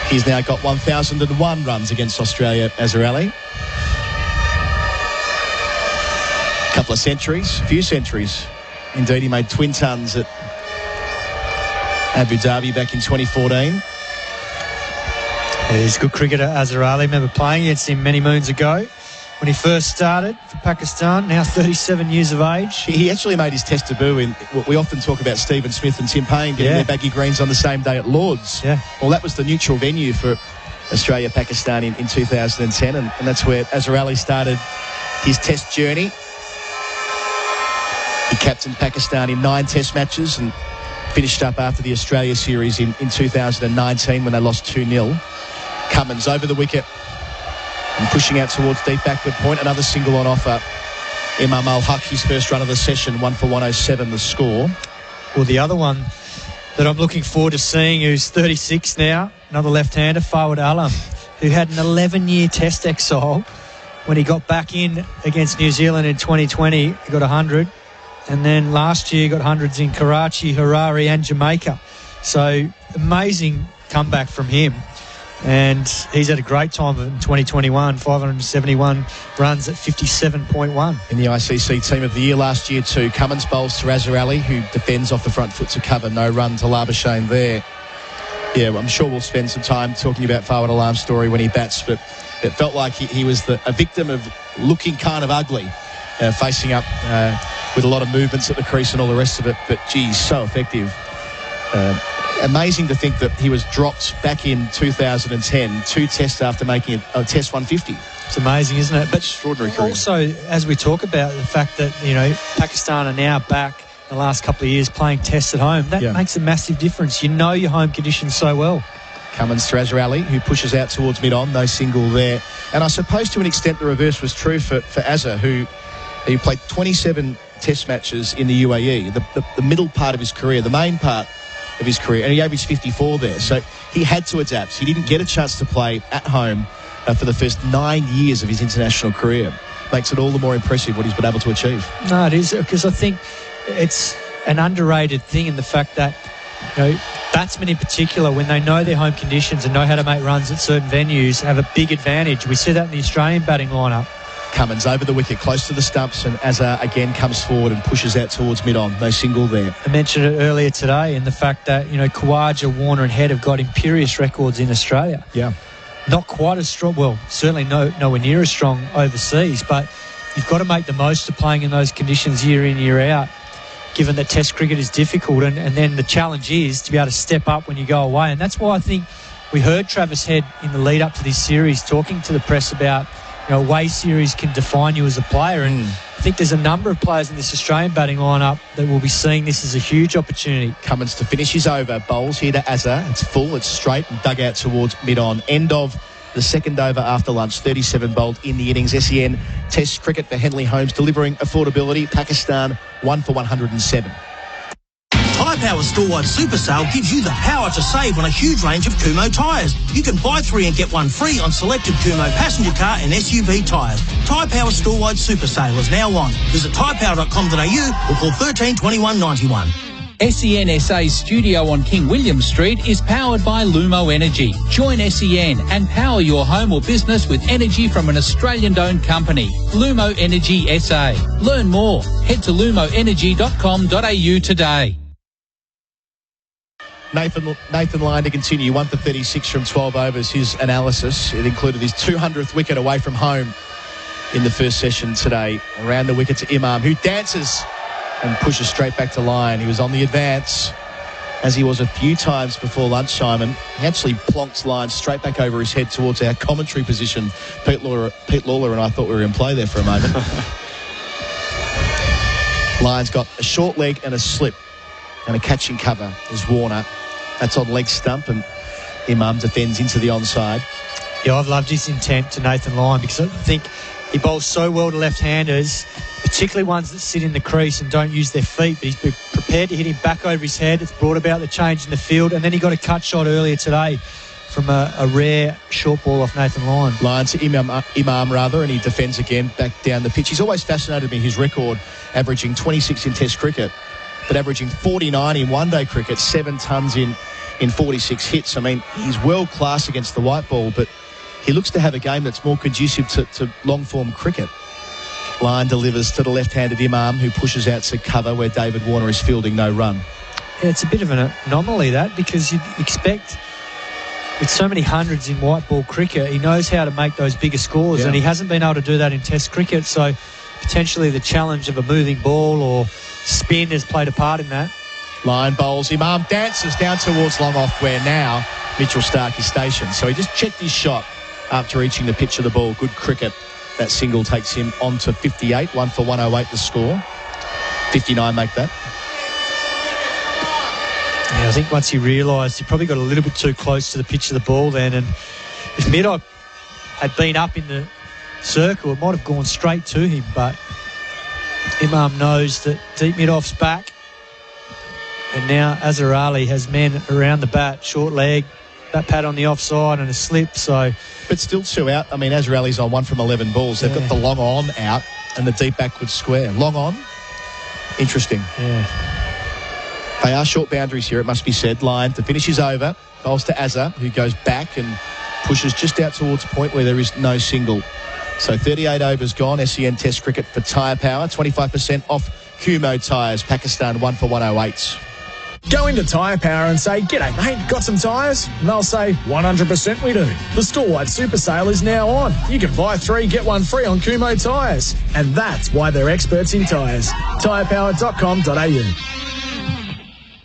He's now got 1,001 runs against Australia, Azhar Ali. Couple of centuries, a few centuries. Indeed, he made twin tons at Abu Dhabi back in 2014. He's a good cricketer, Azhar Ali. Remember playing against him many moons ago when he first started for Pakistan, now 37 years of age. He actually made his test debut in what we often talk about, Stephen Smith and Tim Payne getting their baggy greens on the same day at Lord's. Yeah. Well, that was the neutral venue for Australia-Pakistan in 2010, and that's where Azhar Ali started his test journey. He captained Pakistan in 9 test matches and finished up after the Australia series in 2019 when they lost 2-0. Cummins over the wicket and pushing out towards deep backward point. Another single on offer. Imam ul-Haq, his first run of the session, 1 for 107 the score. Well, the other one that I'm looking forward to seeing, who's 36 now, another left-hander, Fawad Alam, who had an 11-year test exile. When he got back in against New Zealand in 2020, he got 100. And then last year got hundreds in Karachi, Harare and Jamaica. So amazing comeback from him. And he's had a great time in 2021, 571 runs at 57.1. In the ICC Team of the Year last year too. Cummins bowls to Azhar Ali, who defends off the front foot to cover. No run to Labuschagne there. Yeah, well, I'm sure we'll spend some time talking about Fawad Alam's story when he bats, but it felt like he was a victim of looking kind of ugly, facing up with a lot of movements at the crease and all the rest of it. But, geez, so effective. Amazing to think that he was dropped back in 2010, 2 tests after making a test 150. It's amazing, isn't it? But extraordinary career. Also, as we talk about the fact that, Pakistan are now back the last couple of years playing tests at home, that makes a massive difference. You know your home conditions so well. Cummins to Azhar Ali, who pushes out towards mid-on, no single there. And I suppose to an extent the reverse was true for Azhar, who played 27 test matches in the UAE, the middle part of his career, the main part of his career, and he averaged 54 there. So he had to adapt. He didn't get a chance to play at home for the first 9 years of his international career. Makes it all the more impressive what he's been able to achieve. No, it is, because I think it's an underrated thing in the fact that, batsmen in particular, when they know their home conditions and know how to make runs at certain venues, have a big advantage. We see that in the Australian batting lineup. Cummins over the wicket, close to the stumps, and Azhar again comes forward and pushes out towards mid-on. No single there. I mentioned it earlier today in the fact that, Khawaja, Warner and Head have got imperious records in Australia. Yeah. Not quite as strong, well, certainly nowhere near as strong overseas, but you've got to make the most of playing in those conditions year in, year out, given that Test cricket is difficult, and then the challenge is to be able to step up when you go away. And that's why I think we heard Travis Head in the lead up to this series talking to the press about away series can define you as a player, and I think there's a number of players in this Australian batting lineup that will be seeing this as a huge opportunity. Cummins to finish his over, bowls here to Azhar. It's full, it's straight, and dug out towards mid-on. End of the second over after lunch, 37 bowled in the innings. SEN Test cricket for Henley Holmes, delivering affordability. Pakistan 1 for 107. Tyre Power Store-wide Super Sale gives you the power to save on a huge range of Kumho tyres. You can buy 3 and get 1 free on selected Kumho passenger car and SUV tyres. Tyre Power Store-wide Super Sale is now on. Visit tyrepower.com.au or call 13 21 91. SEN SA's studio on King William Street is powered by Lumo Energy. Join SEN and power your home or business with energy from an Australian-owned company, Lumo Energy SA. Learn more. Head to lumoenergy.com.au today. Nathan Lyon to continue, 1 for 36 from 12 overs. His analysis, it included his 200th wicket away from home in the first session today. Around the wicket to Imam, who dances and pushes straight back to Lyon. He was on the advance, as he was a few times before lunch, Simon. He actually plonks Lyon straight back over his head towards our commentary position. Pete Lawler and I thought we were in play there for a moment. Lyon's got a short leg and a slip, and a catching cover is Warner. That's on leg stump, and Imam defends into the onside. Yeah, I've loved his intent to Nathan Lyon because I think he bowls so well to left-handers, particularly ones that sit in the crease and don't use their feet, but he's been prepared to hit him back over his head. It's brought about the change in the field, and then he got a cut shot earlier today from a rare short ball off Nathan Lyon. Lyon to Imam, and he defends again back down the pitch. He's always fascinated me, his record, averaging 26 in Test cricket, but averaging 49 in one-day cricket, 7 tons in 46 hits. I mean, he's world-class against the white ball, but he looks to have a game that's more conducive to long-form cricket. Lyon delivers to the left-handed Imam, who pushes out to cover where David Warner is fielding no run. Yeah, it's a bit of an anomaly, that, because you'd expect, with so many hundreds in white ball cricket, he knows how to make those bigger scores, and he hasn't been able to do that in Test cricket, so potentially the challenge of a moving ball or spin has played a part in that. Lyon bowls. Imam dances down towards long off where now Mitchell Stark is stationed. So he just checked his shot after reaching the pitch of the ball. Good cricket. That single takes him on to 58. 1 for 108 the score. 59 make that. Yeah, I think once he realised he probably got a little bit too close to the pitch of the ball then, and if mid-off had been up in the circle, it might have gone straight to him, but Imam knows that deep mid-off's back, and now Azhar Ali has men around the bat, short leg, that pad on the offside and a slip, so... But still 2 out. I mean, Azhar Ali's on 1 from 11 balls. They've got the long on out and the deep backward square. Long on. Interesting. Yeah. They are short boundaries here, it must be said. Lyon to finish his over. Bowls to Azhar, who goes back and pushes just out towards point where there is no single. So 38 overs gone. SEN Test cricket for tyre power. 25% off Kumo tyres. Pakistan 1 for 108. Go into Tyre Power and say, "G'day mate, got some tyres?" And they'll say, "100% we do." The store-wide super sale is now on. You can buy 3, get 1 free on Kumo tyres. And that's why they're experts in tyres. Tyrepower.com.au.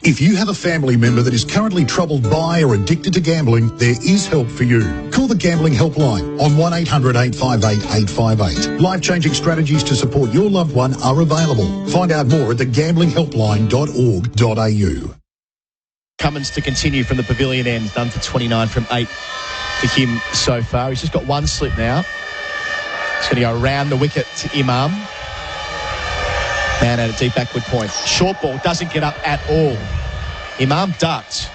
If you have a family member that is currently troubled by or addicted to gambling, there is help for you. Call the Gambling Helpline on 1800 858 858. Life-changing strategies to support your loved one are available. Find out more at thegambling.helpline.org.au. Cummins to continue from the pavilion end, done for 29 from 8 for him so far. He's just got 1 slip now. He's going to go around the wicket to Imam. Man at a deep backward point. Short ball doesn't get up at all. Imam ducked.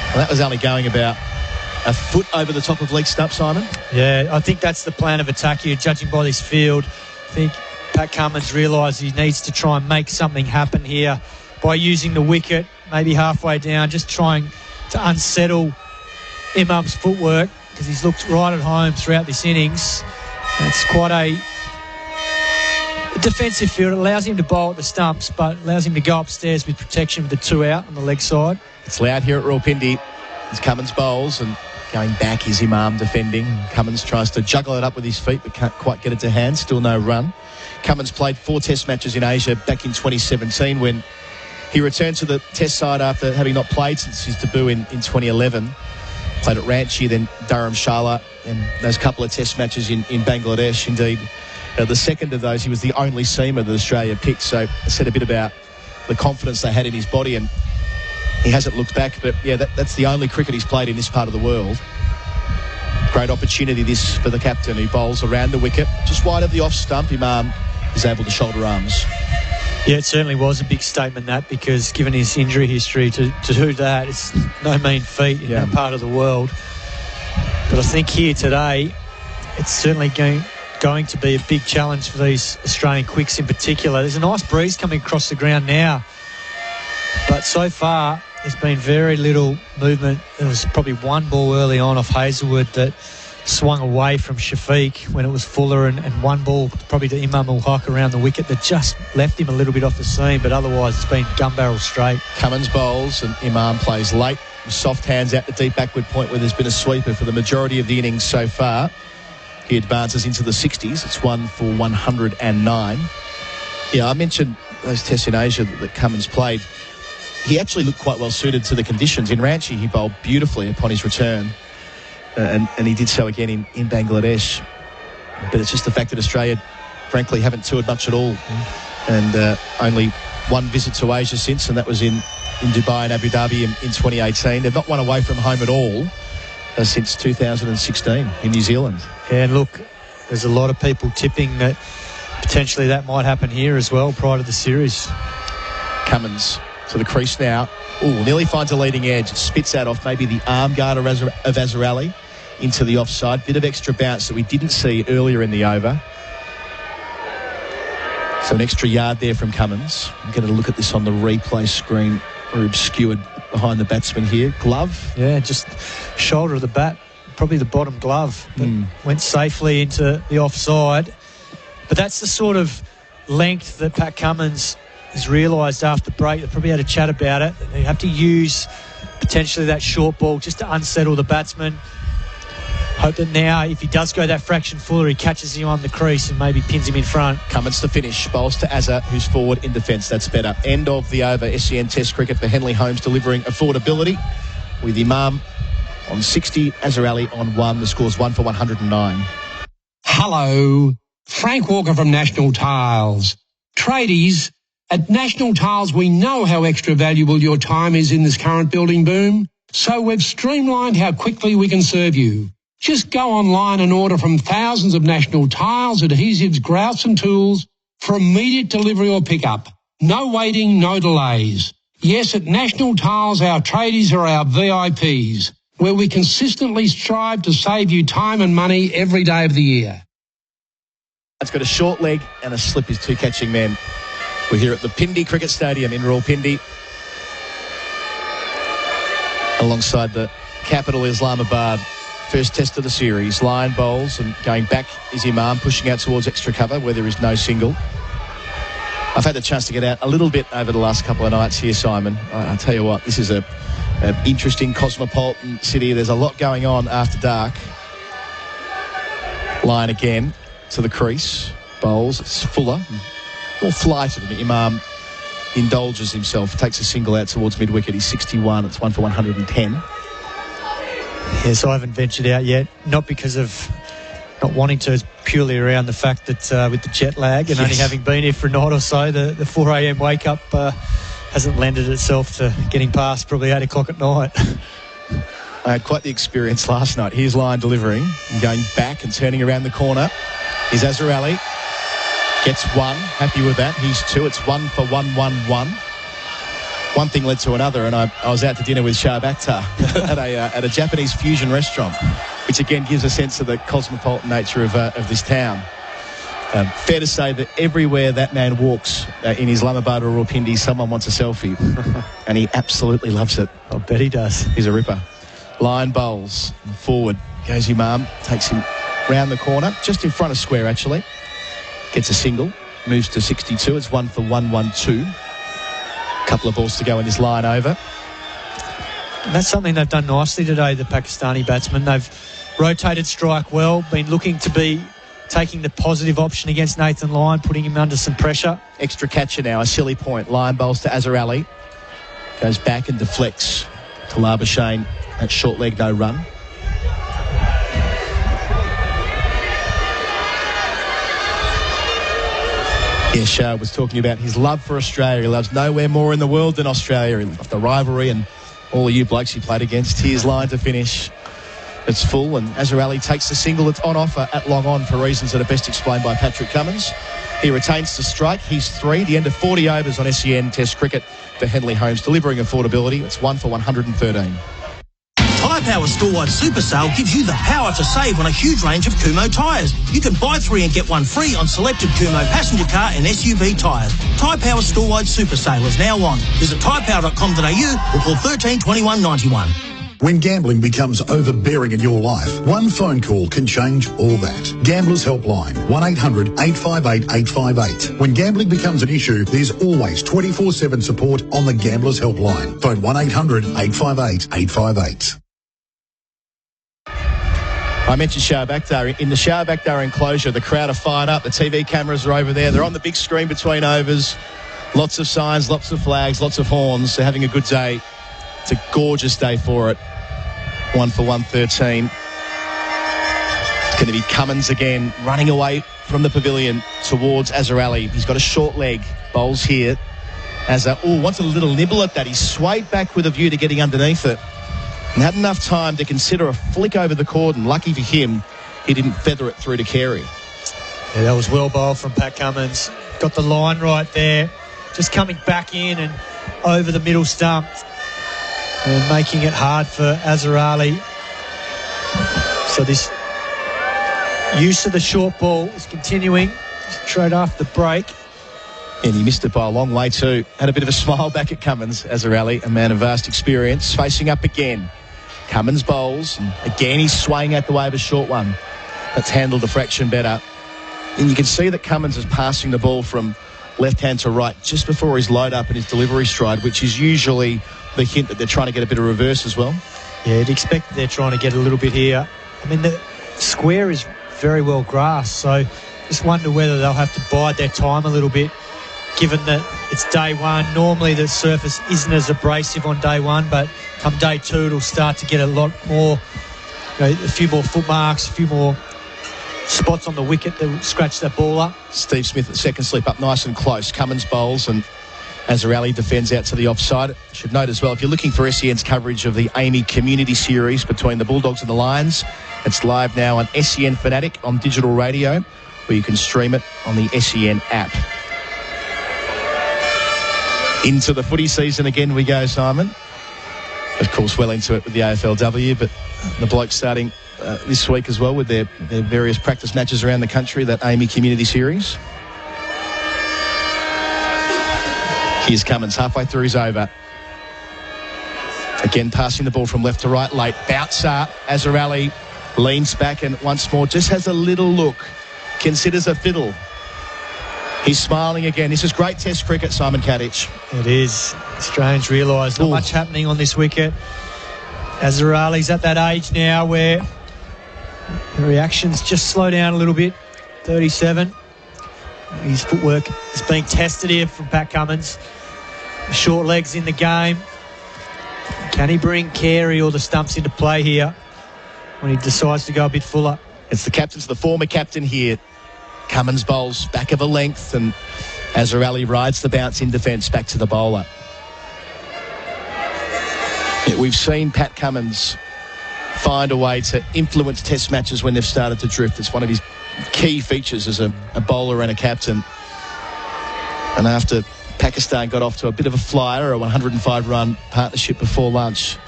Well, that was only going about a foot over the top of leg stump, Simon. Yeah, I think that's the plan of attack here, judging by this field. I think Pat Cummins realised he needs to try and make something happen here by using the wicket, maybe halfway down, just trying to unsettle Imam's footwork, because he's looked right at home throughout this innings. It's quite a defensive field. It allows him to bowl at the stumps, but allows him to go upstairs with protection with the 2 out on the leg side. It's loud here at Rawalpindi as Cummins bowls, and going back is Imam defending. Cummins tries to juggle it up with his feet but can't quite get it to hand. Still no run. Cummins played 4 Test matches in Asia back in 2017 when he returned to the Test side after having not played since his debut in 2011. Played at Ranchi, then Dharamshala, and those couple of Test matches in Bangladesh. Indeed, the second of those, he was the only seamer that Australia picked, so it said a bit about the confidence they had in his body, and he hasn't looked back. But yeah, that's the only cricket he's played in this part of the world. Great opportunity this for the captain, who bowls around the wicket just wide of the off stump. Imam is able to shoulder arms. Yeah, it certainly was a big statement, that, because given his injury history, to do that, it's no mean feat in that part of the world. But I think here today, it's certainly going to be a big challenge for these Australian quicks in particular. There's a nice breeze coming across the ground now, but so far there's been very little movement. There was probably 1 ball early on off Hazelwood that swung away from Shafiq when it was Fuller, and 1 ball probably to Imam ul-Haq around the wicket that just left him a little bit off the seam, but otherwise it's been gun barrel straight. Cummins bowls and Imam plays late. Soft hands out the deep backward point where there's been a sweeper for the majority of the innings so far. He advances into the 60s. It's 1 for 109. Yeah, I mentioned those Tests in Asia that Cummins played. He actually looked quite well suited to the conditions. In Ranchi, he bowled beautifully upon his return. And he did so again in Bangladesh. But it's just the fact that Australia, frankly, haven't toured much at all. And only 1 visit to Asia since, and that was in Dubai and Abu Dhabi in 2018. They've not won away from home at all. since 2016 in New Zealand. Yeah, and look, there's a lot of people tipping that potentially that might happen here as well prior to the series. Cummins to the crease now. Nearly finds a leading edge. Spits that off maybe the arm guard of Azzarelli into the offside. Bit of extra bounce that we didn't see earlier in the over. So an extra yard there from Cummins. I'm going to look at this on the replay screen. We're obscured behind the batsman here. Glove. Yeah, just shoulder of the bat. Probably the bottom glove. But went safely into the offside. But that's the sort of length that Pat Cummins has realised after the break. They probably had a chat about it. They have to use potentially that short ball just to unsettle the batsman. Hope that now, if he does go that fraction fuller, he catches him on the crease and maybe pins him in front. Cummins to finish. Bowls to Azza, who's forward in defence. That's better. End of the over. SEN Test cricket for Henley Holmes delivering affordability with Imam on 60, Azzarelli on 1. The score's 1 for 109. Hello. Frank Walker from National Tiles. Tradies, at National Tiles we know how extra valuable your time is in this current building boom, so we've streamlined how quickly we can serve you. Just go online and order from thousands of National Tiles, adhesives, grouts and tools for immediate delivery or pickup. No waiting, no delays. Yes, at National Tiles our tradies are our VIPs, where we consistently strive to save you time and money every day of the year. It's got a short leg and a slip as two catching men. We're here at the Pindi Cricket Stadium in Rawalpindi, alongside the capital Islamabad. First test of the series. Line bowls and going back is Imam, pushing out towards extra cover where there is no single. I've had the chance to get out a little bit over the last couple of nights here, Simon. I'll tell you what, this is an interesting cosmopolitan city. There's a lot going on after dark. Line again to the crease. Bowls. It's fuller. More flighted. Imam indulges himself. Takes a single out towards mid-wicket. He's 61. It's 1 for 110. Yes, I haven't ventured out yet. Not because of not wanting to. It's purely around the fact that with the jet lag and only having been here for a night or so, the 4 a.m. wake-up hasn't lended itself to getting past probably 8 o'clock at night. I had quite the experience last night. Here's Line delivering and going back and turning around the corner. Here's Azzarelli. Gets 1. Happy with that. He's 2. It's 1 for 111. One thing led to another, and I was out to dinner with Shah Bakhtar at a Japanese fusion restaurant, which again gives a sense of the cosmopolitan nature of this town. Fair to say that everywhere that man walks in Islamabad or Rawalpindi, someone wants a selfie, and he absolutely loves it. I bet he does. He's a ripper. Line bowls forward goes Imam, takes him round the corner, just in front of square actually. Gets a single, moves to 62. It's 1 for 112. Couple of balls to go in this line over. And that's something they've done nicely today, the Pakistani batsmen. They've rotated strike well, been looking to be taking the positive option against Nathan Lyon, putting him under some pressure. Extra catcher now, a silly point. Line bowls to Azzarelli. Goes back and deflects to Labuschagne. That short leg, no run. Yeah, Shah was talking about his love for Australia. He loves nowhere more in the world than Australia. He loved the rivalry and all of you blokes he played against. Here's Line to finish. It's full, and Azzarelli takes the single. It's on offer at long on for reasons that are best explained by Patrick Cummins. He retains the strike. He's 3. The end of 40 overs on SEN Test cricket for Henley Holmes, delivering affordability. It's 1 for 113. Tyre Power Store-wide Super Sale gives you the power to save on a huge range of Kumho tyres. You can buy 3 and get 1 free on selected Kumho passenger car and SUV tyres. Tyre Power Store-wide Super Sale is now on. Visit tyrepower.com.au or call 13 21 91. When gambling becomes overbearing in your life, one phone call can change all that. Gamblers Helpline, 1-800-858-858. When gambling becomes an issue, there's always 24/7 support on the Gamblers Helpline. Phone 1-800-858-858. I mentioned Shah Bakhtar. In the Shah Bakhtar enclosure, the crowd are fired up. The TV cameras are over there. They're on the big screen between overs. Lots of signs, lots of flags, lots of horns. They're having a good day. It's a gorgeous day for it. 1 for 113. It's going to be Cummins again, running away from the pavilion towards Azzarelli. He's got a short leg. Bowls here. Wants a little nibble at that. He's swayed back with a view to getting underneath it. and had enough time to consider a flick over the cordon. Lucky for him, he didn't feather it through to Carey. Yeah, that was well bowled from Pat Cummins. Got the line right there. Just coming back in and over the middle stump and making it hard for Azhar Ali. So this use of the short ball is continuing straight after the break. And he missed it by a long way too. Had a bit of a smile back at Cummins, Azhar Ali, a man of vast experience, facing up again. Cummins bowls, and again he's swaying out the way of a short one. That's handled the fraction better. And you can see that Cummins is passing the ball from left hand to right just before his load up and his delivery stride, which is usually the hint that they're trying to get a bit of reverse as well. Yeah, you'd expect they're trying to get a little bit here. I mean, the square is very well grassed, so just wonder whether they'll have to bide their time a little bit, given that it's day one. Normally the surface isn't as abrasive on day one, but come day two it'll start to get a lot more, a few more foot marks, a few more spots on the wicket that will scratch that ball up. Steve Smith at second slip up nice and close. Cummins bowls and Azhar Ali defends out to the offside. Should note as well, if you're looking for SEN's coverage of the Amy Community Series between the Bulldogs and the Lions, it's live now on SEN Fanatic on digital radio, where you can stream it on the SEN app. Into the footy season again we go, Simon. Of course, well into it with the AFLW, but the blokes starting this week as well with their various practice matches around the country, that Amy Community Series. Here's Cummins halfway through his over. Again, passing the ball from left to right late. Bouncer, Azhar Ali leans back and once more just has a little look. Considers a fiddle. He's smiling again. This is great Test cricket, Simon Katich. It is. Australians realise not much happening on this wicket. Azhar Ali's at that age now where the reactions just slow down a little bit. 37. His footwork is being tested here from Pat Cummins. Short legs in the game. Can he bring Carey or the stumps into play here when he decides to go a bit fuller? It's the captain's the former captain here. Cummins bowls back of a length and Azhar Ali rides the bounce in defence back to the bowler. Yeah, we've seen Pat Cummins find a way to influence Test matches when they've started to drift. It's one of his key features as a bowler and a captain. And after Pakistan got off to a bit of a flyer, a 105-run partnership before lunch,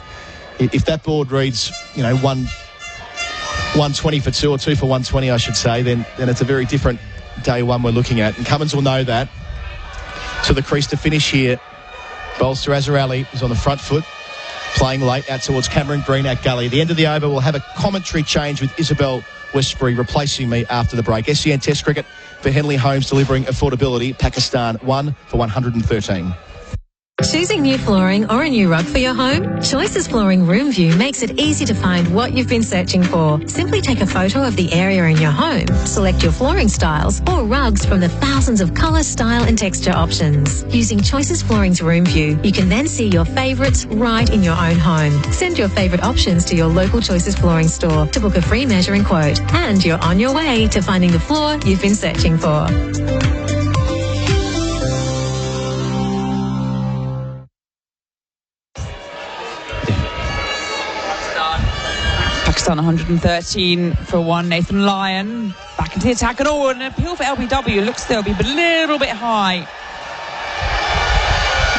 if that board reads, 120 for 2 or 2 for 120, I should say, then it's a very different day one we're looking at. And Cummins will know that. To the crease to finish here. Bowls to Azhar Ali, who's on the front foot, playing late out towards Cameron Green at gully. At the end of the over, we'll have a commentary change with Isabel Westbury replacing me after the break. SEN Test cricket for Henley Homes, delivering affordability. Pakistan 1 for 113. Choosing new flooring or a new rug for your home? Choices Flooring Room View makes it easy to find what you've been searching for. Simply take a photo of the area in your home, select your flooring styles or rugs from the thousands of colour, style and texture options. Using Choices Flooring's Room View, you can then see your favourites right in your own home. Send your favourite options to your local Choices Flooring store to book a free measuring quote, and you're on your way to finding the floor you've been searching for. Pakistan 113 for 1. Nathan Lyon back into the attack and an appeal for LBW. Looks they'll be a little bit high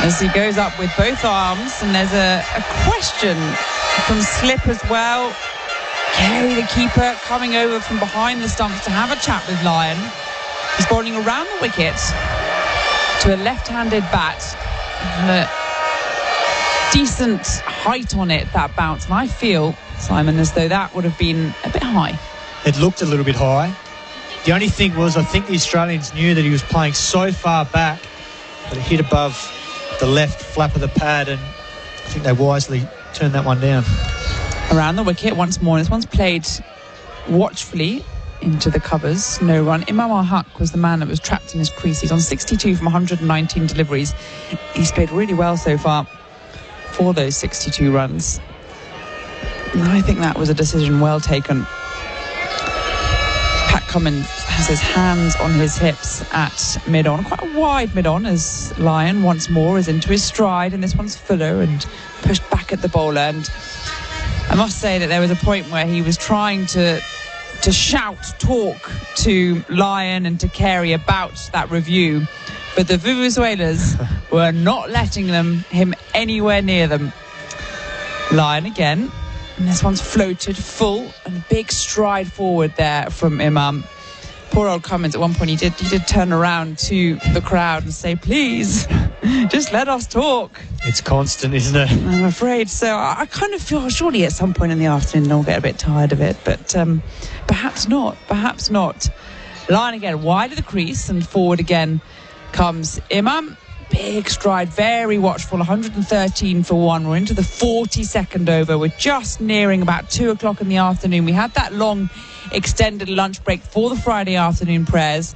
as he goes up with both arms, and there's a question from Slip as well. Carey, the keeper, coming over from behind the stumps to have a chat with Lyon. He's bowling around the wicket to a left-handed bat. Decent height on it, that bounce, and I feel, Simon, as though that would have been a bit high. It looked a little bit high. The only thing was, I think the Australians knew that he was playing so far back that it hit above the left flap of the pad, and I think they wisely turned that one down. Around the wicket once more, and this one's played watchfully into the covers. No run. Imam ul-Haq was the man that was trapped in his crease. He's on 62 from 119 deliveries. He's played really well so far for those 62 runs. And I think that was a decision well taken. Pat Cummins has his hands on his hips at mid-on, quite a wide mid-on, as Lyon once more is into his stride, and this one's fuller and pushed back at the bowler. And I must say that there was a point where he was trying to talk to Lyon and to Carey about that review, but the Vuvuzelas were not letting him anywhere near them. Lyon again, and this one's floated full, and a big stride forward there from Imam. Poor old Cummins, at one point he did turn around to the crowd and say, please, just let us talk. It's constant, isn't it? I'm afraid so. I kind of feel surely at some point in the afternoon they'll get a bit tired of it, but perhaps not. Lyon again, wide of the crease, and forward again comes Imam. Big stride, very watchful, 113 for one. We're into the 42nd over. We're just nearing about 2 o'clock in the afternoon. We had that long extended lunch break for the Friday afternoon prayers.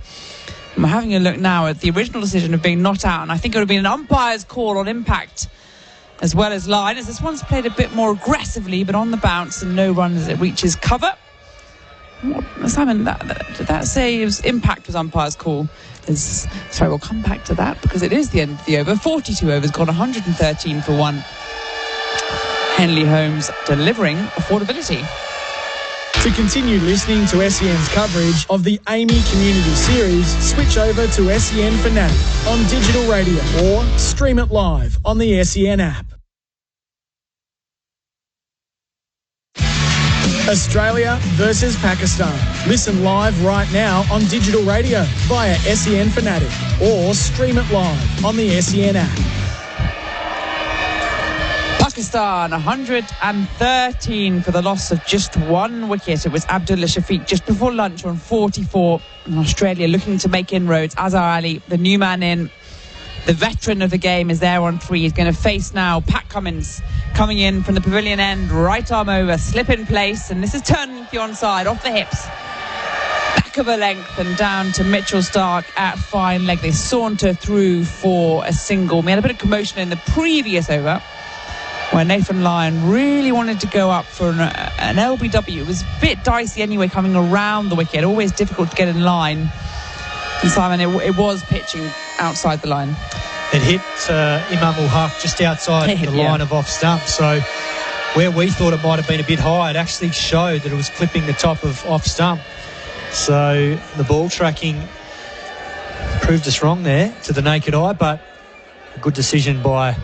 I'm having a look now at the original decision of being not out, and I think it would have been an umpire's call on impact as well as line, as this one's played a bit more aggressively, but on the bounce, and no run as it reaches cover. Simon, did that say it was impact was umpire's call? Sorry, we'll come back to that because it is the end of the over. 42 overs gone, 113 for one. Henley Holmes delivering affordability. To continue listening to SEN's coverage of the Amy Community Series, switch over to SEN Fanatic on digital radio or stream it live on the SEN app. Australia versus Pakistan. Listen live right now on digital radio via SEN Fanatic or stream it live on the SEN app. Pakistan 113 for the loss of just one wicket. It was Abdullah Shafiq just before lunch on 44. And Australia looking to make inroads. Azhar Ali, the new man in, the veteran of the game, is there on 3. He's going to face now Pat Cummins coming in from the pavilion end, right arm over, slip in place, and this is turning the onside, off the hips, back of a length and down to Mitchell Starc at fine leg. They saunter through for a single. We had a bit of commotion in the previous over where Nathan Lyon really wanted to go up for an LBW. It was a bit dicey anyway, coming around the wicket, always difficult to get in line. And Simon, it was pitching outside the line. It hit Imam ul-Haq just outside the line of off stump. So where we thought it might have been a bit high, it actually showed that it was clipping the top of off stump. So the ball tracking proved us wrong there to the naked eye, but a good decision by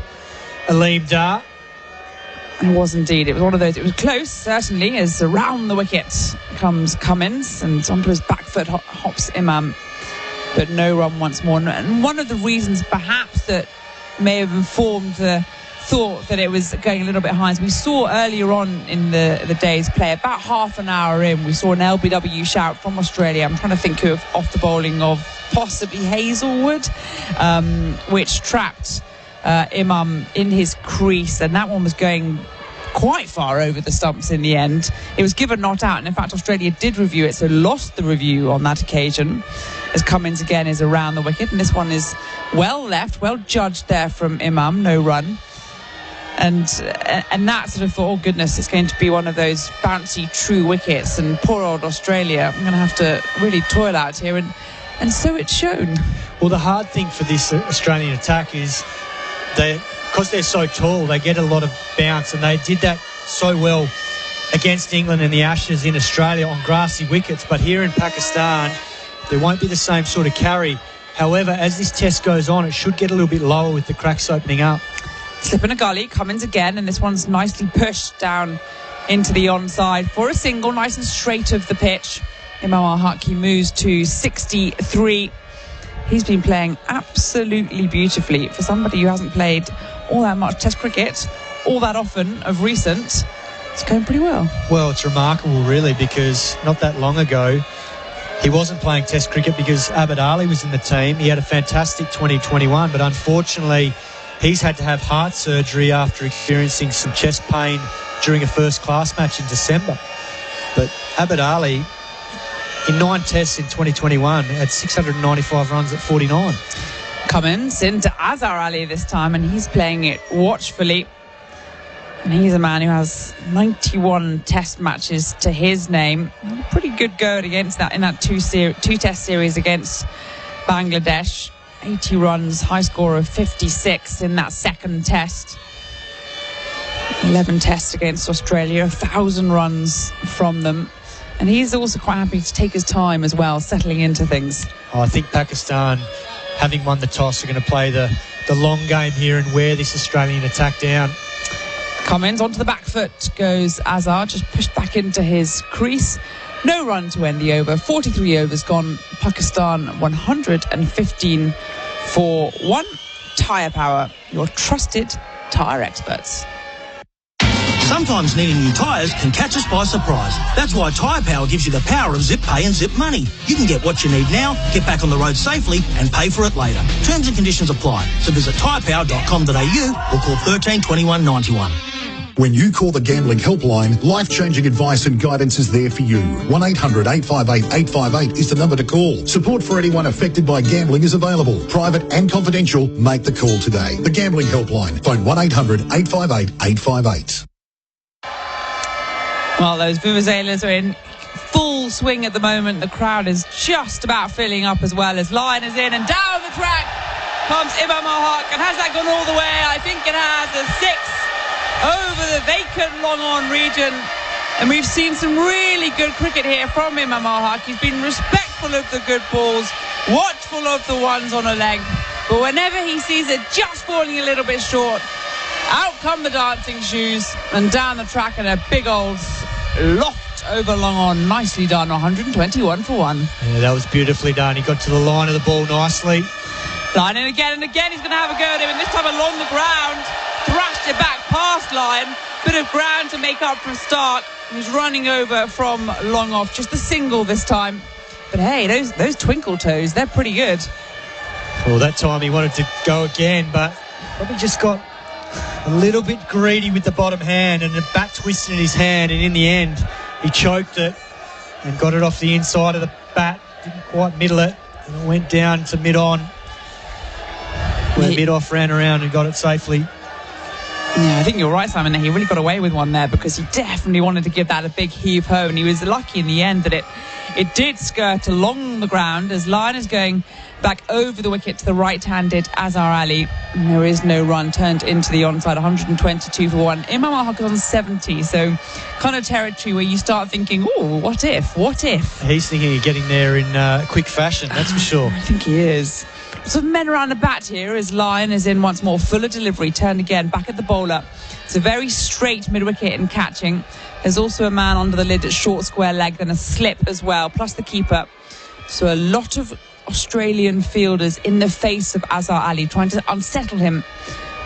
Aleem Dar. It was indeed. It was one of those. It was close, certainly, as around the wicket comes Cummins, and onto his back foot hops Imam. But no run once more. And one of the reasons perhaps that may have informed the thought that it was going a little bit high is we saw earlier on in the day's play, about half an hour in, we saw an LBW shout from Australia. I'm trying to think of off the bowling of possibly Hazelwood, which trapped Imam in his crease, and that one was going quite far over the stumps in the end. It was given not out, and in fact Australia did review it, so lost the review on that occasion, as Cummins again is around the wicket, and this one is well left, well judged there from Imam, no run. And that sort of thought, oh goodness, it's going to be one of those bouncy true wickets, and poor old Australia, I'm going to have to really toil out here, and so it's shown. Well, the hard thing for this Australian attack is because they're so tall, they get a lot of bounce, and they did that so well against England in the Ashes in Australia on grassy wickets. But here in Pakistan, there won't be the same sort of carry. However, as this test goes on, it should get a little bit lower with the cracks opening up. Slip in a gully, Cummins again, and this one's nicely pushed down into the onside for a single, nice and straight of the pitch. Imam ul-Haq moves to 63. He's been playing absolutely beautifully for somebody who hasn't played all that much Test cricket all that often of recent. It's going pretty well. Well, it's remarkable really, because not that long ago he wasn't playing Test cricket because Abid Ali was in the team. He had a fantastic 2021, but unfortunately he's had to have heart surgery after experiencing some chest pain during a first-class match in December. But Abid Ali, in 9 tests in 2021, had 695 runs at 49. Cummins into Azhar Ali this time, and he's playing it watchfully. And he's a man who has 91 test matches to his name. A pretty good go against that in that two-test series against Bangladesh. 80 runs, high score of 56 in that second test. 11 tests against Australia, 1,000 runs from them. And he's also quite happy to take his time as well, settling into things. I think Pakistan, having won the toss, are going to play the long game here and wear this Australian attack down. Cummins onto the back foot goes Azhar, just pushed back into his crease. No run to end the over. 43 overs gone. Pakistan 115 for 1. Tyre Power, your trusted tyre experts. Sometimes needing new tyres can catch us by surprise. That's why Tyre Power gives you the power of zip pay and zip money. You can get what you need now, get back on the road safely and pay for it later. Terms and conditions apply. So visit tyrepower.com.au or call 13 21 91. When you call the Gambling Helpline, life-changing advice and guidance is there for you. 1-800-858-858 is the number to call. Support for anyone affected by gambling is available. Private and confidential. Make the call today. The Gambling Helpline. Phone 1-800-858-858. Well, those vuvuzelas are in full swing at the moment. The crowd is just about filling up as well as Lion is in and down the track comes Imam ul-Haq. And has that gone all the way? I think it has. A 6 over the vacant long-on region. And we've seen some really good cricket here from Imam ul-Haq. He's been respectful of the good balls, watchful of the ones on a leg. But whenever he sees it just falling a little bit short, out come the dancing shoes and down the track and a big old loft over long on. Nicely done, 121 for 1. Yeah, that was beautifully done. He got to the line of the ball nicely. Line in again and again. He's going to have a go at him, and this time along the ground. Thrashed it back past Lion. Bit of ground to make up from Stark. He's running over from long off. Just the single this time. But hey, those twinkle toes, they're pretty good. Well, that time he wanted to go again, but probably just got a little bit greedy with the bottom hand and the bat twisted in his hand, and in the end he choked it and got it off the inside of the bat. Didn't quite middle it, and it went down to mid-on, where mid-off ran around and got it safely. Yeah, I think you're right, Simon. He really got away with one there because he definitely wanted to give that a big heave-ho, and he was lucky in the end that it did skirt along the ground as Lion is going back over the wicket to the right-handed Azhar Ali. And there is no run turned into the onside, 122 for 1. Imam ul-Haq is on 70, so kind of territory where you start thinking, oh, what if? He's thinking of getting there in quick fashion, that's for sure. I think he is. Some men around the bat here as Lion is in once more. Fuller delivery, turned again, back at the bowler. It's a very straight mid-wicket in catching. There's also a man under the lid at short square leg, then a slip as well, plus the keeper. So a lot of Australian fielders in the face of Azhar Ali, trying to unsettle him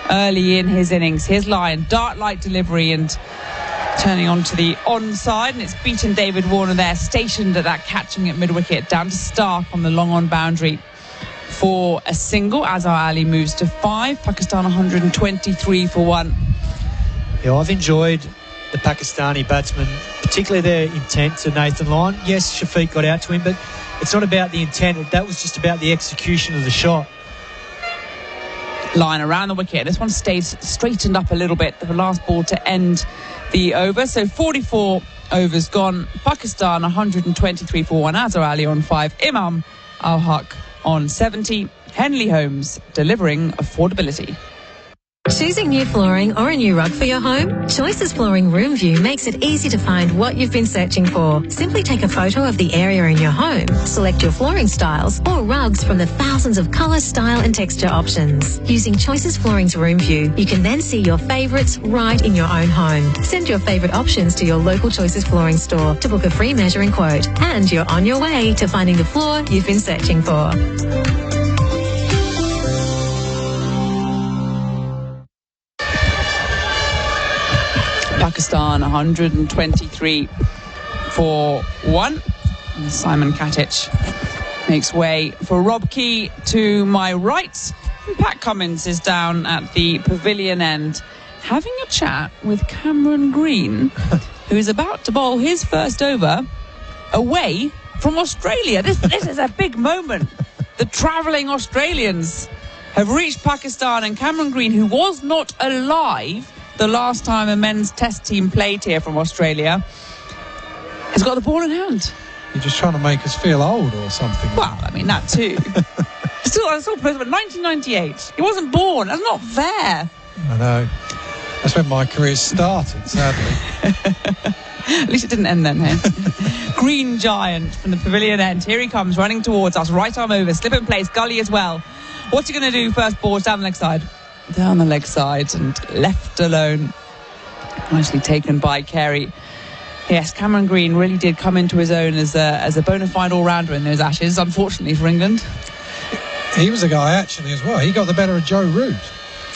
early in his innings. Here's Lion, dart-like delivery and turning onto the onside, and it's beaten David Warner there, stationed at that catching at mid-wicket, down to Stark on the long-on boundary for a single. Azhar Ali moves to 5. Pakistan 123 for 1. Yeah, I've enjoyed the Pakistani batsmen, particularly their intent to Nathan Lyon. Yes, Shafiq got out to him, but it's not about the intent. That was just about the execution of the shot. Line around the wicket. This one stayed straightened up a little bit. The last ball to end the over. So 44 overs gone. Pakistan 123 for 1. Azhar Ali on 5. Imam ul-Haq on 70. Henley Holmes delivering affordability. Choosing new flooring or a new rug for your home? Choices Flooring Room View makes it easy to find what you've been searching for. Simply take a photo of the area in your home, select your flooring styles or rugs from the thousands of colour, style and texture options. Using Choices Flooring's Room View, you can then see your favourites right in your own home. Send your favourite options to your local Choices Flooring store to book a free measuring quote, and you're on your way to finding the floor you've been searching for. Pakistan 123 for 1. And Simon Katich makes way for Rob Key to my right. And Pat Cummins is down at the pavilion end having a chat with Cameron Green, who is about to bowl his first over away from Australia. This is a big moment. The travelling Australians have reached Pakistan, and Cameron Green, who was not alive the last time a men's test team played here from Australia, has got the ball in hand. You're just trying to make us feel old or something. Well, I mean, that too. I still play, but 1998. He wasn't born. That's not fair. I know. That's when my career started, sadly. At least it didn't end then, hey? Green Giant from the pavilion end. Here he comes, running towards us. Right arm over, slip in place, gully as well. What's he going to do? First ball down the leg side. Down the leg side and left alone. Nicely taken by Carey. Yes, Cameron Green really did come into his own as a bona fide all-rounder in those Ashes, unfortunately for England. He was a guy, actually, as well. He got the better of Joe Root.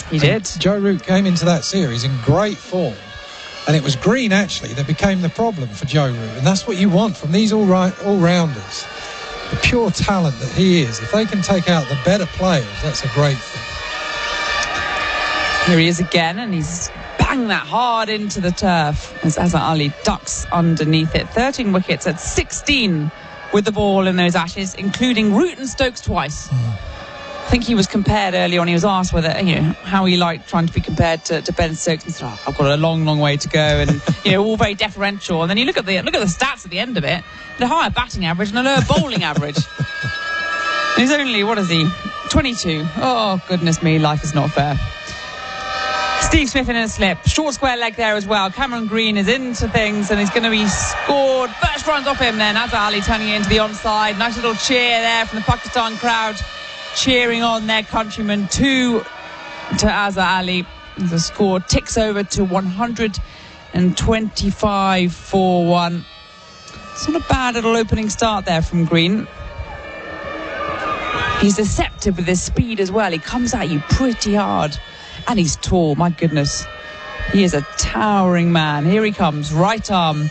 He did. Joe Root came into that series in great form. And it was Green, actually, that became the problem for Joe Root. And that's what you want from these all-rounders. The pure talent that he is. If they can take out the better players, that's a great thing. Here he is again, and he's banged that hard into the turf as Azhar Ali ducks underneath it. 13 wickets at 16 with the ball in those Ashes, including Root and Stokes twice. I think he was compared early on. He was asked whether, how he liked trying to be compared to Ben Stokes. And he said, I've got a long, long way to go, and all very deferential. And then you look at the stats at the end of it: the higher batting average and a lower bowling average. And he's only 22. Oh goodness me, life is not fair. Steve Smith in a slip, short square leg there as well. Cameron Green is into things and he's going to be scored. First runs off him then. Azhar Ali turning it into the onside. Nice little cheer there from the Pakistan crowd, cheering on their countryman. 2 to Azhar Ali. The score ticks over to 125 for 1. It's not a bad little opening start there from Green. He's deceptive with his speed as well. He comes at you pretty hard. And he's tall, my goodness. He is a towering man. Here he comes, right arm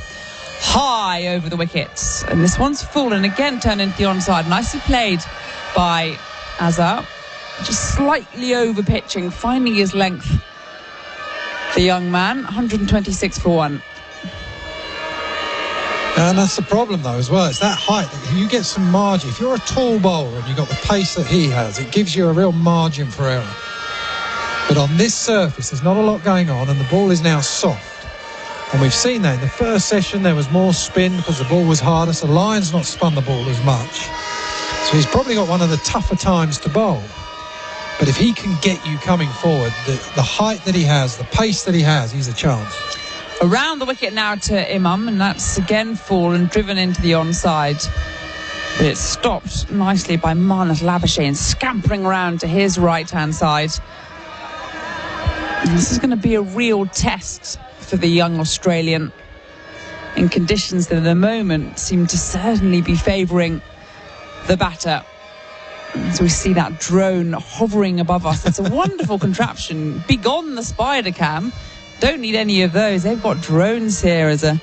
high over the wickets. And this one's full and again turned into the onside. Nicely played by Azhar. Just slightly over pitching, finding his length. The young man, 126 for 1. And that's the problem, though, as well. It's that height that you get some margin. If you're a tall bowler and you've got the pace that he has, it gives you a real margin for error. But on this surface, there's not a lot going on, and the ball is now soft. And we've seen that in the first session. There was more spin because the ball was harder, so Lyon's not spun the ball as much. So he's probably got one of the tougher times to bowl. But if he can get you coming forward, the height that he has, the pace that he has, he's a chance. Around the wicket now to Imam, and that's again full and driven into the onside. But it's stopped nicely by Marnus Labuschagne, scampering around to his right-hand side. This is going to be a real test for the young Australian in conditions that at the moment seem to certainly be favouring the batter. So we see that drone hovering above us. It's a wonderful contraption. Begone the spider cam. Don't need any of those. They've got drones here as a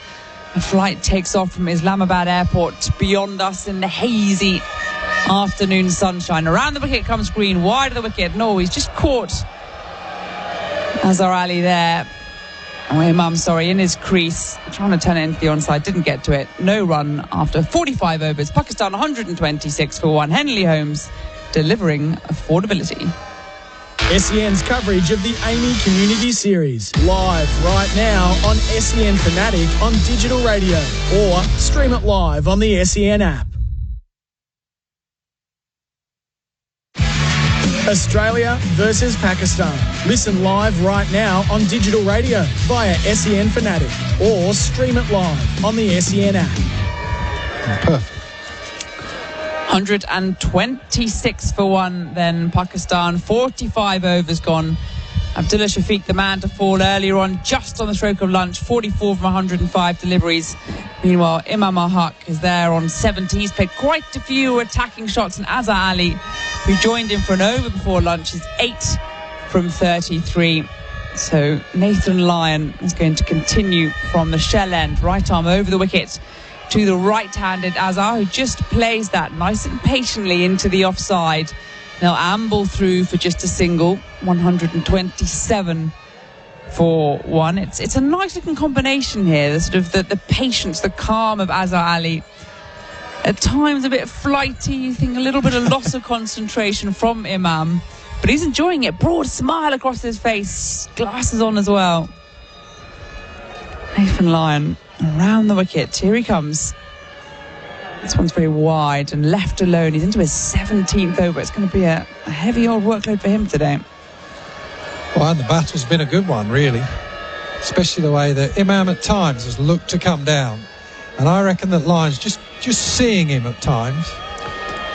flight takes off from Islamabad Airport beyond us in the hazy afternoon sunshine. Around the wicket comes Green, wide of the wicket. No, he's just caught Azhar Ali there. Imam, in his crease, trying to turn it into the onside, didn't get to it. No run after 45 overs. Pakistan 126 for 1. Henley Holmes delivering affordability. SEN's coverage of the Amy Community Series, live right now on SEN Fanatic on digital radio, or stream it live on the SEN app. Australia versus Pakistan. Listen live right now on digital radio via SEN Fanatic, or stream it live on the SEN app. Perfect. 126 for 1 then Pakistan. 45 overs gone. Abdullah Shafiq, the man to fall earlier on, just on the stroke of lunch. 44 from 105 deliveries. Meanwhile, Imam ul-Haq is there on 70. He's played quite a few attacking shots, and Azhar Ali, who joined him for an over before lunch, is 8 from 33. So Nathan Lyon is going to continue from the shell end, right arm over the wicket to the right-handed Azhar, who just plays that nice and patiently into the offside. They'll amble through for just a single. 127 for 1. It's a nice looking combination here. The sort of the patience, the calm of Azhar Ali. At times a bit flighty, you think a little bit of loss of concentration from Imam, but he's enjoying it. Broad smile across his face, glasses on as well. Nathan Lyon around the wicket. Here he comes. This one's very wide and left alone. He's into his 17th over. It's going to be a heavy old workload for him today. Well, and the battle's been a good one, really. Especially the way that Imam at times has looked to come down. And I reckon that Lyons just seeing him at times.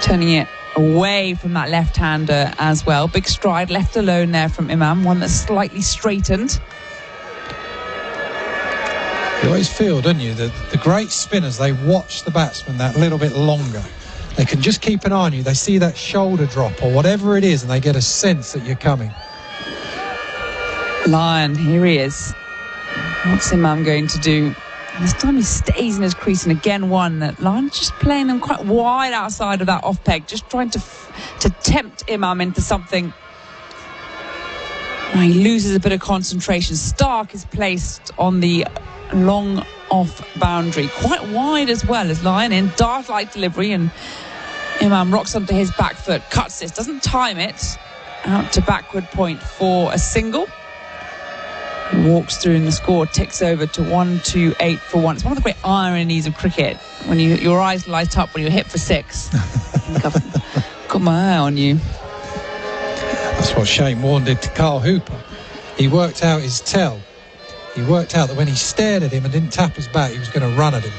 Turning it away from that left-hander as well. Big stride left alone there from Imam. One that's slightly straightened. You always feel, don't you, that the great spinners, they watch the batsman that little bit longer. They can just keep an eye on you. They see that shoulder drop or whatever it is, and they get a sense that you're coming. Lyon, here he is. What's Imam going to do? This time he stays in his crease, and again one that Lyon's just playing them quite wide outside of that off peg, just trying to tempt Imam into something. Now he loses a bit of concentration. Stark is placed on the long off boundary, quite wide as well as Lyon in. Dart-like delivery, and Imam rocks onto his back foot, cuts this, doesn't time it, out to backward point for a single. Walks through, and the score ticks over to 1-2-8 for 1. It's one of the great ironies of cricket when your eyes light up when you're hit for 6. I've got my eye on you. That's what Shane Warne did to Carl Hooper. He worked out his tell. He worked out that when he stared at him and didn't tap his bat, he was going to run at him.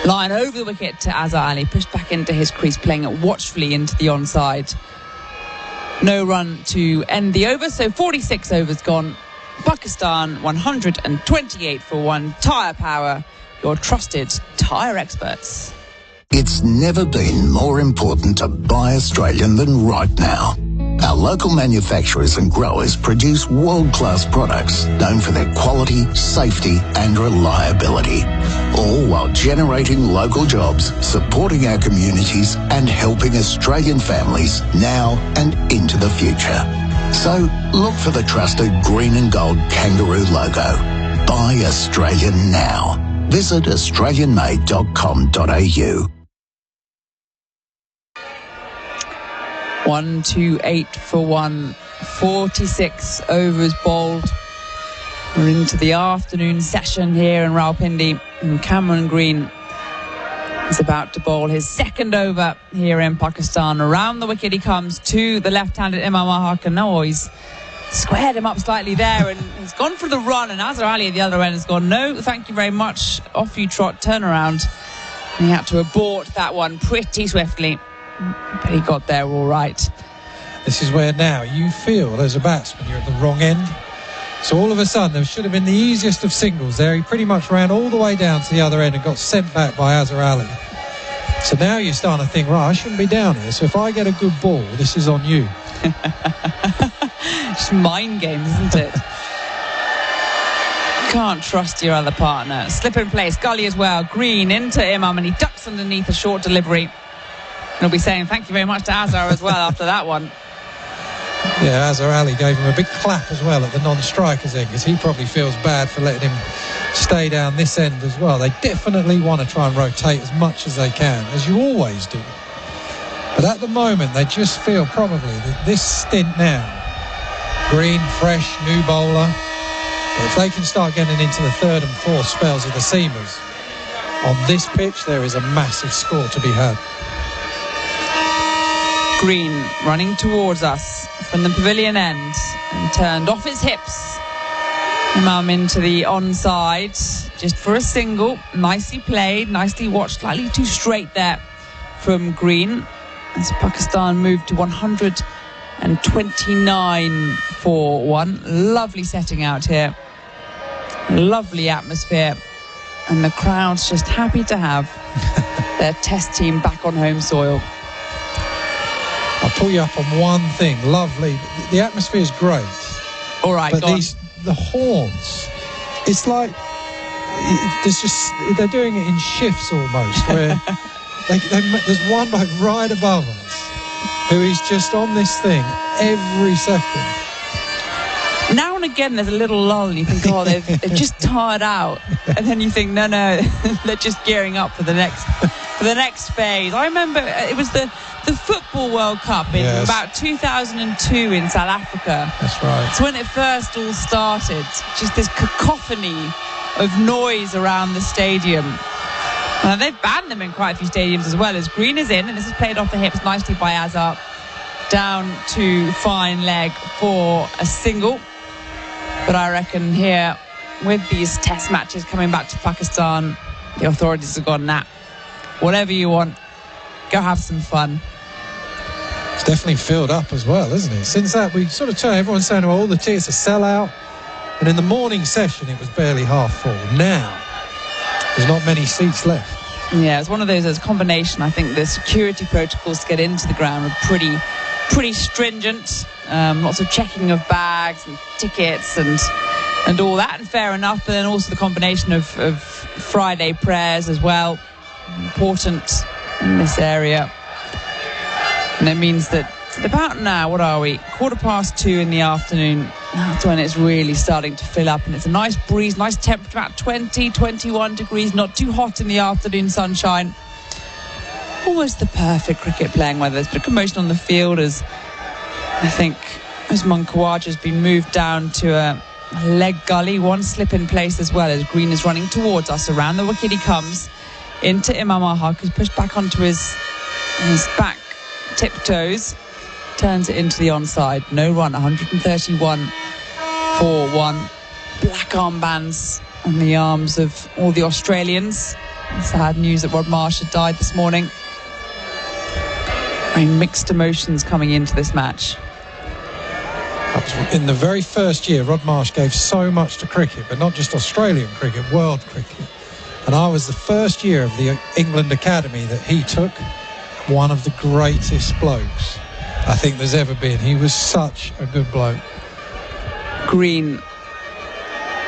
Lyon over the wicket to Azhar Ali, pushed back into his crease, playing it watchfully into the onside. No run to end the over, so 46 overs gone. Pakistan 128 for 1. Tyre Power, your trusted tyre experts. It's never been more important to buy Australian than right now. Our local manufacturers and growers produce world-class products known for their quality, safety and reliability, all while generating local jobs, supporting our communities and helping Australian families now and into the future. So look for the trusted green and gold kangaroo logo. Buy Australian now. Visit australianmade.com.au. 1-2-8 for 1. 46 overs bowled. We're into the afternoon session here in Rawalpindi, and Cameron Green is about to bowl his second over here in Pakistan. Around the wicket he comes to the left-handed Imam ul-Haq, and now he's squared him up slightly there, and he's gone for the run, and Azhar Ali at the other end has gone, no, thank you very much, off you trot, turn around. And he had to abort that one pretty swiftly, but he got there all right. This is where now you feel as a batsman you're at the wrong end. So all of a sudden there should have been the easiest of singles there. He pretty much ran all the way down to the other end and got sent back by Azhar Ali. So now you're starting to think, right, I shouldn't be down here, so if I get a good ball, this is on you. Just mind games, isn't it? Can't trust your other partner. Slip in place, Gully as well. Green into Imam, and he ducks underneath a short delivery. And he'll be saying thank you very much to Azhar as well after that one. Yeah, Azhar Ali gave him a big clap as well at the non-strikers end, because he probably feels bad for letting him stay down this end as well. They definitely want to try and rotate as much as they can, as you always do. But at the moment, they just feel probably that this stint now, Green, fresh, new bowler, but if they can start getting into the third and fourth spells of the seamers, on this pitch, there is a massive score to be had. Green running towards us from the pavilion end and turned off his hips. Imam into the onside just for a single. Nicely played, nicely watched, slightly too straight there from Green as Pakistan moved to 129 for 1. Lovely setting out here, lovely atmosphere, and the crowd's just happy to have their test team back on home soil. I'll pull you up on one thing. Lovely. The atmosphere is great. All right, but the horns, it's like they're doing it in shifts almost, where there's one like right above us who is just on this thing every second. Now and again there's a little lull, and you think, oh, they've just tired out, and then you think, no, they're just gearing up for the next phase. I remember it was the Football World Cup in about 2002 in South Africa. That's right. It's when it first all started. Just this cacophony of noise around the stadium. They've banned them in quite a few stadiums as well, as Green is in, and this is played off the hips nicely by Azhar. down to fine leg for a single. But I reckon here, with these test matches coming back to Pakistan, the authorities have gone, nah, whatever you want, go have some fun. It's definitely filled up as well, isn't it? Since that, we sort of turned, everyone's saying, well, all the tickets are sell-out. And in the morning session, it was barely half full. Now, there's not many seats left. Yeah, it's one of those, as a combination. I think the security protocols to get into the ground are pretty stringent. Lots of checking of bags and tickets and all that, and fair enough. But then also the combination of Friday prayers as well, important in this area. And it means that about now, what are we? 2:15 in the afternoon. That's when it's really starting to fill up, and it's a nice breeze, nice temperature, about 20, 21 degrees, not too hot in the afternoon sunshine. Almost the perfect cricket playing weather. There's a bit of commotion on the field as I think Usman Khawaja has been moved down to a leg gully. One slip in place as well as Green is running towards us. Around the wicket he comes into ul-Haq, who's pushed back onto his back tiptoes. Turns it into the onside. No run, 131 for 1. Black armbands on the arms of all the Australians. Sad news that Rod Marsh had died this morning. Very mixed emotions coming into this match. In the very first year, Rod Marsh gave so much to cricket, but not just Australian cricket, world cricket. And I was the first year of the England Academy that he took. One of the greatest blokes I think there's ever been. He was such a good bloke. Green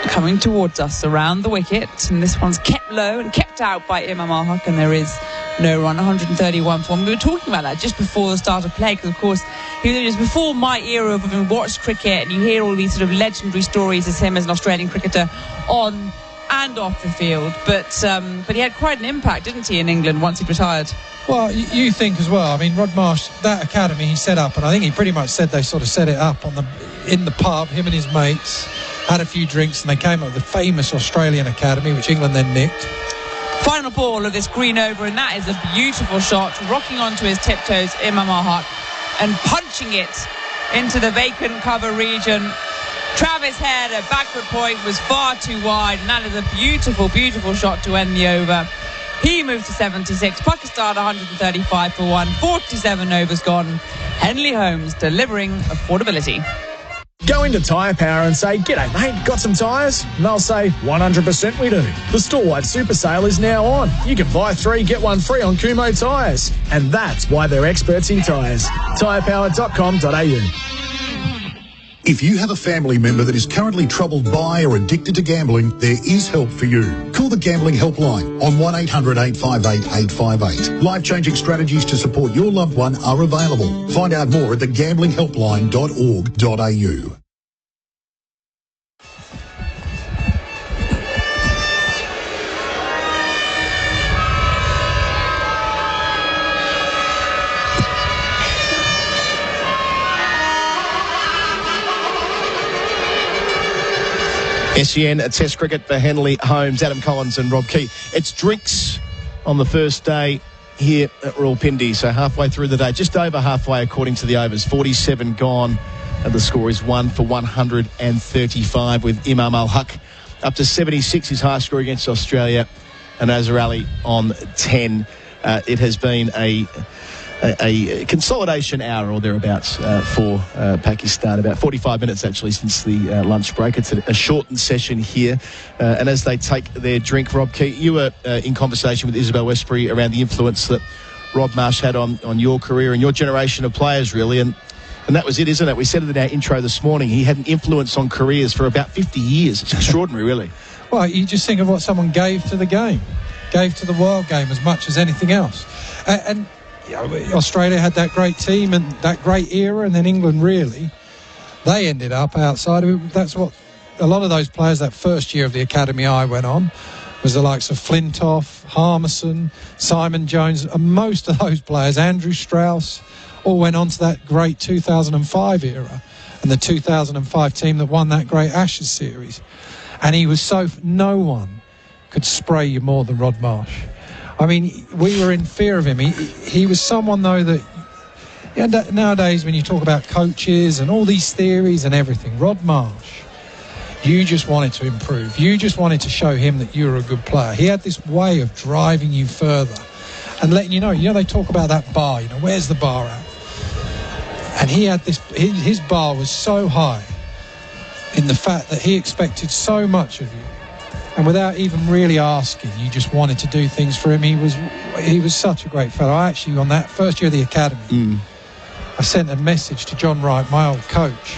coming towards us around the wicket, and this one's kept low and kept out by ul-Haq, and there is no run, 131 for 1. We were talking about that just before the start of play, because of course he was before my era of having watched cricket, and you hear all these sort of legendary stories as him as an Australian cricketer on and off the field, but he had quite an impact, didn't he, in England once he retired? Well, you think as well. I mean, Rod Marsh, that academy he set up, and I think he pretty much said they sort of set it up in the pub, him and his mates, had a few drinks, and they came up with the famous Australian academy, which England then nicked. Final ball of this Green over, and that is a beautiful shot, rocking onto his tiptoes, ul-Haq, and punching it into the vacant cover region. Travis Head, a backward point, was far too wide, and that is a beautiful, beautiful shot to end the over. He moved to 76. Pakistan 135 for 1. 47 overs gone. Henley Holmes delivering affordability. Go into Tyre Power and say, "G'day mate, got some tyres?" And they'll say, "100% we do." The store-wide super sale is now on. You can buy 3, get 1 free on Kumho tyres. And that's why they're experts in tyres. tyrepower.com.au. If you have a family member that is currently troubled by or addicted to gambling, there is help for you. Call the Gambling Helpline on 1800 858 858. Life-changing strategies to support your loved one are available. Find out more at thegamblinghelpline.org.au. SEN Test Cricket for Henley Holmes, Adam Collins and Rob Key. It's drinks on the first day here at Rawalpindi, so halfway through the day, just over halfway according to the overs, 47 gone, and the score is 1 for 135 with ul-Haq up to 76, his high score against Australia, and Azhar Ali on 10. It has been a consolidation hour or thereabouts for Pakistan, about 45 minutes actually since the lunch break. It's a shortened session here, and as they take their drink, Rob Key, you were in conversation with Isabel Westbury around the influence that Rod Marsh had on your career and your generation of players, really, and that was it, isn't it? We said it in our intro this morning. He had an influence on careers for about 50 years. It's extraordinary, really. Well, you just think of what someone gave to the game, gave to the world game as much as anything else. And Australia had that great team and that great era, and then England, really, they ended up outside of it. That's what a lot of those players, that first year of the academy I went on, was the likes of Flintoff, Harmison, Simon Jones, and most of those players, Andrew Strauss, all went on to that great 2005 era and the 2005 team that won that great Ashes series. And he was no one could spray you more than Rod Marsh. I mean, we were in fear of him. He was someone, though, that Yeah, nowadays when you talk about coaches and all these theories and everything, Rod Marsh, you just wanted to improve. You just wanted to show him that you were a good player. He had this way of driving you further and letting you know, they talk about that bar, where's the bar at? And he had this, his bar was so high in the fact that he expected so much of you. And without even really asking, you just wanted to do things for him. He was such a great fellow. I actually, on that first year of the academy, I sent a message to John Wright, my old coach,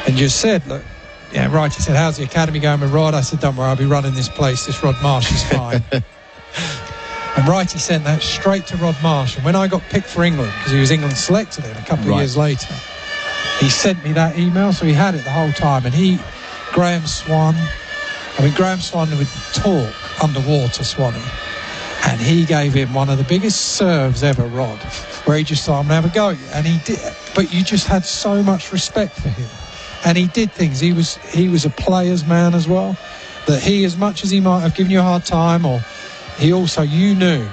and just said, look, Wright, he said, how's the academy going with Rod? I said, don't worry, I'll be running this place. This Rod Marsh is fine. And Wrighty sent that straight to Rod Marsh. And when I got picked for England, because he was England selected a couple of years later, he sent me that email, so he had it the whole time. And Graham Swan would talk underwater, Swanee. And he gave him one of the biggest serves ever, Rod, where he just thought, I'm going to have a go at you. And he did, but you just had so much respect for him. And he did things. He was a player's man as well, that he, as much as he might have given you a hard time, or he also, you knew,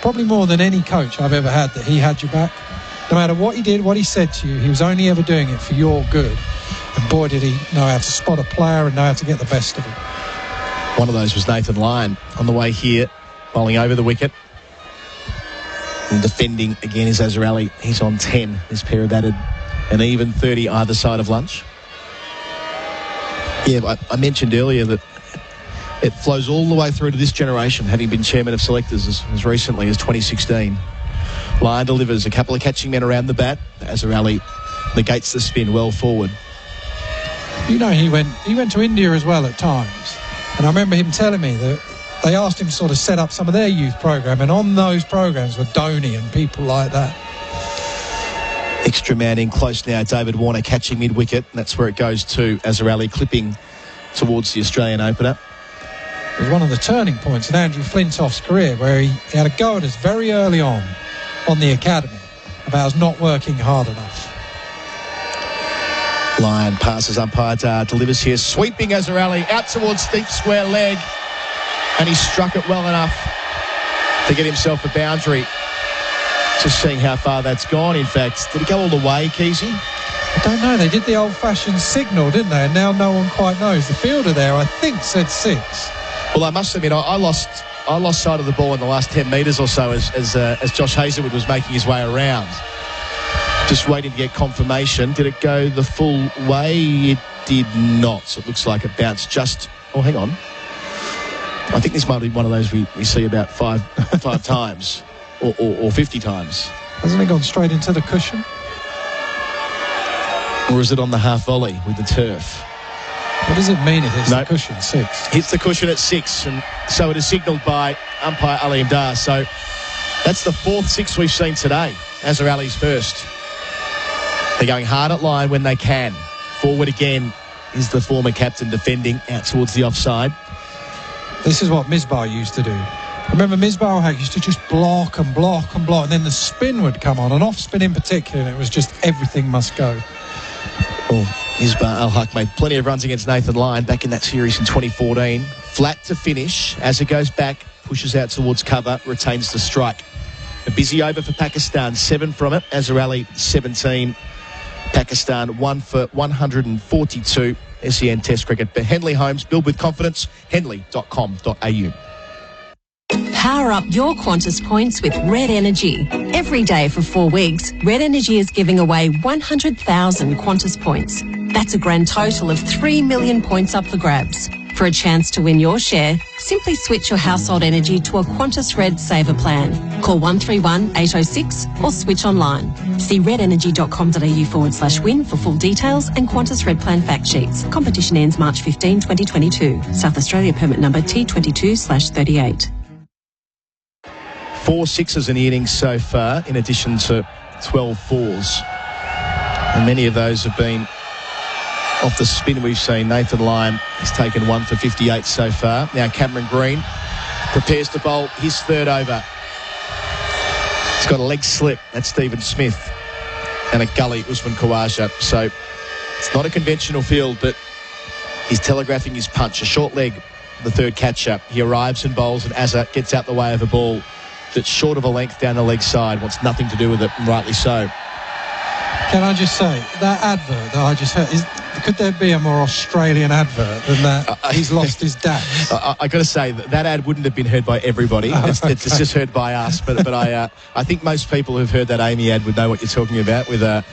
probably more than any coach I've ever had, that he had your back. No matter what he did, what he said to you, he was only ever doing it for your good. And boy, did he know how to spot a player and know how to get the best of him. One of those was Nathan Lyon on the way here, bowling over the wicket. And defending again is Azarelli. He's on 10. This pair batted an even 30 either side of lunch. Yeah, I mentioned earlier that it flows all the way through to this generation, having been chairman of selectors as recently as 2016. Lyon delivers a couple of catching men around the bat. Azarelli negates the spin well forward. He went to India as well at times. And I remember him telling me that they asked him to sort of set up some of their youth program, and on those programs were Dhoni and people like that. Extra man in close now, David Warner catching mid-wicket. That's where it goes to Azarelli, clipping towards the Australian opener. It was one of the turning points in Andrew Flintoff's career, where he had a go at us very early on the academy about us not working hard enough. Lyon passes umpire, delivers here, sweeping Azarelli out towards deep square leg, and he struck it well enough to get himself a boundary. Just seeing how far that's gone, in fact. Did it go all the way, Keezy? I don't know. They did the old-fashioned signal, didn't they? And now no one quite knows. The fielder there, I think, said 6. Well, I must admit, I lost sight of the ball in the last 10 metres or so as Josh Hazelwood was making his way around. Just waiting to get confirmation. Did it go the full way? It did not. So it looks like it bounced just... Oh, hang on. I think this might be one of those we see about five times or 50 times. Hasn't it gone straight into the cushion? Or is it on the half volley with the turf? What does it mean it hits the cushion? 6. Hits the cushion at 6, and so it is signalled by umpire Aleem Dar. So that's the 4th 6 we've seen today. Azarelli's first. They're going hard at line when they can. Forward again is the former captain defending out towards the offside. This is what Misbah used to do. I remember Misbah ul-Haq used to just block and block and block, and then the spin would come on, an off spin in particular, and it was just everything must go. Well, Misbah ul-Haq made plenty of runs against Nathan Lyon back in that series in 2014. Flat to finish. As it goes back, pushes out towards cover, retains the strike. A busy over for Pakistan, 7 from it. Azarelli, 17. Pakistan 1 for 142. SEN Test Cricket. But Henley Homes, build with confidence. Henley.com.au. Power up your Qantas points with Red Energy. Every day for 4 weeks, Red Energy is giving away 100,000 Qantas points. That's a grand total of 3 million points up for grabs. For a chance to win your share, simply switch your household energy to a Qantas Red Saver plan. Call 131 806 or switch online. See redenergy.com.au/win for full details and Qantas Red Plan fact sheets. Competition ends March 15, 2022. South Australia permit number T22/38. 4 6s in the innings so far, in addition to 12 4s. And many of those have been off the spin we've seen. Nathan Lyon has taken 1 for 58 so far. Now Cameron Green prepares to bowl his 3rd over. He's got a leg slip. That's Stephen Smith. And a gully, Usman Khawaja. So it's not a conventional field, but he's telegraphing his punch. A short leg, the 3rd catch-up. He arrives and bowls, and Azza gets out the way of a ball that's short of a length down the leg side. Wants nothing to do with it, and rightly so. Can I just say, that advert that I just heard, could there be a more Australian advert than that? He's lost his dax. I got to say, that ad wouldn't have been heard by everybody. It's just heard by us. But I think most people who've heard that Amy ad would know what you're talking about, with our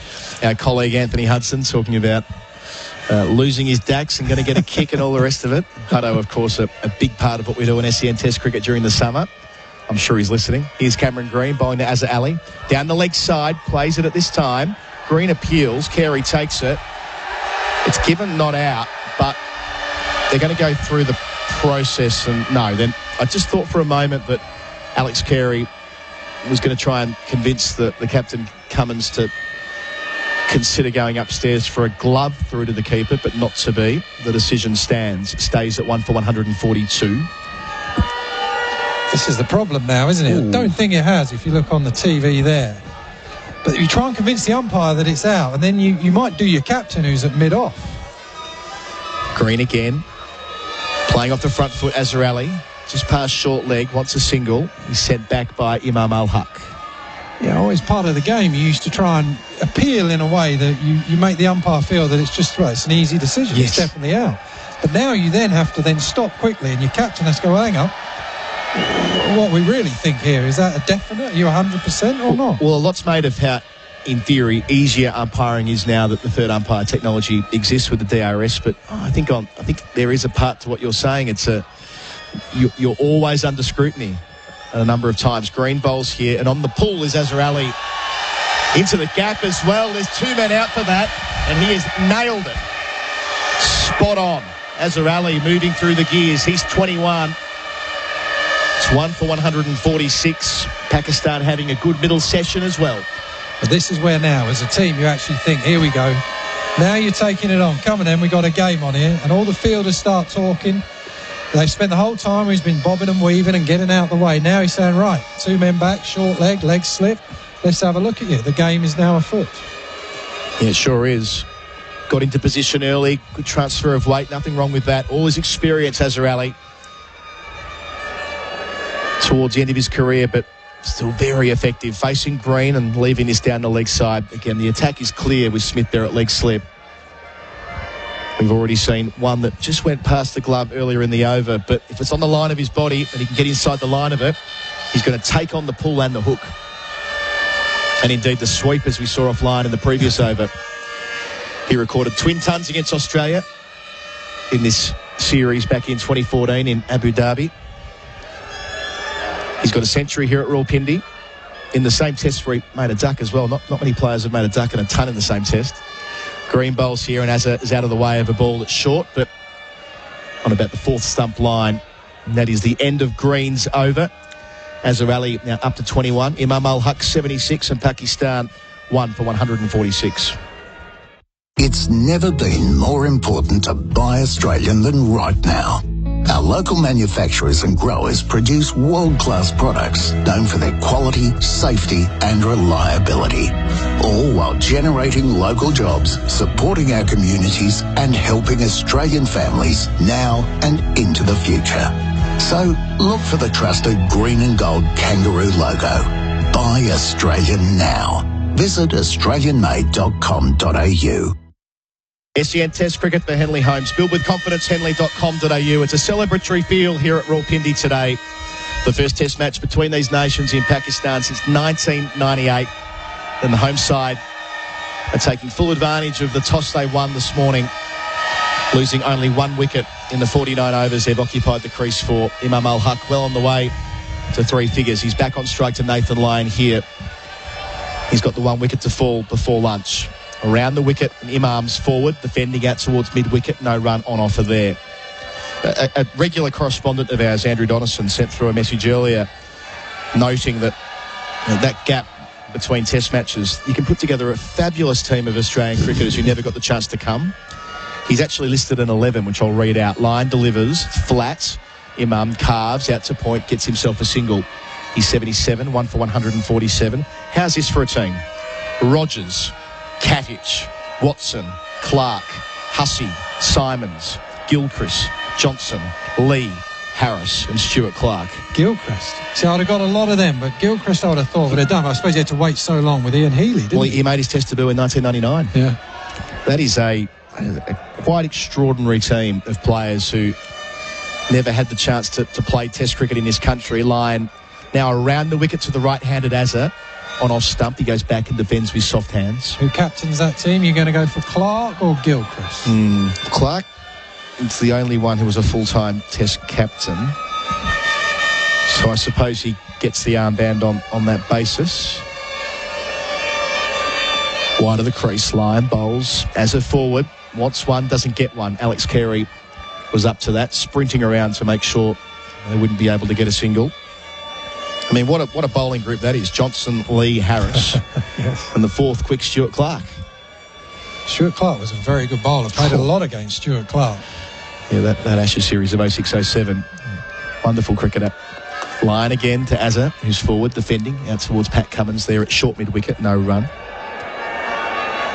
colleague Anthony Hudson talking about losing his dax and going to get a kick and all the rest of it. Hutto, of course, a big part of what we do in SEN Test cricket during the summer. I'm sure he's listening. Here's Cameron Green bowling to Azhar Ali. Down the leg side, plays it at this time. Green appeals. Carey takes it. It's given, not out, but they're going to go through the process. And no, then I just thought for a moment that Alex Carey was going to try and convince the captain Cummins to consider going upstairs for a glove through to the keeper, but not to be. The decision stays at 1 for 142. This is the problem now, isn't it? Ooh. I don't think it has, if you look on the TV there. But you try and convince the umpire that it's out, and then you might do your captain, who's at mid-off. Green again. Playing off the front foot, Azhar Ali. Just past short leg, wants a single. He's sent back by ul-Haq. Yeah, always part of the game. You used to try and appeal in a way that you make the umpire feel that it's just, it's an easy decision. Yes. It's definitely out. But now you then have to then stop quickly, and your captain has to go, hang on. What we really think here, is that a definite? Are you 100% or not? Well, a lot's made of how, in theory, easier umpiring is now that the third umpire technology exists with the DRS. But I think there is a part to what you're saying. It's you're always under scrutiny a number of times. Green bowls here, and on the pull is Azhar Ali into the gap as well. There's two men out for that, and he has nailed it. Spot on. Azhar Ali moving through the gears. He's 21. It's 1 for 146. Pakistan having a good middle session as well. But this is where now, as a team, you actually think, here we go. Now you're taking it on. Come on then, we've got a game on here. And all the fielders start talking. They've spent the whole time, he's been bobbing and weaving and getting out the way. Now he's saying, right, two men back, short leg slip. Let's have a look at you. The game is now afoot. Yeah, it sure is. Got into position early. Good transfer of weight. Nothing wrong with that. All his experience, Azhar Ali. Towards the end of his career, but still very effective. Facing Green and leaving this down the leg side. Again, the attack is clear with Smith there at leg slip. We've already seen one that just went past the glove earlier in the over, but if it's on the line of his body and he can get inside the line of it, he's going to take on the pull and the hook. And indeed the sweep, as we saw offline in the previous over. He recorded twin tons against Australia in this series back in 2014 in Abu Dhabi. He's got a century here at Rawalpindi in the same test where he made a duck as well. Not many players have made a duck and a ton in the same test. Green bowls here, and Azhar is out of the way of a ball that's short, but on about the fourth stump line. And that is the end of Green's over. Azhar Ali now up to 21. ul-Haq 76 and Pakistan 1 for 146. It's never been more important to buy Australian than right now. Our local manufacturers and growers produce world-class products known for their quality, safety and reliability, all while generating local jobs, supporting our communities and helping Australian families now and into the future. So look for the trusted green and gold kangaroo logo. Buy Australian now. Visit australianmade.com.au. SEN Test Cricket for Henley Homes. Build with confidence, henley.com.au. It's a celebratory feel here at Rawalpindi today. The first Test match between these nations in Pakistan since 1998. And the home side are taking full advantage of the toss they won this morning, losing only one wicket in the 49 overs they've occupied the crease for. ul-Haq well on the way to three figures. He's back on strike to Nathan Lyon here. He's got the one wicket to fall before lunch. Around the wicket, and Imam's forward, defending out towards mid-wicket. No run on offer there. A regular correspondent of ours, Andrew Donaldson, sent through a message earlier noting that that gap between Test matches, you can put together a fabulous team of Australian cricketers who never got the chance to come. He's actually listed an 11, which I'll read out. Lyon delivers, flat. Imam carves out to point, gets himself a single. He's 77, 1 for 147. How's this for a team? Rogers, Katich, Watson, Clark, Hussey, Simons, Gilchrist, Johnson, Lee, Harris and Stuart Clark. Gilchrist. See, I'd have got a lot of them, but Gilchrist I would have thought would have done. I suppose he had to wait so long with Ian Healy, didn't he? He made his test debut in 1999. Yeah. That is a quite extraordinary team of players who never had the chance to play Test cricket in this country. Lyon now around the wicket to the right-handed Azza. On off stump, he goes back and defends with soft hands. Who captains that team? You're going to go for Clark or Gilchrist? Clark is the only one who was a full-time Test captain. So I suppose he gets the armband on that basis. Wide of the crease, Lyon bowls as a forward. Wants one, doesn't get one. Alex Carey was up to that, sprinting around to make sure they wouldn't be able to get a single. I mean, what a bowling group that is. Johnson, Lee, Harris. Yes. And the fourth quick, Stuart Clark. Stuart Clark was a very good bowler. Played a lot against Stuart Clark. Yeah, that Ashes series of 06-07. Wonderful cricketer. Lyon again to Azza, who's forward, defending, out towards Pat Cummins there at short mid-wicket, no run.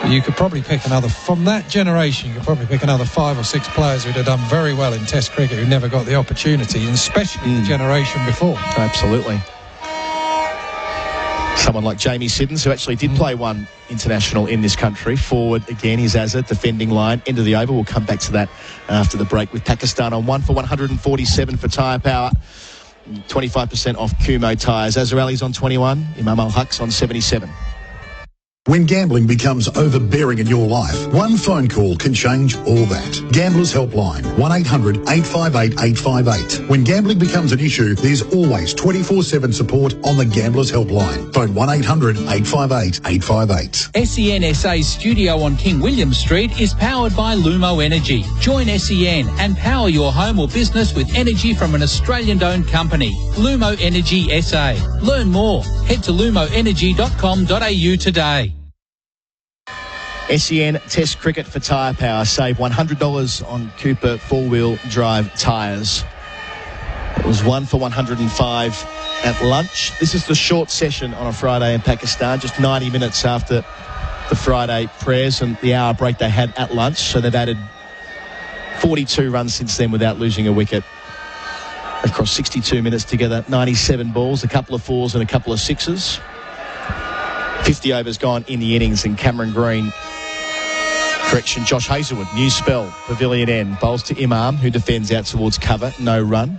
You could probably pick another, from that generation, you could probably pick another 5 or 6 players who'd have done very well in Test cricket who never got the opportunity, and especially the generation before. Absolutely. Someone like Jamie Siddons, who actually did play one international in this country. Forward again, he's Azza, defending line, into the over. We'll come back to that after the break with Pakistan on 1 for 147 for tyre power. 25% off Kumo tyres. Azhar Ali's on 21, Imam ul-Haq's on 77. When gambling becomes overbearing in your life, one phone call can change all that. Gamblers Helpline, 1-800-858-858. When gambling becomes an issue, there's always 24/7 support on the Gamblers Helpline. Phone 1-800-858-858. SEN SA's studio on King William Street is powered by Lumo Energy. Join SEN and power your home or business with energy from an Australian-owned company, Lumo Energy SA. Learn more. Head to lumoenergy.com.au today. SEN Test Cricket for tyre power. Save $100 on Cooper four-wheel drive tyres. It was 1 for 105 at lunch. This is the short session on a Friday in Pakistan, just 90 minutes after the Friday prayers and the hour break they had at lunch. So they've added 42 runs since then without losing a wicket. Across 62 minutes together, 97 balls, a couple of fours and a couple of sixes. 50 overs gone in the innings, and Cameron Green, Josh Hazlewood, new spell, Pavilion End, bowls to Imam, who defends out towards cover, no run.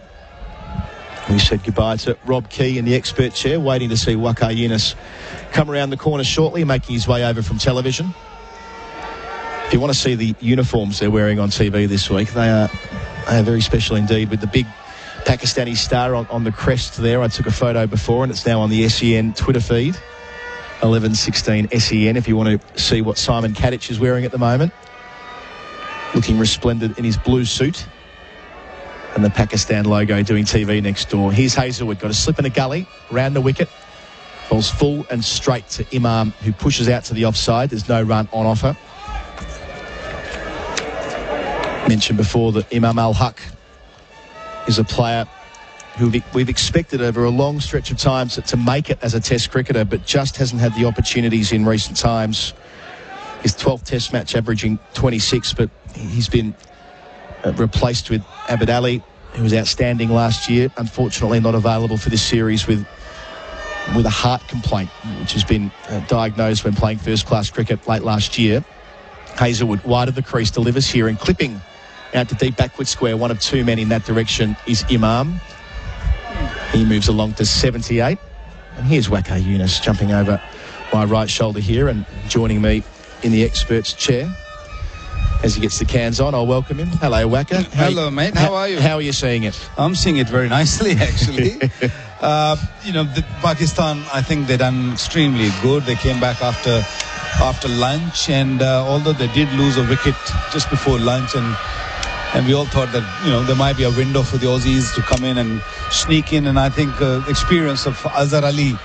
We said goodbye to Rob Key in the expert chair, waiting to see Waqar Younis come around the corner shortly, making his way over from television. If you want to see the uniforms they're wearing on TV this week, they are very special indeed, with the big Pakistani star on the crest there. I took a photo before, and it's now on the SEN Twitter feed. 11:16 SEN if you want to see what Simon Katich is wearing at the moment. Looking resplendent in his blue suit. And the Pakistan logo doing TV next door. Here's Hazlewood, got a slip in a gully, round the wicket. Falls full and straight to Imam, who pushes out to the offside. There's no run on offer. Mentioned before that Imam ul-Haq is a player who we've expected over a long stretch of time to make it as a Test cricketer, but just hasn't had the opportunities in recent times. His 12th Test match averaging 26, but he's been replaced with Abid Ali, who was outstanding last year. Unfortunately not available for this series with a heart complaint, which has been diagnosed when playing first-class cricket late last year. Hazlewood, wide of the crease, delivers here, and clipping out to deep backward square. One of two men in that direction is Imam. He moves along to 78. And here's Waqar Younis jumping over my right shoulder here and joining me in the expert's chair. As he gets the cans on, I'll welcome him. Hello, Waqar. Hello, mate. How are you? How are you seeing it? I'm seeing it very nicely, actually. Pakistan, I think they done extremely good. They came back after lunch, and although they did lose a wicket just before lunch, and we all thought that there might be a window for the Aussies to come in and sneak in, and I think experience of Azhar Ali,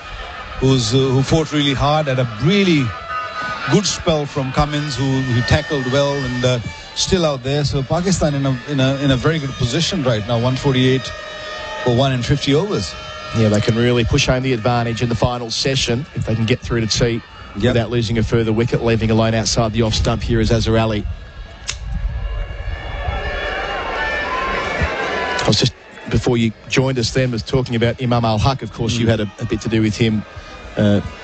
who fought really hard, had a really good spell from Cummins, who tackled well, and still out there. So Pakistan in a very good position right now, 148 for 1 in 50 overs. Yeah, they can really push home the advantage in the final session if they can get through to tea without losing a further wicket. Leaving alone outside the off stump here is Azhar Ali. I was just before you joined us then, was talking about Imam ul-Haq. Of course, you had a bit to do with him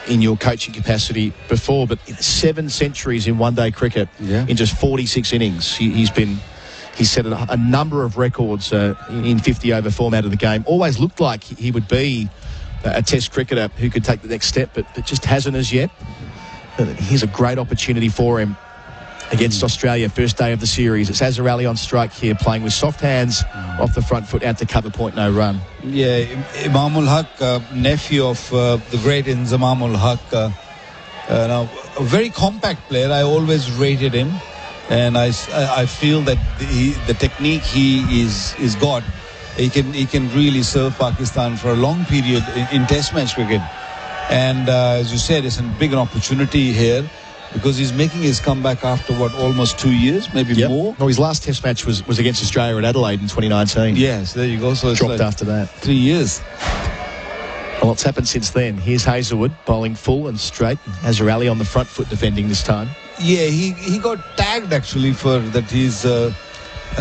in your coaching capacity before, but 7 centuries in one-day cricket in just 46 innings. He's set a number of records in 50-over format of the game. Always looked like he would be a test cricketer who could take the next step, but just hasn't as yet. Here's a great opportunity for him against Australia, first day of the series. It's Azhar Ali on strike here, playing with soft hands off the front foot, out to cover point, no run. Yeah, Imam ul-Haq, nephew of the great Imam ul-Haq, now a very compact player. I always rated him, and I feel that the technique he's got, he can really serve Pakistan for a long period in Test match cricket. And as you said, it's a big opportunity here, because he's making his comeback after, almost 2 years, maybe more? No, his last Test match was against Australia at Adelaide in 2019. Yes, there you go. So it's dropped after that. 3 years. Well, what's happened since then? Here's Hazlewood bowling full and straight. Azhar Ali on the front foot defending this time. Yeah, he got tagged actually for that. He's, I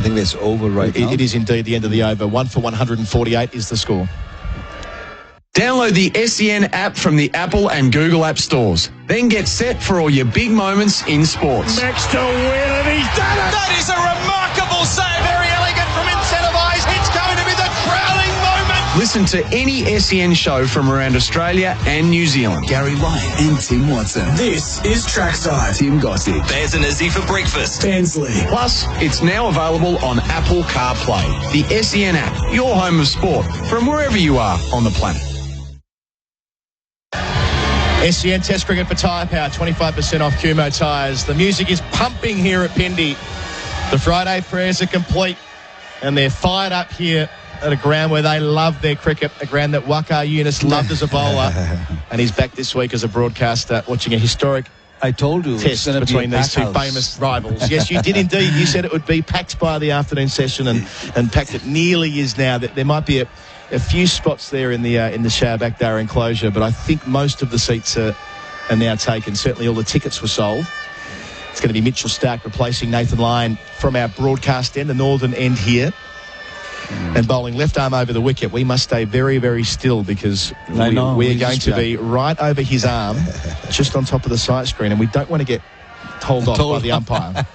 think that's over now. It is indeed the end of the over. 1 for 148 is the score. Download the SEN app from the Apple and Google app stores. Then get set for all your big moments in sports. Next to win, and he's done it! That is a remarkable save. Very elegant from inside of eyes. It's going to be the crowning moment. Listen to any SEN show from around Australia and New Zealand. Gary Lyon and Tim Watson. This is Trackside. Tim Gossage. There's an Izzy for breakfast. Bensley. Plus, it's now available on Apple CarPlay. The SEN app, your home of sport, from wherever you are on the planet. SEN Test Cricket for Tyre Power, 25% off Kumho tyres. The music is pumping here at Pindi. The Friday prayers are complete, and they're fired up here at a ground where they love their cricket, a ground that Waqar Younis loved as a bowler, and he's back this week as a broadcaster watching a historic test between these two famous rivals. Yes, you did indeed. You said it would be packed by the afternoon session, and packed it nearly is now. There might be a few spots there in the shower back there enclosure, but I think most of the seats are now taken. Certainly all the tickets were sold. It's going to be Mitchell Starc replacing Nathan Lyon from our broadcast end, the northern end here. And bowling left arm over the wicket. We must stay very, very still, because we are going to be right over his arm, just on top of the sight screen, and we don't want to get told off by the umpire.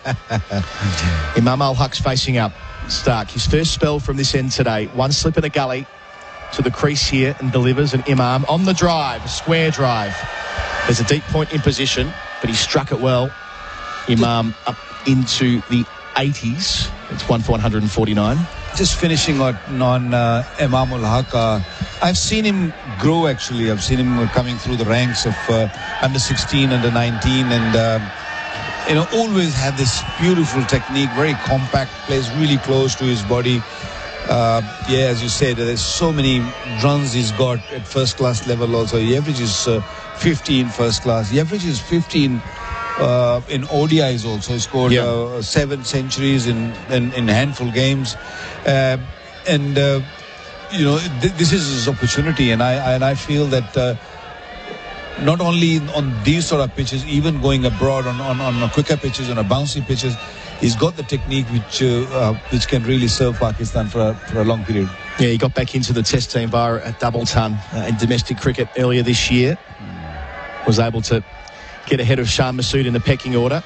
Imam ul-Haq's facing up. Starc, his first spell from this end today. One slip in a gully to the crease here and delivers, and Imam on the drive, square drive. There's a deep point in position, but he struck it well. Imam up into the 80s. It's 1 for 149. Just finishing on Imam ul-Haq. I've seen him grow, actually. I've seen him coming through the ranks of under 16, under 19, and always had this beautiful technique, very compact, plays really close to his body. As you said, there's so many runs he's got at first class level also. He averages 15 first class. He averages 15 in ODIs also. He scored 7 centuries in handful games. This is his opportunity, and I feel that not only on these sort of pitches, even going abroad on quicker pitches, on bouncy pitches, he's got the technique which can really serve Pakistan for a long period. Yeah, he got back into the Test team via a double ton in domestic cricket earlier this year. Was able to get ahead of Shan Masood in the pecking order.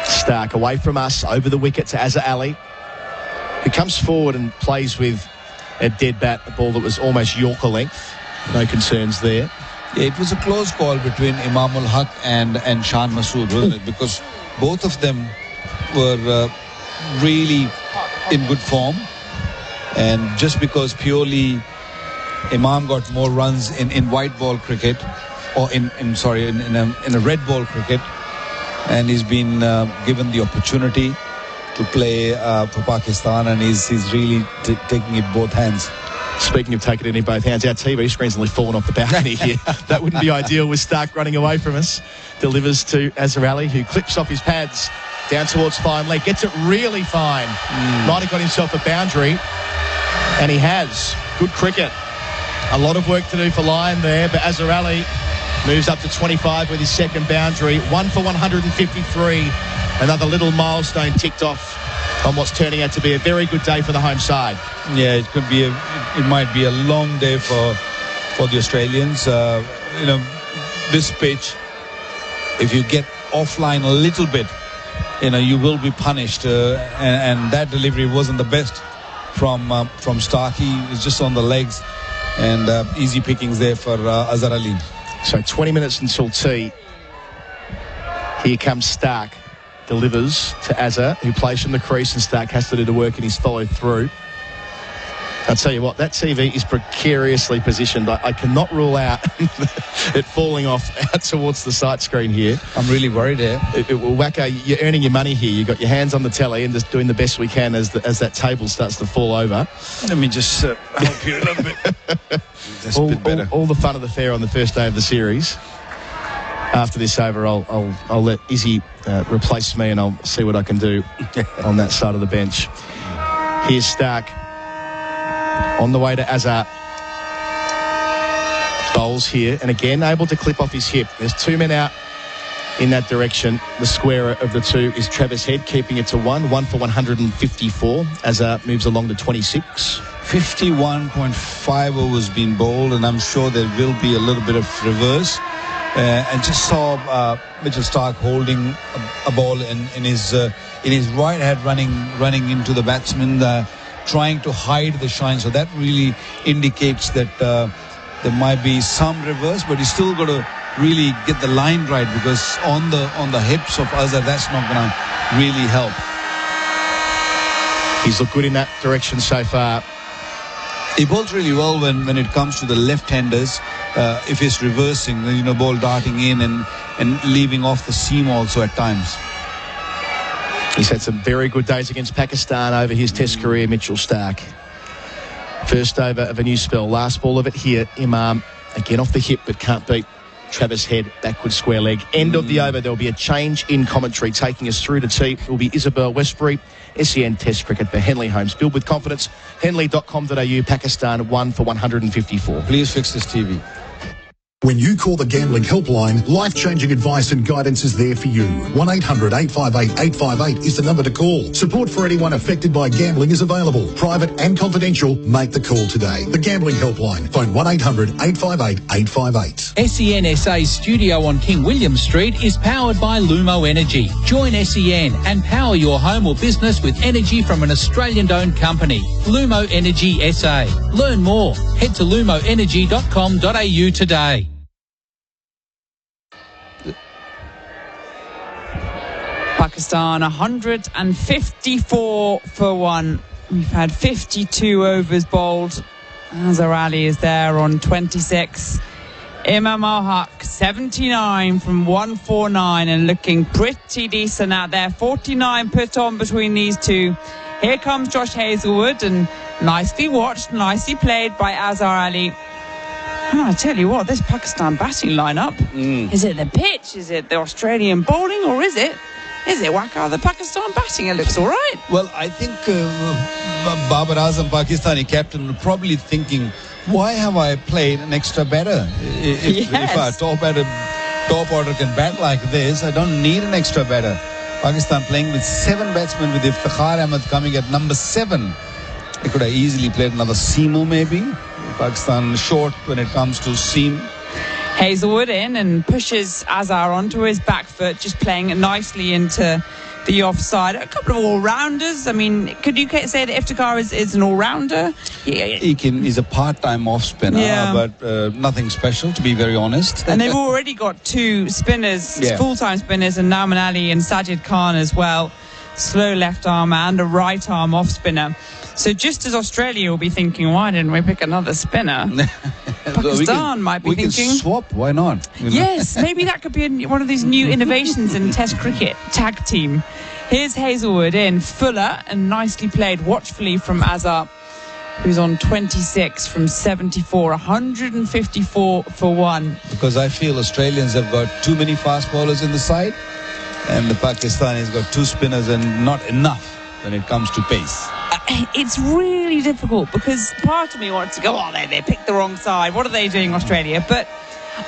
Starc away from us, over the wicket to Azhar Ali, who comes forward and plays with a dead bat, a ball that was almost Yorker length. No concerns there. Yeah, it was a close call between Imam ul-Haq and Shan Masood, wasn't it? Because both of them were really in good form, and just because purely Imam got more runs in white ball cricket, or in a red ball cricket, and he's been given the opportunity to play for Pakistan, and he's really taking it both hands. Speaking of taking it in both hands, our TV screen's only fallen off the balcony here. That wouldn't be ideal with Starc running away from us. Delivers to Azhar Ali, who clips off his pads down towards fine leg. Gets it really fine. Might have got himself a boundary, and he has. Good cricket. A lot of work to do for Lyon there, but Azhar Ali moves up to 25 with his second boundary. 1 for 153. Another little milestone ticked off on what's turning out to be a very good day for the home side. Yeah, it might be a long day for the Australians. This pitch, if you get offline a little bit, you will be punished. And that delivery wasn't the best from Starkey. It's just on the legs, and easy pickings there for Azhar Ali. So 20 minutes until tea. Here comes Stark. Delivers to Azhar, who plays from the crease, and Stark has to do the work, and he's followed through. I'll tell you what, that TV is precariously positioned. I cannot rule out it falling off out towards the sight screen here. I'm really worried there. Waqar, you're earning your money here. You've got your hands on the telly and just doing the best we can as that table starts to fall over. Let me just help you a little bit. That's a bit better. All the fun of the fair on the first day of the series. After this over, I'll let Izzy replace me, and I'll see what I can do on that side of the bench. Here's Stark on the way to Azhar. Bowls here, and again able to clip off his hip. There's two men out in that direction. The squarer of the two is Travis Head, keeping it to one for 154. Azhar moves along to 26. 51.5 overs been bowled, and I'm sure there will be a little bit of reverse. And just saw Mitchell Stark holding a ball in his right hand, running into the batsman, trying to hide the shine. So that really indicates that there might be some reverse, but he's still got to really get the line right, because on the hips of Azhar, that's not going to really help. He's looked good in that direction so far. He bowls really well when it comes to the left-handers. If he's reversing, ball darting in and leaving off the seam also at times. He's had some very good days against Pakistan over his Test career, Mitchell Stark. First over of a new spell. Last ball of it here, Imam. Again off the hip, but can't beat Travis Head, backward square leg. End of the over, there will be a change in commentary. Taking us through to tea, it will be Isabel Westbury. SEN Test cricket for Henley Homes. Build with confidence. Henley.com.au. Pakistan 1 for 154. Please fix this TV. When you call the Gambling Helpline, life-changing advice and guidance is there for you. 1-800-858-858 is the number to call. Support for anyone affected by gambling is available. Private and confidential. Make the call today. The Gambling Helpline. Phone 1-800-858-858. SEN SA's studio on King William Street is powered by Lumo Energy. Join SEN and power your home or business with energy from an Australian-owned company. Lumo Energy SA. Learn more. Head to lumoenergy.com.au today. Pakistan 154 for 1. We've had 52 overs bowled. Azhar Ali is there on 26. Imam ul-Haq 79 from 149 and looking pretty decent out there. 49 put on between these two. Here comes Josh Hazlewood, and nicely watched, nicely played by Azhar Ali. I tell you what, this Pakistan batting lineup, is it the pitch, is it the Australian bowling, or is it Waqar, the Pakistan batting? It looks all right. Well, I think Babar Azam, Pakistani captain, probably thinking, why have I played an extra batter? If a top order can bat like this, I don't need an extra batter. Pakistan playing with 7 batsmen, with Iftikhar Ahmed coming at number 7. They could have easily played another seamer maybe. Pakistan short when it comes to seam. Hazlewood in and pushes Azhar onto his back foot, just playing it nicely into the offside. A couple of all-rounders. I mean, could you say that Iftikhar is an all-rounder? He's a part-time off-spinner, but nothing special, to be very honest. And they've already got 2 spinners, full-time spinners, and Nauman Ali and Sajid Khan as well. Slow left arm and a right arm off-spinner. So just as Australia will be thinking, why didn't we pick another spinner? Pakistan might be thinking, we can swap, why not? Yes, maybe that could be one of these new innovations in Test cricket, tag team. Here's Hazlewood in, Fuller, and nicely played watchfully from Azhar, who's on 26 from 74, 154 for 1. Because I feel Australians have got too many fast bowlers in the side, and the Pakistanis got 2 spinners and not enough when it comes to pace. It's really difficult, because part of me wants to go, they picked the wrong side. What are they doing, Australia? But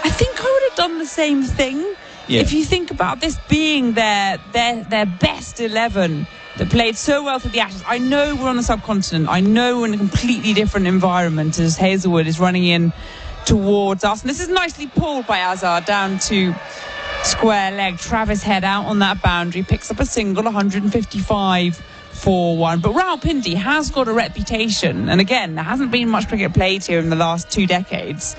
I think I would have done the same thing. Yeah. If you think about this being their best 11, that played so well through the Ashes. I know we're on the subcontinent. I know we're in a completely different environment as Hazelwood is running in towards us. And this is nicely pulled by Azhar down to square leg. Travis Head out on that boundary, picks up a single, 155 for 1. But Rawalpindi has got a reputation, and again, there hasn't been much cricket played here in the last 2 decades,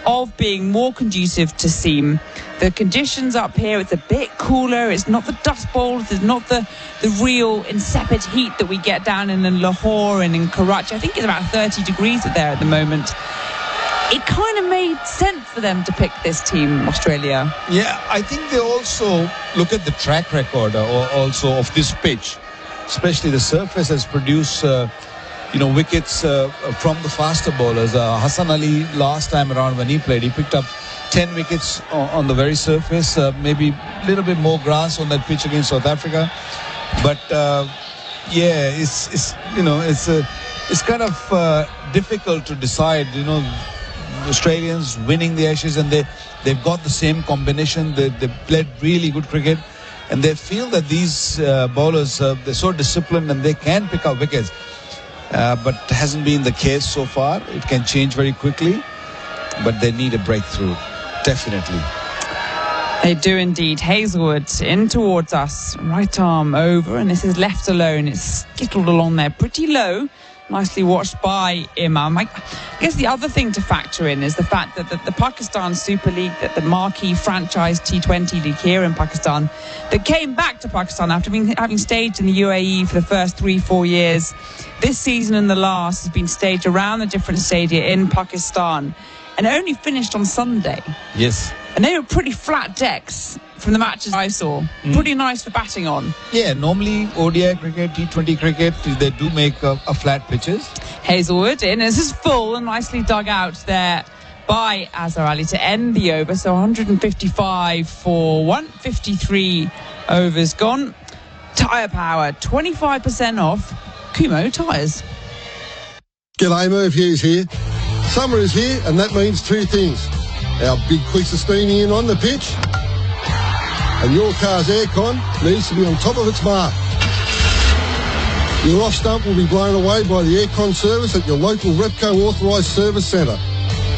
of being more conducive to seam. The conditions up here, it's a bit cooler. It's not the dust bowls. It's not the real insipid heat that we get down in Lahore and in Karachi. I think it's about 30 degrees there at the moment. It kind of made sense for them to pick this team, Australia. Yeah, I think they also look at the track record also of this pitch. Especially the surface has produced, wickets from the faster bowlers. Hassan Ali, last time around when he played, he picked up 10 wickets on the very surface. Maybe a little bit more grass on that pitch against South Africa. But it's kind of difficult to decide. Australians winning the Ashes, and they've got the same combination. They played really good cricket. And they feel that these bowlers, they're so disciplined and they can pick up wickets. But it hasn't been the case so far. It can change very quickly. But they need a breakthrough, definitely. They do indeed. Hazelwood in towards us. Right arm over, and this is left alone. It's skittled along there pretty low. Nicely watched by Imam. I guess the other thing to factor in is the fact that the Pakistan Super League, that the marquee franchise T20 league here in Pakistan, that came back to Pakistan after having staged in the UAE for the first 3-4 years. This season and the last has been staged around the different stadia in Pakistan, and it only finished on Sunday. Yes. And they were pretty flat decks from the matches I saw. Pretty nice for batting on. Yeah, normally ODI cricket, T20 cricket, they do make a flat pitches. Hazelwood in. This is full and nicely dug out there by Azhar Ali to end the over. So 155 for 153 overs gone. Tyre power, 25% off Kumo tyres. G'day, Merv Hughes here. Summer is here, and that means 2 things. Our big quick steaming in on the pitch, and your car's aircon needs to be on top of its mark. Your off stump will be blown away by the aircon service at your local Repco authorised service centre.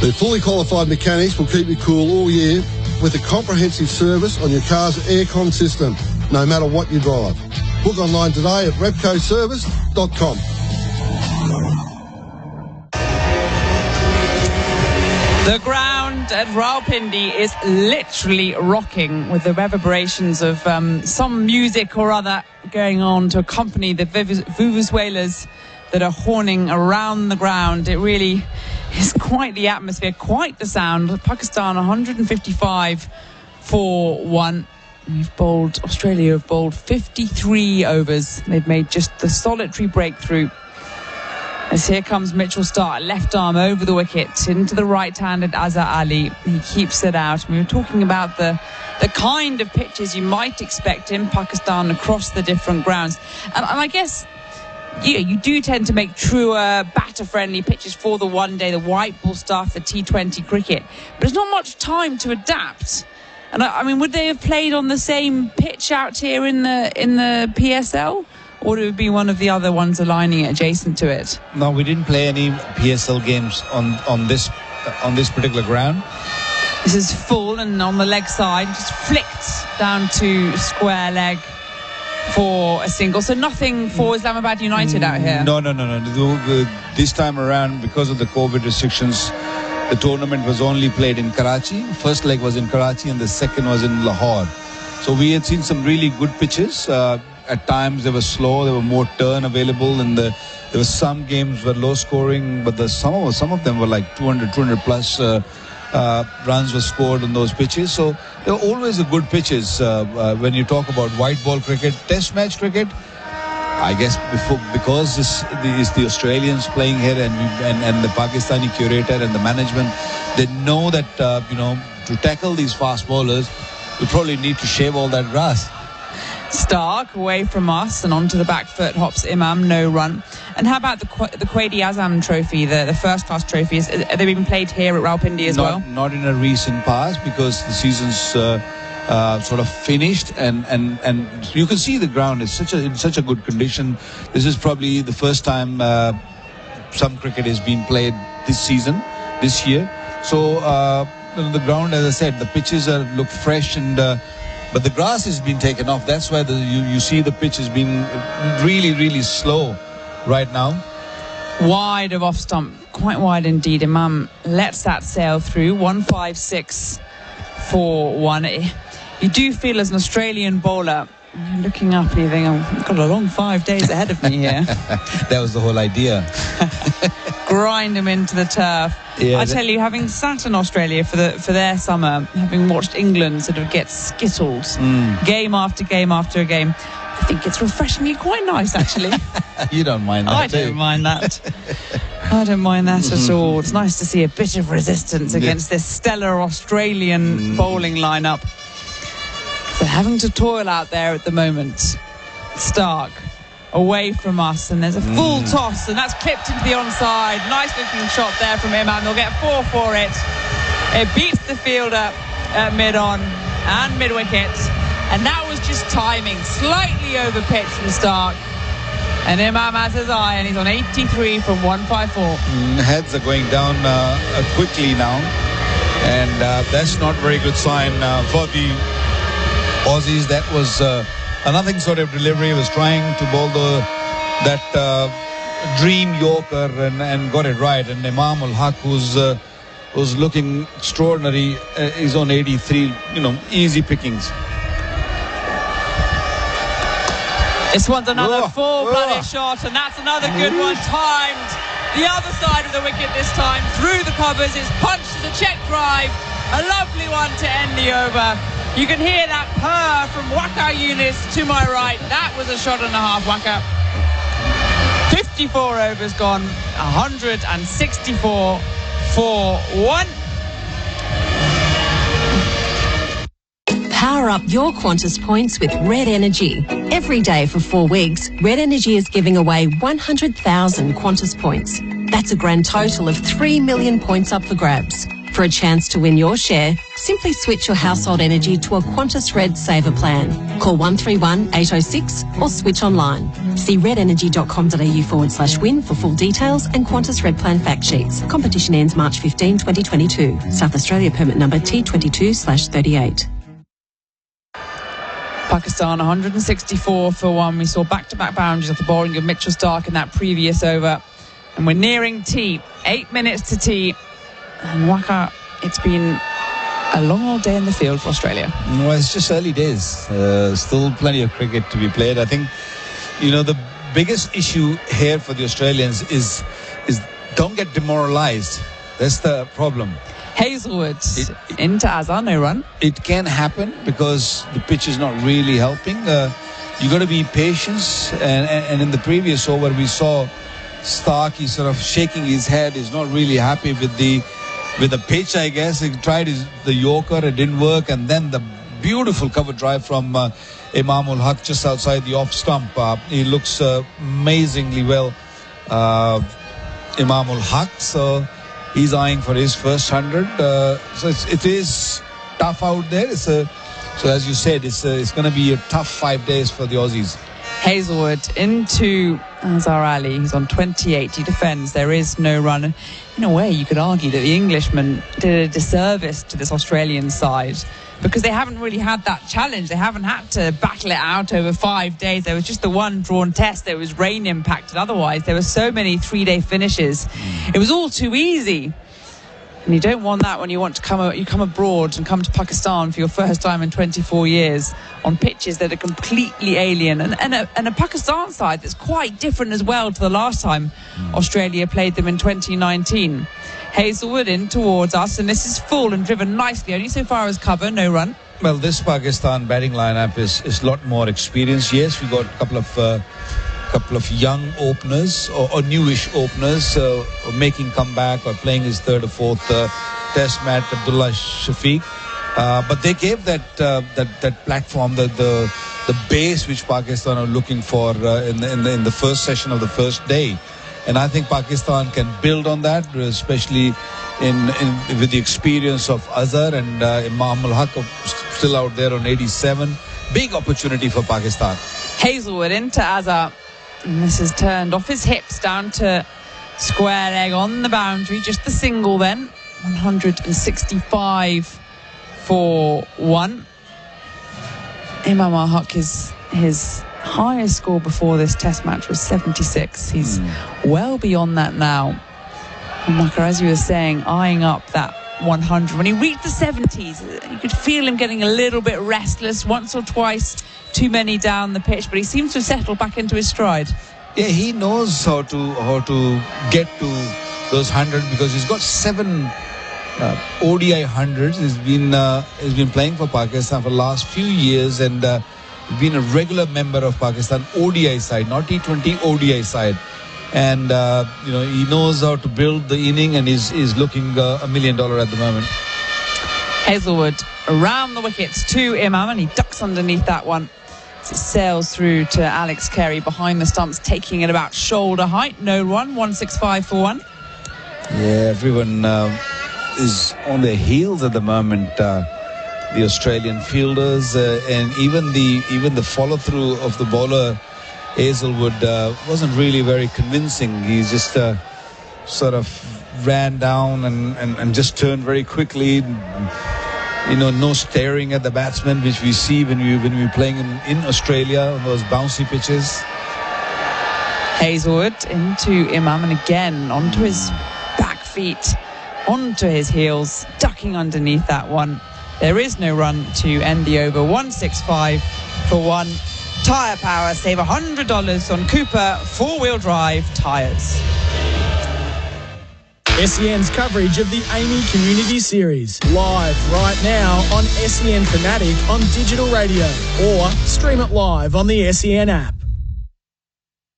Their fully qualified mechanics will keep you cool all year with a comprehensive service on your car's aircon system, no matter what you drive. Book online today at repcoservice.com. The ground at Rawalpindi is literally rocking with the reverberations of some music or other going on to accompany the vuvuzelas that are horning around the ground. It really is quite the atmosphere, quite the sound. Pakistan 155 for 1. Australia have bowled 53 overs. They've made just the solitary breakthrough. As here comes Mitchell Stark, left arm over the wicket into the right-handed Azhar Ali. He keeps it out. We were talking about the kind of pitches you might expect in Pakistan across the different grounds. And I guess you do tend to make truer, batter-friendly pitches for the one day, the white ball stuff, the T20 cricket. But there's not much time to adapt. And I mean, would they have played on the same pitch out here in the PSL? Or would it be one of the other ones aligning adjacent to it? No, we didn't play any PSL games on this particular ground. This is full and on the leg side, just flicked down to square leg for a single. So nothing for Islamabad United out here? No. This time around, because of the COVID restrictions, the tournament was only played in Karachi. First leg was in Karachi and the second was in Lahore. So we had seen some really good pitches. At times they were slow, there were more turn available, and there were some games were low scoring, but some of them were like 200 plus runs were scored on those pitches. So they were always the good pitches. When you talk about white ball cricket, test match cricket, I guess because this is the Australians playing here and the Pakistani curator and the management, they know that to tackle these fast bowlers, we probably need to shave all that grass. Stark away from us and onto the back foot hops Imam, no run. And how about the Quaidi Azam Trophy, the first class trophies? Are they being played here at Rawalpindi as well? Not in a recent past, because the season's sort of finished, and you can see the ground is in such a good condition. This is probably the first time some cricket has been played this year. So the ground, as I said, the pitches look fresh, and but the grass has been taken off. That's why you see the pitch has been really, really slow right now. Wide of off stump, quite wide indeed. Imam lets that sail through. 156 for 1. You do feel as an Australian bowler, you're looking up and you think, I've got a long 5 days ahead of me here. That was the whole idea. Grind them into the turf. Yeah, I tell you, having sat in Australia for their summer, having watched England sort of get skittled game after game after game, I think it's refreshingly quite nice, actually. You don't mind that, I don't mind that. I don't mind that at all. It's nice to see a bit of resistance against this stellar Australian bowling lineup. They're having to toil out there at the moment. Stark away from us, and there's a full toss, and that's clipped into the onside. Nice looking shot there from Imam. They'll get 4 for it. It beats the fielder at mid-on and mid-wicket, and that was just timing. Slightly over pitch from Stark, and Imam has his eye, and he's on 83 from 154. Heads are going down quickly now, and that's not a very good sign for the Aussies. That was a nothing sort of delivery. Was trying to bowl that dream Yorker and got it right. And Imam ul-Haq, who's looking extraordinary, is on 83. Easy pickings. This one's another full-blooded shot, and that's another good one, timed the other side of the wicket this time, through the covers. It's punched to the check drive. A lovely one to end the over. You can hear that purr from Waqar Younis to my right. That was a shot and a half, Waqar. 54 overs gone, 164 for 1. Power up your Qantas points with Red Energy. Every day for 4 weeks, Red Energy is giving away 100,000 Qantas points. That's a grand total of 3 million points up for grabs. For a chance to win your share, simply switch your household energy to a Qantas Red Saver plan. Call 131 806 or switch online. See redenergy.com.au/win for full details and Qantas Red Plan fact sheets. Competition ends March 15, 2022. South Australia permit number T22/38. Pakistan 164 for 1. We saw back-to-back boundaries off the bowling of Mitchell Starc in that previous over. And we're nearing tea. 8 minutes to tea. And Waqar, it's been a long old day in the field for Australia. Well, it's just early days. Still plenty of cricket to be played. I think, the biggest issue here for the Australians is don't get demoralised. That's the problem. Hazelwood into Azhar, no run. It can happen because the pitch is not really helping. You got to be patient. And in the previous over, we saw Starc, he's sort of shaking his head. He's not really happy with the pitch, I guess. He tried the Yorker, it didn't work, and then the beautiful cover drive from Imam ul-Haq just outside the off stump. He looks amazingly well, Imam ul-Haq. So he's eyeing for his first 100. So it is tough out there. So as you said, it's going to be a tough 5 days for the Aussies. Hazelwood into Azhar Ali. He's on 28. He defends. There is no run. In a way, you could argue that the Englishmen did a disservice to this Australian side because they haven't really had that challenge. They haven't had to battle it out over 5 days. There was just the one drawn test that was rain impacted. Otherwise, there were so many 3-day finishes. It was all too easy. And you don't want that when you want to come abroad and come to Pakistan for your first time in 24 years on pitches that are completely alien. And a Pakistan side that's quite different as well to the last time Australia played them in 2019. Hazelwood in towards us, and this is full and driven nicely, only so far as cover, no run. Well, this Pakistan batting lineup is a lot more experienced. Yes, we got a couple of young openers or newish openers making comeback or playing his third or fourth test match, Abdullah Shafiq. But they gave that platform, the base which Pakistan are looking for in the first session of the first day. And I think Pakistan can build on that, especially with the experience of Azhar and Imam ul-Haq still out there on 87. Big opportunity for Pakistan. Hazelwood into Azhar. And this is turned off his hips down to square leg on the boundary. Just the single then. 165 for 1. Imam ul-Haq, his highest score before this test match was 76. He's well beyond that now. And Waqar, as you were saying, eyeing up that 100. When he reached the 70s, you could feel him getting a little bit restless once or twice, too many down the pitch, but he seems to settle back into his stride. Yeah, he knows how to get to those 100 because he's got 7 ODI 100s. He's been playing for Pakistan for the last few years and been a regular member of Pakistan ODI side, not T20 ODI side. And he knows how to build the inning, and is looking $1 million at the moment. Hazelwood around the wickets to Imam, and he ducks underneath that one. As it sails through to Alex Carey behind the stumps, taking it about shoulder height. No run, 165 for 1. Yeah, everyone is on their heels at the moment. The Australian fielders and even the follow through of the bowler Hazelwood wasn't really very convincing. He just sort of ran down and just turned very quickly. No staring at the batsman, which we see when we're playing in Australia on those bouncy pitches. Hazelwood into Imam, and again onto his back feet, onto his heels, ducking underneath that one. There is no run to end the over. 165 for 1. Tyre Power, save $100 on Cooper 4-wheel drive tyres. SEN's coverage of the Amy Community Series, live right now on SEN Fanatic on digital radio, or stream it live on the SEN app.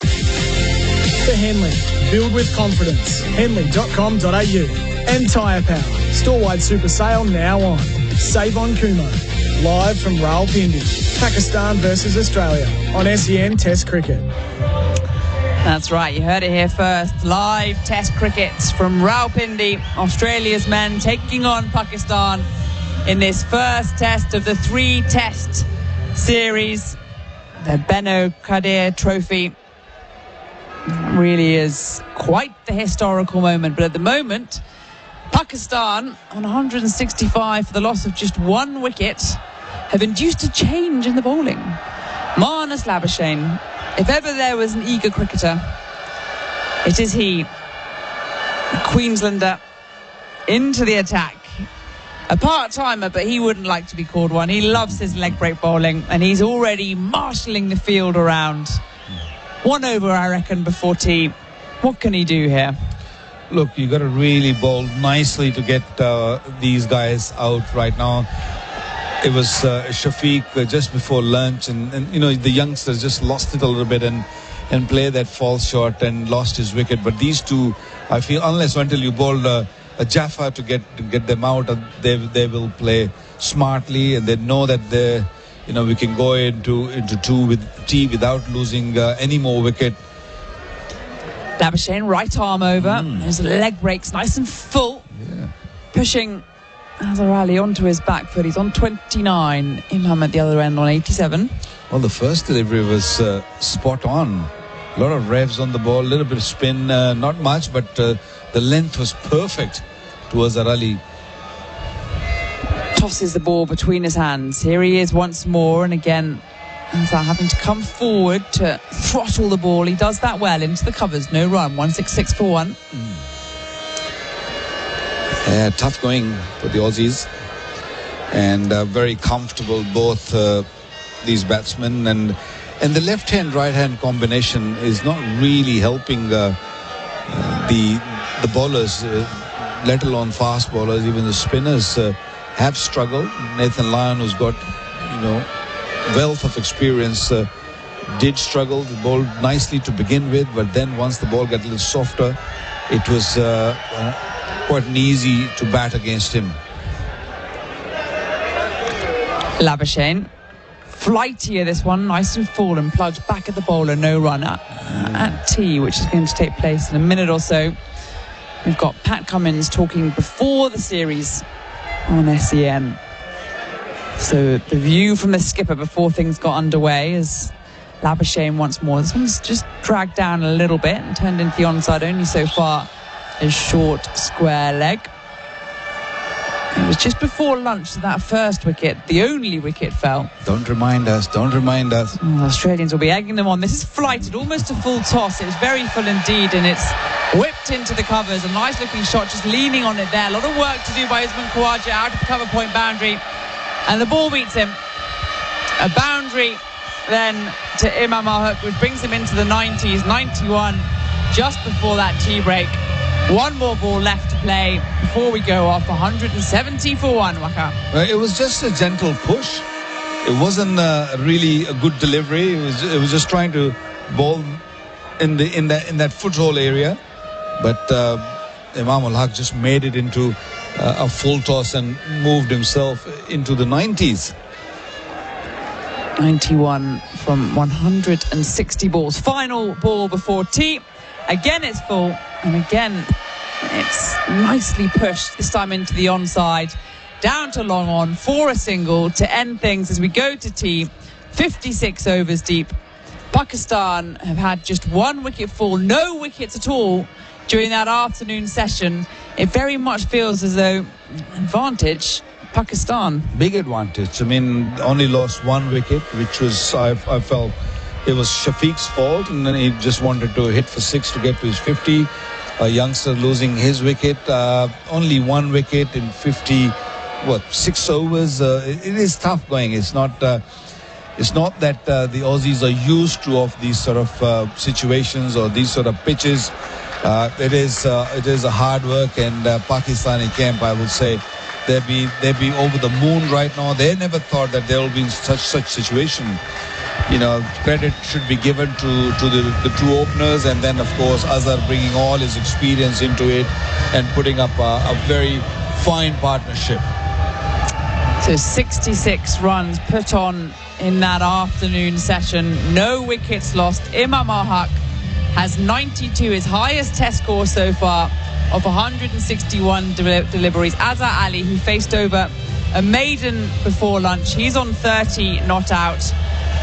For Henley, build with confidence. Henley.com.au. And Tyre Power, store-wide super sale now on. Save on Kumo, live from Rawalpindi, Pakistan versus Australia on SEN Test Cricket. That's right, you heard it here first. Live Test cricket from Rawalpindi. Australia's men taking on Pakistan in this first test of the 3-test series. The Benaud-Qadir trophy really is quite the historical moment. But at the moment, Pakistan on 165 for the loss of just 1 wicket have induced a change in the bowling. Marnus Labuschagne, if ever there was an eager cricketer, it is he. A Queenslander into the attack. A part-timer, but he wouldn't like to be called one. He loves his leg break bowling, and he's already marshalling the field around. 1 over, I reckon, before tea. What can he do here? Look, you got to really bowl nicely to get these guys out right now. It was Shafiq just before lunch, and the youngsters just lost it a little bit and played that false shot and lost his wicket. But these two, I feel, unless until you bowled a Jaffa to get them out, they will play smartly, and they know that we can go into 2 with tea without losing any more wicket. Labuschagne, right arm over. His leg breaks nice and full. Yeah. Pushing Azhar Ali onto his back foot. He's on 29. Imam at the other end on 87. Well, the first delivery was spot on. A lot of revs on the ball, a little bit of spin, not much, but the length was perfect to Azhar Ali. Tosses the ball between his hands. Here he is once more, and again, Azhar having to come forward to throttle the ball. He does that well into the covers. No run. 166 for 1. Tough going for the Aussies, and very comfortable both these batsmen, and the left-hand right-hand combination is not really helping the bowlers, let alone fast bowlers. Even the spinners have struggled. Nathan Lyon, who's got wealth of experience, did struggle. He bowled nicely to begin with, but then once the ball got a little softer, it was quite easy to bat against him. Labuschagne, flightier this one, nice and full, and plugged back at the bowler. No run at tea, which is going to take place in a minute or so. We've got Pat Cummins talking before the series on SEN. So the view from the skipper before things got underway is Labuschagne once more. This one's just dragged down a little bit and turned into the onside only so far. A short square leg. It was just before lunch that first wicket, the only wicket, fell. Don't remind us. Australians will be egging them on. This is flighted almost a full toss. It was very full indeed, and it's whipped into the covers. A nice looking shot, just leaning on it there. A lot of work to do by Usman Khawaja out of the cover point boundary, and the ball beats him. A boundary then to Imam Al-Haq, which brings him into the 90s, 91, just before that tea break. One more ball left to play before we go off. 170 for one, Waqar. It was just a gentle push. It wasn't really a good delivery. It was just trying to bowl in that foothold area. But Imam Al-Haq just made it into a full toss and moved himself into the 90s. 91 from 160 balls. Final ball before tea. Again, it's full, and again, it's nicely pushed, this time into the onside, down to long on for a single to end things as we go to tea. 56 overs deep. Pakistan have had just one wicket fall, no wickets at all during that afternoon session. It very much feels as though advantage Pakistan. Big advantage. I mean, only lost one wicket, which was, I felt, it was Shafiq's fault, and then he just wanted to hit for 6 to get to his 50. A youngster losing his wicket. Only one wicket in 6 overs. It is tough going. It's not that the Aussies are used to of these sort of situations or these sort of pitches. It is a hard work, and Pakistani camp, I would say, they'll be over the moon right now. They never thought that they will be in such situation. You know, credit should be given to the two openers, and then of course Azhar bringing all his experience into it and putting up a very fine partnership. So 66 runs put on in that afternoon session. No wickets lost. Imam Al-Haq has 92, his highest test score so far of 161 deliveries. Azhar Ali, who faced over a maiden before lunch, he's on 30 not out.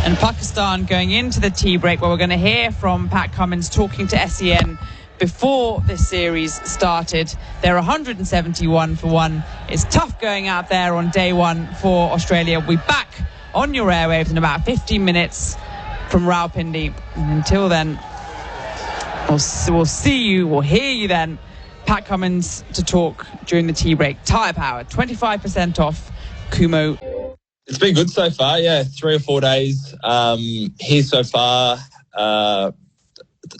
And Pakistan going into the tea break, where we're going to hear from Pat Cummins talking to SEN before this series started. They're 171 for one. It's tough going out there on day one for Australia. We'll be back on your airwaves in about 15 minutes from Rawalpindi. And until then, we'll hear you then. Pat Cummins to talk during the tea break. Tyre Power, 25% off Kumo. It's been good so far, yeah. 3 or 4 days here so far. Don't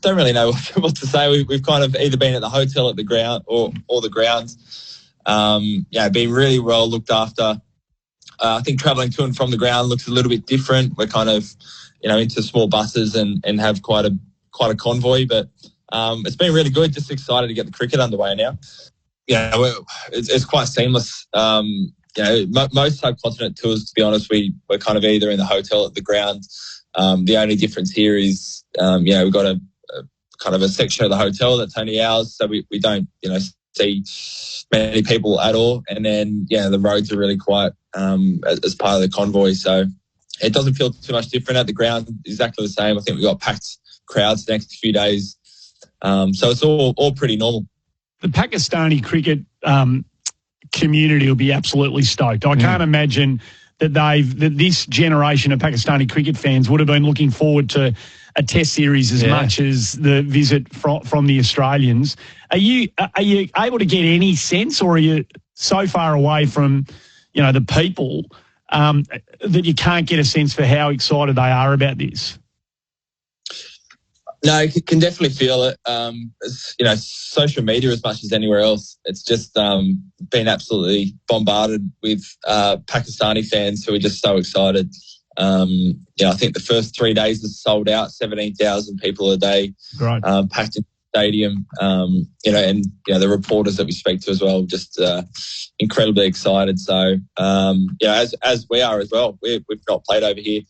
really know what to say. We've kind of either been at the hotel at the ground or the grounds. Been really well looked after. I think travelling to and from the ground looks a little bit different. We're kind of, into small buses and have quite a convoy, but it's been really good. Just excited to get the cricket underway now. It's quite seamless. Most subcontinent tours, to be honest, we're kind of either in the hotel at the ground. The only difference here is, we've got a kind of a section of the hotel that's only ours, so we don't, see many people at all. And then, the roads are really quiet as part of the convoy, so it doesn't feel too much different at the ground. Exactly the same. I think we've got packed crowds the next few days, so it's all pretty normal. The Pakistani cricket community will be absolutely stoked. I can't imagine that this generation of Pakistani cricket fans would have been looking forward to a test series as much as the visit from the Australians. Are you able to get any sense, or are you so far away from the people that you can't get a sense for how excited they are about this? No, you can definitely feel it. Social media as much as anywhere else. It's just been absolutely bombarded with Pakistani fans who are just so excited. I think the first 3 days is sold out, 17,000 people a day, right. Packed in the stadium. And the reporters that we speak to as well, just incredibly excited. So, as we are as well, we've not played over here.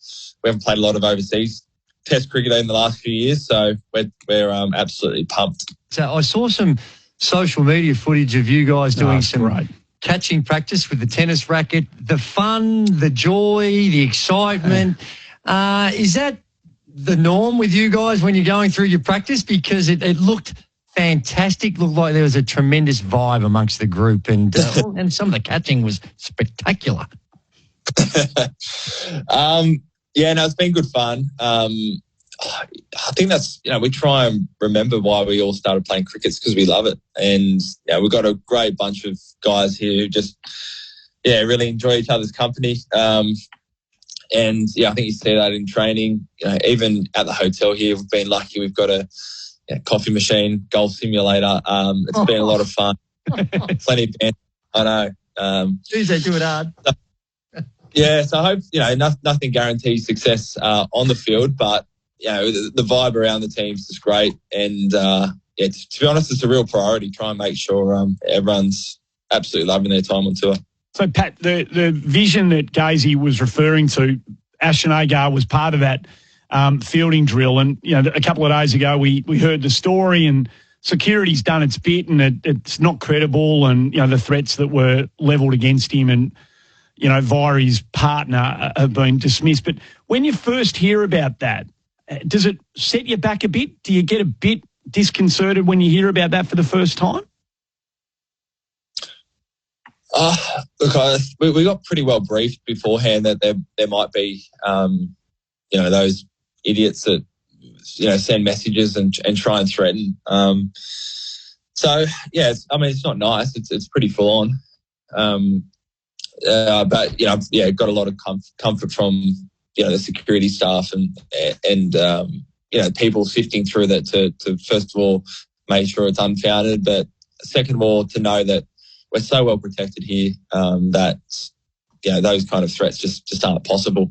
We haven't played a lot of overseas Test cricket in the last few years, so we're absolutely pumped. So I saw some social media footage of you guys doing some catching practice with the tennis racket, the fun, the joy, the excitement. Is that the norm with you guys when you're going through your practice? Because it looked fantastic, looked like there was a tremendous vibe amongst the group, and some of the catching was spectacular. Yeah, no, it's been good fun. I think that's, we try and remember why we all started playing cricket, because we love it. And we've got a great bunch of guys here who just, really enjoy each other's company. And I think you see that in training. Even at the hotel here, we've been lucky. We've got a coffee machine, golf simulator. It's been a lot of fun. Plenty of banter. I know. Jeez, they do it hard. So I hope, nothing guarantees success on the field, but, the vibe around the team's just great. And, to be honest, it's a real priority. Try and make sure everyone's absolutely loving their time on tour. So, Pat, the vision that Gazy was referring to, Ashton Agar was part of that fielding drill. And, a couple of days ago we heard the story, and security's done its bit, and it's not credible, and, the threats that were levelled against him and, via his partner have been dismissed. But when you first hear about that, does it set you back a bit? Do you get a bit disconcerted when you hear about that for the first time? Look, we got pretty well briefed beforehand that there might be, those idiots that, send messages and try and threaten. It's not nice. It's pretty full on. But got a lot of comfort from the security staff and people sifting through that to first of all make sure it's unfounded, but second of all to know that we're so well protected here that those kind of threats just aren't possible.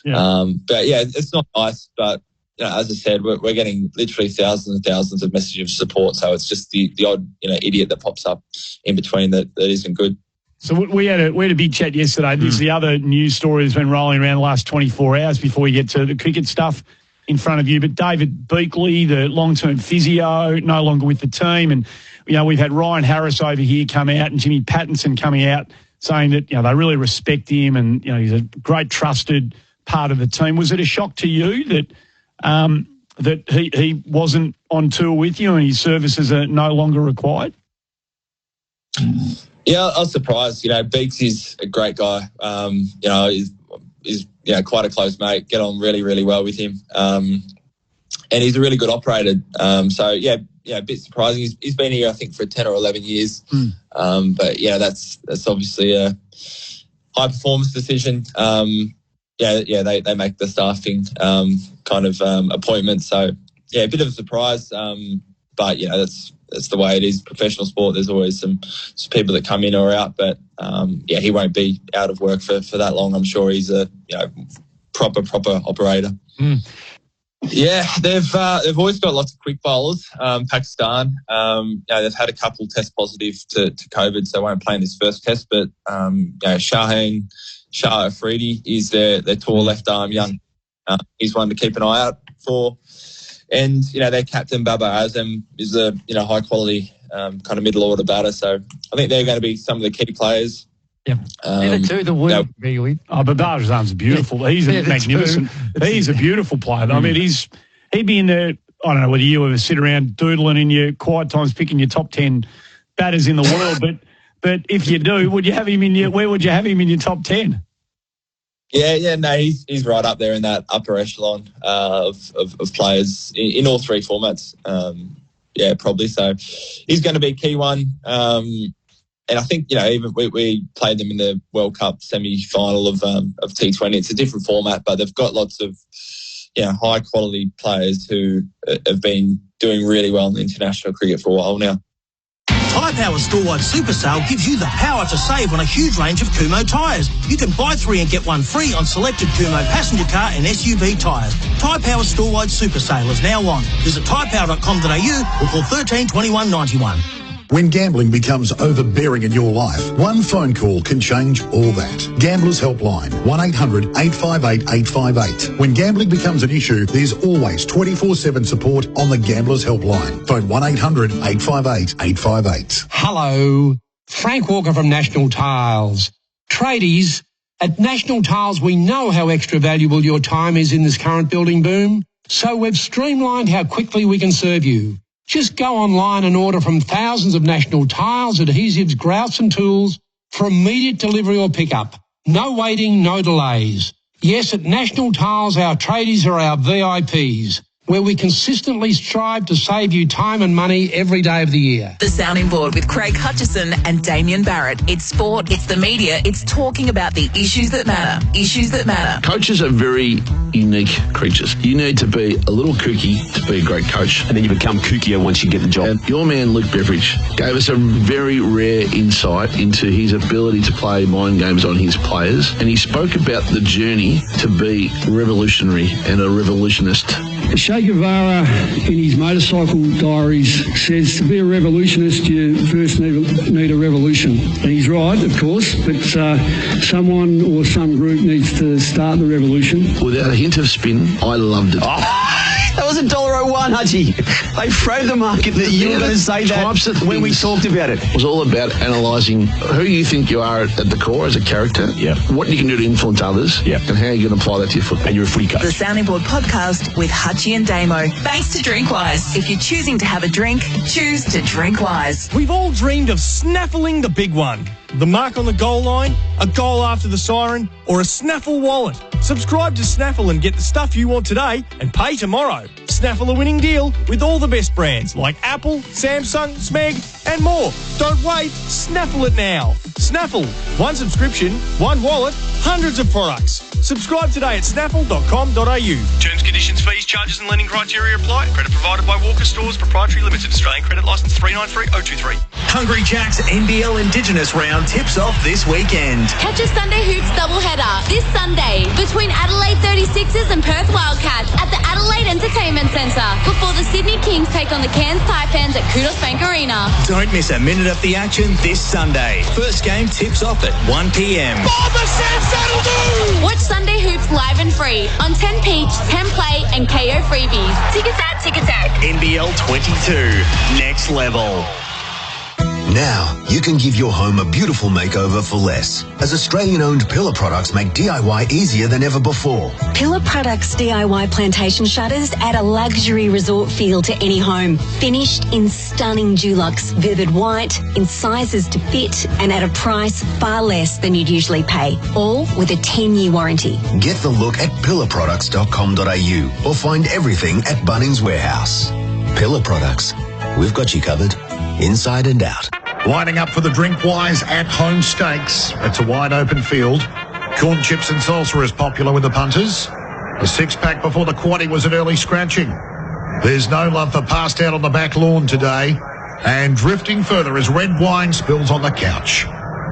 It's not nice, but as I said, we're getting literally thousands and thousands of messages of support, so it's just the odd idiot that pops up in between that isn't good. So we had a big chat yesterday. This is the other news story that's been rolling around the last 24 hours before we get to the cricket stuff in front of you. But David Beakley, the long-term physio, no longer with the team. And, we've had Ryan Harris over here come out and Jimmy Pattinson coming out saying that, they really respect him and, he's a great trusted part of the team. Was it a shock to you that he wasn't on tour with you and his services are no longer required? Yeah, I was surprised. Beaks is a great guy. He's quite a close mate. Get on really, really well with him. And he's a really good operator. A bit surprising. He's been here, I think, for 10 or 11 years. But that's obviously a high performance decision. They make the staffing appointments. So a bit of a surprise. But that's the way it is. Professional sport, there's always some people that come in or out, but he won't be out of work for that long. I'm sure he's a proper operator. They've always got lots of quick bowlers. Pakistan, they've had a couple test positive to COVID, so they won't play in this first test. But Shah Afridi is their tall left arm young. He's one to keep an eye out for. And, their captain, Babar Azam, is a, high quality kind of middle order batter. So I think they're going to be some of the key players. Yeah. The wood. Babar Azam's beautiful. He's magnificent. He's a beautiful player. I mean, he'd be in the, I don't know whether you ever sit around doodling in your quiet times picking your top 10 batters in the world, but if you do, where would you have him in your top 10? No, he's right up there in that upper echelon of players in all three formats. Probably. So he's going to be a key one. And I think, even we played them in the World Cup semi-final of T20. It's a different format, but they've got lots of, high quality players who have been doing really well in international cricket for a while now. Tyre Power Store-wide Super Sale gives you the power to save on a huge range of Kumho tyres. You can buy 3 and get 1 free on selected Kumho passenger car and SUV tyres. Tyre Power Store-wide Super Sale is now on. Visit tyrepower.com.au or call 13 21 91. When gambling becomes overbearing in your life, one phone call can change all that. Gamblers Helpline, 1-800-858-858. When gambling becomes an issue, there's always 24/7 support on the Gamblers Helpline. Phone 1-800-858-858. Hello, Frank Walker from National Tiles. Tradies, at National Tiles we know how extra valuable your time is in this current building boom, so we've streamlined how quickly we can serve you. Just go online and order from thousands of National Tiles, adhesives, grouts and tools for immediate delivery or pickup. No waiting, no delays. Yes, at National Tiles our tradies are our VIPs, where we consistently strive to save you time and money every day of the year. The Sounding Board with Craig Hutchison and Damien Barrett. It's sport, it's the media, it's talking about the issues that matter. Issues that matter. Coaches are very unique creatures. You need to be a little kooky to be a great coach. And then you become kookier once you get the job. And your man, Luke Beveridge, gave us a very rare insight into his ability to play mind games on his players. And he spoke about the journey to be revolutionary and a revolutionist. Che Guevara, in his motorcycle diaries, says to be a revolutionist, you first need a revolution. And he's right, of course, but someone or some group needs to start the revolution. Without a hint of spin, I loved it. That was $1.01, Hutchie. They framed the market that you were going to say that when we talked about it. It was all about analysing who you think you are at the core as a character, what you can do to influence others, and how you're going to apply that to your football. And you're a footy coach. The Sounding Board podcast with Hutchie and Damo. Thanks to Drinkwise. If you're choosing to have a drink, choose to drink wise. We've all dreamed of snaffling the big one. The mark on the goal line, a goal after the siren, or a Snaffle wallet. Subscribe to Snaffle and get the stuff you want today and pay tomorrow. Snaffle a winning deal with all the best brands like Apple, Samsung, Smeg and more. Don't wait, Snaffle it now. Snaffle, one subscription, one wallet, hundreds of products. Subscribe today at snaffle.com.au. Terms, conditions, fees, charges and lending criteria apply. Credit provided by Walker Stores Proprietary Limited. Australian Credit Licence 393023. Hungry Jack's NBL Indigenous Round tips off this weekend. Catch a Sunday Hoops doubleheader this Sunday between Adelaide 36ers and Perth Wildcats at the Adelaide Entertainment Centre before the Sydney Kings take on the Cairns Taipans at Kudos Bank Arena. Don't miss a minute of the action this Sunday. First game tips off at 1 p.m. That'll do! Watch Sunday Hoops live and free on 10 Peach, 10 Play and KO freebies. Tickets at Ticketek. NBL 22. Next level. Now, you can give your home a beautiful makeover for less, as Australian-owned Pillar products make DIY easier than ever before. Pillar Products DIY plantation shutters add a luxury resort feel to any home. Finished in stunning Dulux vivid white, in sizes to fit, and at a price far less than you'd usually pay. All with a 10-year warranty. Get the look at pillarproducts.com.au or find everything at Bunnings Warehouse. Pillar Products. We've got you covered, inside and out. Lining up for the Drinkwise at-home stakes. It's a wide-open field. Corn chips and salsa is popular with the punters. The six-pack before the quaddie was an early scratching. There's no love for passed out on the back lawn today. And drifting further as red wine spills on the couch.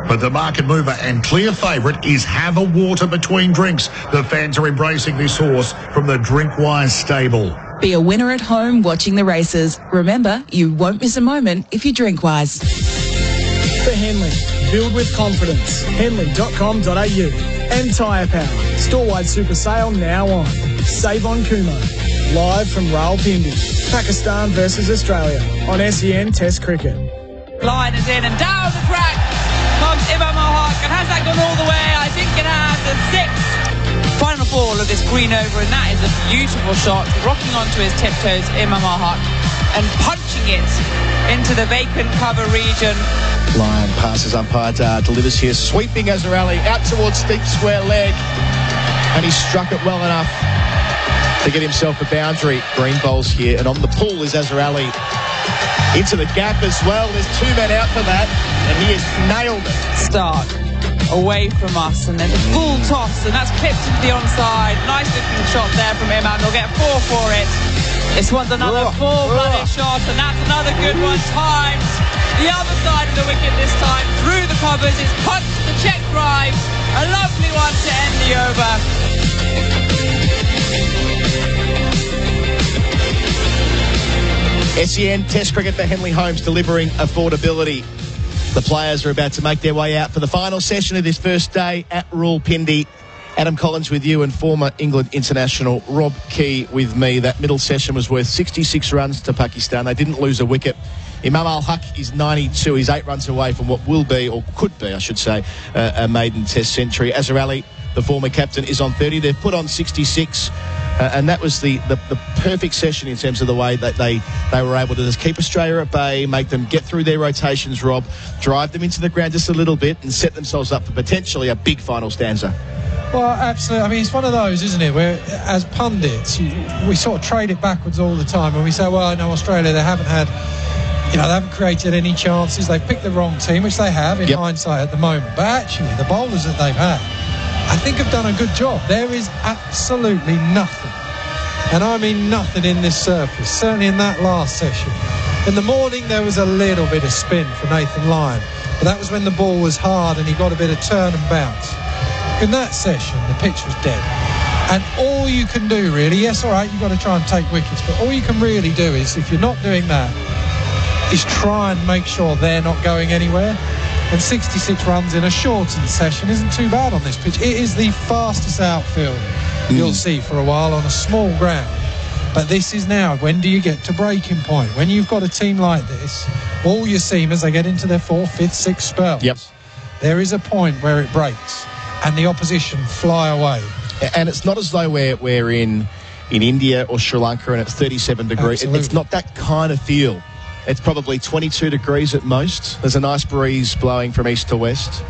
But the market mover and clear favourite is Have a Water Between Drinks. The fans are embracing this horse from the Drinkwise stable. Be a winner at home watching the races. Remember, you won't miss a moment if you drink wise. For Henley, build with confidence. Henley.com.au. And Tyre Power. Store-wide super sale now on. Save on Kumo. Live from Rawalpindi. Pakistan versus Australia on SEN Test Cricket. Line is in and down the track comes ul-Haq. And has that gone all the way? I think it has. And 6. Final ball of this green over, and that is a beautiful shot, rocking onto his tiptoes, ul-Haq, and punching it into the vacant cover region. Line passes umpire, delivers here, sweeping Azarelli out towards deep square leg, and he struck it well enough to get himself a boundary. Green bowls here, and on the pull is Azarelli into the gap as well. There's two men out for that, and he has nailed it. Start away from us, and there's a full toss, and that's clipped into the onside. Nice looking shot there from Iman. They'll get 4 for it. This one's another full-blooded shot, and that's another good one. Timed the other side of the wicket this time, through the covers. It's punched the check drive. A lovely one to end the over. SEN Test Cricket for Henley Holmes, delivering affordability. The players are about to make their way out for the final session of this first day at Rawalpindi. Adam Collins with you and former England international Rob Key with me. That middle session was worth 66 runs to Pakistan. They didn't lose a wicket. Imam ul-Haq is 92. He's 8 runs away from what will be, or could be, I should say, a maiden Test century. Azhar Ali, the former captain, is on 30. They've put on 66. And that was the perfect session in terms of the way that they were able to just keep Australia at bay, make them get through their rotations, Rob, drive them into the ground just a little bit and set themselves up for potentially a big final stanza. Well, absolutely. I mean, it's one of those, isn't it, where as pundits, we sort of trade it backwards all the time. And we say, well, no, Australia, they haven't had, they haven't created any chances. They've picked the wrong team, which they have in hindsight at the moment. But actually, the bowlers that they've had, I think have done a good job. There is absolutely nothing, and I mean nothing in this surface, certainly in that last session. In the morning, there was a little bit of spin for Nathan Lyon, but that was when the ball was hard and he got a bit of turn and bounce. In that session, the pitch was dead. And all you can do, really, yes, all right, you've got to try and take wickets, but all you can really do is, if you're not doing that, is try and make sure they're not going anywhere. And 66 runs in a shortened session isn't too bad on this pitch. It is the fastest outfield you'll see for a while on a small ground. But this is now, when do you get to breaking point? When you've got a team like this, all your seamers, they get into their 4th, 5th, 6th spells. There is a point where it breaks and the opposition fly away. And it's not as though we're in India or Sri Lanka and it's 37 degrees. It's not that kind of feel. It's probably 22 degrees at most. There's a nice breeze blowing from east to west,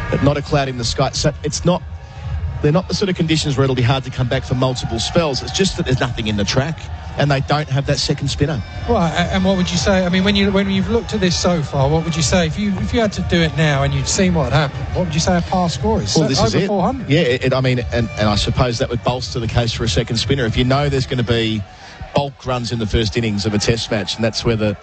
but not a cloud in the sky. So they're not the sort of conditions where it'll be hard to come back for multiple spells. It's just that there's nothing in the track and they don't have that second spinner. Right, and what would you say? I mean, when you've looked at this so far, what would you say if you had to do it now and you'd seen what happened? What would you say a past score is? Well, this over is it. 400. Yeah, and I suppose that would bolster the case for a second spinner. If you know there's going to be bulk runs in the first innings of a Test match, and that's where the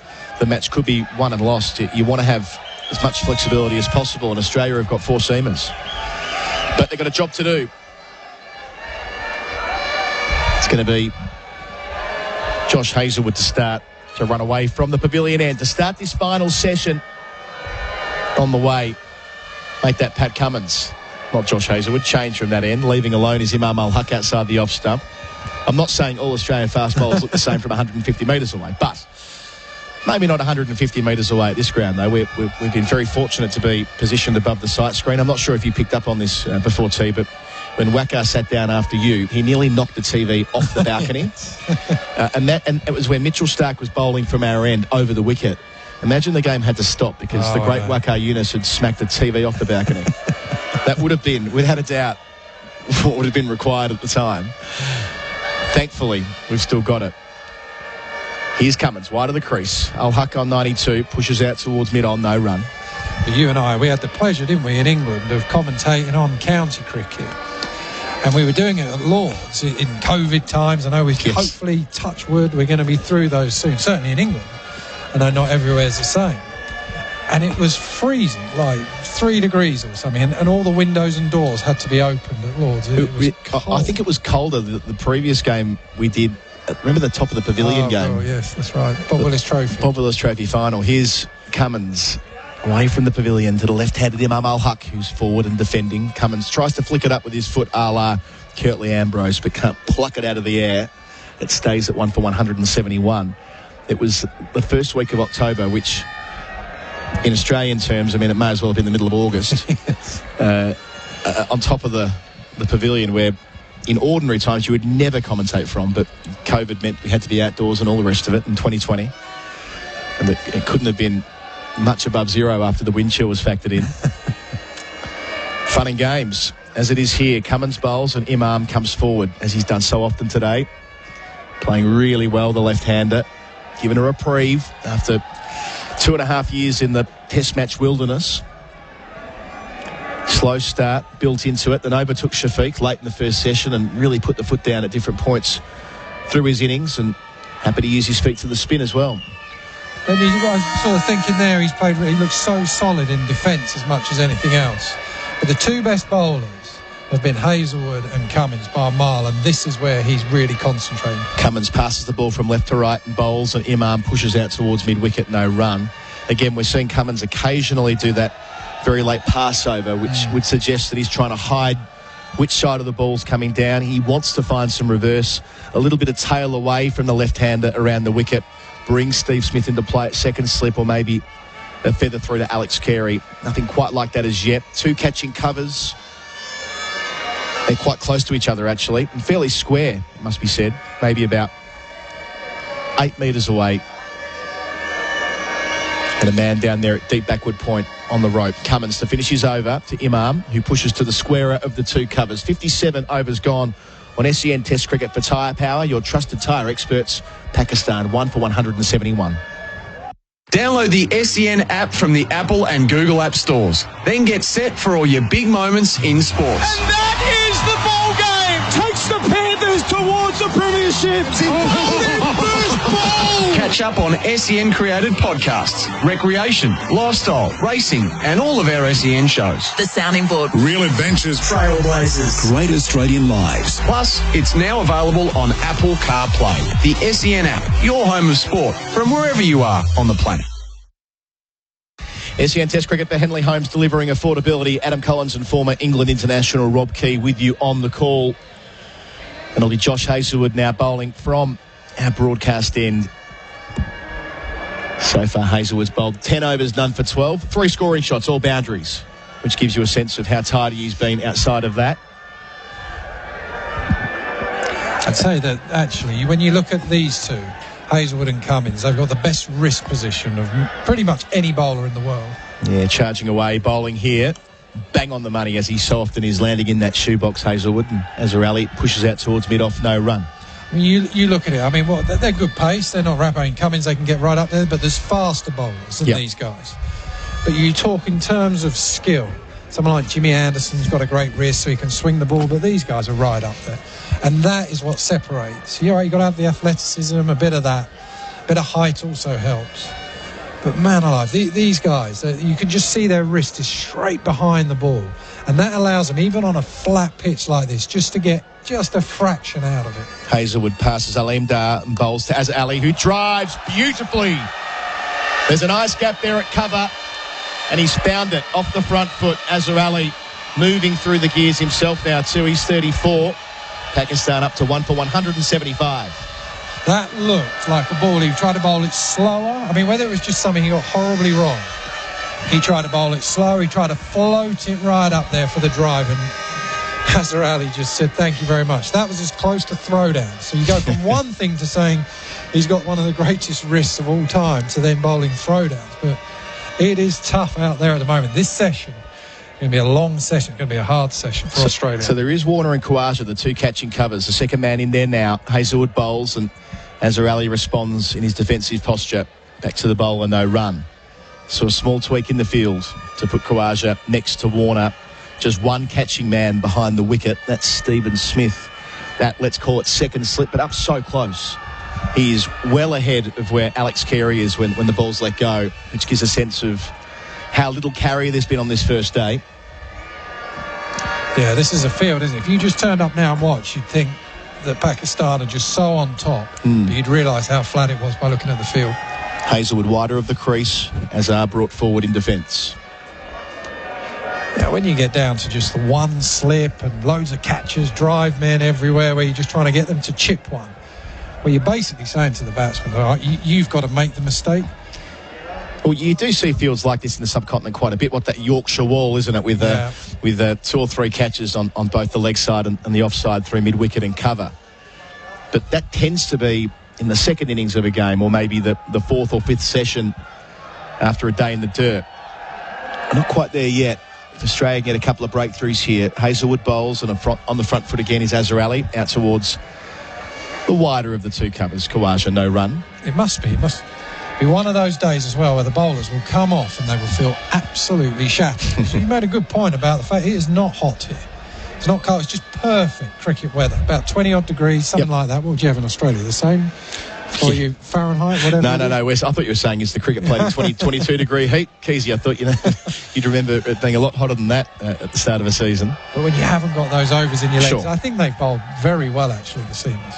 match could be won and lost, you want to have as much flexibility as possible, and Australia have got 4 seamers. But they've got a job to do. It's going to be Josh Hazlewood to start, to run away from the pavilion end, to start this final session on the way. Make that Pat Cummins, not Josh Hazlewood, change from that end. Leaving alone is Imam ul-Haq outside the off stump. I'm not saying all Australian fast bowlers look the same from 150 metres away, but maybe not 150 metres away at this ground, though. We've been very fortunate to be positioned above the sight screen. I'm not sure if you picked up on this before tea, but when Waqar sat down after you, he nearly knocked the TV off the balcony. and it was when Mitchell Starc was bowling from our end over the wicket. Imagine the game had to stop because the great Waqar Younis had smacked the TV off the balcony. That would have been, without a doubt, what would have been required at the time. Thankfully, we've still got it. Here's Cummins, wide of the crease. ul-Haq on 92, pushes out towards mid-on, no run. But you and I, we had the pleasure, didn't we, in England, of commentating on county cricket. And we were doing it at Lords in COVID times. I know hopefully, touch wood, we're going to be through those soon, certainly in England. I know not everywhere is the same. And it was freezing, like 3 degrees or something, and all the windows and doors had to be opened at Lords. It was cold. I think it was colder the previous game we did. Remember the top of the pavilion game? Oh, yes, that's right. Bob Willis Trophy. Bob Willis Trophy final. Here's Cummins away from the pavilion to the left-handed Imam ul-Haq, who's forward and defending. Cummins tries to flick it up with his foot a la Curtly Ambrose, but can't pluck it out of the air. It stays at 1 for 171. It was the first week of October, which in Australian terms, I mean, it may as well have been the middle of August. On top of the pavilion where in ordinary times you would never commentate from, but COVID meant we had to be outdoors and all the rest of it in 2020. And it couldn't have been much above zero after the wind chill was factored in. Fun and games, as it is here. Cummins bowls and Imam comes forward, as he's done so often today. Playing really well, the left-hander. Given a reprieve after 2.5 years in the Test match wilderness. Slow start, built into it. Then overtook Shafiq late in the first session and really put the foot down at different points through his innings, and happy to use his feet to the spin as well. And I was sort of thinking there, he looks so solid in defence as much as anything else. But the 2 best bowlers have been Hazlewood and Cummins by a mile, and this is where he's really concentrating. Cummins passes the ball from left to right and bowls, and Imam pushes out towards mid-wicket, no run. Again, we're seeing Cummins occasionally do that very late pass over, which would suggest that he's trying to hide which side of the ball's coming down. He wants to find some reverse, a little bit of tail away from the left-hander around the wicket, bring Steve Smith into play at second slip, or maybe a feather through to Alex Carey. Nothing quite like that as yet. 2 catching covers. They're quite close to each other, actually, and fairly square, it must be said. Maybe about 8 metres away. And a man down there at deep backward point on the rope. Cummins to finish his over to Imam, who pushes to the squarer of the 2 covers. 57 overs gone on SEN Test Cricket for Tyre Power, your trusted tyre experts. Pakistan 1 for 171. Download the SEN app from the Apple and Google App Stores. Then get set for all your big moments in sports. And that is the ball game. Takes the Panthers towards the premiership. Catch up on SEN created podcasts, recreation, lifestyle, racing, and all of our SEN shows. The Sounding Board. Real adventures, Trailblazers. Great Australian lives. Plus, it's now available on Apple CarPlay. The SEN app, your home of sport, from wherever you are on the planet. SEN Test Cricket for Henley Holmes, delivering affordability. Adam Collins and former England international Rob Key with you on the call. And it'll be Josh Hazlewood now bowling from our broadcast end. So far, Hazlewood's bowled 10 overs, none for 12. 3 scoring shots, all boundaries, which gives you a sense of how tidy he's been outside of that. I'd say that, actually, when you look at these two, Hazlewood and Cummins, they've got the best wrist position of pretty much any bowler in the world. Yeah, charging away, bowling here. Bang on the money, as he so often is, landing in that shoebox, Hazlewood. And Azhar Ali pushes out towards mid-off, no run. I mean, you look at it. I mean, they're good pace. They're not Rappo and Cummins. They can get right up there, but there's faster bowlers than these guys. But you talk in terms of skill. Someone like Jimmy Anderson's got a great wrist, so he can swing the ball, but these guys are right up there. And that is what separates. You've got to have the athleticism, a bit of that. A bit of height also helps. But man alive, these guys, you can just see their wrist is straight behind the ball. And that allows them, even on a flat pitch like this, just to get just a fraction out of it. Hazlewood passes Aleem Dar and bowls to Azhar Ali, who drives beautifully. There's a nice gap there at cover, and he's found it off the front foot. Azhar Ali moving through the gears himself now too. He's 34. Pakistan up to 1 for 175. That looked like a ball. He tried to bowl it slower. I mean, whether it was just something he got horribly wrong. He tried to bowl it slow. He tried to float it right up there for the drive, and Azhar Ali just said, thank you very much. That was as close to throwdown. So you go from one thing to saying he's got one of the greatest wrists of all time to then bowling throwdowns. But it is tough out there at the moment. This session is going to be a long session. It's going to be a hard session for Australia. So there is Warner and Khawaja, the 2 catching covers. The second man in there now. Hazlewood bowls, and Azhar Ali responds in his defensive posture. Back to the bowler, no run. So a small tweak in the field to put Khawaja next to Warner. Just one catching man behind the wicket. That's Stephen Smith. That, let's call it second slip, but up so close. He is well ahead of where Alex Carey is when the ball's let go, which gives a sense of how little carry there's been on this first day. Yeah, this is a field, isn't it? If you just turned up now and watched, you'd think that Pakistan are just so on top. But you'd realise how flat it was by looking at the field. Hazlewood wider of the crease. Azhar brought forward in defence. Yeah, when you get down to just the one slip and loads of catches, drive men everywhere, where you're just trying to get them to chip one, well, you're basically saying to the batsman, all right, you've got to make the mistake. Well, you do see fields like this in the subcontinent quite a bit. What, that Yorkshire wall, isn't it? With 2 or 3 catches on both the leg side and the offside through mid-wicket and cover. But that tends to be in the second innings of a game, or maybe the 4th or 5th session after a day in the dirt. Not quite there yet. If Australia get a couple of breakthroughs here, Hazlewood bowls, and on the front foot again is Azhar Ali, out towards the wider of the 2 covers. Khawaja, no run. It must be one of those days as well where the bowlers will come off and they will feel absolutely shattered. So you made a good point about the fact it is not hot here. It's not cold. It's just perfect cricket weather. About 20-odd degrees, something like that. What would you have in Australia? The same? Or you Fahrenheit, whatever? No, Wes. I thought you were saying it's the cricket played at 22-degree heat. Keezy, I thought you'd remember it being a lot hotter than that at the start of a season. But when you haven't got those overs in your legs, I think they've bowled very well, actually, the Seamers.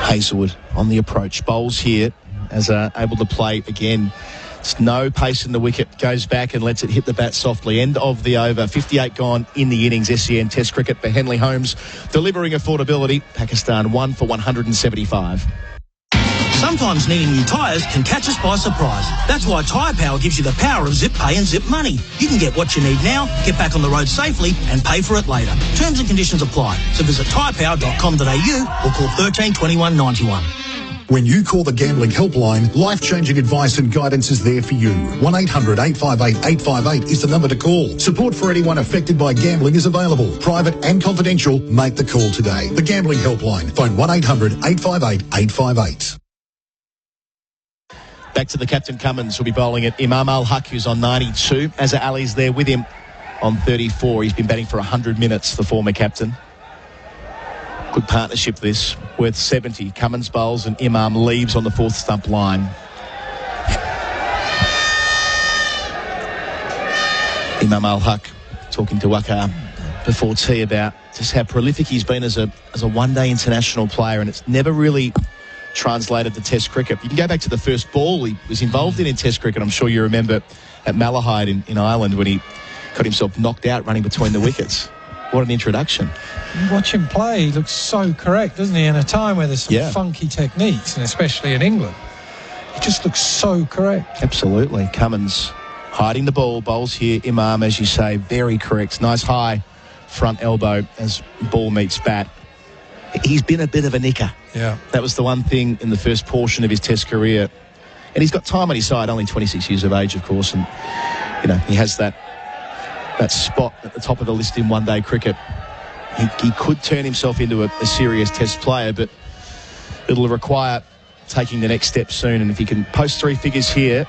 Hazlewood on the approach. Bowls here as able to play again It's no pace in the wicket. Goes back and lets it hit the bat softly. End of the over. 58 gone in the innings. SEN Test cricket for Henley Holmes. Delivering affordability. Pakistan 1 for 175. Sometimes needing new tyres can catch us by surprise. That's why Tyre Power gives you the power of zip pay and zip money. You can get what you need now, get back on the road safely and pay for it later. Terms and conditions apply. So visit tyrepower.com.au or call 13 21 91. When you call the Gambling Helpline, life-changing advice and guidance is there for you. 1-800-858-858 is the number to call. Support for anyone affected by gambling is available. Private and confidential. Make the call today. The Gambling Helpline. Phone 1-800-858-858. Back to the captain Cummins, who'll be bowling at ul-Haq, who's on 92. Azhar Ali's there with him on 34. He's been batting for 100 minutes, the former captain. Good partnership this, worth 70. Cummins bowls and Imam leaves on the fourth stump line. Imam ul-Haq talking to Waqar before tea about just how prolific he's been as a one-day international player, and it's never really translated to Test cricket. You can go back to the first ball he was involved in Test cricket. I'm sure you remember at Malahide in Ireland when he got himself knocked out running between the wickets. What an introduction. You watch him play, he looks so correct, doesn't he? In a time where there's some funky techniques, and especially in England, he just looks so correct. Absolutely. Cummins hiding the ball, bowls here. Imam, as you say, very correct. Nice high front elbow as ball meets bat. He's been a bit of a nicker. Yeah. That was the one thing in the first portion of his Test career. And he's got time on his side, only 26 years of age, of course, and, you know, he has that spot at the top of the list in one-day cricket. He could turn himself into a serious Test player, but it'll require taking the next step soon. And if he can post 3 figures here,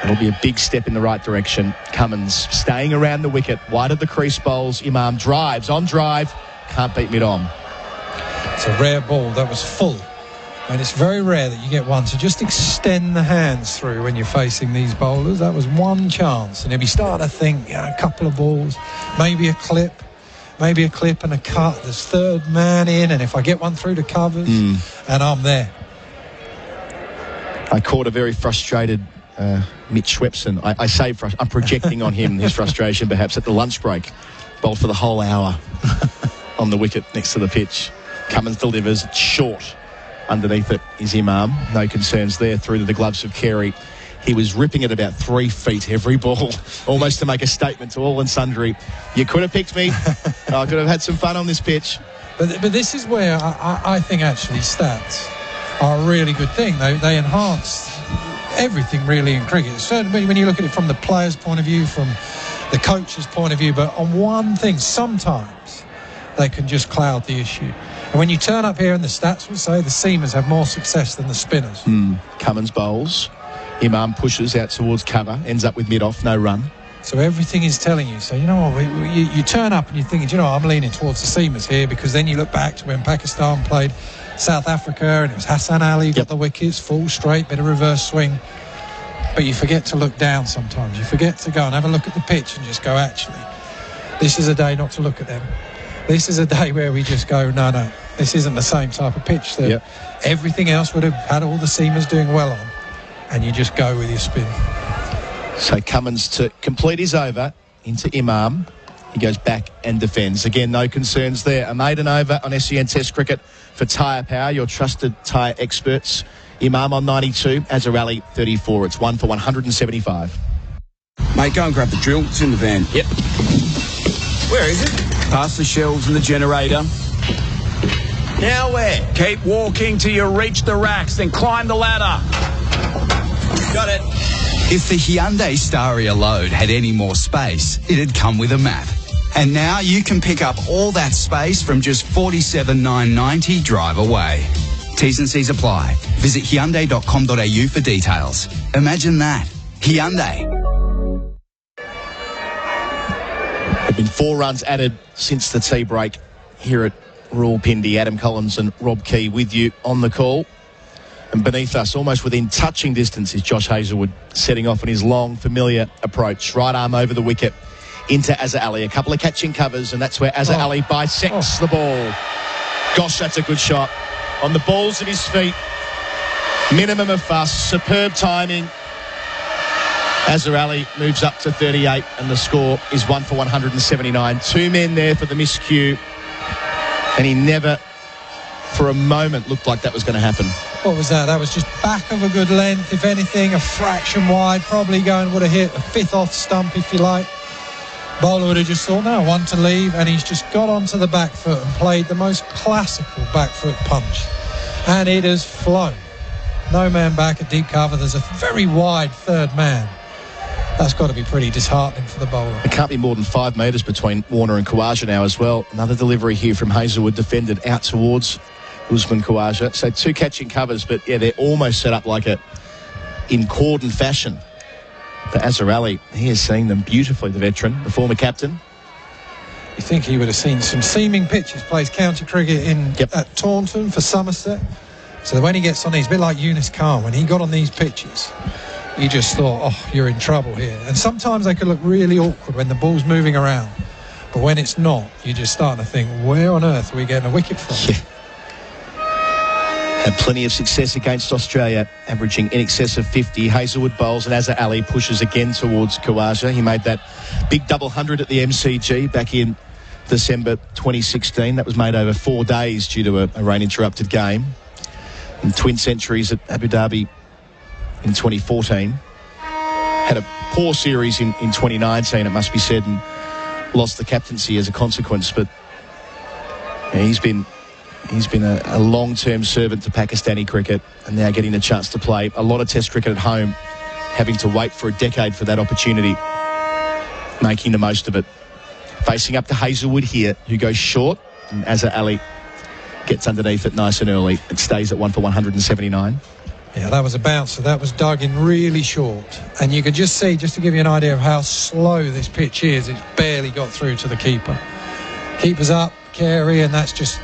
it'll be a big step in the right direction. Cummins staying around the wicket, wide of the crease bowls. Imam drives, on drive, can't beat mid-on. It's a rare ball that was full. And it's very rare that you get one to just extend the hands through when you're facing these bowlers. That was one chance. And if you start to think, a couple of balls, maybe a clip and a cut. There's third man in, and if I get one through the covers, and I'm there. I caught a very frustrated Mitch Swepson. I say I'm projecting on him his frustration perhaps at the lunch break. Bowled for the whole hour on the wicket next to the pitch. Cummins delivers, it's short. Underneath it is Imam. No concerns there through to the gloves of Carey. He was ripping at about 3 feet every ball, almost to make a statement to all and sundry. You could have picked me. I could have had some fun on this pitch. But this is where I think actually stats are a really good thing. They enhance everything really in cricket. Certainly when you look at it from the player's point of view, from the coach's point of view, but on one thing, sometimes they can just cloud the issue. And when you turn up here and the stats will say the seamers have more success than the spinners. Cummins bowls. Imam pushes out towards cover, ends up with mid-off, no run. So everything is telling you. So, you know what, you turn up and you're thinking, I'm leaning towards the seamers here, because then you look back to when Pakistan played South Africa and it was Hassan Ali who got the wickets, full straight, bit of reverse swing. But you forget to look down sometimes. You forget to go and have a look at the pitch and just go, actually, this is a day not to look at them. This is a day where we just go, no, this isn't the same type of pitch that everything else would have had all the seamers doing well on, and you just go with your spin. So Cummins to complete his over into Imam. He goes back and defends. Again, no concerns there. A maiden over on SEN Test cricket for Tyre Power, your trusted tyre experts. Imam on 92, Azhar Ali 34. It's 1 for 175. Mate, go and grab the drill. It's in the van. Yep. Where is it? Past the shelves and the generator. Now where? Keep walking till you reach the racks, then climb the ladder. Got it. If the Hyundai Staria Load had any more space, it'd come with a map. And now you can pick up all that space from just $47,990 drive away. T's and C's apply. Visit Hyundai.com.au for details. Imagine that. Hyundai. There have been 4 runs added since the tea break here at Rawalpindi. Adam Collins and Rob Key with you on the call. And beneath us, almost within touching distance, is Josh Hazlewood setting off on his long, familiar approach. Right arm over the wicket into Azhar Ali. A couple of catching covers, and that's where Azhar Ali bisects the ball. Gosh, that's a good shot. On the balls of his feet. Minimum of fuss. Superb timing. Azhar Ali moves up to 38 and the score is 1 for 179. 2 men there for the miscue, and he never for a moment looked like that was going to happen. What was that? That was just back of a good length, if anything, a fraction wide, probably would have hit a fifth off stump, if you like. Bowler would have just thought, no, one to leave, and he's just got onto the back foot and played the most classical back foot punch. And it has flown. No man back at deep cover. There's a very wide third man. That's got to be pretty disheartening for the bowler. It can't be more than 5 metres between Warner and Khawaja now as well. Another delivery here from Hazlewood, defended out towards Usman Khawaja. So 2 catching covers, but yeah, they're almost set up like in cordon fashion. But Azhar Ali, he has seen them beautifully, the veteran, the former captain. You think he would have seen some seaming pitches, plays county cricket at Taunton for Somerset. So when he gets on these, a bit like Younis Khan, when he got on these pitches, he just thought, oh, you're in trouble here. And sometimes they could look really awkward when the ball's moving around. But when it's not, you're just starting to think, where on earth are we getting a wicket from? Yeah. Had plenty of success against Australia, averaging in excess of 50. Hazlewood bowls and Azhar Ali pushes again towards Khawaja. He made that big double 100 at the MCG back in December 2016. That was made over 4 days due to a rain-interrupted game. And twin centuries at Abu Dhabi in 2014. Had a poor series in 2019, it must be said, and lost the captaincy as a consequence. But yeah, he's been a long-term servant to Pakistani cricket, and now getting the chance to play a lot of Test cricket at home, having to wait for a decade for that opportunity, making the most of it. Facing up to Hazlewood here, who goes short, and Azhar Ali gets underneath it nice and early. It stays at 1 for 179. Yeah, that was a bouncer. That was dug in really short. And you could just see, just to give you an idea of how slow this pitch is, it's barely got through to the keeper. Keeper's up, Carey, and that's just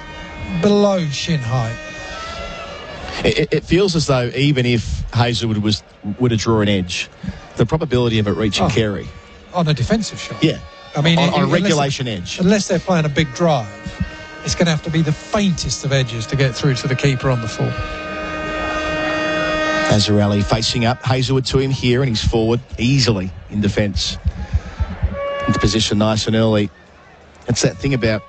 below shin height. It feels as though even if Hazlewood were to draw an edge, the probability of it reaching Carey on a defensive shot. Yeah, I mean, on a regulation edge. Unless they're playing a big drive, it's going to have to be the faintest of edges to get through to the keeper on the full. Azhar Ali facing up, Hazlewood to him here, and he's forward easily in defence. Into position nice and early. It's that thing about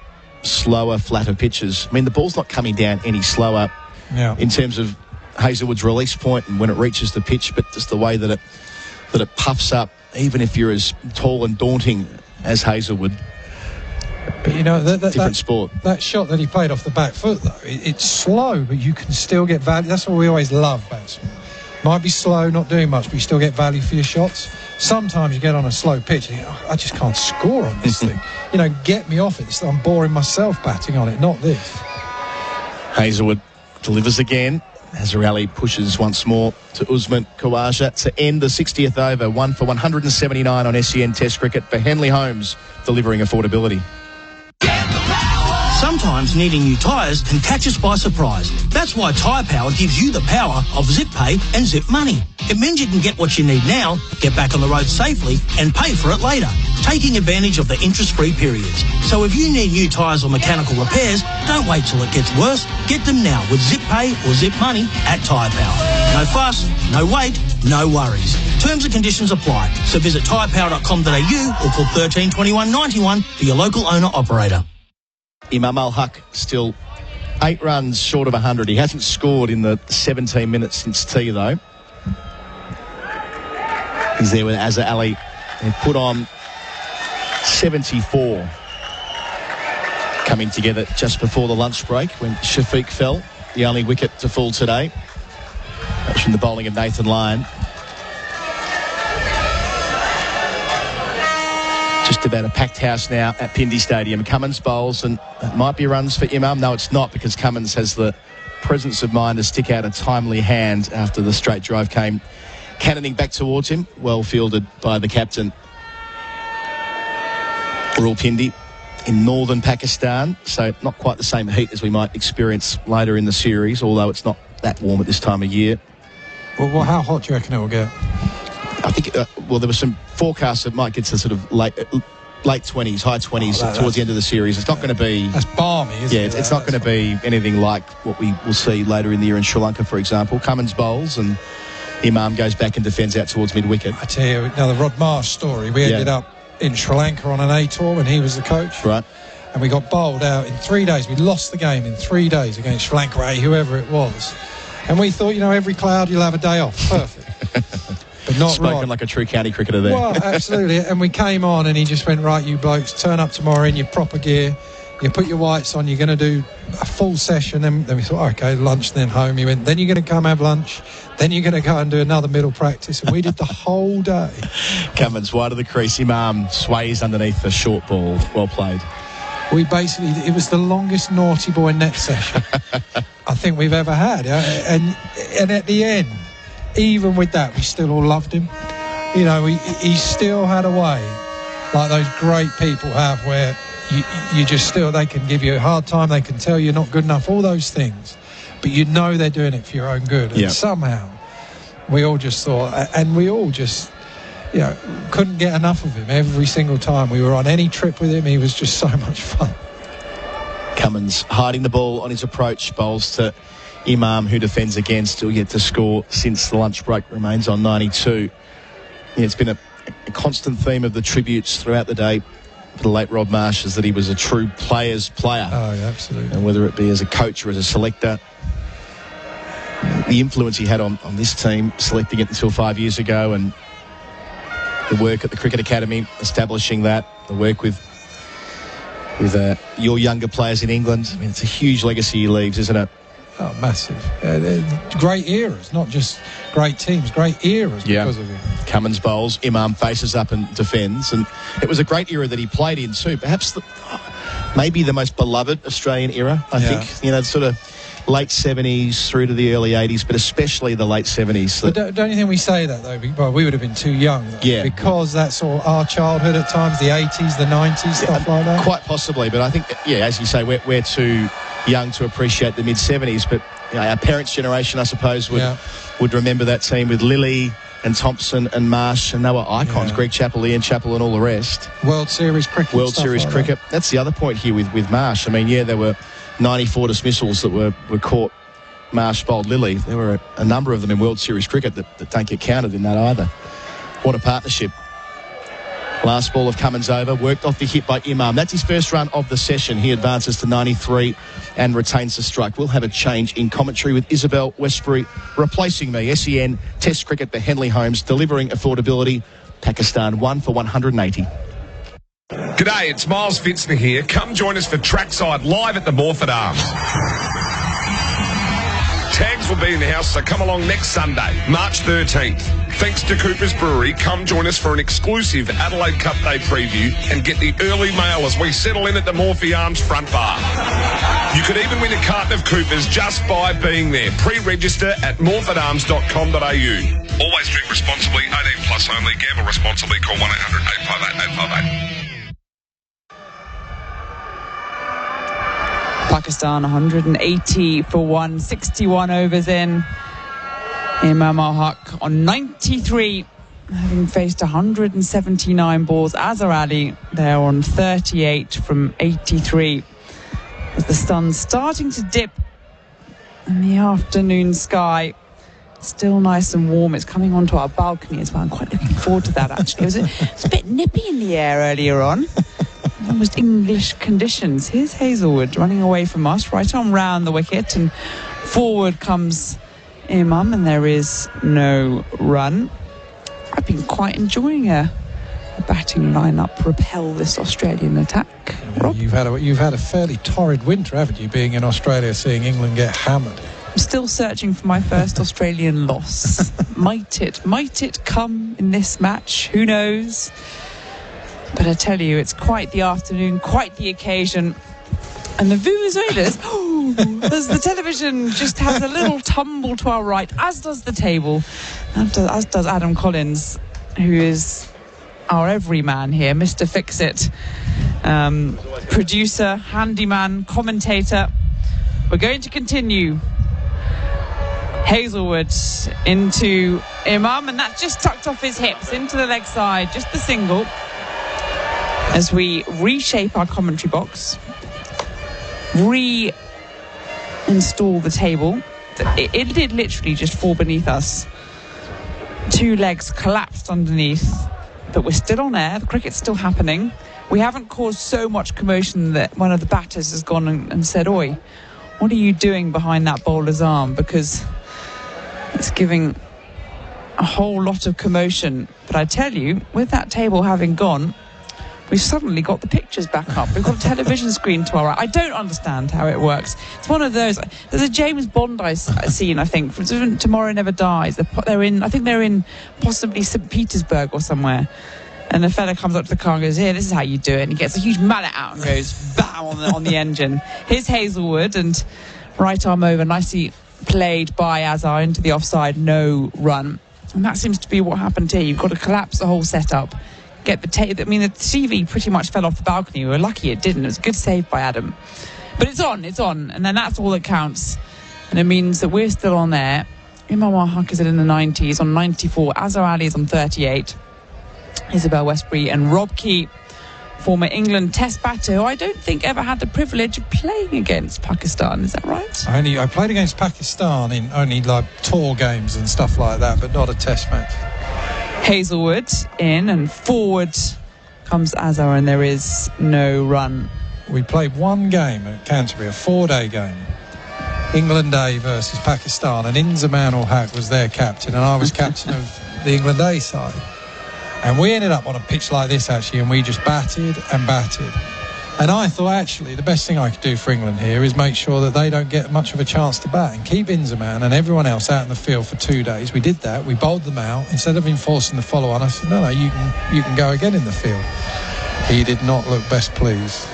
slower, flatter pitches. I mean, the ball's not coming down any slower in terms of Hazlewood's release point and when it reaches the pitch, but just the way that it puffs up, even if you're as tall and daunting as Hazlewood. But you know, different sport. That shot that he played off the back foot, though, it's slow, but you can still get value. That's what we always love, batsmen. Might be slow, not doing much, but you still get value for your shots. Sometimes you get on a slow pitch and you think, I just can't score on this thing. You know, get me off it. I'm boring myself batting on it, not this. Hazlewood delivers again. Azhar Ali pushes once more to Usman Khawaja to end the 60th over. 1 for 179 on SEN Test cricket for Henley Holmes, delivering affordability. Sometimes needing new tyres can catch us by surprise. That's why Tyre Power gives you the power of Zip Pay and Zip Money. It means you can get what you need now, get back on the road safely, and pay for it later, taking advantage of the interest-free periods. So if you need new tyres or mechanical repairs, don't wait till it gets worse. Get them now with Zip Pay or Zip Money at Tyre Power. No fuss, no wait, no worries. Terms and conditions apply. So visit tyrepower.com.au or call 13 21 91 for your local owner-operator. Imam ul-Haq still 8 runs short of 100. He hasn't scored in the 17 minutes since tea, though. He's there with Azhar Ali. They put on 74. Coming together just before the lunch break when Shafiq fell, the only wicket to fall today. That's from the bowling of Nathan Lyon. Just about a packed house now at Pindi Stadium. Cummins bowls, and it might be runs for Imam. No, it's not, because Cummins has the presence of mind to stick out a timely hand after the straight drive came cannoning back towards him. Well fielded by the captain. Rawalpindi in northern Pakistan, so not quite the same heat as we might experience later in the series, although it's not that warm at this time of year. Well, how hot do you reckon it will get? I think, well, there was some forecasts that might get to sort of late 20s, high 20s towards the end of the series. It's not going to be... That's balmy, isn't it? Yeah, it's not going to be anything like what we will see later in the year in Sri Lanka, for example. Cummins bowls, and Imam goes back and defends out towards mid-wicket. I tell you, now the Rod Marsh story, we ended up in Sri Lanka on an A tour when he was the coach. Right. And we got bowled out in 3 days. We lost the game in 3 days against Sri Lanka A, whoever it was. And we thought, every cloud you'll have a day off. Perfect. But not Spoken right. like a true county cricketer there. Well, absolutely. And we came on and he just went, right, you blokes, turn up tomorrow in your proper gear. You put your whites on, you're going to do a full session. And then we thought, okay, lunch, then home. He went, then you're going to come have lunch. Then you're going to go and do another middle practice. And we did the whole day. Cummins wide of the crease. Imam sways underneath the short ball. Well played. We basically, it was the longest naughty boy net session I think we've ever had. And at the end, even with that, we still all loved him. He still had a way, like those great people have, where you just still, they can give you a hard time, they can tell you're not good enough, all those things. But they're doing it for your own good. And somehow, we all just thought, and we all just, couldn't get enough of him. Every single time we were on any trip with him, he was just so much fun. Cummins hiding the ball on his approach, bowls to Imam, who defends again, still yet to score since the lunch break, remains on 92. It's been a constant theme of the tributes throughout the day for the late Rob Marsh, is that he was a true player's player. Oh, yeah, absolutely. And whether it be as a coach or as a selector, the influence he had on this team, selecting it until 5 years ago, and the work at the Cricket Academy, establishing that, the work with your younger players in England. I mean, it's a huge legacy he leaves, isn't it? Oh, massive. Great eras, not just great teams, great eras because of him. Cummins bowls, Imam faces up and defends, and it was a great era that he played in too. Perhaps maybe the most beloved Australian era, I think. Sort of late 70s through to the early 80s, but especially the late 70s. But don't you think we say that, though? Well, we would have been too young. Yeah. Because that's all our childhood at times, the 80s, the 90s, stuff like that. Quite possibly, but I think, as you say, we're too young to appreciate the mid-70s, but our parents' generation, I suppose, would remember that team with Lilly and Thompson and Marsh, and they were icons. Greg Chappell, Ian Chappell and all the rest. World Series cricket. That's the other point here with Marsh. I mean, there were 94 dismissals that were caught. Marsh bowled Lilly. There were a number of them in World Series cricket that don't get counted in that either. What a partnership. Last ball of Cummins over, worked off the hit by Imam. That's his first run of the session. He advances to 93 and retains the strike. We'll have a change in commentary with Isabel Westbury replacing me. SEN Test Cricket for Henley Holmes, delivering affordability. Pakistan 1 for 180. G'day, it's Miles Fitzner here. Come join us for Trackside live at the Morford Arms. Tags will be in the house, so come along next Sunday, March 13th. Thanks to Cooper's Brewery, come join us for an exclusive Adelaide Cup Day preview and get the early mail as we settle in at the Morphy Arms front bar. You could even win a carton of Cooper's just by being there. Pre-register at morfordarms.com.au. Always drink responsibly, 18 plus only. Gamble responsibly. Call 1-800-858-858. Pakistan 180 for 161 overs in. Imam ul-Haq on 93, having faced 179 balls. Azhar Ali there on 38 from 83. As the sun's starting to dip in the afternoon sky, still nice and warm. It's coming onto our balcony as well. I'm quite looking forward to that, actually. It was a bit nippy in the air earlier on. Almost English conditions. Here's Hazelwood running away from us, right on round the wicket, and forward comes Imam, and there is no run. I've been quite enjoying a batting lineup propel this Australian attack. Rob? You've had a fairly torrid winter, haven't you, being in Australia, seeing England get hammered? I'm still searching for my first Australian loss. Might it come in this match? Who knows? But I tell you, it's quite the afternoon, quite the occasion. And the Vuvuzelas, as the television just has a little tumble to our right, as does the table, as does Adam Collins, who is our everyman here, Mr. Fix-It, producer, handyman, commentator. We're going to continue. Hazelwood into Imam, and that just tucked off his hips into the leg side, just the single. As we reshape our commentary box, reinstall the table. It did literally just fall beneath us two legs collapsed underneath, but we're still on air. The cricket's still happening. We haven't caused so much commotion that one of the batters has gone and said, "Oi, what are you doing behind that bowler's arm?" Because it's giving a whole lot of commotion. But I tell you, with that table having gone, we've suddenly got the pictures back up. We've got a television screen to our right. I don't understand how it works. It's one of those. There's a James Bond scene, I think, from Tomorrow Never Dies. They're in possibly St. Petersburg or somewhere. And the fella comes up to the car and goes, "Here, this is how you do it." And he gets a huge mallet out and goes, "Bow!" on the engine. Here's Hazelwood, and right arm over, nicely played by Azhar into the offside, no run. And that seems to be what happened here. You've got to collapse the whole setup. Get the the TV pretty much fell off the balcony. We were lucky it didn't. It was a good save by Adam. But it's on. And then that's all that counts. And it means that we're still on there. Imam ul-Haq is in the 90s on 94. Azhar Ali is on 38. Isabel Westbury and Rob Key, former England test batter, who I don't think ever had the privilege of playing against Pakistan. Is that right? I played against Pakistan in only like tour games and stuff like that, but not a test match. Hazelwood in, and forward comes Azhar, and there is no run. We played one game at Canterbury, a 4-day game. England A versus Pakistan, and Simon Katich was their captain, and I was captain of the England A side. And we ended up on a pitch like this, actually, and we just batted and batted. And I thought, actually, the best thing I could do for England here is make sure that they don't get much of a chance to bat and keep Inzamam and everyone else out in the field for 2 days. We did that. We bowled them out. Instead of enforcing the follow-on, I said, no, you can go again in the field. He did not look best pleased.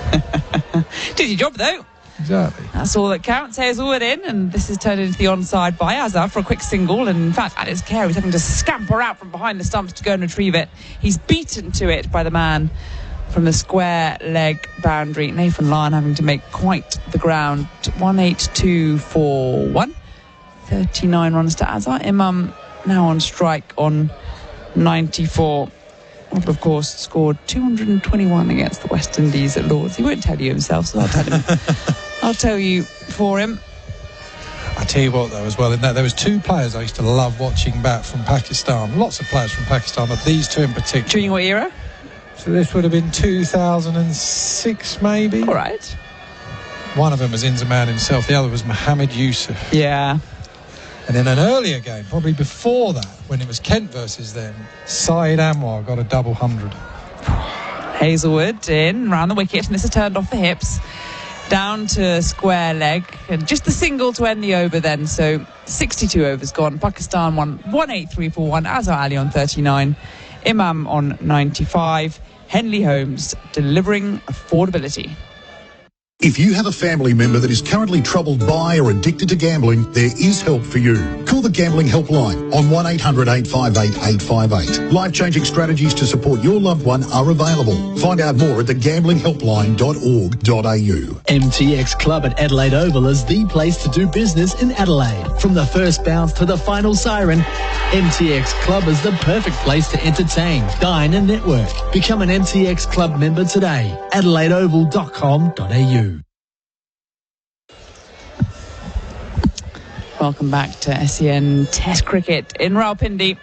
Did your job, though. Exactly. That's all that counts. Hazelwood in, and this is turned into the onside by Azhar for a quick single. And in fact, at his care, he's having to scamper out from behind the stumps to go and retrieve it. He's beaten to it by the man from the square leg boundary. Nathan Lyon having to make quite the ground. 18241. 39 runs to Azhar. Imam now on strike on 94. Rob, of course, scored 221 against the West Indies at Lords. He won't tell you himself, so I'll tell him. I'll tell you for him. I tell you what, though, as well, in that there was two players I used to love watching bat from Pakistan. Lots of players from Pakistan, but these two in particular. During what era? So this would have been 2006, maybe. All right. One of them was Inzamam himself. The other was Mohammed Yusuf. Yeah. And in an earlier game, probably before that, when it was Kent versus them, Saeed Anwar got a double 100. Hazelwood in, round the wicket, and this is turned off the hips. Down to square leg, and just the single to end the over then. So 62 overs gone. Pakistan won 18341. Azhar Ali on 39. Imam on 95. Henley Holmes delivering affordability. If you have a family member that is currently troubled by or addicted to gambling, there is help for you. Call the Gambling Helpline on 1-800-858-858. Life-changing strategies to support your loved one are available. Find out more at thegamblinghelpline.org.au. MTX Club at Adelaide Oval is the place to do business in Adelaide. From the first bounce to the final siren, MTX Club is the perfect place to entertain, dine and network. Become an MTX Club member today. adelaideoval.com.au. Welcome back to SEN Test Cricket in Rawalpindi.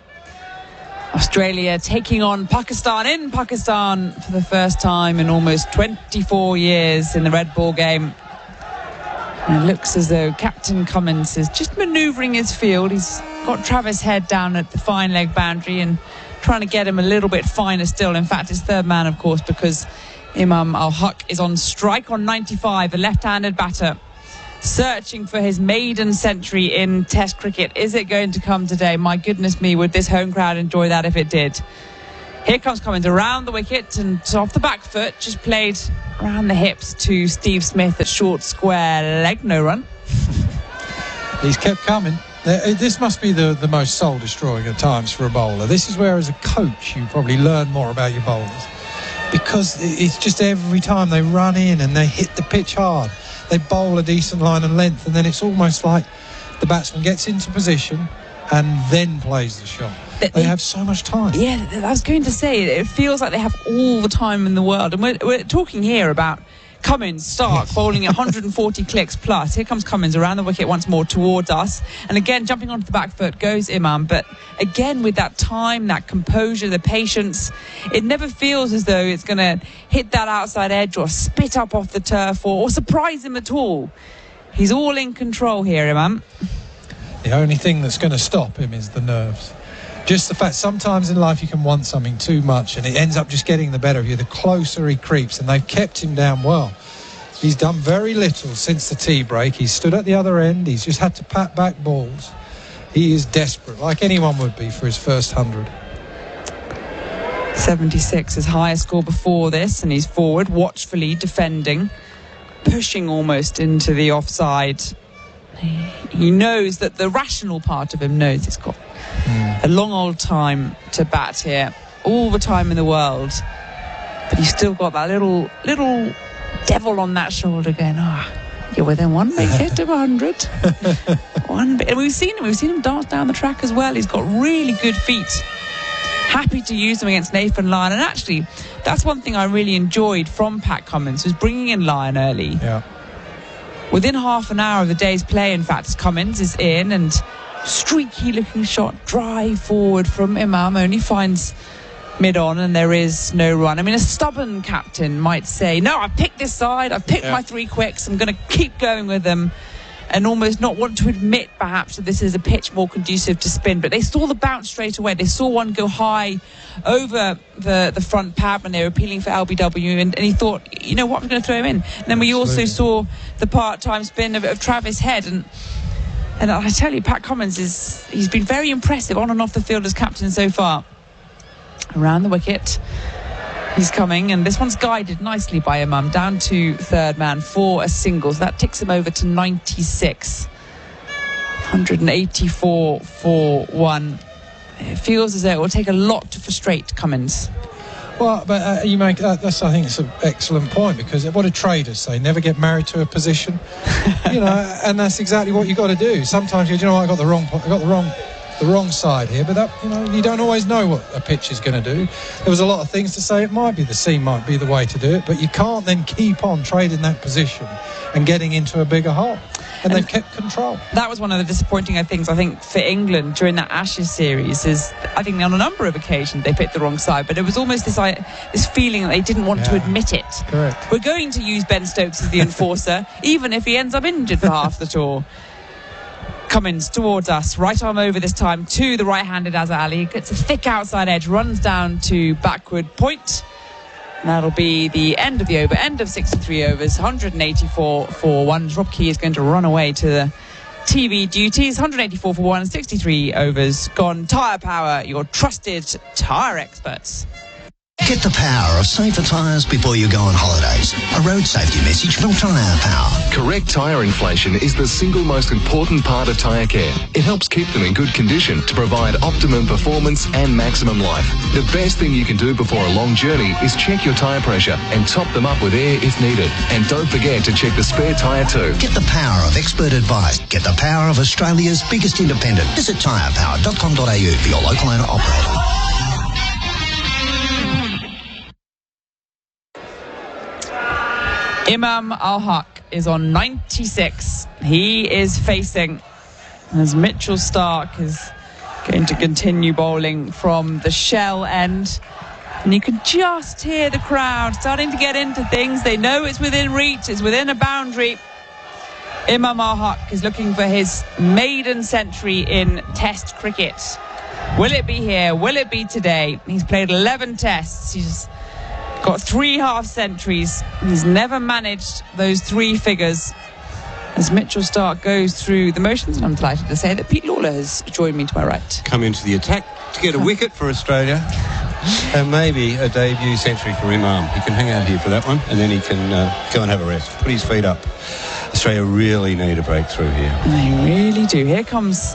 Australia taking on Pakistan in Pakistan for the first time in almost 24 years in the red ball game. And it looks as though Captain Cummins is just manoeuvring his field. He's got Travis Head down at the fine leg boundary and trying to get him a little bit finer still. In fact, his third man, of course, because Imam ul-Haq is on strike on 95, a left-handed batter, searching for his maiden century in Test cricket. Is it going to come today? My goodness me, would this home crowd enjoy that if it did? Here comes Cummins around the wicket and off the back foot, just played around the hips to Steve Smith at short square leg, no run. He's kept coming. This must be the most soul-destroying at times for a bowler. This is where, as a coach, you probably learn more about your bowlers. Because it's just every time they run in and they hit the pitch hard, they bowl a decent line and length, and then it's almost like the batsman gets into position and then plays the shot. They have so much time. Yeah, I was going to say, it feels like they have all the time in the world. And we're talking here about Cummins, Stark, bowling at 140 clicks plus. Here comes Cummins around the wicket once more towards us. And again, jumping onto the back foot goes Imam. But again, with that time, that composure, the patience, it never feels as though it's going to hit that outside edge or spit up off the turf or surprise him at all. He's all in control here, Imam. The only thing that's going to stop him is the nerves. Just the fact sometimes in life you can want something too much and it ends up just getting the better of you the closer he creeps, and they've kept him down well. He's done very little since the tea break. He's stood at the other end. He's just had to pat back balls. He is desperate, like anyone would be for his first 100. 76, his highest score before this, and he's forward, watchfully defending, pushing almost into the offside. He knows that the rational part of him knows he's got a long old time to bat here, all the time in the world, but he's still got that little devil on that shoulder going, you're within one big hit of 100. And we've seen him dance down the track as well. He's got really good feet. Happy to use them against Nathan Lyon, and actually that's one thing I really enjoyed from Pat Cummins, was bringing in Lyon early. Yeah. Within half an hour of the day's play, in fact, Cummins is in, and streaky looking shot, drive forward from Imam, only finds mid-on, and there is no run. I mean, a stubborn captain might say, no, I've picked this side, I've picked my 3 quicks, I'm going to keep going with them, and almost not want to admit perhaps that this is a pitch more conducive to spin. But they saw the bounce straight away. They saw one go high over the front pad when they were appealing for LBW, and he thought, you know what, I'm going to throw him in. And then we also saw the part-time spin of Travis Head, and I tell you, Pat Cummins he's been very impressive on and off the field as captain so far. Around the wicket, he's coming, and this one's guided nicely by Imam, down to third man for a single, so that ticks him over to 96. 184 for one. It feels as though it will take a lot to frustrate Cummins. Well, but you make that's, I think it's an excellent point, because what do traders say? Never get married to a position. And that's exactly what you got to do. Sometimes I got the wrong side here, but that, you don't always know what a pitch is going to do. There was a lot of things to say. It might be the seam might be the way to do it, but you can't then keep on trading that position and getting into a bigger hole. And they've kept control. That was one of the disappointing things, I think, for England during that Ashes series, is I think on a number of occasions they picked the wrong side, but it was almost this feeling that they didn't want to admit it. Correct. We're going to use Ben Stokes as the enforcer, even if he ends up injured for half the tour. Cummins towards us, right arm over this time to the right-handed Azhar Ali, gets a thick outside edge, runs down to backward point. And that'll be the end of the over, end of 63 overs, 184 for one. Rob Key is going to run away to the TV duties. 184 for one, 63 overs gone. Tyre Power, your trusted tyre experts. Get the power of safer tyres before you go on holidays. A road safety message from Tyre Power. Correct tyre inflation is the single most important part of tyre care. It helps keep them in good condition to provide optimum performance and maximum life. The best thing you can do before a long journey is check your tyre pressure and top them up with air if needed. And don't forget to check the spare tyre too. Get the power of expert advice. Get the power of Australia's biggest independent. Visit tyrepower.com.au for your local owner operator. Imam ul-Haq is on 96. He is facing, as Mitchell Stark is going to continue bowling from the shell end. And you can just hear the crowd starting to get into things. They know it's within reach, it's within a boundary. Imam ul-Haq is looking for his maiden century in Test cricket. Will it be here? Will it be today? He's played 11 tests. He's got 3 half centuries. He's never managed those 3 figures. As Mitchell Stark goes through the motions, and I'm delighted to say that Pete Lawler has joined me to my right. Come into the attack to get a wicket for Australia, and maybe a debut century for Imam. He can hang out here for that one, and then he can go and have a rest, put his feet up. Australia really need a breakthrough here. They really do. Here comes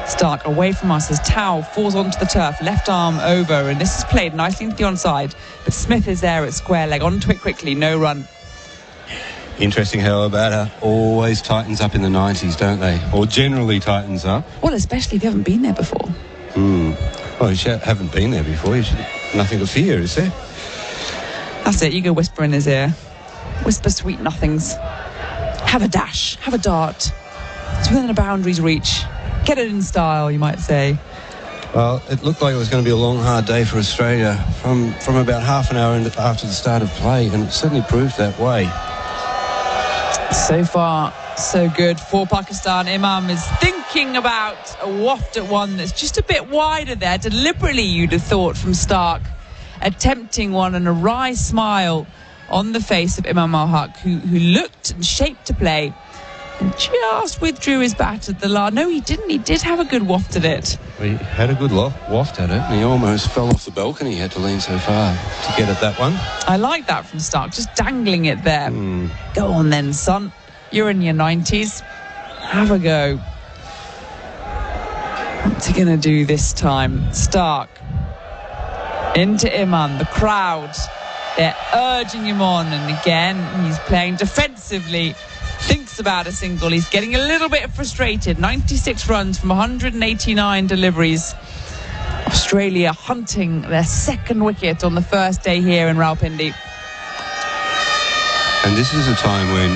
Stark away from us as Towell falls onto the turf, left arm over, and this is played nicely into the onside, but Smith is there at square leg, onto it quickly, no run. Interesting how Abada always tightens up in the 90s, don't they? Or generally tightens up. Well, especially if you haven't been there before. Well, you haven't been there before. You should, nothing to fear, is there? That's it, you go whisper in his ear. whisper sweet nothings. Have a dash, have a dart. It's within a boundary's reach. Get it in style, you might say. Well, it looked like it was going to be a long, hard day for Australia from about half an hour after the start of play, and it certainly proved that way. So far, so good for Pakistan. Imam is thinking about a waft at one that's just a bit wider there. Deliberately, you'd have thought, from Stark, attempting one, and a wry smile on the face of Imam ul-Haq, who looked and shaped to play, and just withdrew his bat at the last. No, he didn't. He did have a good waft at it. He had a good waft at it, and he almost fell off the balcony. He had to lean so far to get at that one. I like that from Stark, just dangling it there. Go on then, son. You're in your 90s. Have a go. What's he going to do this time? Stark. Into Imam. The crowd, they're urging him on. And again, he's playing defensively. Thinks about a single. He's getting a little bit frustrated. 96 runs from 189 deliveries. Australia hunting their second wicket on the first day here in Rawalpindi. And this is a time when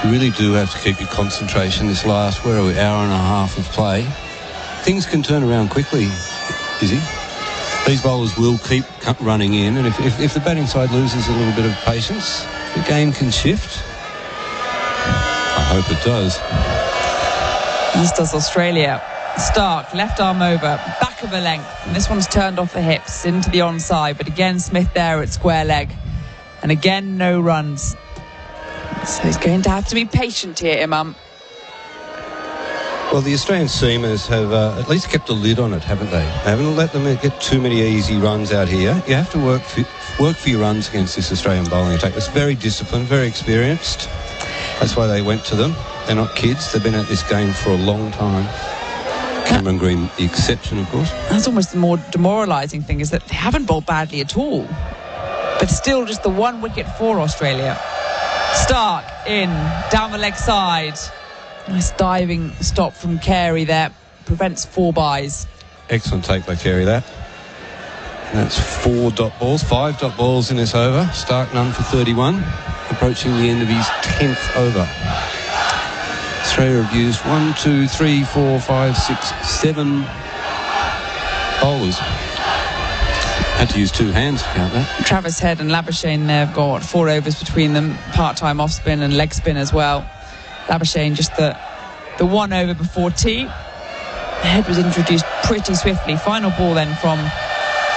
you really do have to keep your concentration. This last, where are we, hour and a half of play. Things can turn around quickly, Izzy. These bowlers will keep running in, and if the batting side loses a little bit of patience, the game can shift. I hope it does. This does Australia. Stark, left arm over, back of a length, and this one's turned off the hips into the onside, but again Smith there at square leg, and again no runs. So he's going to have to be patient here, Imam. Well, the Australian seamers have at least kept a lid on it, haven't they? They haven't let them get too many easy runs out here. You have to work for your runs against this Australian bowling attack. It's very disciplined, very experienced. That's why they went to them. They're not kids. They've been at this game for a long time. Cameron Green, the exception, of course. That's almost the more demoralising thing, is that they haven't bowled badly at all. But still just the one wicket for Australia. Stark in, down the leg side. Nice diving stop from Carey there. Prevents 4 byes. Excellent take by Carey there. That's 4 dot balls, 5 dot balls in this over. Stark none for 31. Approaching the end of his 10th over. Australia have used 1, 2, 3, 4, 5, 6, 7 bowlers. Had to use 2 hands to count that. Travis Head and Labuschagne, they've got 4 overs between them. Part-time off-spin and leg spin as well. Labuschagne just the 1 over before tea. Head was introduced pretty swiftly. Final ball then from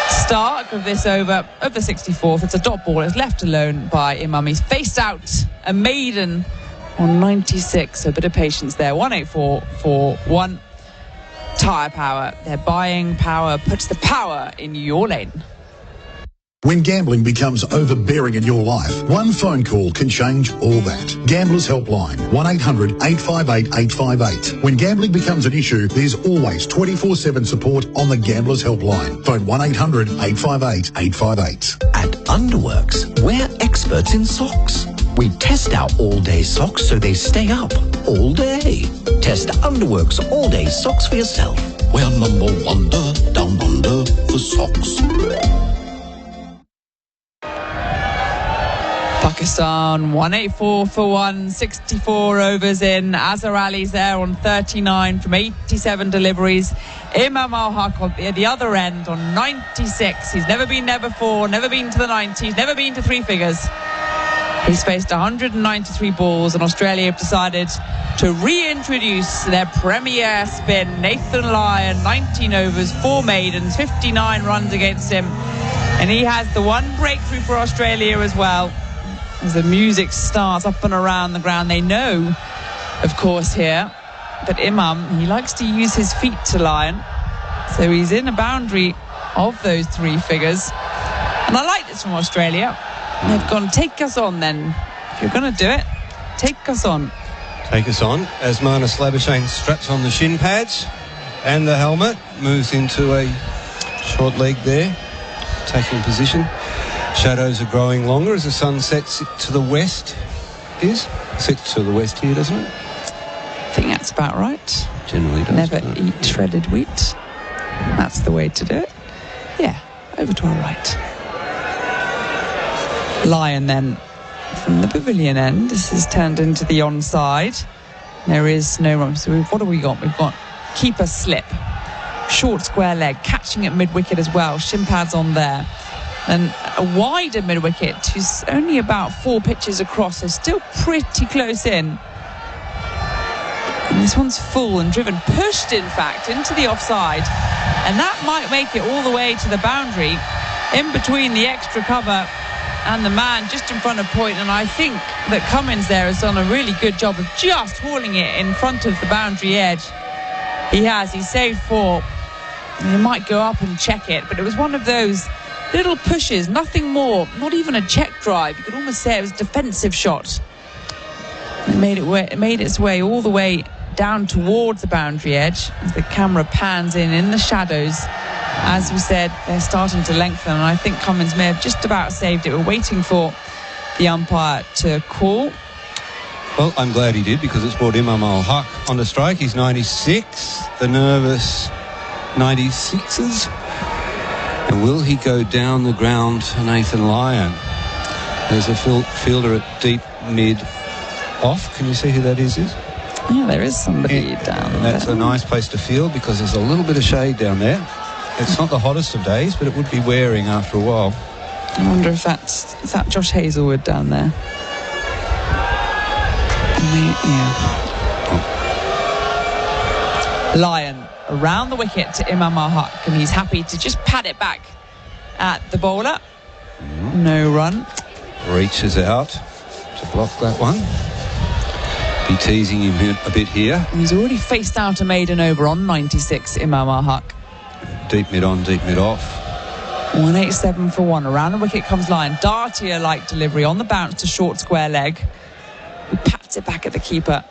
Stark of this over of the 64th. It's a dot ball. It's left alone by Imam. He's faced out a maiden on 96. So a bit of patience there. 184 for 1. Tyre Power. Their buying power puts the power in your lane. When gambling becomes overbearing in your life, one phone call can change all that. Gamblers Helpline, 1-800-858-858. When gambling becomes an issue, there's always 24/7 support on the Gamblers Helpline. Phone 1-800-858-858. At Underworks, we're experts in socks. We test our all-day socks so they stay up all day. Test Underworks all-day socks for yourself. We're number one down under for socks. Pakistan 184 for 1, 64 overs in. Azhar Ali's there on 39 from 87 deliveries. Imam ul-Haq at the other end on 96. He's never been there before, never been to the 90s, never been to 3 figures. He's faced 193 balls, and Australia have decided to reintroduce their premier spin. Nathan Lyon, 19 overs, 4 maidens, 59 runs against him. And he has the one breakthrough for Australia as well. As the music starts up and around the ground, they know, of course, here that Imam, he likes to use his feet to Lyon. So he's in a boundary of those 3 figures. And I like this from Australia. They've gone, take us on then. If you're going to do it, take us on. Take us on. As Marnus Labuschagne straps on the shin pads and the helmet, moves into a short leg there, taking position. Shadows are growing longer as the sun sets to the west. Sets to the west here, doesn't it? I think that's about right. Generally does. Never eat shredded wheat. That's the way to do it. Yeah, over to our right. Lyon then from the pavilion end. This is turned into the onside. There is no run. So what have we got? We've got keeper slip, short square leg, catching at mid-wicket as well. Shin pads on there. And a wider mid-wicket who's only about 4 pitches across, so still pretty close in. And this one's full and driven, pushed in fact into the offside, and that might make it all the way to the boundary, in between the extra cover and the man just in front of point. And I think that Cummins there has done a really good job of just hauling it in front of the boundary edge. He saved 4. He might go up and check it, but it was one of those little pushes, nothing more, not even a check drive. You could almost say it was a defensive shot. It made its way all the way down towards the boundary edge as the camera pans in the shadows. As we said, they're starting to lengthen, and I think Cummins may have just about saved it. We're waiting for the umpire to call. Well, I'm glad he did, because it's brought ul-Haq on the strike. He's 96, the nervous 96s. And will he go down the ground to Nathan Lyon? There's a fielder at deep mid off. Can you see who that is? Yeah, there is somebody down there. That's a nice place to field, because there's a little bit of shade down there. It's not the hottest of days, but it would be wearing after a while. I wonder if is that Josh Hazelwood down there? Yeah. Lyon around the wicket to ul-Haq, and he's happy to just pat it back at the bowler. No run. Reaches out to block that one. Be teasing him a bit here. And he's already faced out a maiden over on 96, ul-Haq. Deep mid on, deep mid off. 187 for 1. Around the wicket comes Lyon. Dartier-like delivery on the bounce to short square leg. He pats it back at the keeper.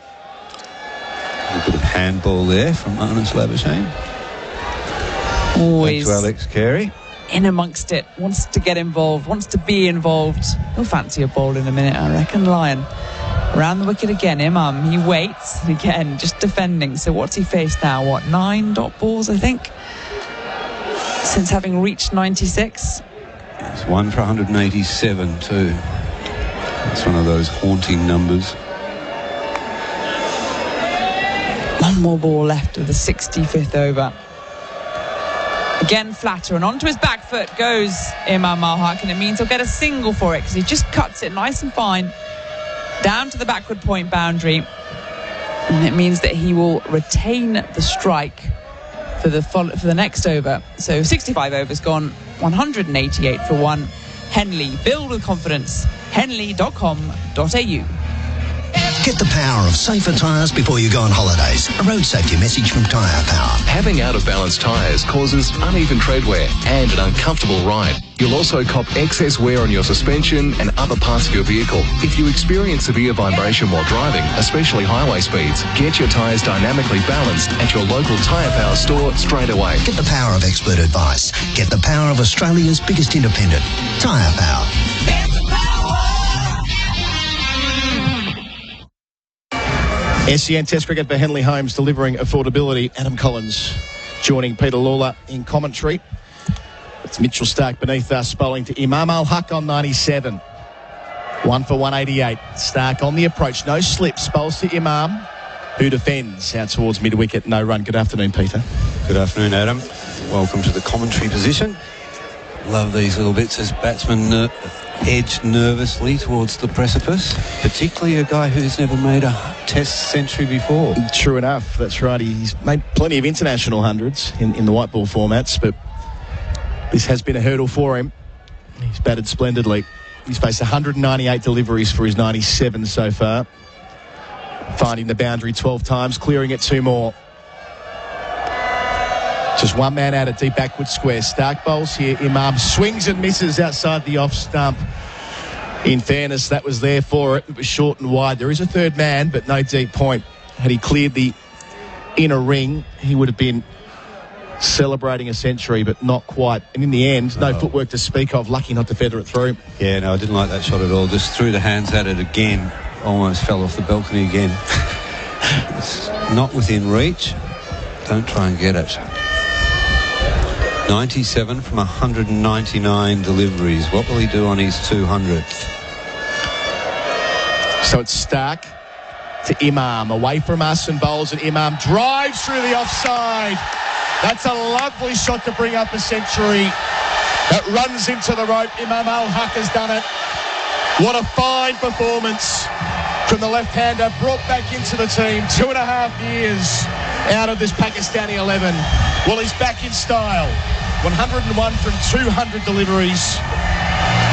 A bit of handball there from Marnus Labuschagne. Always back to Alex Carey. In amongst it. Wants to get involved. Wants to be involved. He'll fancy a ball in a minute, I reckon. Lyon. Around the wicket again. Imam. He waits. Again, just defending. So what's he faced now? 9 dot balls, I think? Since having reached 96. It's 1 for 187 too. It's one of those haunting numbers. One more ball left of the 65th over. Again flatter, and onto his back foot goes ul-Haq, and it means he'll get a single for it, because he just cuts it nice and fine down to the backward point boundary, and it means that he will retain the strike for the next over. So 65 overs gone, 188 for 1. Henley, build with confidence. Henley.com.au. Get the power of safer tyres before you go on holidays. A road safety message from Tyre Power. Having out-of-balance tyres causes uneven tread wear and an uncomfortable ride. You'll also cop excess wear on your suspension and other parts of your vehicle. If you experience severe vibration while driving, especially highway speeds, get your tyres dynamically balanced at your local Tyre Power store straight away. Get the power of expert advice. Get the power of Australia's biggest independent. Tyre Power. SEN Test Cricket for Henley Holmes, delivering affordability. Adam Collins joining Peter Lawler in commentary. It's Mitchell Stark beneath us, bowling to ul-Haq on 97. 1 for 188. Stark on the approach, no slips, bowls to Imam, who defends out towards mid-wicket, no run. Good afternoon, Peter. Good afternoon, Adam. Welcome to the commentary position. Love these little bits as batsmen edge nervously towards the precipice, particularly a guy who's never made a test century before. True enough, that's right. He's made plenty of international hundreds in the white ball formats, but this has been a hurdle for him. He's batted splendidly. He's faced 198 deliveries for his 97 so far, finding the boundary 12 times, clearing it 2 more. Just one man out at deep backward square. Stark bowls here. Imam swings and misses outside the off stump. In fairness, that was there for it. It was short and wide. There is a third man, but no deep point. Had he cleared the inner ring, he would have been celebrating a century, but not quite. And in the end, no footwork to speak of. Lucky not to feather it through. Yeah, no, I didn't like that shot at all. Just threw the hands at it again. Almost fell off the balcony again. It's not within reach. Don't try and get it. 97 from 199 deliveries. What will he do on his 200th? So it's Stark to Imam, away from us and bowls, and Imam drives through the offside. That's a lovely shot to bring up a century. That runs into the rope. Imam ul-Haq has done it. What a fine performance from the left-hander, brought back into the team 2.5 years out of this Pakistani 11. Well, he's back in style. 101 from 200 deliveries,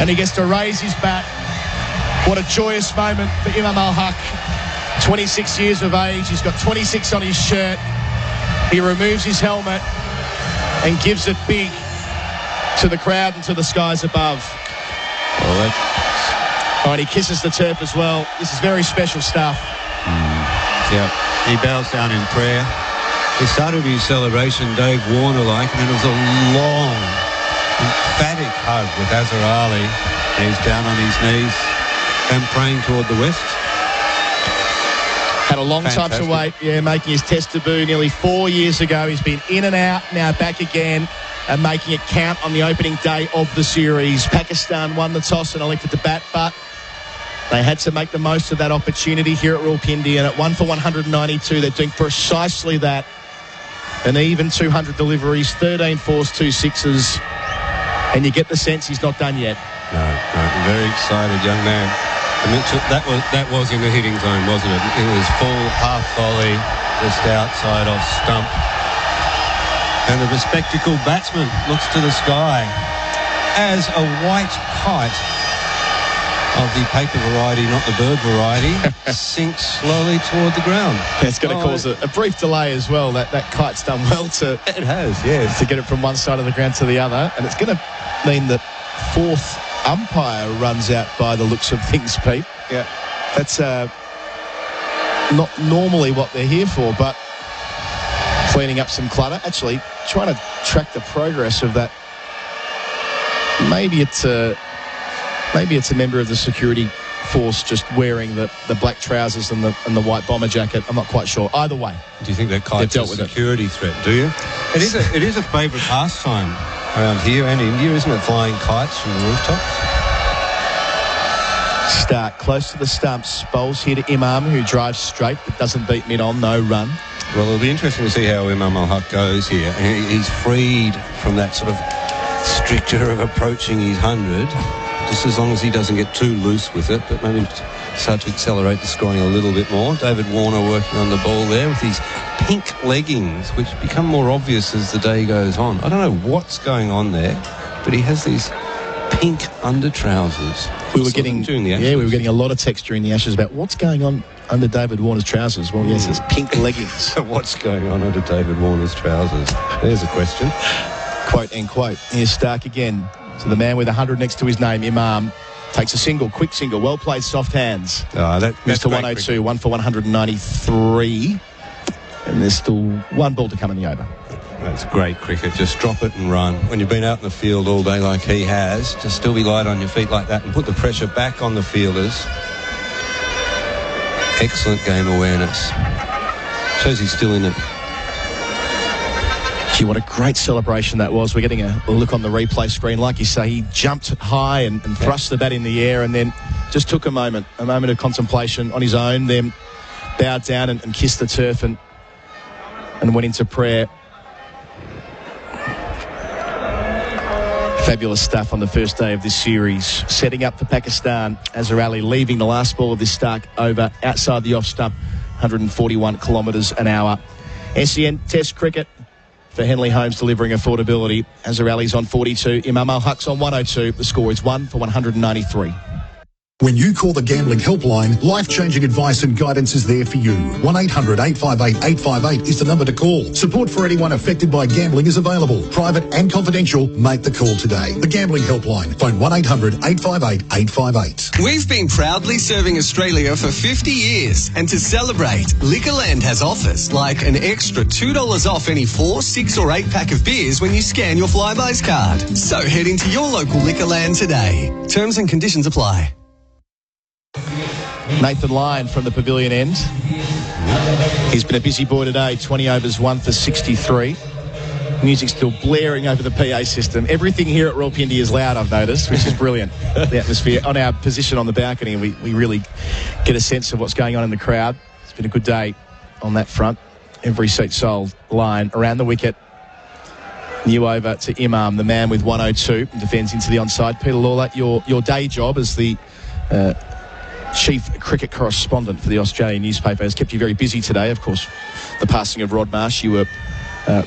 and he gets to raise his bat. What a joyous moment for Imam ul-Haq. 26 years of age. He's got 26 on his shirt. He removes his helmet and gives it big to the crowd and to the skies above. Oh, and he kisses the turf as well. This is very special stuff. Yeah, he bows down in prayer. He started his celebration Dave Warner-like, and it was a long, emphatic hug with Azhar Ali. And he's down on his knees and praying toward the west. Had a long time to wait, making his test debut nearly 4 years ago. He's been in and out, now back again, and making it count on the opening day of the series. Pakistan won the toss and elected to bat, but they had to make the most of that opportunity here at Rawalpindi, and at 1 for 192, they're doing precisely that. An even 200 deliveries, 13 fours, 2 sixes, and you get the sense he's not done yet. No, very excited young man. That was in the hitting zone, wasn't it? It was full half volley, just outside off stump. And the bespectacled batsman looks to the sky as a white kite of the paper variety, not the bird variety, sinks slowly toward the ground. It's going to cause a brief delay as well. That kite's done well to... It has, yes. To get it from one side of the ground to the other. And it's going to mean that fourth umpire runs out by the looks of things, Pete. Yeah. That's not normally what they're here for, but cleaning up some clutter. Actually, trying to track the progress of that. Maybe it's a member of the security force just wearing the black trousers and the white bomber jacket. I'm not quite sure. Either way. Do you think that kite's a security threat, do you? It is a favourite pastime around here and India, isn't it? Flying kites from the rooftops. Stark close to the stumps, bowls here to Imam, who drives straight but doesn't beat mid-on, no run. Well, it'll be interesting to see how Imam ul-Haq goes here. He's freed from that sort of stricture of approaching his 100, just as long as he doesn't get too loose with it, but maybe start to accelerate the scoring a little bit more. David Warner working on the ball there with his pink leggings, which become more obvious as the day goes on. I don't know what's going on there, but he has these pink under trousers. We were getting a lot of text during the Ashes about what's going on under David Warner's trousers. Well, yes, it's pink leggings. What's going on under David Warner's trousers? There's a question. Quote, end quote. Here's Stark again. So the man with 100 next to his name, Imam, takes a single, quick single, well played, soft hands. Moves to 102, 1 for 193. And there's still one ball to come in the over. That's great cricket. Just drop it and run. When you've been out in the field all day like he has, to still be light on your feet like that and put the pressure back on the fielders. Excellent game awareness. Shows he's still in it. Gee, what a great celebration that was. We're getting a look on the replay screen. Like you say, he jumped high and thrust the bat in the air and then just took a moment of contemplation on his own, then bowed down and kissed the turf and went into prayer. Fabulous stuff on the first day of this series. Setting up for Pakistan, Azhar Ali leaving the last ball of this Stark over outside the off stump, 141 kilometres an hour. SEN Test cricket for Henley Holmes delivering affordability. Azhar Ali's on 42, Imam ul-Haq's on 102. The score is 1 for 193. When you call the Gambling Helpline, life-changing advice and guidance is there for you. 1-800-858-858 is the number to call. Support for anyone affected by gambling is available. Private and confidential. Make the call today. The Gambling Helpline. Phone 1-800-858-858. We've been proudly serving Australia for 50 years. And to celebrate, Liquorland has offers like an extra $2 off any 4, 6 or 8 pack of beers when you scan your Flybuys card. So head into your local Liquorland today. Terms and conditions apply. Nathan Lyon from the pavilion end. He's been a busy boy today. 20 overs, 1 for 63. Music's still blaring over the PA system. Everything here at Rawalpindi is loud, I've noticed, which is brilliant. The atmosphere on our position on the balcony, we really get a sense of what's going on in the crowd. It's been a good day on that front. Every seat sold. Line around the wicket. New over to Imam, the man with 102, and defends into the onside. Peter Lawler, your day job as the chief cricket correspondent for the Australian newspaper has kept you very busy today. Of course, the passing of Rod Marsh, you were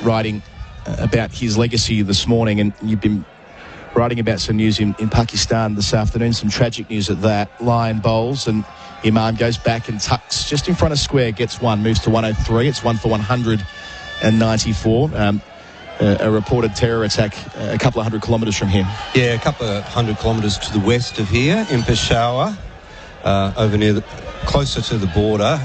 writing about his legacy this morning, and you've been writing about some news in Pakistan this afternoon, some tragic news at that. Lion bowls, and Imam goes back and tucks just in front of square, gets one, moves to 103. It's one for 194. A reported terror attack a couple of 100 kilometres from here. Yeah, a couple of 100 kilometres to the west of here, in Peshawar, over near closer to the border.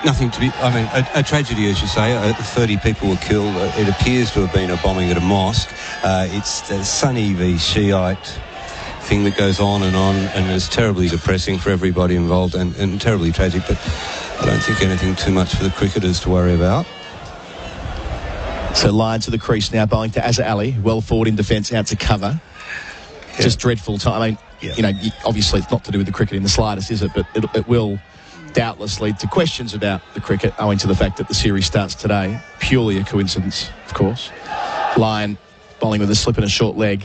Nothing to be, I mean, a tragedy, as you say. 30 people were killed. It appears to have been a bombing at a mosque. It's the Sunni v Shiite thing that goes on, and it's terribly depressing for everybody involved and terribly tragic, but I don't think anything too much for the cricketers to worry about. So Lyon to the crease now, bowling to Azhar Ali, well forward in defence, out to cover. Yeah. Just dreadful time. I mean, you know, obviously it's not to do with the cricket in the slightest, is it? But it will doubtless lead to questions about the cricket, owing to the fact that the series starts today. Purely a coincidence, of course. Lyon bowling with a slip and a short leg.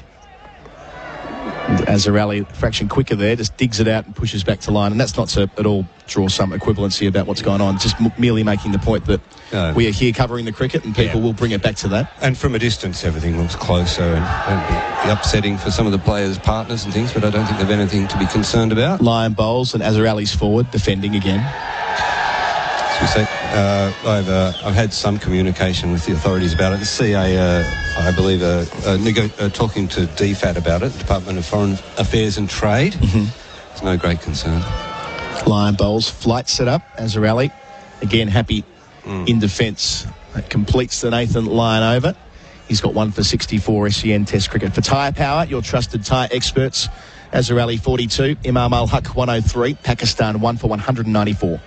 Azhar Ali, a fraction quicker there, just digs it out and pushes back to line. And that's not to at all draw some equivalency about what's going on, just merely making the point that we are here covering the cricket and people will bring it back to that. And from a distance, everything looks closer and be upsetting for some of the players' partners and things, but I don't think they've anything to be concerned about. Lyon bowls and Azhar Ali's forward, defending again. I've had some communication with the authorities about it. The CA, I believe, talking to DFAT about it, the Department of Foreign Affairs and Trade. There's no great concern. Lyon bowls, flight set up. Azhar Ali, again, happy in defence. That completes the Nathan Lyon over. He's got one for 64 SEN Test cricket. For tyre power, your trusted tyre experts. Azhar Ali 42, Imam ul-Haq 103, Pakistan 1 for 194.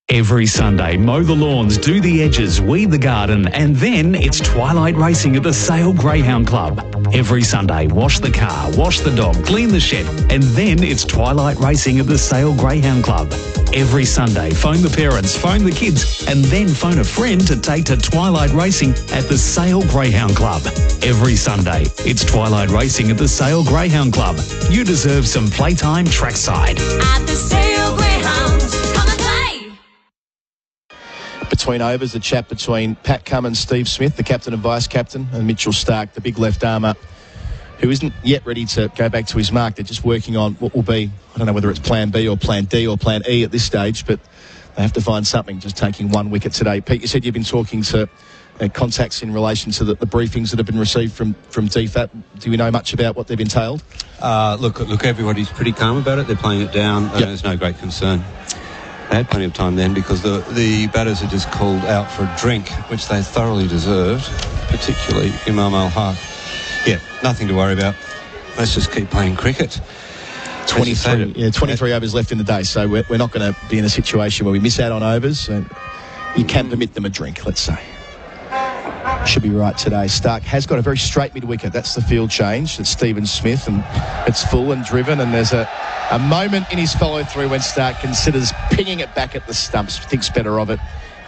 Every Sunday, mow the lawns, do the edges, weed the garden, and then it's twilight racing at the Sale Greyhound Club. Every Sunday, wash the car, wash the dog, clean the shed, and then it's twilight racing at the Sale Greyhound Club. Every Sunday, phone the parents, phone the kids, and then phone a friend to take to twilight racing at the Sale Greyhound Club. Every Sunday, it's twilight racing at the Sale Greyhound Club. You deserve some playtime trackside. At the Sale Greyhounds, come and play. Between overs, the chat between Pat Cummins, Steve Smith, the captain and vice-captain, and Mitchell Stark, the big left-armer, who isn't yet ready to go back to his mark. They're just working on what will be, I don't know whether it's plan B or plan D or plan E at this stage, but they have to find something, just taking one wicket today. Pete, you said you've been talking to contacts in relation to the briefings that have been received from DFAT. Do we know much about what they've entailed? Look, everybody's pretty calm about it. They're playing it down. There's no great concern. They had plenty of time then because the batters had just called out for a drink, which they thoroughly deserved, particularly Imam ul-Haq. Yeah, nothing to worry about. Let's just keep playing cricket. 23 overs left in the day, so we're not going to be in a situation where we miss out on overs. You can permit them a drink, let's say. Should be right today. Stark has got a very straight mid-wicket. That's the field change. It's Stephen Smith, and it's full and driven, and there's a moment in his follow-through when Stark considers pinging it back at the stumps, thinks better of it,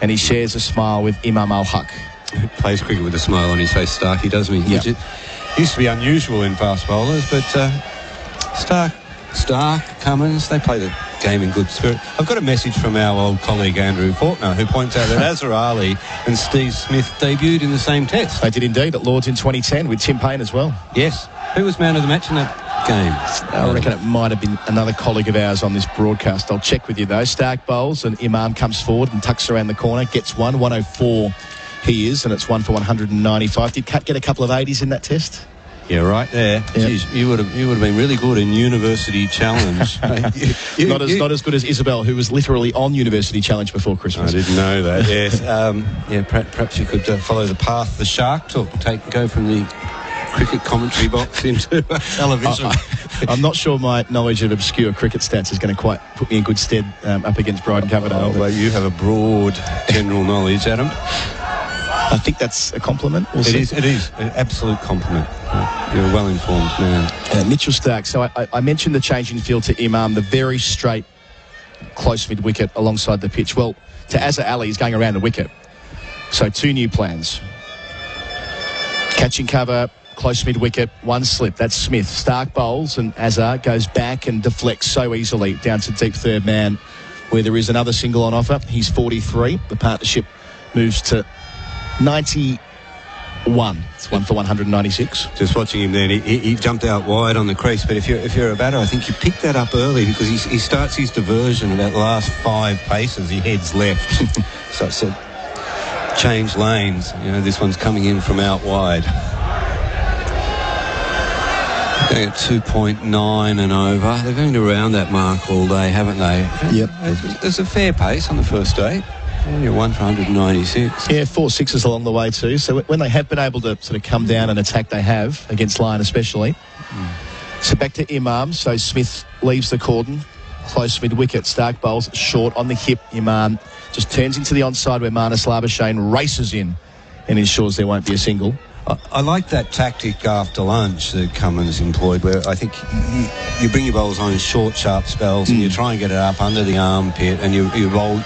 and he shares a smile with Imam ul-Haq. He plays cricket with a smile on his face, Starky, doesn't he? Yep. Which used to be unusual in fast bowlers, but Stark, Cummins, they play the game in good spirit. I've got a message from our old colleague Andrew Faulkner, who points out that Azhar Ali and Steve Smith debuted in the same test. They did indeed at Lords in 2010 with Tim Payne as well. Yes. Who was man of the match in that game? I reckon it might have been another colleague of ours on this broadcast. I'll check with you though. Stark bowls and Imam comes forward and tucks around the corner, gets 104 he is, and it's 1 for 195. Did Cut get a couple of 80s in that test? Yeah, right there. Yeah. Jeez, you would have been really good in University Challenge. Not as good as Isabel, who was literally on University Challenge before Christmas. I didn't know that. Yes. Perhaps you could follow the path the Shark took, go from the cricket commentary box into television. I'm not sure my knowledge of obscure cricket stats is going to quite put me in good stead up against Bryden Coverdale. Well, you have a broad general knowledge, Adam. I think that's a compliment. It is an absolute compliment. You're a well-informed man. Mitchell Starc. So I mentioned the change in field to Imam, the very straight, close mid-wicket alongside the pitch. Well, to Azhar Ali, he's going around the wicket. So 2 new plans. Catching cover, close mid-wicket, 1 slip. That's Smith. Starc bowls and Azhar goes back and deflects so easily down to deep third man where there is another single on offer. He's 43. The partnership moves to 91. It's 1 for 196. Just watching him then, he jumped out wide on the crease. But if you're a batter, I think you pick that up early because he starts his diversion about the last 5 paces. He heads left. Starts to change lanes. You know, this one's coming in from out wide. Going at 2.9 and over. They're going to round that mark all day, haven't they? Yep. There's a fair pace on the first day. And you're 1 for 196. Yeah, 4 sixes along the way too. So when they have been able to sort of come down and attack, they have, against Lyon especially. So back to Imam. So Smith leaves the cordon. Close mid-wicket. Starc bowls short on the hip. Imam just turns into the onside where Marnus Labuschagne races in and ensures there won't be a single. I like that tactic after lunch that Cummins employed, where I think you bring your bowls on in short, sharp spells, and you try and get it up under the armpit, and you bowl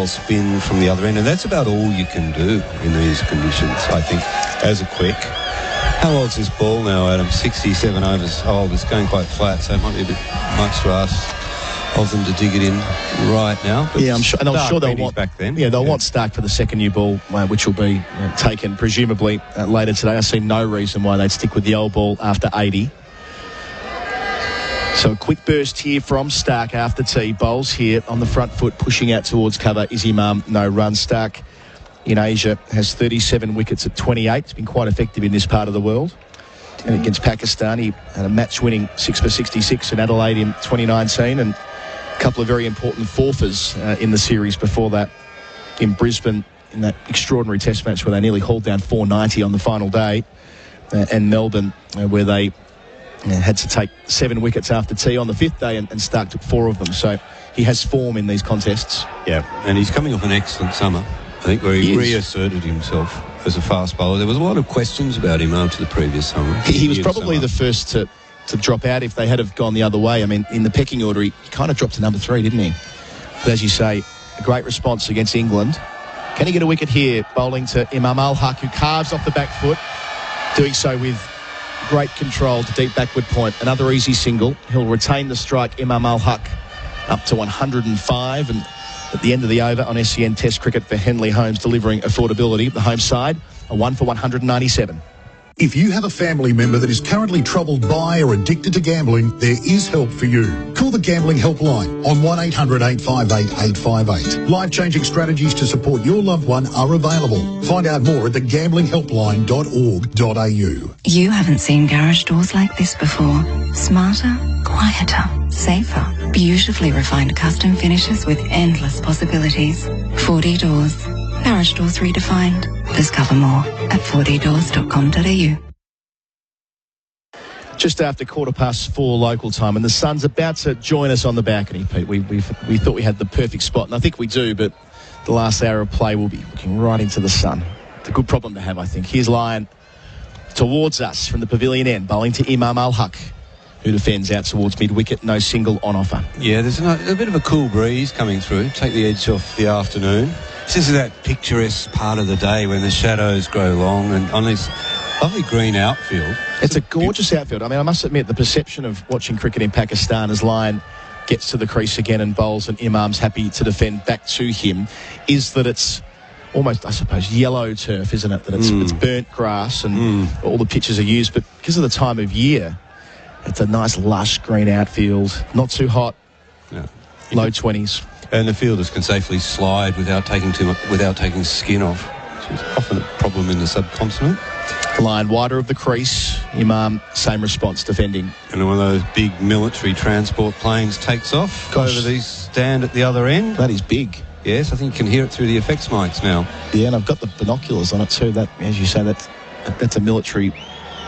spin from the other end, and that's about all you can do in these conditions, I think, as a quick. How old's this ball now, Adam? 67 overs old. It's going quite flat, so it might be a bit much to ask of them to dig it in right now. But yeah, I'm sure, and I'm sure they'll want back then. Yeah, they'll want Starc for the second new ball, which will be taken presumably later today. I see no reason why they'd stick with the old ball after 80. So a quick burst here from Starc after tea. Bowls here on the front foot, pushing out towards cover. Is Imam, no run. Starc in Asia has 37 wickets at 28. It's been quite effective in this part of the world. And against Pakistan, he had a match-winning 6 for 66 in Adelaide in 2019, and couple of very important forfers in the series before that in Brisbane in that extraordinary test match where they nearly hauled down 490 on the final day, and Melbourne where they had to take 7 wickets after tea on the 5th day, and Starc took 4 of them. So he has form in these contests. Yeah, and he's coming off an excellent summer, I think, where he reasserted himself as a fast bowler. There was a lot of questions about him after the previous summer. He was probably the first to drop out if they had have gone the other way. I mean, in the pecking order, he kind of dropped to number 3, didn't he? But as you say, a great response against England. Can he get a wicket here? Bowling to Imam ul-Haq, who carves off the back foot, doing so with great control to deep backward point. Another easy single. He'll retain the strike, Imam ul-Haq, up to 105. And at the end of the over on SEN Test cricket for Henley Holmes, delivering affordability. The home side, a 1 for 197. If you have a family member that is currently troubled by or addicted to gambling, there is help for you. Call the Gambling Helpline on 1-800-858-858. Life-changing strategies to support your loved one are available. Find out more at thegamblinghelpline.org.au. You haven't seen garage doors like this before. Smarter, quieter, safer. Beautifully refined custom finishes with endless possibilities. 4D Doors. Garage doors redefined. Discover more at 4ddoors.com.au. Just after 4:15 local time, and the sun's about to join us on the balcony, Pete. We thought we had the perfect spot, and I think we do, but the last hour of play will be looking right into the sun. It's a good problem to have, I think. Here's Lyon towards us from the pavilion end, bowling to Imam ul-Haq, who defends out towards mid-wicket, no single on offer. Yeah, there's a bit of a cool breeze coming through. Take the edge off the afternoon. This is that picturesque part of the day when the shadows grow long and on this lovely green outfield. It's a gorgeous outfield. I mean, I must admit, the perception of watching cricket in Pakistan as Lyon gets to the crease again and bowls and Imam's happy to defend back to him is that it's almost, I suppose, yellow turf, isn't it? That it's burnt grass and all the pitches are used. But because of the time of year, it's a nice lush green outfield, not too hot, low 20s. And the fielders can safely slide without taking skin off, which is often a problem in the subcontinent. Line wider of the crease. Imam, same response, defending. And one of those big military transport planes takes off over the stand at the other end. That is big. Yes, I think you can hear it through the effects mics now. Yeah, and I've got the binoculars on it too. That, as you say, that's a military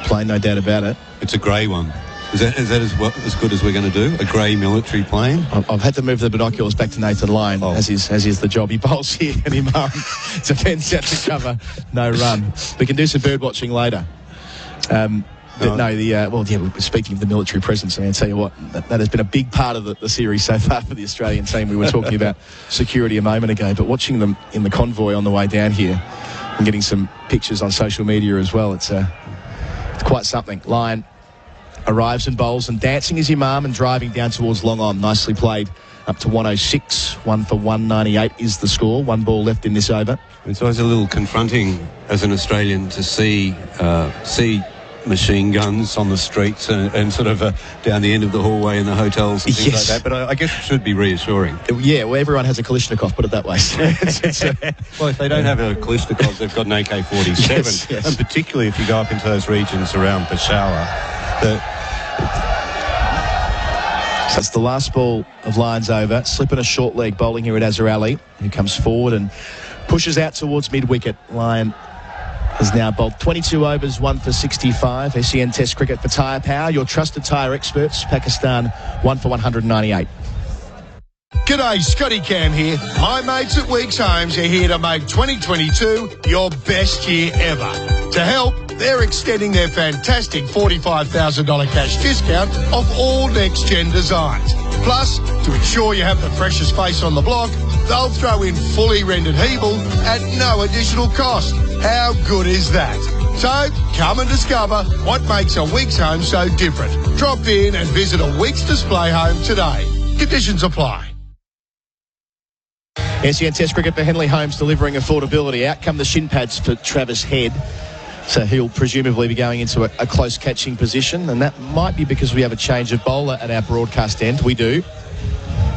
plane, no doubt about it. It's a grey one. Is that as good as we're going to do? A grey military plane? I've had to move the binoculars back to Nathan Lyon, as is the job. He bowls here and Imam defends out to cover, no run. We can do some bird watching later. Speaking of the military presence, I mean, I'll tell you what, that has been a big part of the series so far for the Australian team. We were talking about security a moment ago, but watching them in the convoy on the way down here and getting some pictures on social media as well, it's quite something. Lyon arrives and bowls, and dancing is Imam and driving down towards long on. Nicely played up to 106. 1 for 198 is the score. 1 ball left in this over. It's always a little confronting as an Australian to see machine guns on the streets and sort of down the end of the hallway in the hotels and things like that. But I guess it should be reassuring. Yeah, well, everyone has a Kalashnikov, put it that way. Well, if they don't have a Kalashnikov, they've got an AK-47. Yes. And particularly if you go up into those regions around Peshawar. So it's the last ball of Lyon's over. Slip and a short leg bowling here at Azhar Ali, who comes forward and pushes out towards mid-wicket. Lyon has now bowled 22 overs, 1 for 65. SEN Test Cricket for tyre power. Your trusted tyre experts. Pakistan 1 for 198. G'day, Scotty Cam here. My mates at Weeks Homes are here to make 2022 your best year ever. To help, they're extending their fantastic $45,000 cash discount off all next-gen designs. Plus, to ensure you have the freshest face on the block, they'll throw in fully rendered Hebel at no additional cost. How good is that? So, come and discover what makes a Weeks Home so different. Drop in and visit a Weeks display home today. Conditions apply. SEN Test Cricket for Henley Holmes delivering affordability. Out come the shin pads for Travis Head. So he'll presumably be going into a close catching position, and that might be because we have a change of bowler at our broadcast end. We do.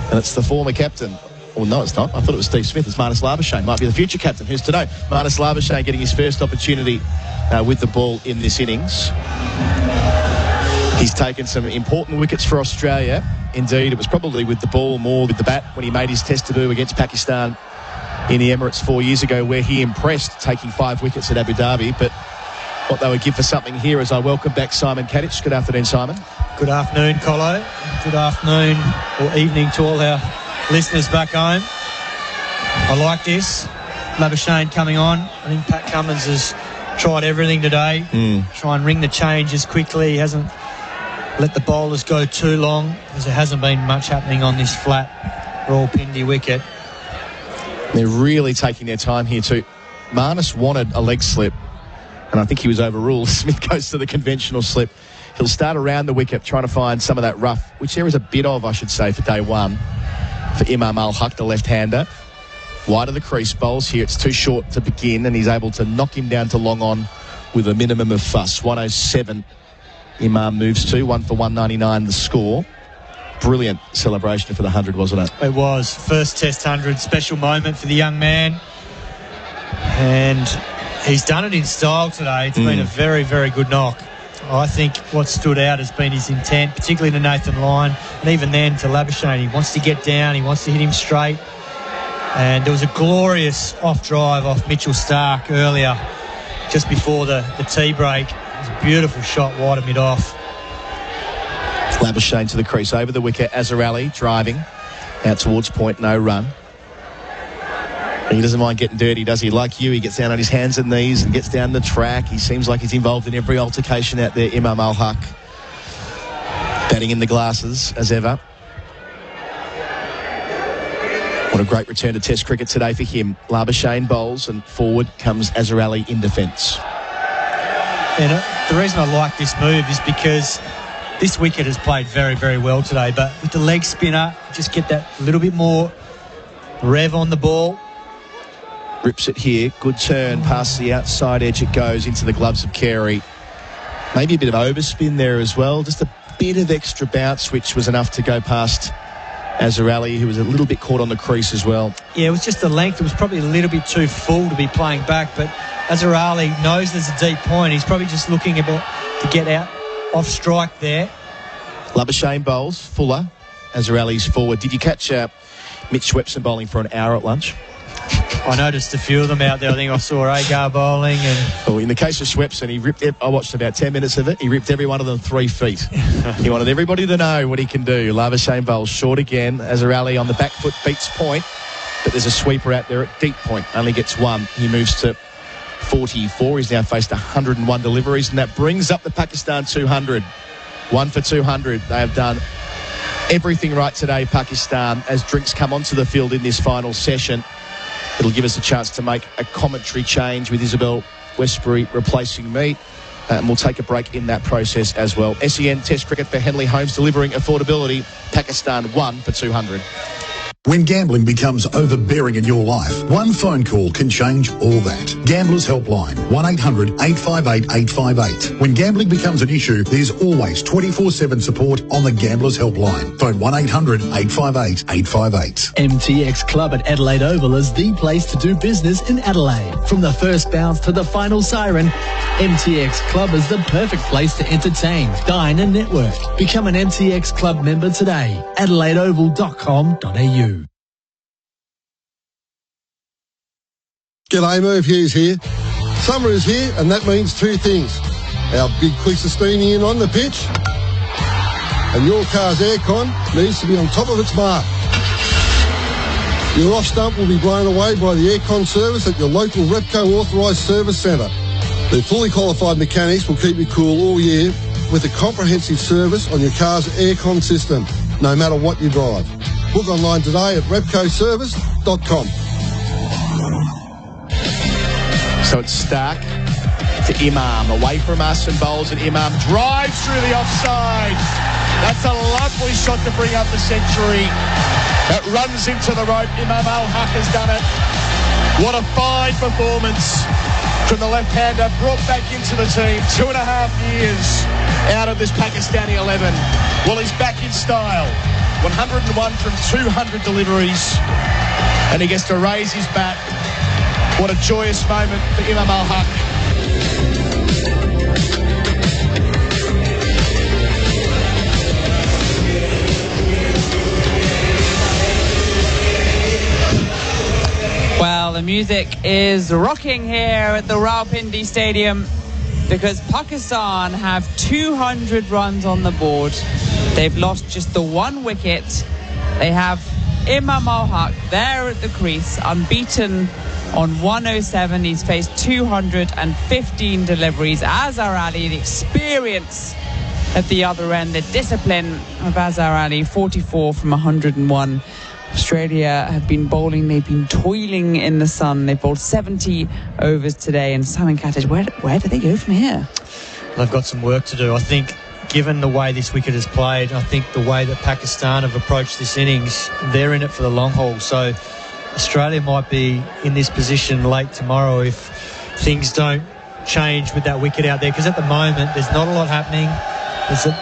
And it's the former captain. Well, no, it's not. I thought it was Steve Smith. It's Marnus Labuschagne. Might be the future captain. Who's to know? Marnus Labuschagne getting his first opportunity with the ball in this innings. He's taken some important wickets for Australia. Indeed, it was probably with the ball more with the bat when he made his test debut against Pakistan in the Emirates 4 years ago, where he impressed, taking 5 wickets at Abu Dhabi. But what they would give for something here as I welcome back Simon Katich. Good afternoon, Simon. Good afternoon, Colo. Good afternoon or evening to all our listeners back home. I like this. Labuschagne coming on. I think Pat Cummins has tried everything today. Try and ring the changes quickly. He hasn't let the bowlers go too long, because there hasn't been much happening on this flat Rawalpindi wicket. They're really taking their time here too. Marnus wanted a leg slip, and I think he was overruled. Smith goes to the conventional slip. He'll start around the wicket, trying to find some of that rough, which there is a bit of, I should say, for day one, for Imam ul-Haq, the left-hander. Wide of the crease, bowls here. It's too short to begin, and he's able to knock him down to long on with a minimum of fuss. 107. Imam moves to 1 for 199 the score. Brilliant celebration for the 100, wasn't it? It was. First Test 100, special moment for the young man. And he's done it in style today. It's been a very, very good knock. I think what stood out has been his intent, particularly to Nathan Lyon, and even then to Labuschagne. He wants to get down, he wants to hit him straight. And there was a glorious off-drive off Mitchell Stark earlier, just before the tea break. It was a beautiful shot wide of mid-off. Labuschagne to the crease, over the wicket. Azhar Ali driving out towards point, no run. He doesn't mind getting dirty, does he? Like you, he gets down on his hands and knees and gets down the track. He seems like he's involved in every altercation out there. Imam ul-Haq batting in the glasses as ever. What a great return to Test cricket today for him. Labuschagne bowls and forward comes Azhar Ali in defence. And the reason I like this move is because this wicket has played very, very well today, but with the leg spinner, just get that little bit more rev on the ball. Rips it here. Good turn. Past the outside edge it goes into the gloves of Carey. Maybe a bit of overspin there as well. Just a bit of extra bounce, which was enough to go past Azhar Ali, who was a little bit caught on the crease as well. Yeah, it was just the length. It was probably a little bit too full to be playing back, but Azhar Ali knows there's a deep point. He's probably just looking to get out off strike there. Labuschagne bowls. Fuller. Azhar Ali's forward. Did you catch Mitch Swepson bowling for an hour at lunch? I noticed a few of them out there. I think I saw Agar bowling. Well, in the case of Swepson, I watched about 10 minutes of it. He ripped every one of them 3 feet. He wanted everybody to know what he can do. Labuschagne bowls short again. Azarali on the back foot beats point. But there's a sweeper out there at deep point. Only gets 1. He moves to 44. He's now faced 101 deliveries. And that brings up the Pakistan 200. 1 for 200. They have done everything right today, Pakistan, as drinks come onto the field in this final session. It'll give us a chance to make a commentary change with Isabel Westbury replacing me. And we'll take a break in that process as well. SEN Test Cricket for Henley Holmes, delivering affordability. Pakistan 1 for 200. When gambling becomes overbearing in your life, one phone call can change all that. Gamblers Helpline, 1-800-858-858. When gambling becomes an issue, there's always 24/7 support on the Gamblers Helpline. Phone 1-800-858-858. MTX Club at Adelaide Oval is the place to do business in Adelaide. From the first bounce to the final siren, MTX Club is the perfect place to entertain, dine and network. Become an MTX Club member today. adelaideoval.com.au. G'day, Merv Hughes here. Summer is here, and that means 2 things. Our big Quisistini in on the pitch, and your car's aircon needs to be on top of its mark. Your off stump will be blown away by the aircon service at your local Repco authorised service centre. Their fully qualified mechanics will keep you cool all year with a comprehensive service on your car's aircon system, no matter what you drive. Book online today at repcoservice.com. So it's Stark to Imam, away from us and bowls, and Imam drives through the offside. That's a lovely shot to bring up the century. That runs into the rope. Imam ul-Haq has done it. What a fine performance from the left-hander, brought back into the team 2.5 years out of this Pakistani 11. Well, he's back in style. 101 from 200 deliveries, and he gets to raise his bat. What a joyous moment for Imam ul-Haq. Well, the music is rocking here at the Rawalpindi Stadium because Pakistan have 200 runs on the board. They've lost just the 1 wicket. They have Imam ul-Haq there at the crease, unbeaten on 107. He's faced 215 deliveries. Azhar Ali, the experience at the other end, the discipline of Azhar Ali, 44 from 101. Australia have been bowling, they've been toiling in the sun. They've bowled 70 overs today. And Simon Katich, where do they go from here? They've got some work to do. I think, given the way this wicket is played, I think the way that Pakistan have approached this innings, they're in it for the long haul. So Australia might be in this position late tomorrow if things don't change with that wicket out there, because at the moment there's not a lot happening. There's a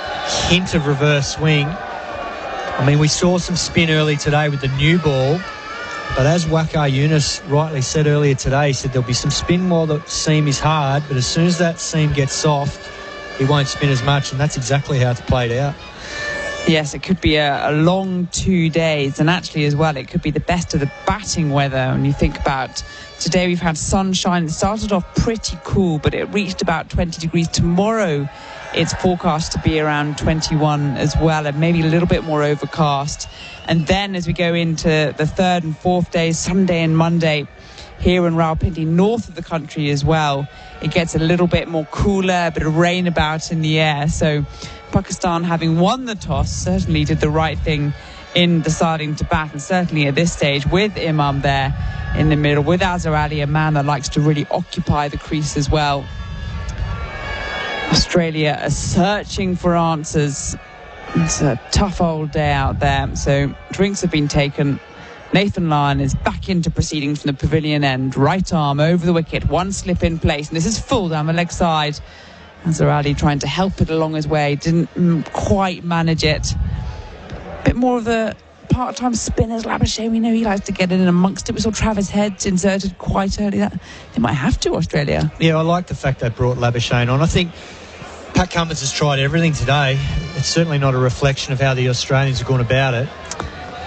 hint of reverse swing. I mean, we saw some spin early today with the new ball, but as Waqar Younis rightly said earlier today, he said there'll be some spin while the seam is hard, but as soon as that seam gets soft, he won't spin as much, and that's exactly how it's played out. Yes, it could be a long 2 days, and actually as well, it could be the best of the batting weather. When you think about today, we've had sunshine. It started off pretty cool, but it reached about 20 degrees. Tomorrow, it's forecast to be around 21 as well, and maybe a little bit more overcast. And then as we go into the 3rd and 4th days, Sunday and Monday, here in Rawalpindi, north of the country as well, it gets a little bit more cooler, a bit of rain about in the air. So Pakistan, having won the toss, certainly did the right thing in deciding to bat, and certainly at this stage with Imam there in the middle, with Azhar Ali, a man that likes to really occupy the crease as well. Australia are searching for answers. It's a tough old day out there, so drinks have been taken. Nathan Lyon is back into proceedings from the pavilion end, right arm over the wicket, 1 slip in place, and this is full down the leg side. Azhar Ali trying to help it along his way, didn't quite manage it. Bit more of the part-time spinners, Labuschagne, we know he likes to get in amongst it. We saw Travis Head inserted quite early. That they might have to, Australia. Yeah, I like the fact they brought Labuschagne on. I think Pat Cummins has tried everything today. It's certainly not a reflection of how the Australians have gone about it.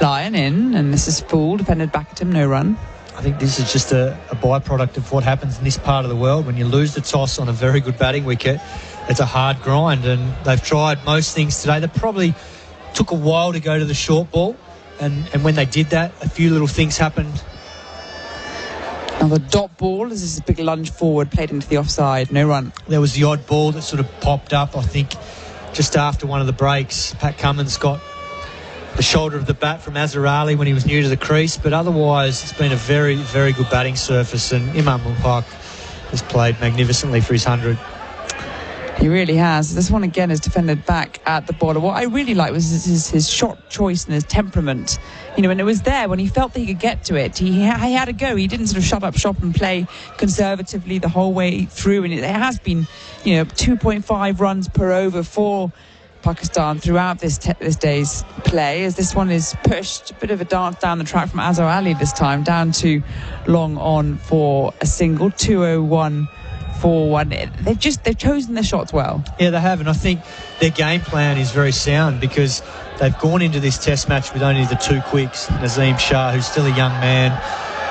Lyon in, and this is full, defended back at him, no run. I think this is just a byproduct of what happens in this part of the world. When you lose the toss on a very good batting wicket, it's a hard grind, and they've tried most things today. They probably took a while to go to the short ball, and when they did that, a few little things happened. Now the dot ball, this is a big lunge forward, played into the offside, no run. There was the odd ball that sort of popped up, I think, just after one of the breaks. Pat Cummins got the shoulder of the bat from Azhar Ali when he was new to the crease, but otherwise it's been a very, very good batting surface, and ul-Haq has played magnificently for his 100. He really has. This one again is defended back at the border. What I really liked was his shot choice and his temperament. You know, and it was there when he felt that he could get to it. He had a go. He didn't sort of shut up shop and play conservatively the whole way through. And it has been, 2.5 runs per over for Pakistan throughout this day's play, as this one is pushed, a bit of a dance down the track from Azhar Ali this time, down to long on for a single, 201 for one. They've chosen their shots well. Yeah, they have, and I think their game plan is very sound, because they've gone into this test match with only the two quicks, Nazim Shah, who's still a young man,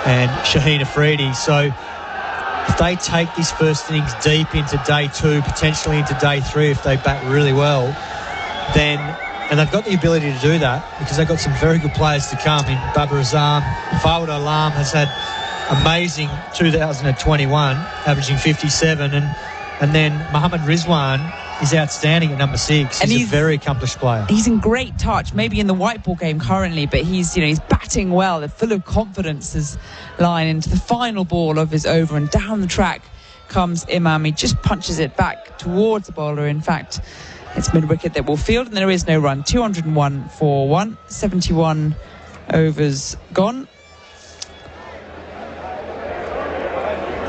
and Shaheen Afridi. So if they take this first innings deep into day 2, potentially into day 3, if they bat really well, then, and they've got the ability to do that because they've got some very good players to come in. Babar Azam, Fawad Alam has had amazing 2021, averaging 57, and then Mohammad Rizwan is outstanding at number 6. He's a very accomplished player. He's in great touch, maybe in the white ball game currently, but he's batting well. They're full of confidence as line into the final ball of his over, and down the track comes Imam. He just punches it back towards the bowler. In fact, it's mid-wicket that will field, and there is no run. 201 for 1, 71 overs gone.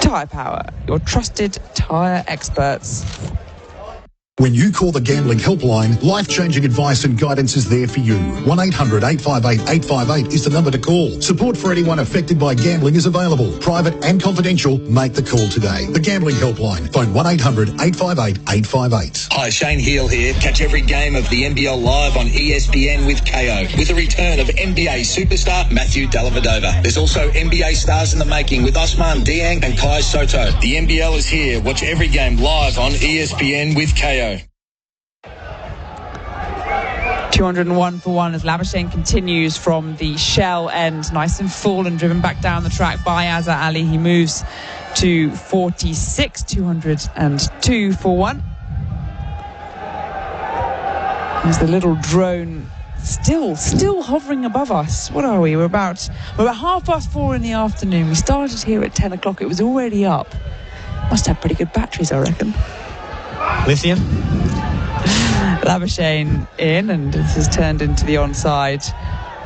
Tyre Power, your trusted tyre experts. When you call the Gambling Helpline, life-changing advice and guidance is there for you. 1-800-858-858 is the number to call. Support for anyone affected by gambling is available. Private and confidential. Make the call today. The Gambling Helpline. Phone 1-800-858-858. Hi, Shane Heal here. Catch every game of the NBL live on ESPN with KO, with the return of NBA superstar Matthew Dellavedova. There's also NBA stars in the making with Osman Dieng and Kai Soto. The NBL is here. Watch every game live on ESPN with KO. 201 for 1 as Labuschagne continues from the shell end, nice and full, and driven back down the track by Azhar Ali. He moves to 46, 202 for 1. There's the little drone still hovering above us. What are we? We're about 4:30 in the afternoon. We started here at 10 o'clock. It was already up. Must have pretty good batteries, I reckon. Lithium. Labuschagne in, and this has turned into the onside.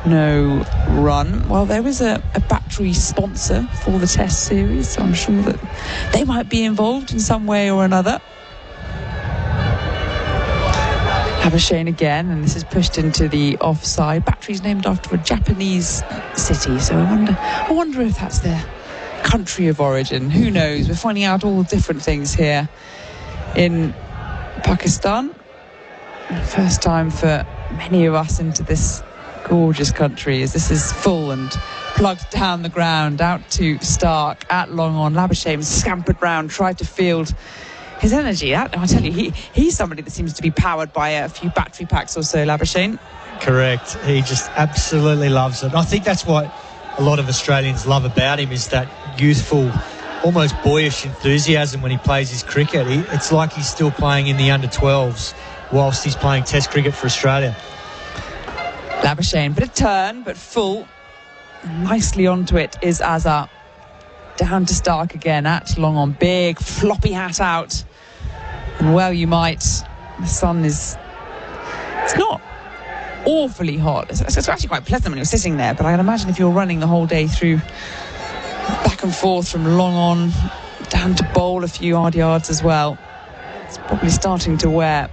No run. Well, there was a battery sponsor for the test series, so I'm sure that they might be involved in some way or another. Labuschagne again, and this is pushed into the offside. Battery's named after a Japanese city, so I wonder if that's their country of origin. Who knows? We're finding out all different things here in Pakistan. First time for many of us into this gorgeous country, as this is full and plugged down the ground, out to Stark at long on. Labuschagne scampered round, tried to field his energy. I tell you, he's somebody that seems to be powered by a few battery packs or so, Labuschagne. Correct. He just absolutely loves it. I think that's what a lot of Australians love about him, is that youthful, almost boyish enthusiasm when he plays his cricket. It's like he's still playing in the under-12s whilst he's playing Test cricket for Australia. Labuschagne, bit of turn, but full. Nicely onto it is Azhar. Down to Stark again at long on. Big floppy hat out. And well you might. The sun is... It's not awfully hot. It's actually quite pleasant when you're sitting there, but I can imagine if you're running the whole day through, back and forth from long on, down to bowl a few odd yards as well, it's probably starting to wear.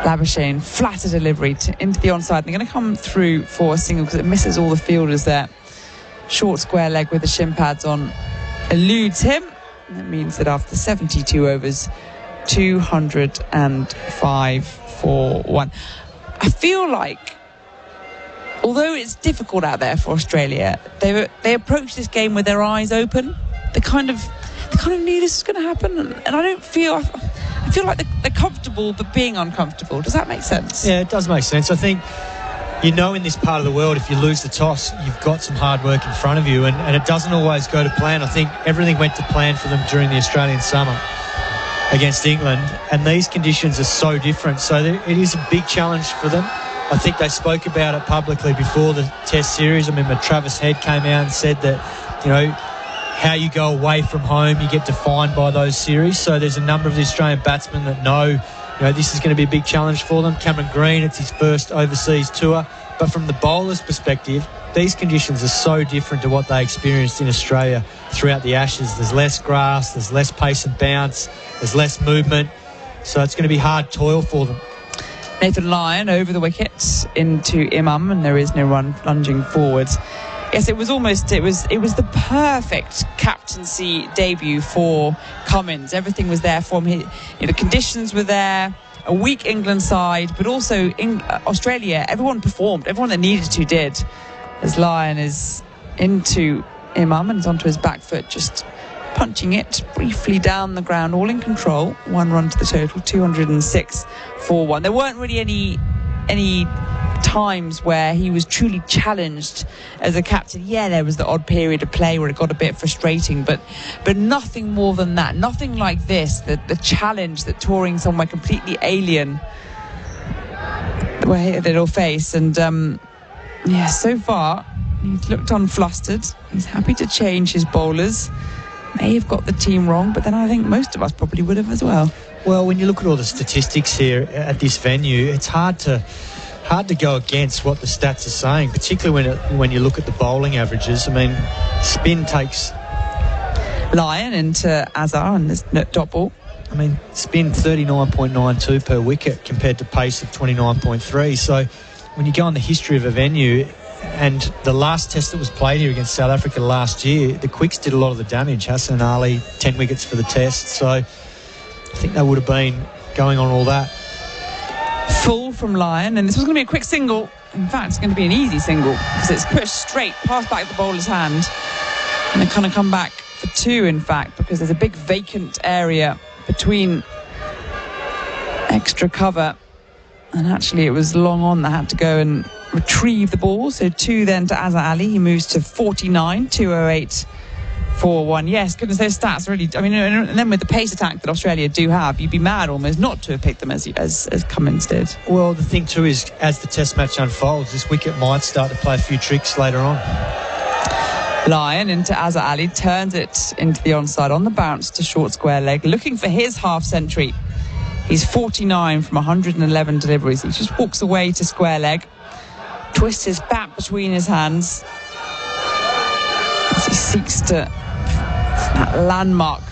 Labuschagne, flatter delivery into the onside. They're going to come through for a single because it misses all the fielders there. Short square leg with the shin pads on eludes him. That means that after 72 overs, 205 for 1. I feel like although it's difficult out there for Australia, they approach this game with their eyes open. They kind of knew this was going to happen, and I feel like they're comfortable but being uncomfortable. Does that make sense? Yeah, it does make sense. I think, in this part of the world, if you lose the toss, you've got some hard work in front of you, and it doesn't always go to plan. I think everything went to plan for them during the Australian summer against England, and these conditions are so different. So it is a big challenge for them. I think they spoke about it publicly before the Test series. I remember Travis Head came out and said that, how you go away from home, you get defined by those series. So there's a number of the Australian batsmen that know, this is going to be a big challenge for them. Cameron Green, it's his first overseas tour. But from the bowler's perspective, these conditions are so different to what they experienced in Australia throughout the Ashes. There's less grass, there's less pace and bounce, there's less movement. So it's going to be hard toil for them. Nathan Lyon over the wicket into Imam, and there is no run lunging forwards. Yes, it was the perfect captaincy debut for Cummins. Everything was there for him. The conditions were there. A weak England side, but also Australia. Everyone performed. Everyone that needed to did. As Lyon is into Imam and is onto his back foot, just punching it briefly down the ground, all in control. 1 run to the total, 206 for 1. There weren't really any times where he was truly challenged as a captain. Yeah, there was the odd period of play where it got a bit frustrating, but nothing more than that. Nothing like this, the challenge that touring somewhere completely alien where they'll face. And so far he's looked unflustered. He's happy to change his bowlers. May have got the team wrong, but then I think most of us probably would have as well. Well, when you look at all the statistics here at this venue, it's hard to go against what the stats are saying, particularly when you look at the bowling averages. I mean, spin takes Lyon into Azhar and this dot ball. I mean, spin 39.92 per wicket compared to pace of 29.3. So when you go on the history of a venue, and the last test that was played here against South Africa last year, the quicks did a lot of the damage. Hassan Ali, 10 wickets for the test. So I think they would have been going on all that. Full from Lyon, and this was going to be a quick single. In fact, it's going to be an easy single because it's pushed straight past back the bowler's hand, and they kind of come back for 2, in fact, because there's a big vacant area between extra cover, and actually it was long on that had to go and retrieve the ball. So 2 then to Azhar Ali. He moves to 49, 208 for 1. Yes, goodness, those stats really. I mean, and then with the pace attack that Australia do have, you'd be mad almost not to have picked them as Cummins did. Well, the thing too is, as the Test match unfolds, this wicket might start to play a few tricks later on. Lyon into Azhar Ali, turns it into the onside on the bounce to short square leg, looking for his half century. He's 49 from 111 deliveries. He just walks away to square leg, twists his bat between his hands as he seeks to that landmark.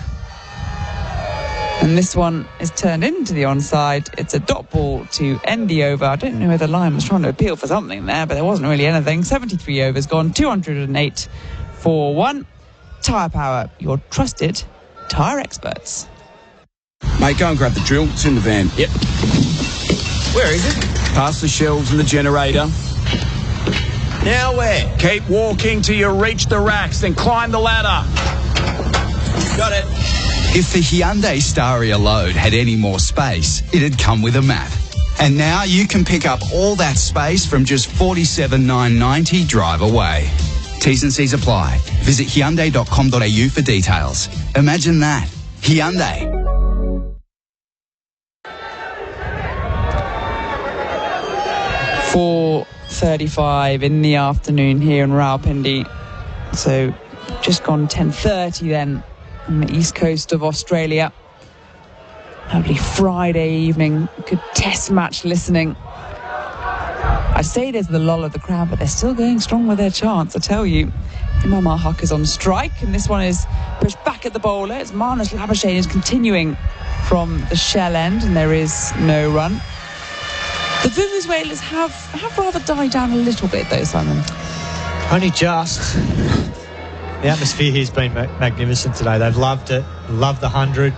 And this one is turned into the onside. It's a dot ball to end the over. I don't know whether Lyon was trying to appeal for something there, but there wasn't really anything. 73 overs gone, 208 for 1. Tyre Power, your trusted tyre experts. Mate, go and grab the drill. It's in the van. Yep. Where is it? Past the shelves and the generator. Now where? Keep walking till you reach the racks, then climb the ladder. Got it. If the Hyundai Staria load had any more space, it'd come with a map. And now you can pick up all that space from just $47,990 drive away. T's and C's apply. Visit Hyundai.com.au for details. Imagine that. Hyundai. 4:35 in the afternoon here in Rawalpindi. So just gone 10:30 then on the east coast of Australia. Lovely Friday evening, good Test match listening. I'd say there's the lull of the crowd, but they're still going strong with their chance, I tell you. ul-Haq is on strike, and this one is pushed back at the bowler. It's Marnus Labuschagne is continuing from the shell end, and there is no run. The Venezuelans have rather died down a little bit, though, Simon. Only just. The atmosphere here's been magnificent today. They've loved it, loved the 100.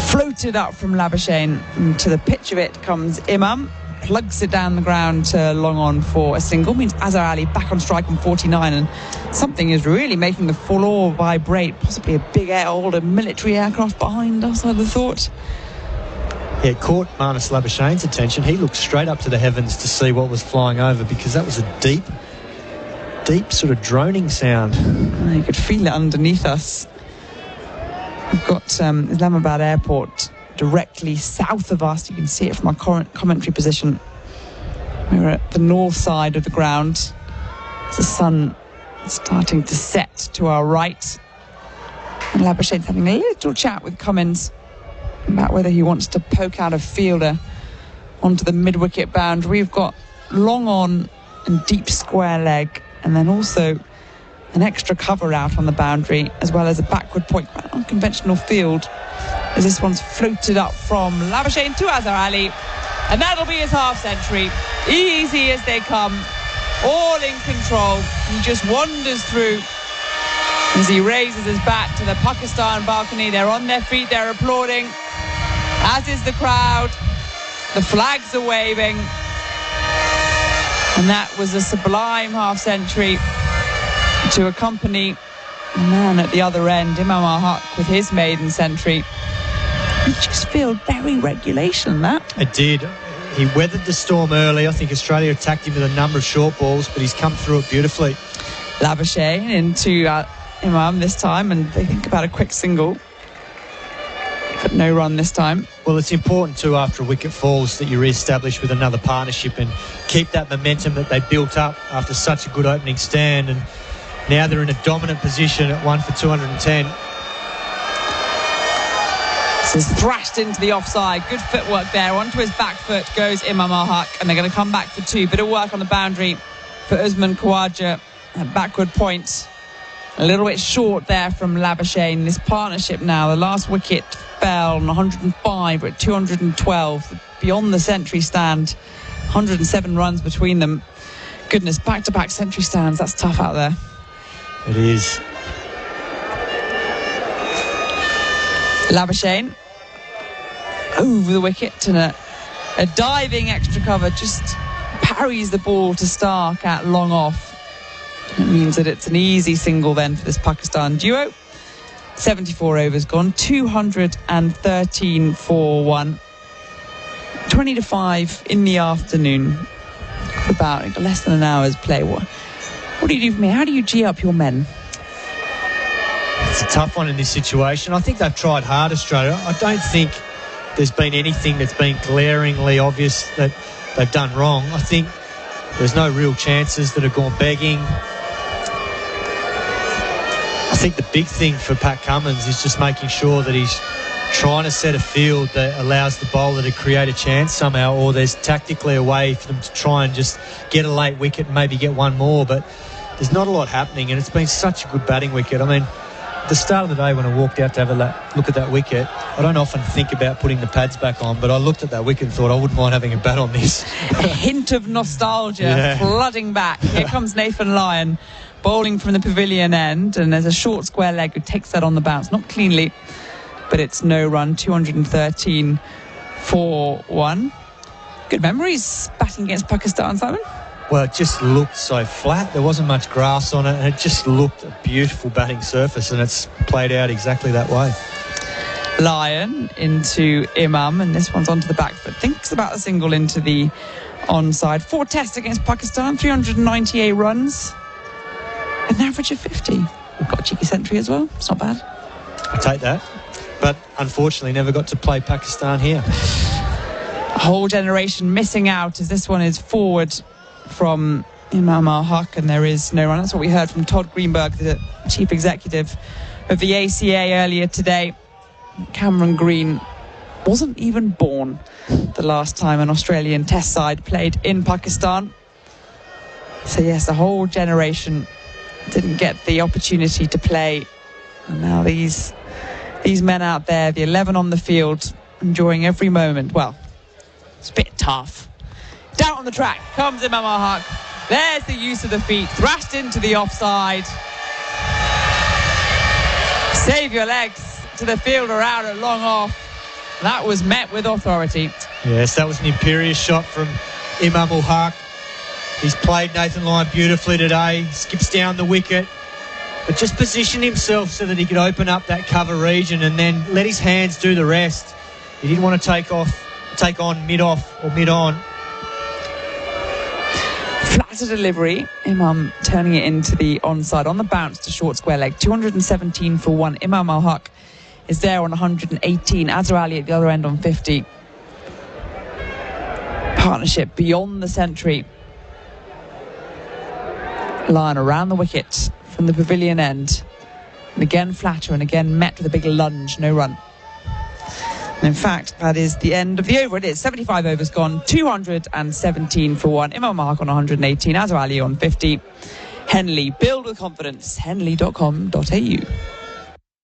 Floated up from Labuschagne, and to the pitch of it comes Imam. plugs it down the ground to long on for a single. Means Azhar Ali back on strike on 49, and something is really making the floor vibrate. Possibly a big older military aircraft behind us, I'd have thought. Yeah, it caught Marnus Labuschagne's attention. He looked straight up to the heavens to see what was flying over, because that was a deep sort of droning sound. You could feel it underneath us. We've got Islamabad Airport directly south of us. You can see it from our current commentary position. We're at the north side of the ground. The sun is starting to set to our right. And Labuschagne's having a little chat with Cummins about whether he wants to poke out a fielder onto the mid-wicket boundary. We've got long on and deep square leg, and then also an extra cover out on the boundary, as well as a backward point, quite an unconventional field, as this one's floated up from Labuschagne to Azhar Ali, and that'll be his half century. Easy as they come, all in control. He just wanders through as he raises his bat to the Pakistan balcony. They're on their feet, they're applauding, as is the crowd. The flags are waving, and that was a sublime half century to accompany the man at the other end, Imam ul-Haq, with his maiden century. It just felt very regulation, that. It did. He weathered the storm early. I think Australia attacked him with a number of short balls, but he's come through it beautifully. Labuschagne into Imam this time, and they think about a quick single. But no run this time. Well, it's important too, after a wicket falls, that you re-establish with another partnership and keep that momentum that they built up after such a good opening stand. And now they're in a dominant position at 1 for 210. This is thrashed into the offside. Good footwork there. Onto his back foot goes Imam ul-Haq, and they're going to come back for two. Bit of work on the boundary for Usman Khawaja. A backward point. A little bit short there from Labuschagne. This partnership now, the last wicket fell on 105. We're at 212. Beyond the century stand. 107 runs between them. Goodness, back-to-back century stands. That's tough out there. It is. Labuschagne over the wicket, and a diving extra cover just parries the ball to Stark at long off. It means that it's an easy single then for this Pakistan duo. 74 overs gone, 213 for 1. 20 to 5 in the afternoon. About less than an hour's play. What do you do for me? How do you G up your men? It's a tough one in this situation. I think they've tried hard, Australia. I don't think there's been anything that's been glaringly obvious that they've done wrong. I think there's no real chances that have gone begging. I think the big thing for Pat Cummins is just making sure that he's trying to set a field that allows the bowler to create a chance somehow, or there's tactically a way for them to try and just get a late wicket and maybe get one more. But there's not a lot happening, and it's been such a good batting wicket. I mean, at the start of the day when I walked out to have a look at that wicket, I don't often think about putting the pads back on, but I looked at that wicket and thought I wouldn't mind having a bat on this. A hint of nostalgia flooding back. Here comes Nathan Lyon bowling from the pavilion end, and there's a short square leg who takes that on the bounce, not cleanly, but it's no run. 213 for 1. Good memories batting against Pakistan, Simon. Well, it just looked so flat. There wasn't much grass on it, and it just looked a beautiful batting surface, and it's played out exactly that way. Lyon into Imam, and this one's onto the back foot. Thinks about the single into the onside. 4 tests against Pakistan, 398 runs, an average of 50. We've got a cheeky century as well. It's not bad. I'll take that. But unfortunately never got to play Pakistan here. A whole generation missing out, as this one is forward from Imam ul-Haq, and there is no run. That's what we heard from Todd Greenberg, the chief executive of the ACA earlier today. Cameron Green wasn't even born the last time an Australian test side played in Pakistan. So yes, a whole generation didn't get the opportunity to play, and now these men out there, the 11 on the field, enjoying every moment. Well, it's a bit tough. Down on the track comes Imam ul-Haq. There's the use of the feet, thrashed into the offside. Save your legs to the fielder out at long off. That was met with authority. Yes, that was an imperious shot from ul-Haq. He's played Nathan Lyon beautifully today. Skips down the wicket, but just positioned himself so that he could open up that cover region and then let his hands do the rest. He didn't want to take on mid-off or mid-on. Flatter delivery. Imam turning it into the onside on the bounce to short square leg. 217 for 1. ul-Haq is there on 118. Azhar Ali at the other end on 50. Partnership beyond the century. Lyon around the wicket from the pavilion end. And again flatter and again met with a big lunge. No run. And in fact, that is the end of the over. It is 75 overs gone, 217 for 1. ul-Haq on 118, Azhar Ali on 50. Henley, build with confidence. Henley.com.au.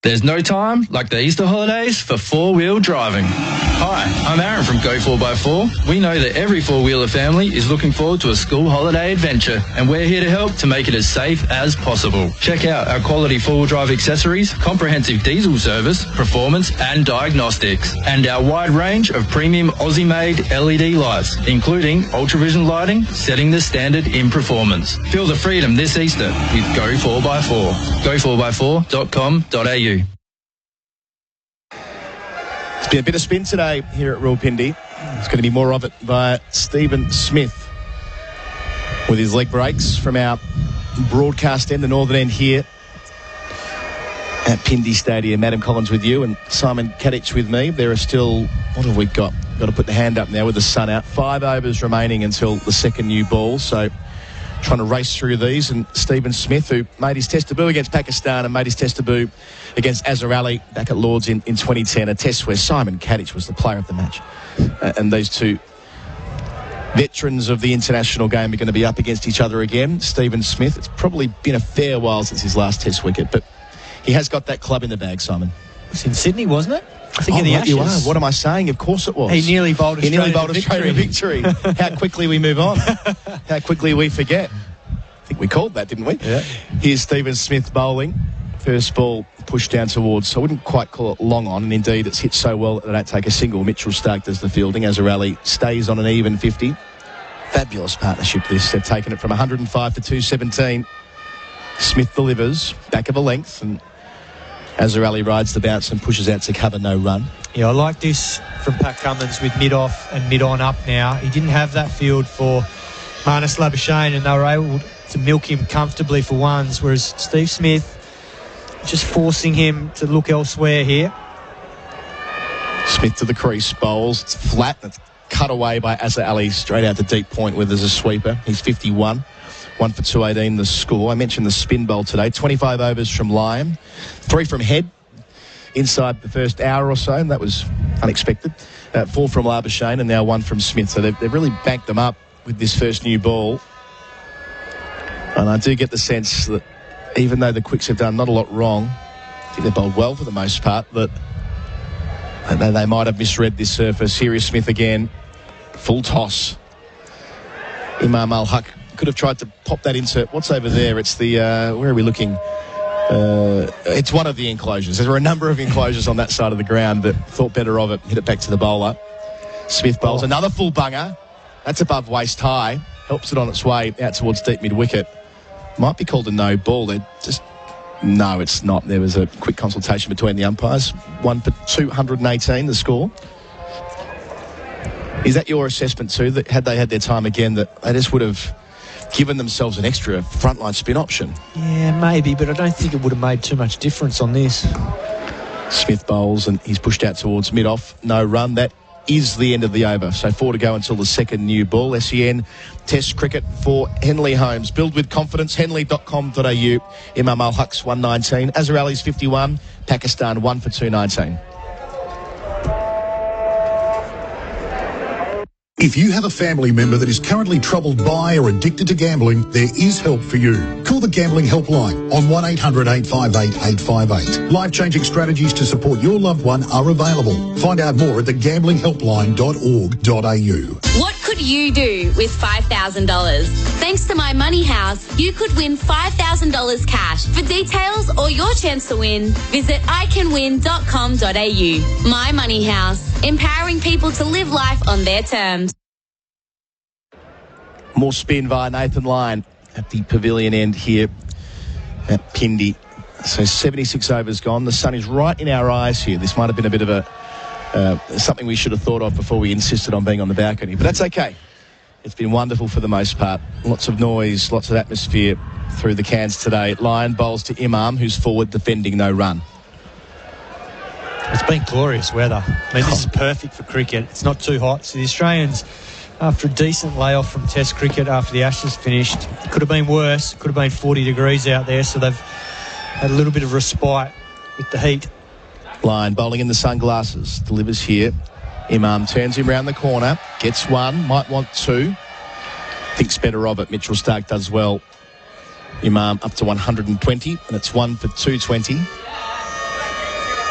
There's no time like the Easter holidays for four-wheel driving. Hi, I'm Aaron from Go 4x4. We know that every four-wheeler family is looking forward to a school holiday adventure, and we're here to help to make it as safe as possible. Check out our quality four-wheel drive accessories, comprehensive diesel service, performance and diagnostics, and our wide range of premium Aussie-made LED lights, including ultravision lighting, setting the standard in performance. Feel the freedom this Easter with Go 4x4. Go4x4.com.au. It's been a bit of spin today here at Rawalpindi. There's going to be more of it by Stephen Smith with his leg breaks from our broadcast end, the northern end here at Pindi Stadium. Adam Collins with you and Simon Katich with me. There are still, what have we got? Got to put the hand up now with the sun out. 5 overs remaining until the second new ball. So trying to race through these, and Stephen Smith, who made his test debut against Pakistan and made his test debut against Azhar Ali back at Lords in 2010, a test where Simon Katich was the player of the match. And these two veterans of the international game are going to be up against each other again. Stephen Smith, it's probably been a fair while since his last test wicket, but he has got that club in the bag, Simon. It was in Sydney, wasn't it? I think in the Ashes. You are. What am I saying? Of course it was. He nearly bowled Australia to victory. How quickly we move on. How quickly we forget. I think we called that, didn't we? Yeah. Here's Stephen Smith bowling. First ball pushed down towards, I wouldn't quite call it long on, and indeed it's hit so well that they don't take a single. Mitchell Stark does the fielding. Azhar Ali stays on an even 50. Fabulous partnership this. They've taken it from 105 to 217. Smith delivers, back of a length, and Azhar Ali rides the bounce and pushes out to cover, no run. Yeah, I like this from Pat Cummins with mid-off and mid-on up now. He didn't have that field for Marnus Labuschagne, and they were able to milk him comfortably for ones, whereas Steve Smith just forcing him to look elsewhere here. Smith to the crease, bowls. It's flat. It's cut away by Azhar Ali straight out to deep point where there's a sweeper. He's 51. 1 for 218 the score. I mentioned the spin bowl today. 25 overs from Lyon. 3 from Head inside the first hour or so, and that was unexpected. 4 from Labuschagne and now 1 from Smith. So they've really banked them up with this first new ball. And I do get the sense that even though the Quicks have done not a lot wrong, I think they've bowled well for the most part, that they might have misread this surface. Here is Smith again. Full toss. ul-Haq could have tried to pop that into, what's over there? It's the, where are we looking? It's one of the enclosures. There were a number of enclosures on that side of the ground that thought better of it, hit it back to the bowler. Smith bowls another full bunger. That's above waist high. Helps it on its way out towards deep mid-wicket. Might be called a no ball. No, it's not. There was a quick consultation between the umpires. 1 for 218, the score. Is that your assessment too, that had they had their time again, that they just would have given themselves an extra frontline spin option? Yeah, maybe, but I don't think it would have made too much difference on this. Smith bowls and he's pushed out towards mid-off. No run. That is the end of the over. So 4 to go until the second new ball. SEN Test cricket for Henley Homes. Build with confidence. Henley.com.au. ul-Haq's 119. Azhar Ali's 51. Pakistan 1 for 219. If you have a family member that is currently troubled by or addicted to gambling, there is help for you. Call the Gambling Helpline on 1800 858 858. Life-changing strategies to support your loved one are available. Find out more at thegamblinghelpline.org.au. What could could you do with $5,000? Thanks to My Money House, you could win $5,000 cash. For details or your chance to win, visit iCanWin.com.au. My Money House, empowering people to live life on their terms. More spin via Nathan Lyon at the pavilion end here at Pindi. So 76 overs gone. The sun is right in our eyes here. This might have been a bit of a something we should have thought of before we insisted on being on the balcony. But that's okay. It's been wonderful for the most part. Lots of noise, lots of atmosphere through the cans today. Lyon bowls to Imam, who's forward defending no run. It's been glorious weather. I mean, this is perfect for cricket. It's not too hot. So the Australians, after a decent layoff from Test cricket after the Ashes finished, could have been worse. Could have been 40 degrees out there. So they've had a little bit of respite with the heat. Lyon bowling in the sunglasses, delivers here. Imam turns him round the corner, gets one, might want two. Thinks better of it. Mitchell Starc does well. Imam up to 120, and it's 1 for 220.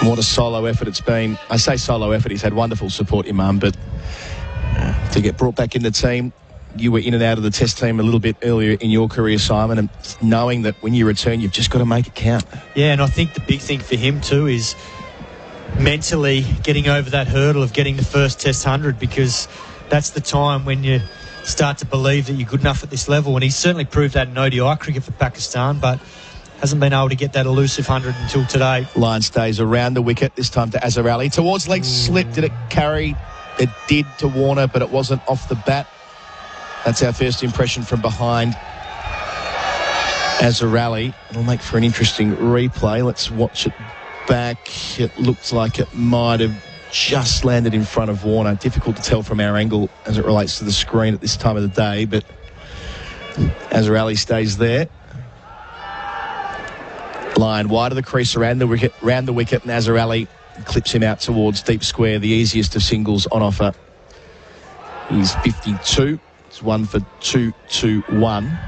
What a solo effort it's been. I say solo effort, he's had wonderful support, Imam, but to get brought back in the team, you were in and out of the Test team a little bit earlier in your career, Simon, and knowing that when you return, you've just got to make it count. Yeah, and I think the big thing for him too is mentally getting over that hurdle of getting the first Test 100, because that's the time when you start to believe that you're good enough at this level. And he's certainly proved that in ODI cricket for Pakistan, but hasn't been able to get that elusive 100 until today. Lyon stays around the wicket, this time to Azhar Ali. Towards leg slip, did it carry? It did to Warner, but it wasn't off the bat. That's our first impression from behind. Azhar Ali. It'll make for an interesting replay. Let's watch it back. It looked like it might have just landed in front of Warner. Difficult to tell from our angle as it relates to the screen at this time of the day, but Azhar Ali stays there. Lyon wide of the crease around the wicket, and Azhar Ali clips him out towards deep square, the easiest of singles on offer. He's 52. It's 1 for 221.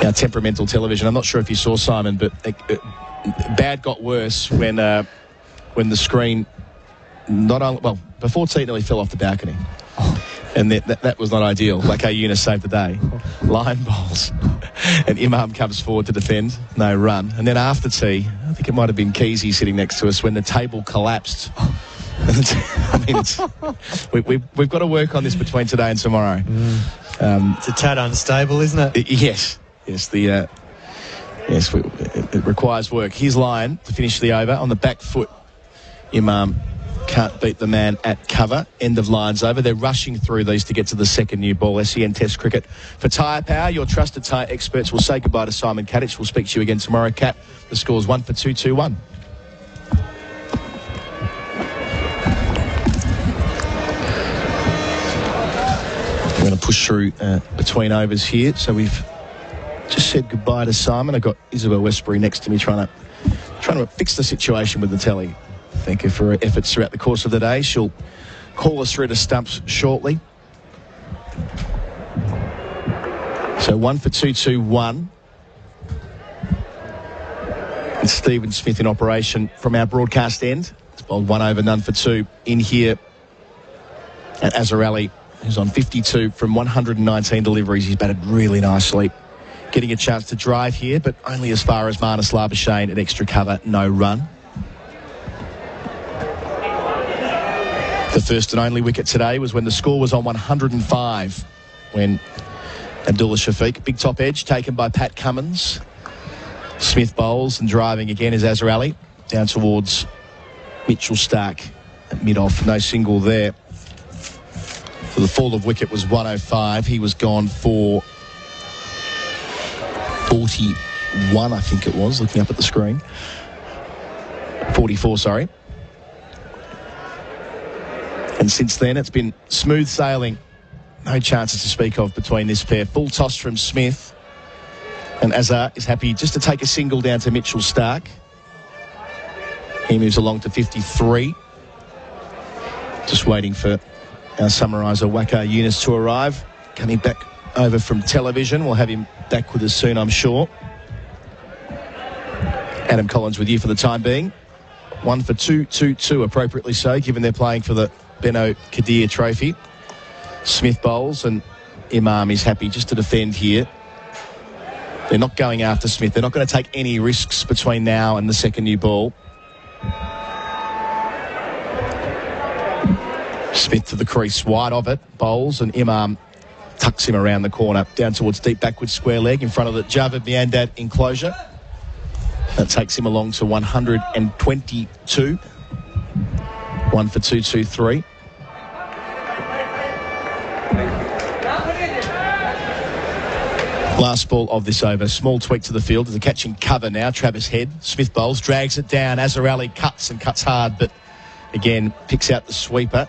Our temperamental television. I'm not sure if you saw, Simon, but bad got worse when the screen before T nearly fell off the balcony. And that was not ideal. Waqar Younis saved the day. Lyon bowls. And Imam comes forward to defend. No run. And then after tea, I think it might have been Kesey sitting next to us when the table collapsed. I mean, we've got to work on this between today and tomorrow. It's a tad unstable, isn't it? Yes. It requires work. Here's Lyon to finish the over on the back foot. Imam can't beat the man at cover. End of Lyon's over. They're rushing through these to get to the second new ball. SEN Test Cricket for Tyre Power. Your trusted tyre experts will say goodbye to Simon Katich. We'll speak to you again tomorrow. Kat, the score's 1 for 221. We're going to push through between overs here. So we've just said goodbye to Simon. I've got Isabel Westbury next to me trying to fix the situation with the telly. Thank you for her efforts throughout the course of the day. She'll call us through to stumps shortly. So 1 for 221. And Stephen Smith in operation from our broadcast end. It's bowled 1 over, none for 2 in here at Azhar Ali, who's on 52 from 119 deliveries. He's batted really nicely. Getting a chance to drive here, but only as far as Marnus Labuschagne at extra cover, no run. The first and only wicket today was when the score was on 105, when Abdullah Shafiq, big top edge, taken by Pat Cummins. Smith bowls and driving again is Azhar Ali, down towards Mitchell Starc at mid-off, no single there. So the fall of wicket was 105. He was gone for 41, I think it was, looking up at the screen. 44, sorry. And since then, it's been smooth sailing. No chances to speak of between this pair. Full toss from Smith. And Azhar is happy just to take a single down to Mitchell Starc. He moves along to 53. Just waiting for our summariser, Waqar Younis, to arrive. Coming back over from television. We'll have him back with us soon, I'm sure. Adam Collins with you for the time being. 1 for 222, appropriately so, given they're playing for the Benaud-Qadir trophy. Smith bowls and Imam is happy just to defend here. They're not going after Smith. They're not going to take any risks between now and the second new ball. Smith to the crease, wide of it, bowls, and Imam tucks him around the corner, down towards deep backward square leg in front of the Javed Miandad enclosure. That takes him along to 122. 1 for 223. Last ball of this over. Small tweak to the field. There's a catching cover now. Travis Head. Smith bowls, drags it down. Azhar Ali cuts and cuts hard, but again picks out the sweeper.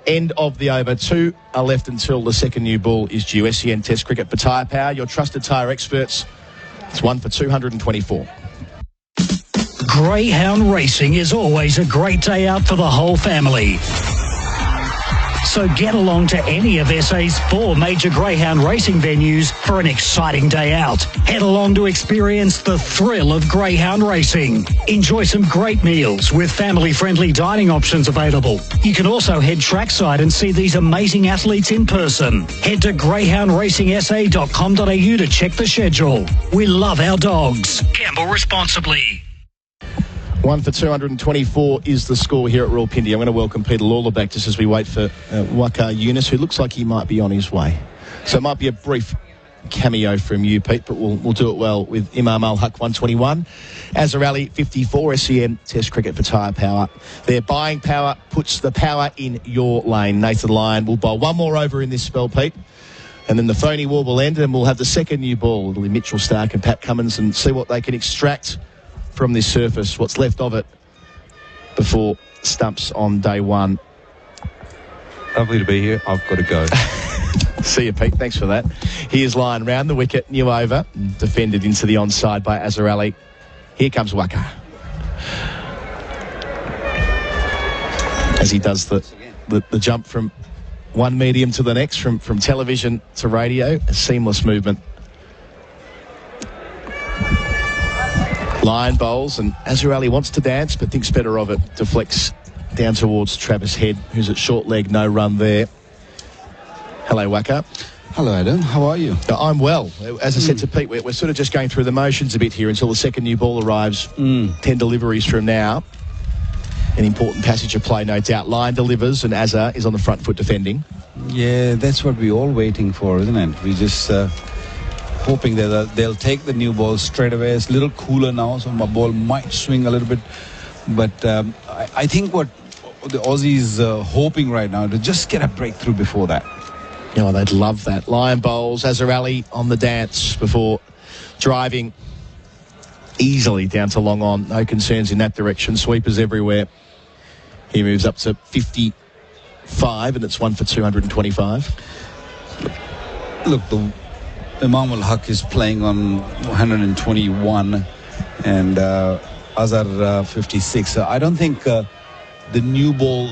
End of the over. 2 are left until the second new ball is due. SEN Test Cricket for tyre power. Your trusted tyre experts. It's 1 for 224. Greyhound racing is always a great day out for the whole family. So get along to any of SA's 4 major greyhound racing venues for an exciting day out. Head along to experience the thrill of greyhound racing. Enjoy some great meals with family-friendly dining options available. You can also head trackside and see these amazing athletes in person. Head to greyhoundracingsa.com.au to check the schedule. We love our dogs. Gamble responsibly. 1 for 224 is the score here at Rawalpindi. I'm going to welcome Peter Lawler back just as we wait for Waqar Younis, who looks like he might be on his way. So it might be a brief cameo from you, Pete, but we'll do it well with Imam ul-Haq 121. Azhar Ali 54, SEN Test Cricket for tyre power. Their buying power puts the power in your lane. Nathan Lyon will bowl one more over in this spell, Pete. And then the phony war will end and we'll have the second new ball. It'll be Mitchell Stark and Pat Cummins and see what they can extract from this surface, what's left of it before stumps on day one. Lovely to be here. I've got to go. See you, Pete. Thanks for that. Here's Lyon round the wicket, new over, defended into the onside by Azhar Ali. Here comes Waqar. As he does the jump from one medium to the next, from television to radio, a seamless movement. Lyon bowls and Azhar Ali wants to dance but thinks better of it. Deflects down towards Travis Head, who's at short leg, no run there. Hello, Waqar. Hello, Adam. How are you? I'm well. As I said to Pete, we're sort of just going through the motions a bit here until the second new ball arrives 10 deliveries from now. An important passage of play, no doubt. Lyon delivers and Azhar is on the front foot defending. Yeah, that's what we're all waiting for, isn't it? We just hoping that they'll take the new ball straight away. It's a little cooler now, so my ball might swing a little bit. But I think what the Aussies hoping right now to just get a breakthrough before that. Oh, they'd love that. Lyon bowls, Azhar Ali on the dance before driving easily down to long on. No concerns in that direction. Sweepers everywhere. He moves up to 55 and it's 1 for 225. Look, the Imam ul-Haq is playing on 121 and Azhar 56. I don't think the new ball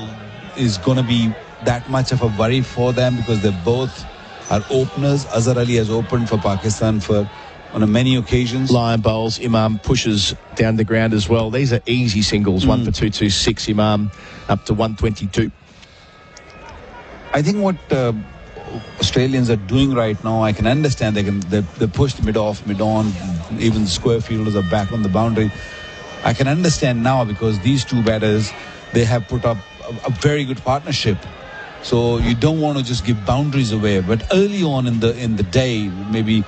is going to be that much of a worry for them because they both are openers. Azhar Ali has opened for Pakistan on many occasions. Lyon bowls, Imam pushes down the ground as well. These are easy singles. 1 for 226. Imam up to 122. I think what Australians are doing right now, I can understand they pushed mid-off, mid-on, even the square fielders are back on the boundary. I can understand now because these two batters, they have put up a very good partnership. So you don't want to just give boundaries away. But early on in the day, maybe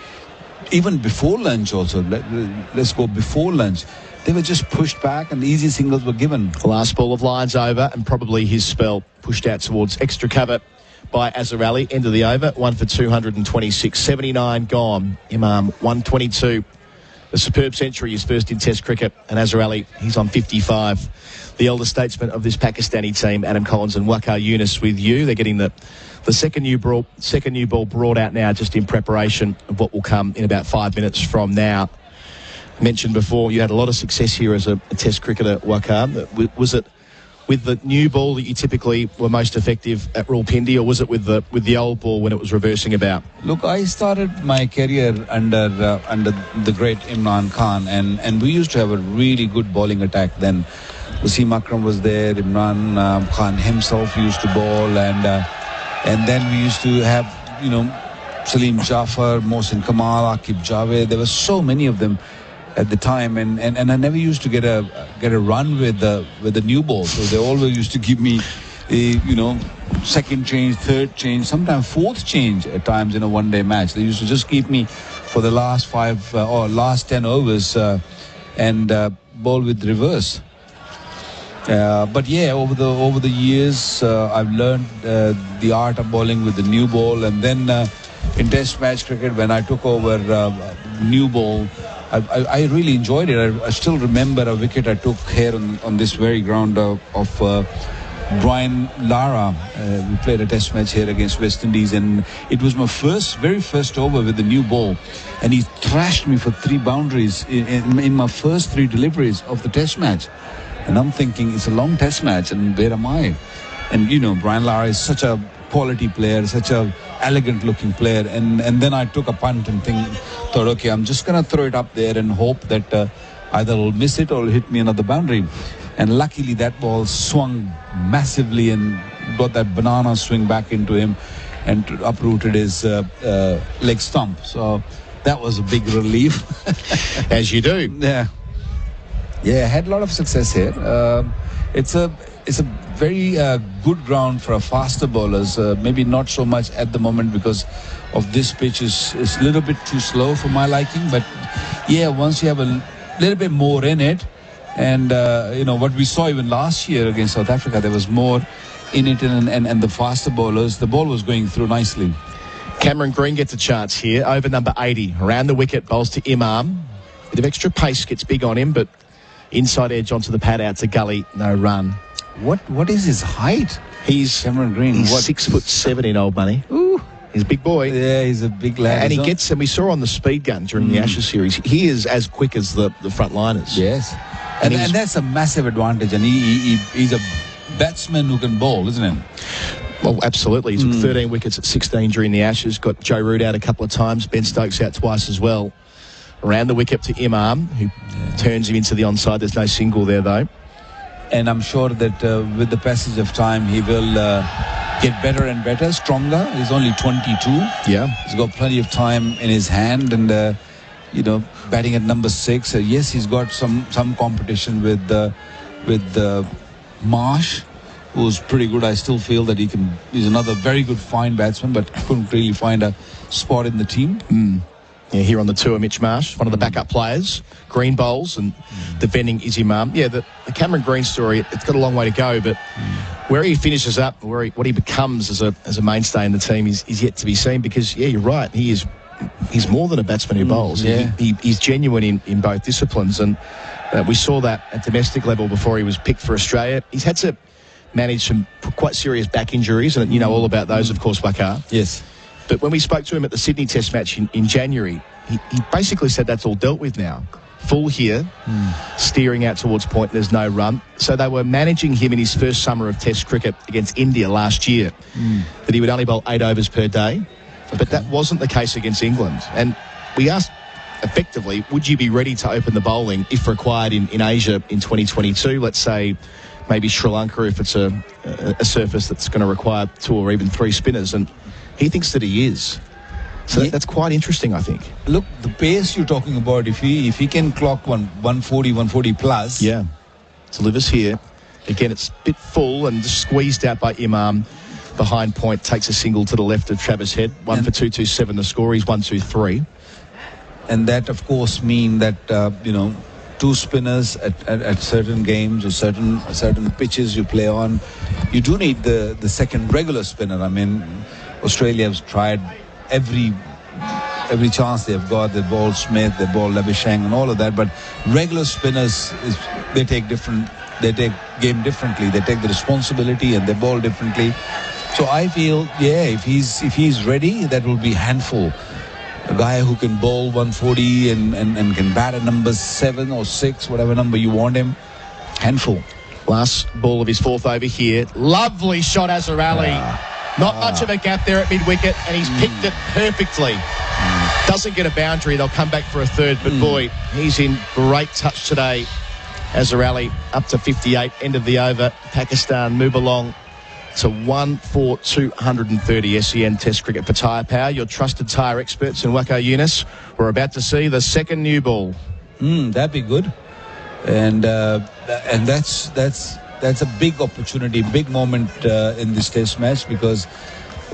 even before lunch also, let's go before lunch, they were just pushed back and easy singles were given. The last ball of Lyon's over and probably his spell pushed out towards extra cover by Azhar Ali. End of the over, 1 for 226. 79 gone. Imam 122. A superb century, his first in Test cricket. And Azhar Ali, he's on 55. The elder statesman of this Pakistani team, Adam Collins and Waqar Younis with you. They're getting the second new ball brought out now just in preparation of what will come in about 5 minutes from now. I mentioned before, you had a lot of success here as a Test cricketer, Waqar. Was it with the new ball that you typically were most effective at Rawalpindi, or was it with the old ball when it was reversing about? Look, I started my career under the great Imran Khan, and we used to have a really good bowling attack then. Wasim Akram was there, Imran Khan himself used to bowl, and then we used to have, Salim Jafar, Mohsin Kamal, Aqib Javed. There were so many of them at the time, and I never used to get a run with the new ball. So they always used to give me second change, third change, sometimes fourth change at times in a one-day match. They used to just keep me for the last 5 or last 10 overs and bowl with reverse. But yeah, over the years, I've learned the art of bowling with the new ball, and then in Test match cricket, when I took over new ball, I really enjoyed it. I still remember a wicket I took here on this very ground of Brian Lara. We played a Test match here against West Indies, and it was my very first over with the new ball, and he thrashed me for 3 boundaries in my first 3 deliveries of the Test match. And I'm thinking, it's a long Test match, and where am I? And Brian Lara is such a quality player, such a elegant looking player, and then I took a punt and thought, okay, I'm just gonna throw it up there and hope that either it'll miss it or it'll hit me another boundary. And luckily that ball swung massively and got that banana swing back into him and uprooted his leg stump. So that was a big relief. As you do. Yeah, I had a lot of success here. It's a very good ground for faster bowlers. Maybe not so much at the moment because of this pitch is a little bit too slow for my liking. But yeah, once you have a little bit more in it, and what we saw even last year against South Africa, there was more in it, and the faster bowlers, the ball was going through nicely. Cameron Green gets a chance here. Over number 80, around the wicket, bowls to Imam. Bit of extra pace gets big on him, but inside edge onto the pad, out to gully, no run. What is his height? He's Cameron Green. He's 6'7" in old money. Ooh, he's a big boy. Yeah, he's a big lad. And we saw on the speed gun during the Ashes series, he is as quick as the front liners. Yes, and that's a massive advantage. And he's a batsman who can bowl, isn't he? Well, absolutely. He took 13 wickets at 16 during the Ashes. Got Joe Root out a couple of times. Ben Stokes out twice as well. Around the wicket to Imam, who turns him into the onside. There's no single there, though. And I'm sure that with the passage of time, he will get better and better, stronger. He's only 22. Yeah. He's got plenty of time in his hand, and, batting at number 6. Yes, he's got some competition with Marsh, who's pretty good. I still feel that he's another very good, fine batsman, but couldn't really find a spot in the team. Yeah, here on the tour, Mitch Marsh, one of the backup players, Green bowls and defending Izzy Mum. Yeah, the Cameron Green story, it's got a long way to go, but where he finishes up, what he becomes as a mainstay in the team is yet to be seen, because, yeah, you're right, he's more than a batsman who bowls. Yeah. He's genuine in both disciplines, and we saw that at domestic level before he was picked for Australia. He's had to manage some quite serious back injuries, and you know all about those, of course, Waqar. Yes. But when we spoke to him at the Sydney Test match in January, he basically said that's all dealt with now. Full here, steering out towards point, there's no run. So they were managing him in his first summer of Test cricket against India last year, that he would only bowl 8 overs per day. But that wasn't the case against England. And we asked, effectively, would you be ready to open the bowling if required in Asia in 2022? Let's say maybe Sri Lanka, if it's a surface that's going to require 2 or even 3 spinners. And he thinks that he is. So that's quite interesting, I think. Look, the pace you're talking about, if he can clock 140 plus. Yeah. Delivers here. Again, it's a bit full and just squeezed out by Imam. Behind point, takes a single to the left of Travis Head. 1 for 227. The score is 1-2-3. And that, of course, mean that, 2 spinners at certain games or certain pitches you play on, you do need the second regular spinner. I mean, Australia has tried every chance they've got. They ball Smith, they ball Labuschagne and all of that. But regular spinners, they take game differently. They take the responsibility and they ball differently. So I feel, if he's ready, that will be a handful. A guy who can bowl 140 and can bat at number 7 or 6, whatever number you want him, handful. Last ball of his 4th over here. Lovely shot, Azhar Ali. Not much of a gap there at mid-wicket, and he's picked it perfectly. Doesn't get a boundary. They'll come back for a 3rd, but boy, he's in great touch today. Azarali up to 58, end of the over. Pakistan move along to 1-for-230 SEN Test cricket for tyre power. Your trusted tyre experts in Waqar, Younis. We're about to see the second new ball. That'd be good, and that's a big opportunity, big moment in this Test match, because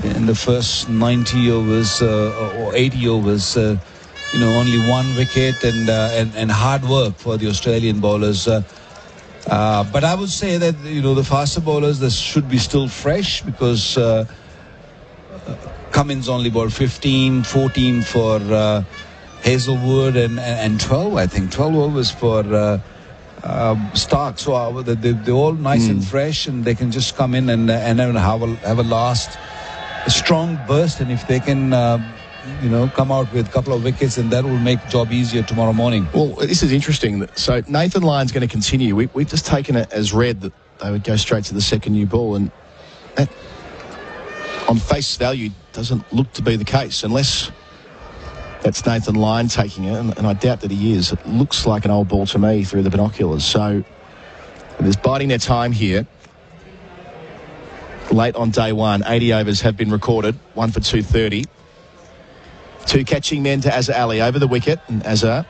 in the first 90 overs or 80 overs, only one wicket and hard work for the Australian bowlers. But I would say that, the faster bowlers, this should be still fresh, because Cummins only bowled 15, 14 for Hazelwood and 12, I think, 12 overs for Stark. So they're all nice and fresh, and they can just come in and have a last strong burst. And if they can come out with a couple of wickets, and that will make the job easier tomorrow morning. Well, this is interesting. So Nathan Lyon's going to continue. We've just taken it as read that they would go straight to the second new ball, and that, on face value, doesn't look to be the case, unless that's Nathan Lyon taking it, and I doubt that he is. It looks like an old ball to me through the binoculars. So there's biding their time here. Late on day one, 80 overs have been recorded, 1-for-230. 2 catching men to Azhar Ali over the wicket, and Azhar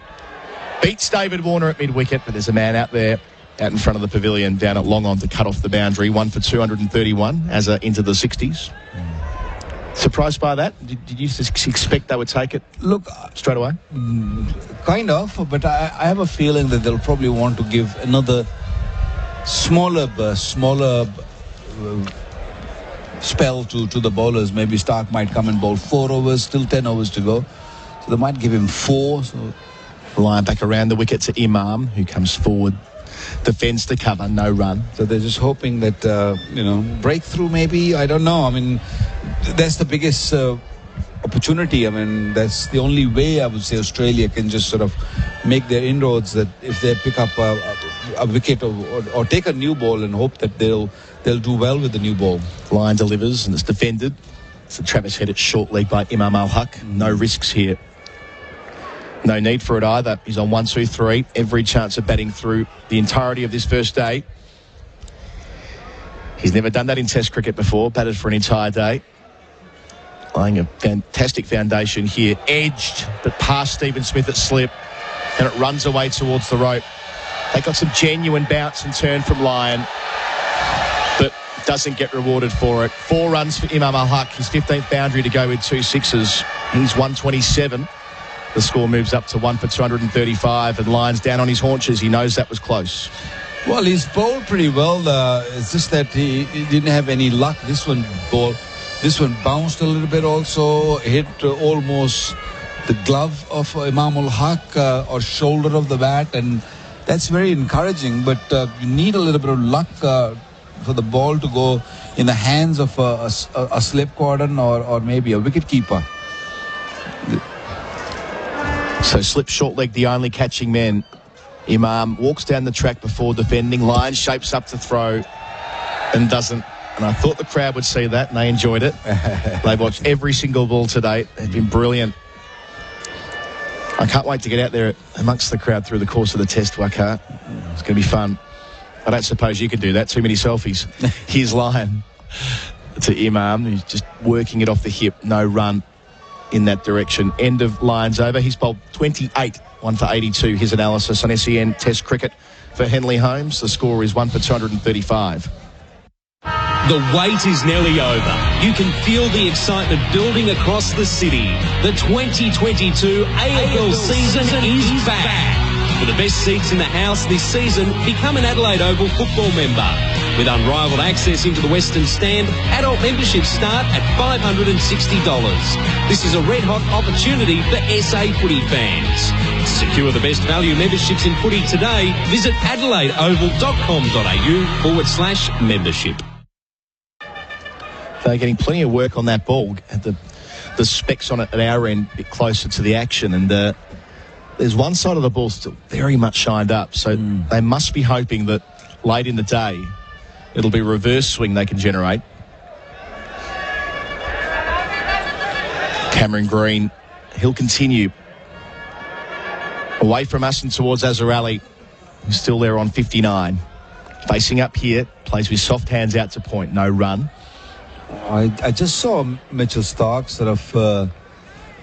beats David Warner at mid-wicket, but there's a man out there, out in front of the pavilion, down at long on to cut off the boundary. 1-for-231, Azhar into the 60s. Surprised by that? Did you expect they would take it? Look, straight away? Kind of, but I have a feeling that they'll probably want to give another smaller spell to the bowlers. Maybe Stark might come and bowl 4 overs, still 10 overs to go. So they might give him 4. So Lyon back around the wicket to Imam, who comes forward, defends the cover, no run. So they're just hoping that, breakthrough maybe. I don't know. I mean, that's the biggest opportunity. I mean, that's the only way I would say Australia can just sort of make their inroads, that if they pick up a wicket or take a new ball, and hope that they'll do well with the new ball. Lyon delivers, and it's defended. So Travis hit it short leg by Imam ul-Haq. No risks here. No need for it either. He's on 1-2-3. Every chance of batting through the entirety of this first day. He's never done that in Test cricket before. Batted for an entire day. Laying a fantastic foundation here. Edged, but past Stephen Smith at slip. And it runs away towards the rope. They got some genuine bounce and turn from Lyon, but doesn't get rewarded for it. 4 runs for Imam ul-Haq. His 15th boundary to go with 2 sixes. He's 127. The score moves up to 1-for-235, and Lyon's down on his haunches. He knows that was close. Well, he's bowled pretty well. It's just that he didn't have any luck. This one bounced a little bit also, hit almost the glove of Imam ul-Haq or shoulder of the bat, and that's very encouraging. But you need a little bit of luck for the ball to go in the hands of a slip cordon or maybe a wicket keeper. So slip short leg, the only catching men. Imam walks down the track before defending. Lyon shapes up to throw and doesn't. And I thought the crowd would see that, and they enjoyed it. They watched every single ball to date. They've been brilliant. I can't wait to get out there amongst the crowd through the course of the Test, Waqar. It's going to be fun. I don't suppose you could do that. Too many selfies. Here's Lyon to Imam, who's just working it off the hip. No run in that direction. End of Lyon's over. He's bowled 28, 1-for-82. His analysis on SEN Test cricket for Henley Holmes. The score is 1-for-235. The wait is nearly over. You can feel the excitement building across the city. The 2022 AFL season is back. For the best seats in the house this season, become an Adelaide Oval football member. With unrivaled access into the Western Stand, adult memberships start at $560. This is a red-hot opportunity for SA footy fans. To secure the best value memberships in footy today, visit adelaideoval.com.au/membership. They're getting plenty of work on that ball. The specs on it at our end a bit closer to the action, and there's one side of the ball still very much shined up, so they must be hoping that late in the day it'll be reverse swing they can generate. Cameron Green, he'll continue away from us and towards Azhar Ali. who's still there on 59. Facing up here, plays with soft hands out to point, no run. I just saw Mitchell Starc sort of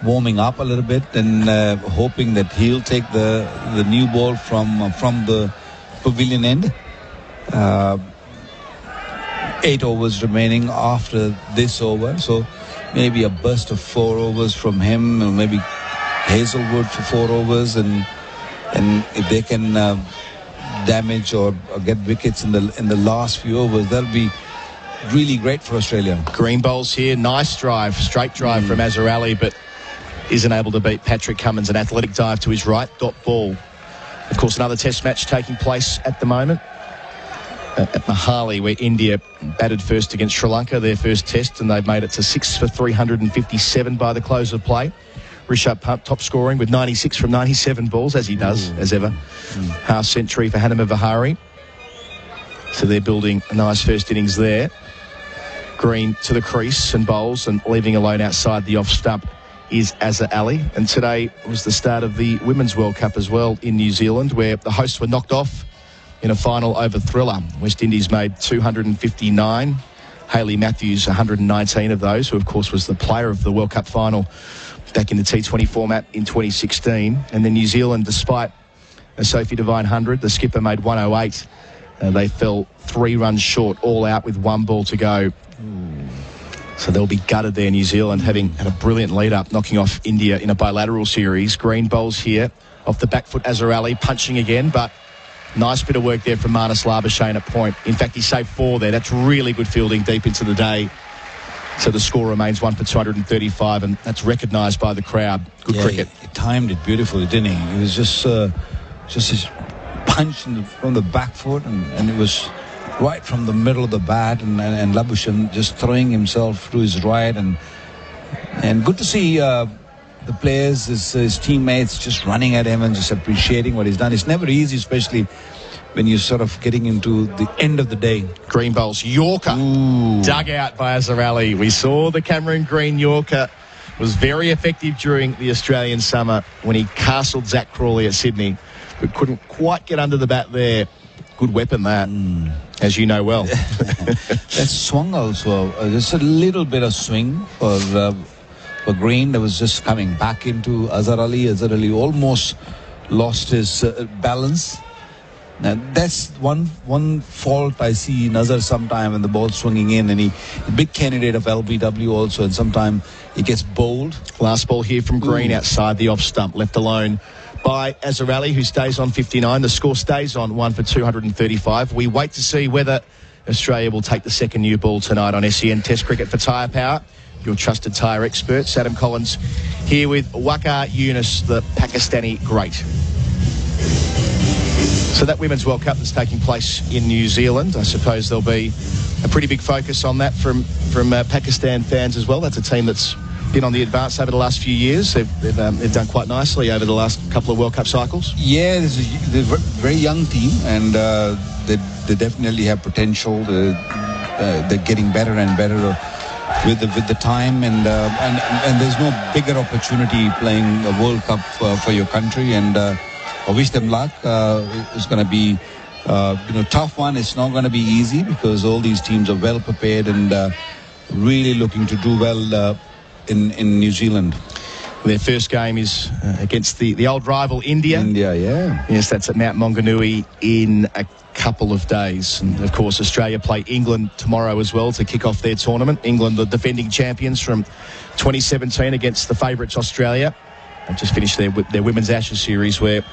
warming up a little bit and hoping that he'll take the new ball from the pavilion end. 8 overs remaining after this over, so maybe a burst of 4 overs from him, or maybe Hazelwood for 4 overs, and if they can damage or get wickets in the last few overs, that'll be really great for Australia. Green bowls here, nice drive, straight drive from Azhar Ali, but isn't able to beat Patrick Cummins. An athletic dive to his right, dot ball. Of course, another test match taking place at the moment at Mohali, where India batted first against Sri Lanka, their first test, and they've made it to 6 for 357 by the close of play. Rishabh Pant top scoring with 96 from 97 balls, as he does, as ever. Half century for Hanuma Vihari. So they're building a nice first innings there. Green to the crease and bowls, and leaving alone outside the off stump is Azhar Ali. And today was the start of the Women's World Cup as well in New Zealand, where the hosts were knocked off in a final over thriller. West Indies made 259. Hayley Matthews, 119 of those, who of course was the player of the World Cup final back in the T20 format in 2016. And then New Zealand, despite a Sophie Devine 100, the skipper made 108. They fell 3 runs short, all out with 1 ball to go. So they'll be gutted there, New Zealand, having had a brilliant lead-up, knocking off India in a bilateral series. Green bowls here, off the back foot, Azhar Ali punching again, but nice bit of work there from Marnus Labuschagne at point. In fact, he saved 4 there. That's really good fielding deep into the day. So the score remains 1 for 235, and that's recognised by the crowd. Good cricket. He timed it beautifully, didn't he? It was just his punch from the back foot, and it was right from the middle of the bat, and Labuschagne just throwing himself to his right, and good to see the players, his teammates just running at him and just appreciating what he's done. It's never easy, especially when you're sort of getting into the end of the day. Green bowls, Yorker, dug out by Azhar Ali. We saw the Cameron Green Yorker was very effective during the Australian summer when he castled Zach Crawley at Sydney, but couldn't quite get under the bat there. Good weapon, that, as you know well. That swung also. Just a little bit of swing for Green. That was just coming back into Azhar Ali. Azhar Ali almost lost his balance. Now, that's one fault I see in Azhar sometime when the ball's swinging in, and a big candidate of LBW also, and sometimes he gets bowled. Last ball here from Green outside the off stump, left alone by Azhar Ali, who stays on 59. The score stays on 1 for 235. We wait to see whether Australia will take the second new ball tonight on SEN Test Cricket for Tyre Power. Your trusted tyre experts. Adam Collins here with Waqar Younis, the Pakistani great. So that Women's World Cup that's taking place in New Zealand, I suppose there'll be a pretty big focus on that from Pakistan fans as well. That's a team that's been on the advance over the last few years. They've done quite nicely over the last couple of World Cup cycles. Yeah, they're a very young team, and they definitely have potential. They're getting better and better with the time, and there's no bigger opportunity playing a World Cup for your country, and I wish them luck. It's going to be tough one. It's not going to be easy because all these teams are well prepared and really looking to do well in New Zealand. Their first game is against the old rival India. Yeah. Yes, that's at Mount Maunganui in a couple of days. And, of course, Australia play England tomorrow as well to kick off their tournament. England, the defending champions from 2017 against the favourites Australia. They've just finished their Women's Ashes series where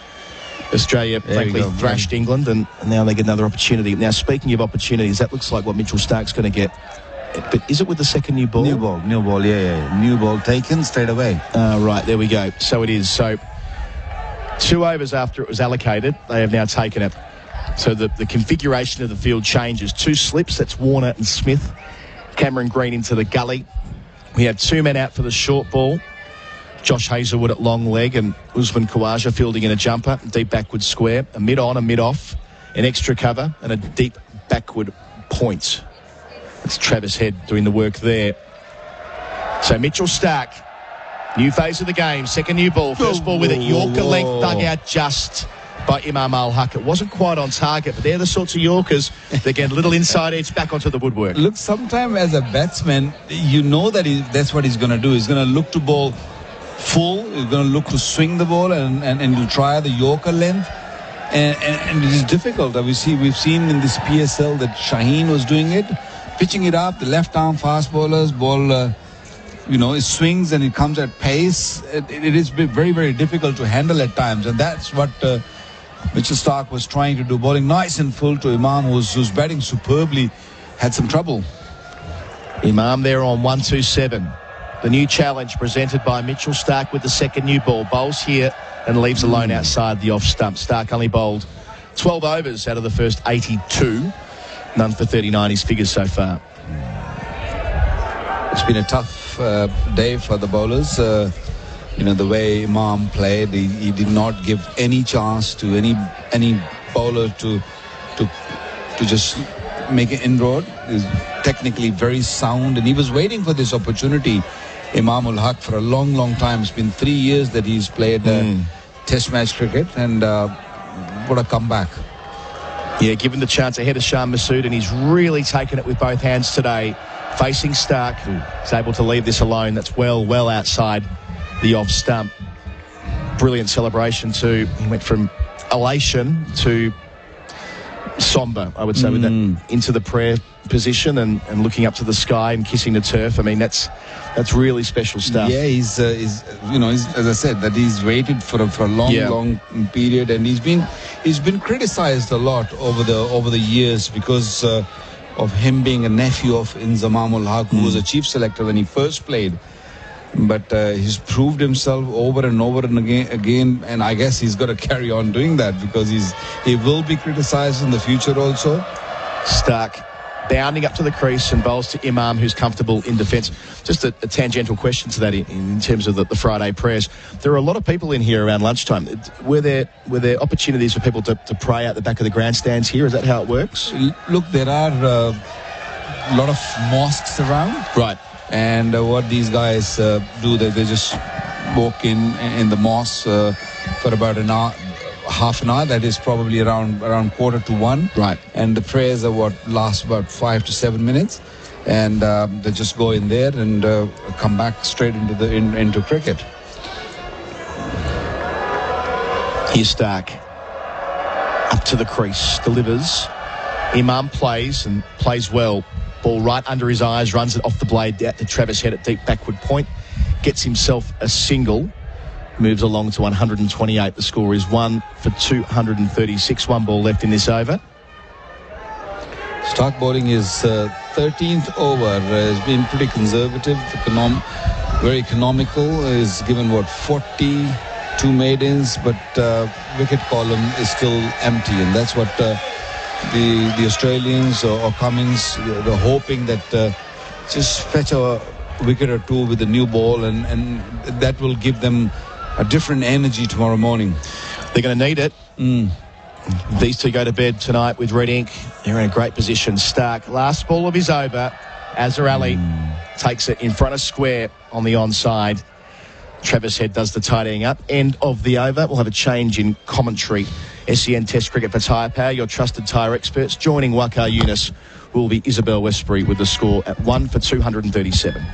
Australia frankly thrashed England, and now they get another opportunity. Now, speaking of opportunities, that looks like what Mitchell Starc's going to get. But is it with the second new ball? New ball, yeah. New ball taken straight away. Right, there we go. So it is. So 2 overs after it was allocated, they have now taken it. So the configuration of the field changes. 2 slips, that's Warner and Smith. Cameron Green into the gully. We have 2 men out for the short ball. Josh Hazelwood at long leg and Usman Khawaja fielding in a jumper, deep backward square, a mid-on, a mid-off, an extra cover and a deep backward point. It's Travis Head doing the work there. So Mitchell Starc, new phase of the game, second new ball, first ball with it, Yorker length, dug out just by Imam ul-Haq. It wasn't quite on target, but they're the sorts of Yorkers that get a little inside edge back onto the woodwork. Look, sometimes as a batsman, you know that that's what he's going to do. He's going to look to bowl full. He's going to look to swing the ball and he'll try the Yorker length. And it is difficult. We've seen in this PSL that Shaheen was doing it, pitching it up. The left-arm fast bowlers ball, it swings and it comes at pace. It is very, very difficult to handle at times, and that's what Mitchell Starc was trying to do, bowling nice and full to Imam, who's batting superbly, had some trouble. Imam there on 127. The new challenge presented by Mitchell Starc with the second new ball. Bowls here and leaves alone outside the off stump. Starc only bowled 12 overs out of the first 82. None for 39, his figures so far. It's been a tough day for the bowlers. The way Imam played, he did not give any chance to any bowler to just make an inroad. He's technically very sound, and he was waiting for this opportunity, Imam ul-Haq, for a long, long time. It's been 3 years that he's played Test match cricket, and what a comeback. Yeah, given the chance ahead of Shan Masood, and he's really taken it with both hands today. Facing Starc, who's able to leave this alone. That's well outside the off stump. Brilliant celebration too. He went from elation to somber, I would say, with that into the prayer position and looking up to the sky and kissing the turf. I mean, that's really special stuff. Yeah, he's as I said, that he's waited for a long period, and he's been criticized a lot over the years because of him being a nephew of Imam ul-Haq, who was a chief selector when he first played. But he's proved himself over and over and again, and I guess he's got to carry on doing that because he will be criticised in the future also. Starc bounding up to the crease and bowls to Imam, who's comfortable in defence. Just a tangential question to that in terms of the Friday prayers. There are a lot of people in here around lunchtime. Were there opportunities for people to pray out the back of the grandstands here? Is that how it works? Look, there are a lot of mosques around. Right. And what these guys do, they just walk in the mosque for about an hour, half an hour. That is probably around 1:45. Right. And the prayers are last about 5 to 7 minutes, and they just go in there and come back straight into cricket. Here's Starc up to the crease, delivers. Imam plays and plays well. Ball right under his eyes, runs it off the blade out to Travis Head at deep backward point. Gets himself a single. Moves along to 128. The score is 1 for 236. One ball left in this over. Starc bowling is 13th over. Has been pretty conservative, very economical. Is given 42 maidens, but wicket column is still empty, and that's what the Australians or Cummins, they're hoping that just fetch a wicket or two with the new ball, and that will give them a different energy tomorrow morning. They're going to need it. These two go to bed tonight with red ink. They're in a great position. Starc, last ball of his over. Azhar Ali takes it in front of square on the onside. Travis Head does the tidying up. End of the over. We'll have a change in commentary. SEN Test Cricket for Tyre Power, your trusted tyre experts. Joining Waqar Younis will be Isabel Westbury with the score at 1 for 237.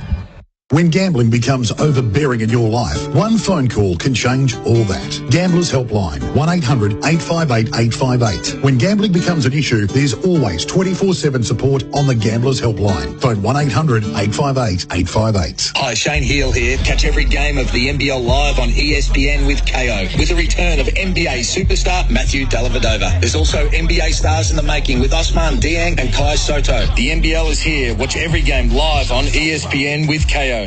When gambling becomes overbearing in your life, one phone call can change all that. Gamblers Helpline, 1-800-858-858. When gambling becomes an issue, there's always 24/7 support on the Gamblers Helpline. Phone 1-800-858-858. Hi, Shane Heal here. Catch every game of the NBL live on ESPN with KO, with the return of NBA superstar Matthew Dellavedova. There's also NBA stars in the making with Osman Dieng and Kai Soto. The NBL is here. Watch every game live on ESPN with KO.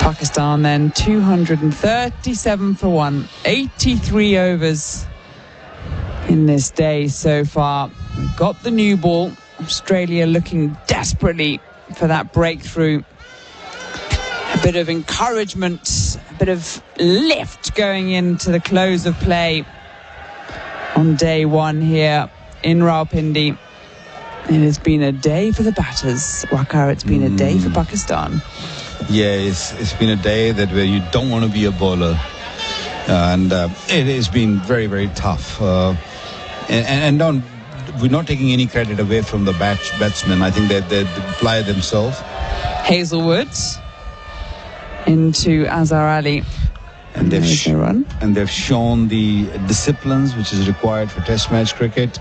Pakistan then 237 for 1, 83 overs in this day so far. We've got the new ball. Australia looking desperately for that breakthrough. A bit of encouragement, a bit of lift going into the close of play on day one here in Rawalpindi. It has been a day for the batters. Waqar, it's been a day for Pakistan. Yeah, it's been a day where you don't want to be a bowler. And it has been very, very tough. And we're not taking any credit away from the batsmen. I think they apply themselves. Hazelwood into Azhar Ali. And they've shown the disciplines which is required for Test match cricket.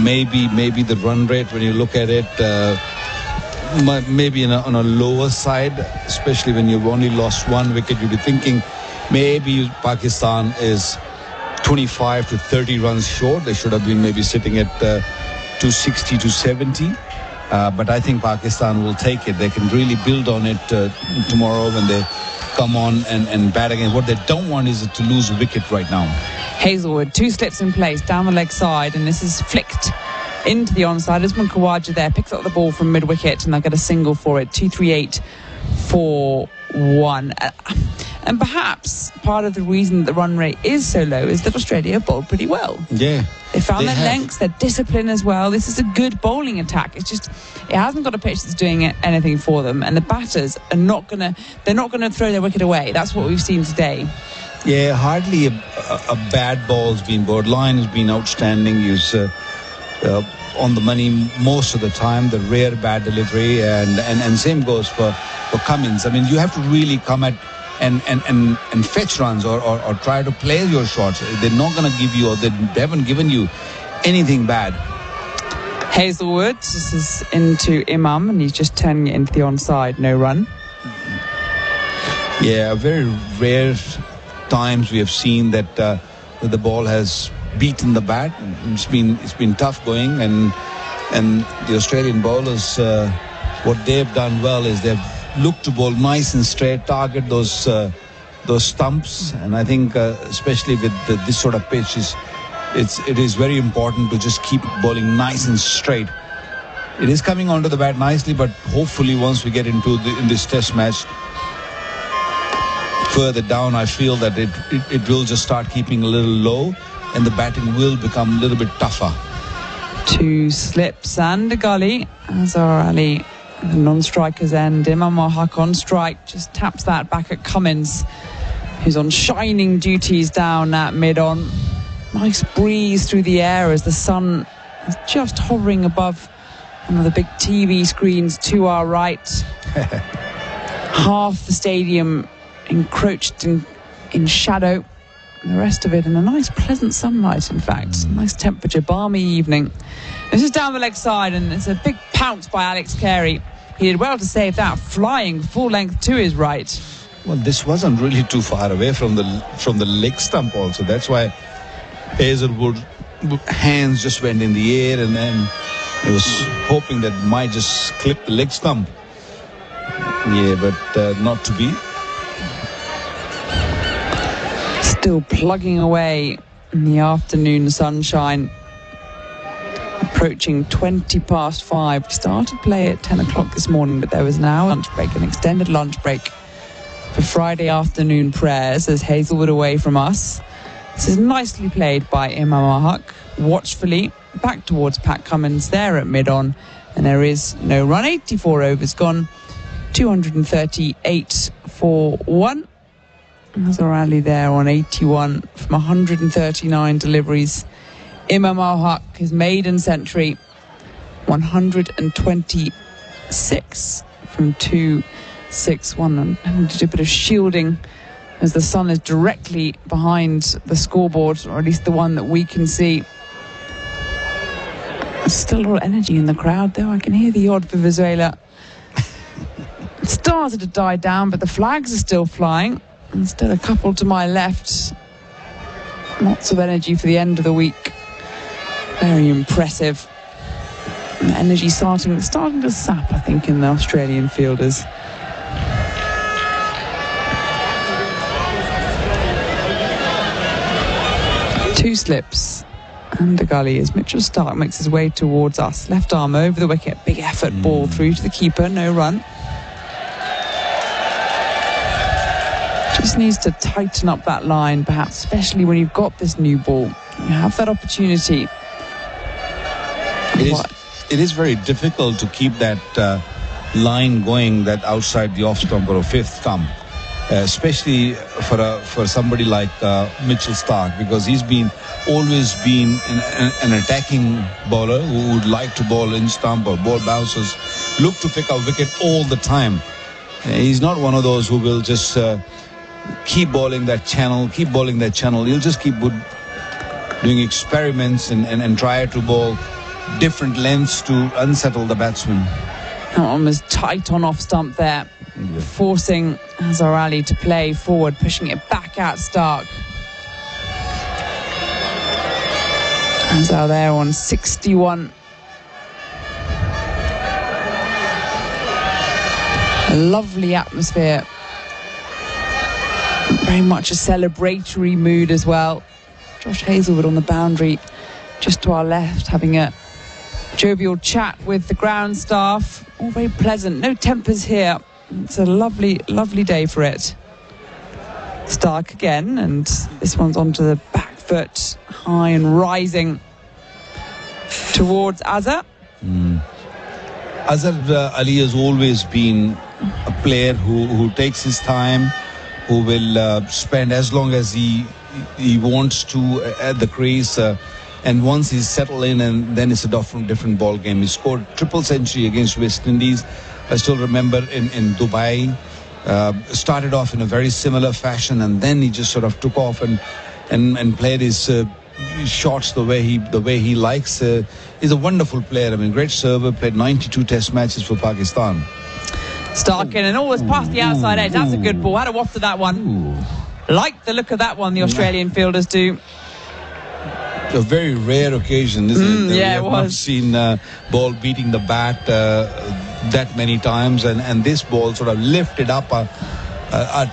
Maybe the run rate, when you look at it, maybe on a lower side, especially when you've only lost one wicket. You'll be thinking maybe Pakistan is 25 to 30 runs short. They should have been maybe sitting at 260 to 70. But I think Pakistan will take it. They can really build on it tomorrow when they come on and bat again. What they don't want is to lose a wicket right now. Hazelwood, 2 slips in place down the leg side, and this is flicked into the onside. Usman Khawaja there picks up the ball from mid-wicket, and they'll get a single for it. 238 for 1. And perhaps part of the reason the run rate is so low is that Australia bowled pretty well. Yeah. They found their lengths, their discipline as well. This is a good bowling attack. It's just, it hasn't got a pitch that's doing anything for them. And the batters are not going to throw their wicket away. That's what we've seen today. Yeah, hardly a bad ball's been bowled. Line has been outstanding. He's on the money most of the time. The rare bad delivery. And same goes for Cummins. I mean, you have to really come at and fetch runs or try to play your shots. They're not going to give you, or they haven't given you anything bad. Hazelwood, this is into Imam, and he's just turning it into the onside. No run. Yeah, very rare times we have seen that the ball has beaten the bat. It's been tough going, and the Australian bowlers, what they've done well is they've looked to bowl nice and straight, target those stumps, and I think especially with this sort of pitch, it is very important to just keep bowling nice and straight. It is coming onto the bat nicely, but hopefully once we get in this Test match further down, I feel that it will just start keeping a little low, and the batting will become a little bit tougher. 2 slips and a gully. Azhar Ali, the non-strikers end. Imam ul-Haq on strike, just taps that back at Cummins, who's on shining duties down at mid-on. Nice breeze through the air as the sun is just hovering above one of the big TV screens to our right. Half the stadium encroached in shadow, and the rest of it in a nice pleasant sunlight. In fact, nice temperature, balmy evening. This is down the leg side, and it's a big pounce by Alex Carey. He did well to save that, flying full length to his right. Well, this wasn't really too far away from the leg stump also. That's why Hazelwood hands just went in the air, and then he was hoping that it might just clip the leg stump. Yeah, but not to be. Still plugging away in the afternoon sunshine. Approaching 20 past 5. We started play at 10 o'clock this morning, but there was now lunch break, an extended lunch break for Friday afternoon prayers as Hazelwood away from us. This is nicely played by Imam ul-Haq, watchfully back towards Pat Cummins there at mid-on, and there is no run. 84 overs gone, 238 for 1. Azhar Ali there on 81 from 139 deliveries. Imam ul-Haq, his maiden century, 126 from 261, and having to do a bit of shielding as the sun is directly behind the scoreboard, or at least the one that we can see. There's still a lot of energy in the crowd, though. I can hear the odd Venezuela. It started to die down, but the flags are still flying. And still a couple to my left. Lots of energy for the end of the week. Very impressive. And the energy starting to sap, I think, in the Australian fielders. Two slips and a gully as Mitchell Stark makes his way towards us. Left arm over the wicket. Big effort ball through to the keeper. No run. Just needs to tighten up that line, perhaps, especially when you've got this new ball. You have that opportunity. It is very difficult to keep that line going, that outside the off stump or fifth stump. especially for somebody like Mitchell Starc, because he's always been an attacking bowler who would like to bowl in stump or ball bouncers, look to pick up wicket all the time. He's not one of those who will just keep bowling that channel. He'll just keep doing experiments and try to bowl different lengths to unsettle the batsman. That one was tight on off stump there, forcing Azhar Ali to play forward, pushing it back at Starc. Azhar there on 61. A lovely atmosphere. Very much a celebratory mood as well. Josh Hazlewood on the boundary just to our left, having a jovial chat with the ground staff. All very pleasant, no tempers here. It's a lovely, lovely day for it. Starc again, and this one's onto the back foot, high and rising towards Azhar. Azhar Ali has always been a player who takes his time, who will spend as long as he wants to at the crease, and once he's settled in, and then it's a different ball game. He scored triple century against West Indies. I still remember in Dubai. Started off in a very similar fashion, and then he just sort of took off and played his shots the way he likes. He's a wonderful player. I mean, great server. Played 92 Test matches for Pakistan. Starc in and always past the outside edge. That's a good ball. Had a waft of that one. Like the look of that one, the Australian fielders do. A very rare occasion, isn't it? Yeah, we have not seen ball beating the bat that many times, and this ball sort of lifted up a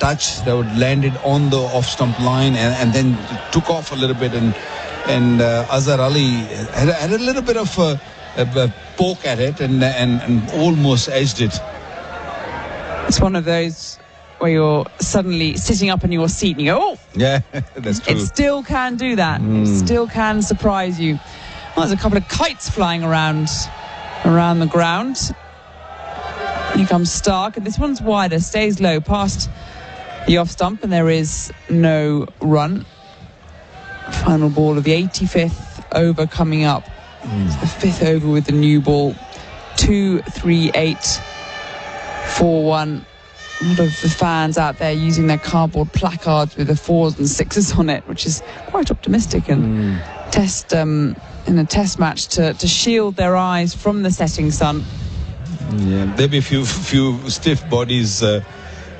touch that would landed on the off-stump line and then took off a little bit, and Azhar Ali had a little bit of a poke at it and almost edged it. It's one of those where you're suddenly sitting up in your seat and you go, oh! Yeah, that's true. It still can do that. Still can surprise you. Well, there's a couple of kites flying around the ground. Here comes Starc, and this one's wider, stays low, past the off stump, and there is no run. Final ball of the 85th over coming up. It's the 5th over with the new ball. 2-3-8 4-1. A lot of the fans out there using their cardboard placards with the 4s and 6s on it, which is quite optimistic and in a test match to shield their eyes from the setting sun. Yeah, there'll be a few stiff bodies in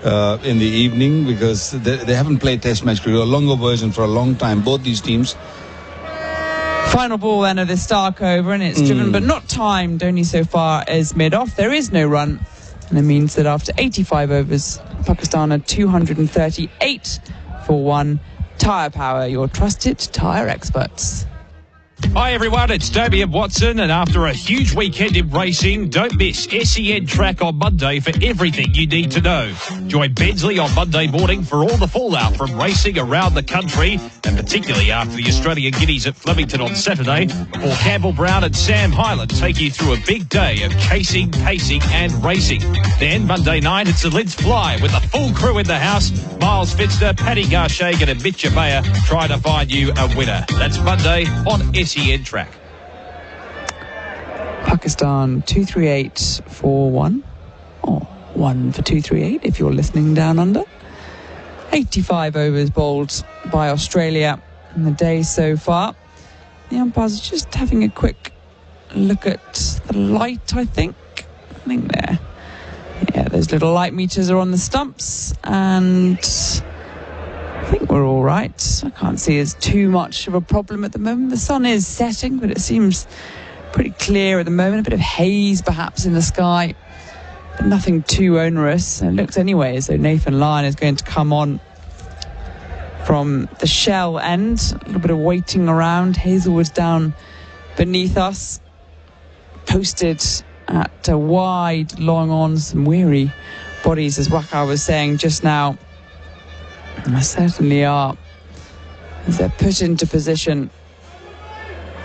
the evening because they haven't played test match cricket, a longer version for a long time, both these teams. Final ball then of the Starc over, and it's driven but not timed, only so far as mid-off. There is no run, and it means that after 85 overs, Pakistan are 238 for 1. Tyre Power, your trusted tyre experts. Hi everyone, it's Damian Watson, and after a huge weekend in racing, don't miss SEN Track on Monday for everything you need to know. Join Bensley on Monday morning for all the fallout from racing around the country, and particularly after the Australian Guineas at Flemington on Saturday, before Campbell Brown and Sam Hyland take you through a big day of chasing, pacing and racing. Then Monday night, it's the Lids Fly with the full crew in the house. Miles Finster, Paddy Garshagan and Mitch Abaya trying to find you a winner. That's Monday on SEN Track. Pakistan 238 for 1, or 1 for 238 if you're listening down under. 85 overs bowled by Australia in the day so far. The umpires are just having a quick look at the light, I think there. Yeah, those little light meters are on the stumps, and I think we're all right. I can't see there's too much of a problem at the moment. The sun is setting, but it seems pretty clear at the moment. A bit of haze perhaps in the sky, but nothing too onerous. And it looks anyway as though Nathan Lyon is going to come on from the shell end. A little bit of waiting around. Hazelwood's down beneath us, posted at a wide, long on, some weary bodies, as Waqar was saying just now. And they certainly are, as they're put into position.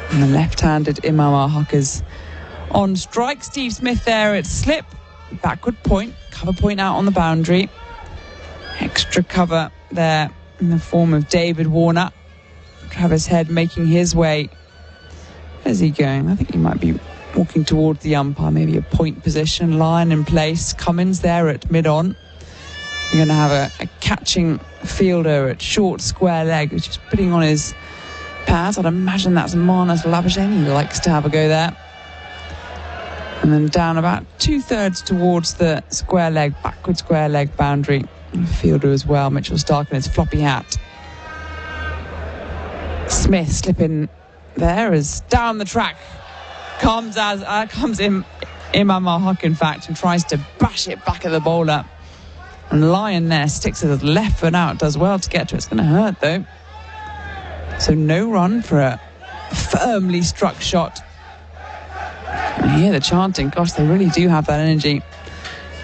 And the left-handed Imam ul-Haq is on strike. Steve Smith there at slip, backward point, cover point out on the boundary. extra cover there in the form of David Warner. Travis Head making his way. Where's he going? I think he might be walking towards the umpire, maybe a point position. Lyon in place. Cummins there at mid-on. You're going to have a catching fielder at short square leg, which is putting on his pads. I'd imagine that's Marnus Labuschagne. He likes to have a go there. And then down about 2/3 towards the square leg, backward square leg boundary. Fielder as well, Mitchell Stark in his floppy hat. Smith slipping there as down the track comes in Imam ul-Haq, in fact, and tries to bash it back at the bowler. And Lyon there sticks his left foot out, does well to get to it. It's going to hurt though. So no run for a firmly struck shot. And you hear the chanting. Gosh, they really do have that energy.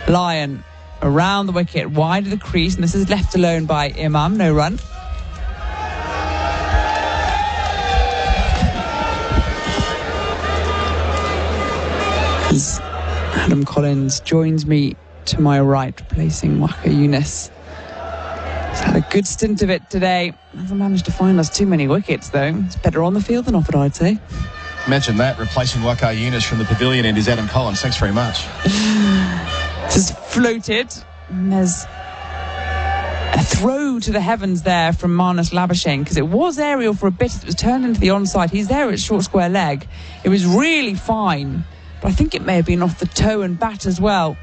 Lyon around the wicket, wide of the crease, and this is left alone by Imam. No run. As Adam Collins joins me to my right, replacing Waqar Younis. He's had a good stint of it today. Hasn't managed to find us too many wickets, though. It's better on the field than off it, I'd say. Imagine that, replacing Waqar Younis from the pavilion end is Adam Collins. Thanks very much. This is floated, and there's a throw to the heavens there from Marnus Labuschagne, because it was aerial for a bit. It was turned into the onside. He's there at short square leg. It was really fine, but I think it may have been off the toe and bat as well.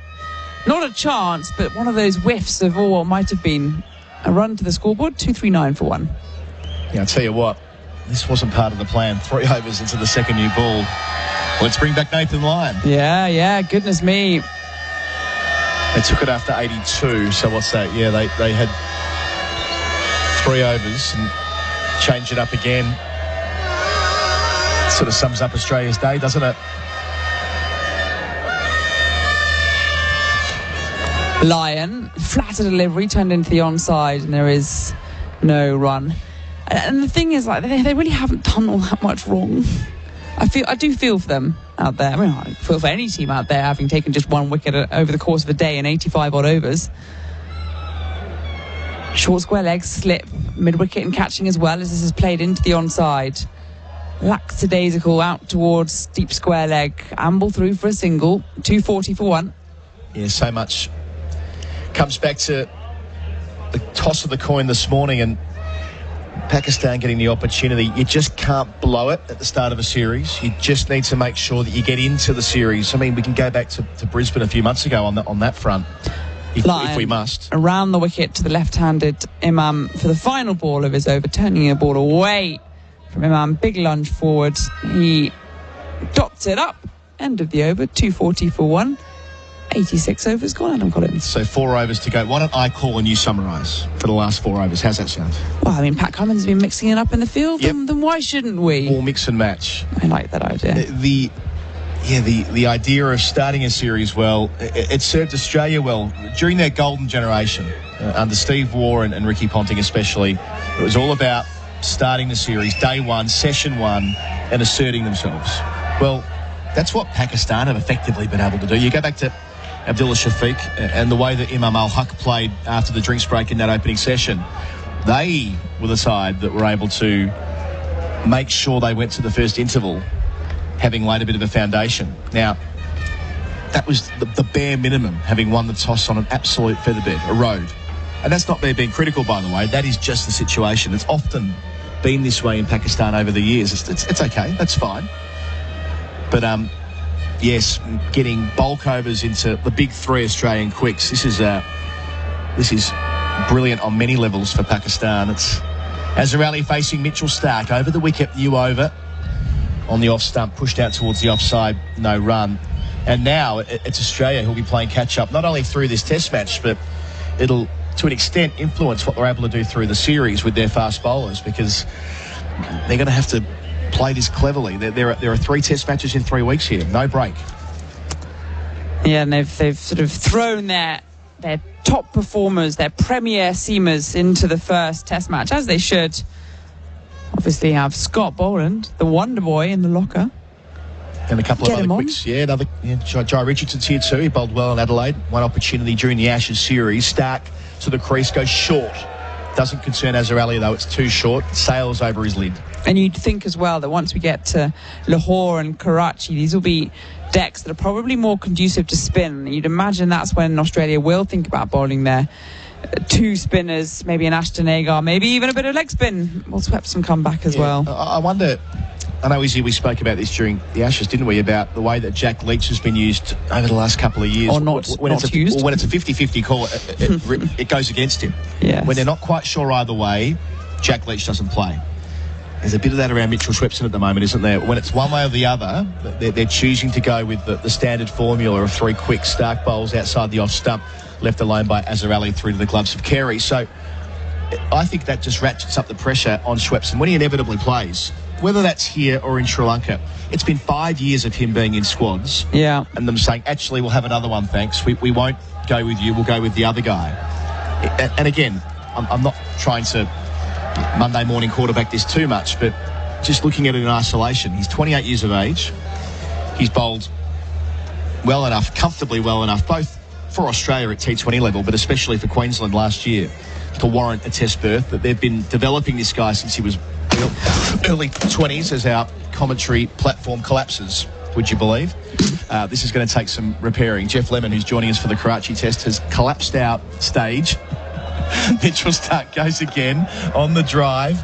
Not a chance, but one of those whiffs of what might have been a run to the scoreboard. 239 for one. Yeah, I'll tell you what, this wasn't part of the plan. 3 overs into the second new ball. Let's bring back Nathan Lyon. Yeah, goodness me. They took it after 82, so what's that? Yeah, they had 3 overs and changed it up again. Sort of sums up Australia's day, doesn't it? Lyon, flatter delivery, turned into the onside, and there is no run. And the thing is, like, they really haven't done all that much wrong. I do feel for them out there. I mean, I feel for any team out there having taken just 1 wicket over the course of a day in 85 odd overs. Short square legs slip, mid-wicket and catching as well, as this is played into the onside. Lackadaisical out towards deep square leg. Amble through for a single. 240 for one. Yeah, so much comes back to the toss of the coin this morning, and Pakistan getting the opportunity. You just can't blow it at the start of a series. You just need to make sure that you get into the series. I mean, we can go back to Brisbane a few months ago on that front, if we must. Around the wicket to the left-handed Imam for the final ball of his over, turning the ball away from Imam. Big lunge forward. He dots it up. End of the over. 240 for one. 86 overs gone, Adam Collins. So 4 overs to go. Why don't I call and you summarise for the last 4 overs? How's that sound? Well, I mean, Pat Cummins has been mixing it up in the field, yep. Then why shouldn't we? Or mix and match. I like that idea. The idea of starting a series well, it served Australia well during their golden generation, under Steve Waugh and Ricky Ponting especially. It was all about starting the series, day one, session one, and asserting themselves. Well, that's what Pakistan have effectively been able to do. You go back to Abdullah Shafiq and the way that Imam ul-Haq played after the drinks break in that opening session. They were the side that were able to make sure they went to the first interval, having laid a bit of a foundation. Now, that was the bare minimum, having won the toss on an absolute featherbed, a road. And that's not me being critical, by the way. That is just the situation. It's often been this way in Pakistan over the years. It's okay. That's fine. But, yes, getting bulk overs into the big 3 Australian quicks. This is brilliant on many levels for Pakistan. It's Azarali facing Mitchell Stark over the wicket, new over on the off stump, pushed out towards the offside, no run. And now it's Australia who'll be playing catch up, not only through this Test match, but it'll to an extent influence what they're able to do through the series with their fast bowlers, because they're going to have to play this cleverly. There are 3 Test matches in 3 weeks here, no break. Yeah, and they've sort of thrown their top performers, their premier seamers into the first Test match, as they should. Obviously have Scott Boland, the wonder boy, in the locker. And a couple of other quicks. Jai Richardson's here too. He bowled well in Adelaide. One opportunity during the Ashes series. Stark to the crease, goes short. Doesn't concern Azarelli, though. It's too short. Sails over his lid. And you'd think as well that once we get to Lahore and Karachi, these will be decks that are probably more conducive to spin. And you'd imagine that's when Australia will think about bowling their two spinners, maybe an Ashton Agar, maybe even a bit of leg spin. Will Swepson come back as well? I wonder, I know, Izzy, we spoke about this during the Ashes, didn't we, about the way that Jack Leach has been used over the last couple of years. Or not used. When it's a 50-50 call, it goes against him. Yes. When they're not quite sure either way, Jack Leach doesn't play. There's a bit of that around Mitchell Swepson at the moment, isn't there? When it's one way or the other, they're choosing to go with the standard formula of 3 quick Stark bowls outside the off stump, left alone by Azarelli through to the gloves of Carey. So I think that just ratchets up the pressure on Swepson when he inevitably plays, whether that's here or in Sri Lanka. It's been 5 years of him being in squads, and them saying, actually, we'll have another one, thanks. We won't go with you, we'll go with the other guy. And again, I'm not trying to Monday morning quarterback this too much, but just looking at it in isolation, he's 28 years of age. He's bowled well enough, comfortably well enough, both for Australia at T20 level, but especially for Queensland last year, to warrant a test berth. That they've been developing this guy since he was early 20s as our commentary platform collapses, would you believe? This is going to take some repairing. Jeff Lemon, who's joining us for the Karachi test, has collapsed our stage. Mitchell Stark goes again on the drive.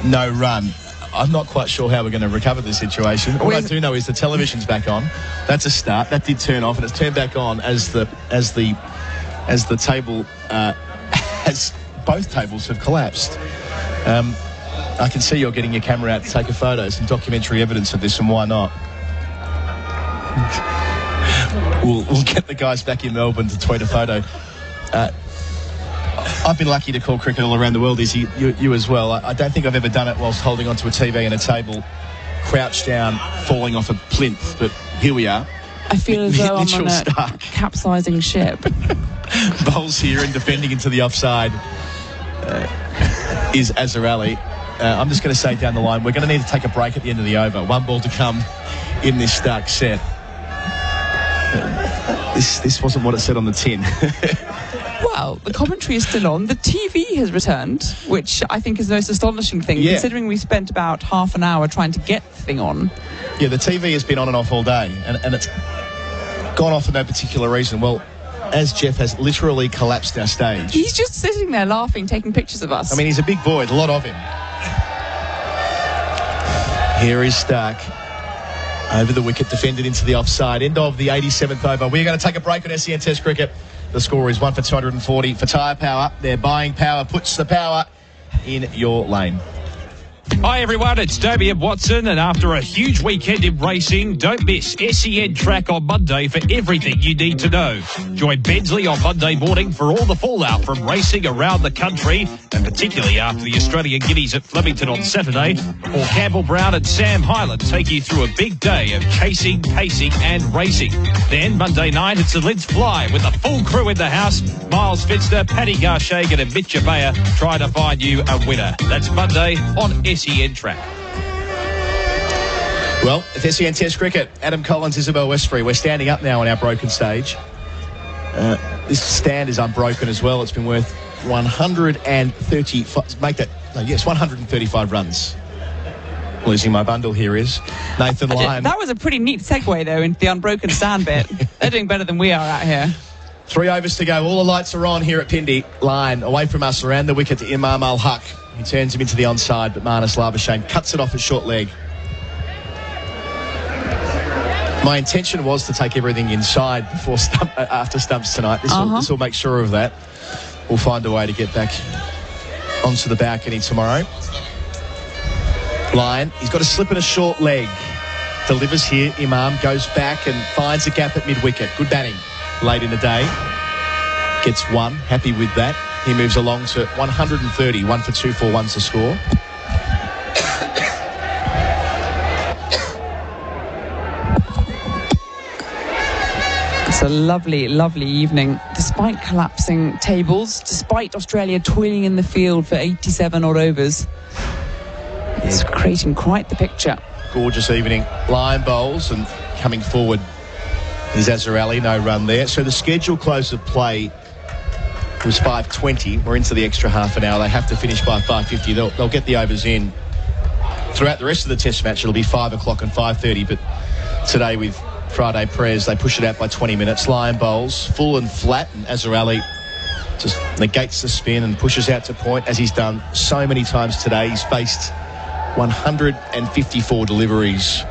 No run. I'm not quite sure how we're going to recover the situation. All I do know is the television's back on. That's a start. That did turn off, and it's turned back on as the table, as both tables have collapsed. I can see you're getting your camera out to take a photo, some documentary evidence of this, and why not? We'll get the guys back in Melbourne to tweet a photo. I've been lucky to call cricket all around the world, Izzy, you as well. I don't think I've ever done it whilst holding onto a TV and a table, crouched down, falling off a plinth, but here we are. I feel as though I'm on a capsizing ship. Bowls here and defending into the offside is Azarelli. I'm just going to say down the line, we're going to need to take a break at the end of the over. 1 ball to come in this Stark set. This wasn't what it said on the tin. Well, the commentary is still on. The TV has returned, which I think is the most astonishing thing, considering we spent about half an hour trying to get the thing on. Yeah, the TV has been on and off all day, and it's gone off for no particular reason. Well, as Jeff has literally collapsed our stage. He's just sitting there laughing, taking pictures of us. I mean, he's a big boy, a lot of him. Here is Stark. Over the wicket, defended into the offside. End of the 87th over. We're going to take a break on SEN Test Cricket. The score is 1 for 240 for Tyre Power. Their buying power puts the power in your lane. Hi everyone, it's Toby and Watson, and after a huge weekend in racing, don't miss SEN Track on Monday for everything you need to know. Join Bensley on Monday morning for all the fallout from racing around the country, and particularly after the Australian Guineas at Flemington on Saturday, or Campbell Brown and Sam Hyland take you through a big day of chasing, pacing and racing. Then Monday night it's the Lids Fly with the full crew in the house, Miles Finster, Paddy Garshagan and Mitch Abaya trying to find you a winner. That's Monday on SEN Track. Well, it's SEN Test Cricket. Adam Collins, Isabel Westbury. We're standing up now on our broken stage. This stand is unbroken as well. It's been worth 135 runs. Losing my bundle here is Nathan Lyon. That was a pretty neat segue, though, into the unbroken stand bit. They're doing better than we are out here. 3 overs to go. All the lights are on here at Pindi. Line away from us around the wicket to Imam ul-Haq. He turns him into the onside, but Marnus Labuschagne cuts it off at short leg. My intention was to take everything inside before after stumps tonight. This will make sure of that. We'll find a way to get back onto the balcony tomorrow. Lyon, he's got a slip and a short leg. Delivers here. Imam goes back and finds a gap at mid-wicket. Good batting late in the day. Gets 1. Happy with that. He moves along to 130. 1 for 241's the score. It's a lovely, lovely evening. Despite collapsing tables, despite Australia toiling in the field for 87 odd overs, it's creating quite the picture. Gorgeous evening. Lyon bowls and coming forward is Azarelli. No run there. So the schedule close of play It was 5:20. We're into the extra half an hour. They have to finish by 5:50. They'll get the overs in. Throughout the rest of the test match, it'll be 5 o'clock and 5:30. But today with Friday prayers, they push it out by 20 minutes. Lion bowls full and flat, and Azhar Ali just negates the spin and pushes out to point, as he's done so many times today. He's faced 154 deliveries,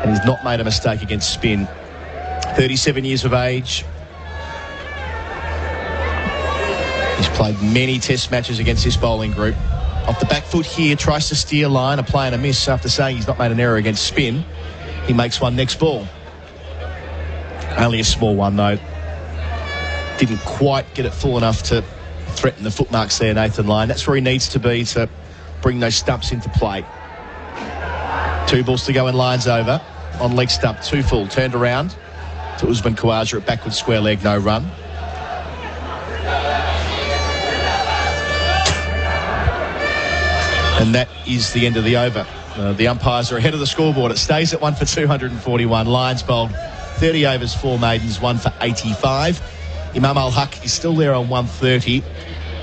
and he's not made a mistake against spin. 37 years of age. He's played many test matches against this bowling group. Off the back foot here, tries to steer line, a play and a miss after saying he's not made an error against spin. He makes one next ball. Only a small one, though. Didn't quite get it full enough to threaten the footmarks there, Nathan Lyon. That's where he needs to be to bring those stumps into play. 2 balls to go in Lyons over. On leg stump, 2 full. Turned around to Usman Khawaja at backward square leg, no run. And that is the end of the over. The umpires are ahead of the scoreboard. It stays at 1 for 241. Lions bowled 30 overs, 4 maidens, 1 for 85. Imam ul-Haq is still there on 130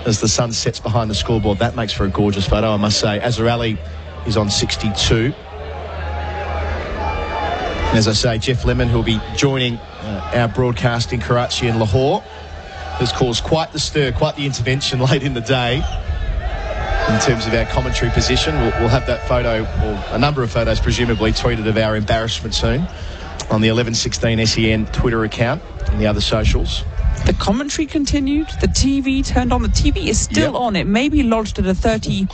as the sun sets behind the scoreboard. That makes for a gorgeous photo, I must say. Azhar Ali is on 62. And as I say, Jeff Lemon, who'll be joining our broadcast in Karachi and Lahore, has caused quite the stir, quite the intervention late in the day. In terms of our commentary position, we'll have that photo, or a number of photos presumably, tweeted of our embarrassment soon on the 1116 SEN Twitter account and the other socials. The commentary continued. The TV turned on. The TV is still on. It may be lodged at a 30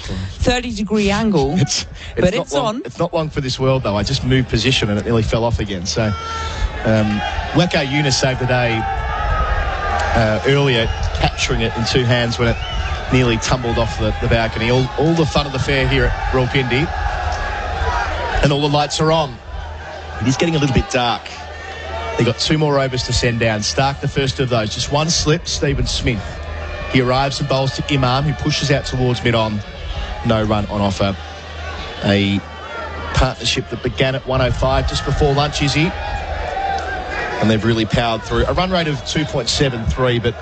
degree angle, but it's on. It's not long for this world, though. I just moved position and it nearly fell off again. So Waqar Younis saved the day earlier, capturing it in 2 hands when it nearly tumbled off the balcony. All the fun of the fair here at Rawalpindi, and all the lights are on. It is getting a little bit dark. They've got 2 more overs to send down. Stark, the first of those. Just 1 slip, Stephen Smith. He arrives and bowls to Imam, who pushes out towards mid-on. No run on offer. A partnership that began at 105 just before lunch, Izzy. And they've really powered through. A run rate of 2.73, but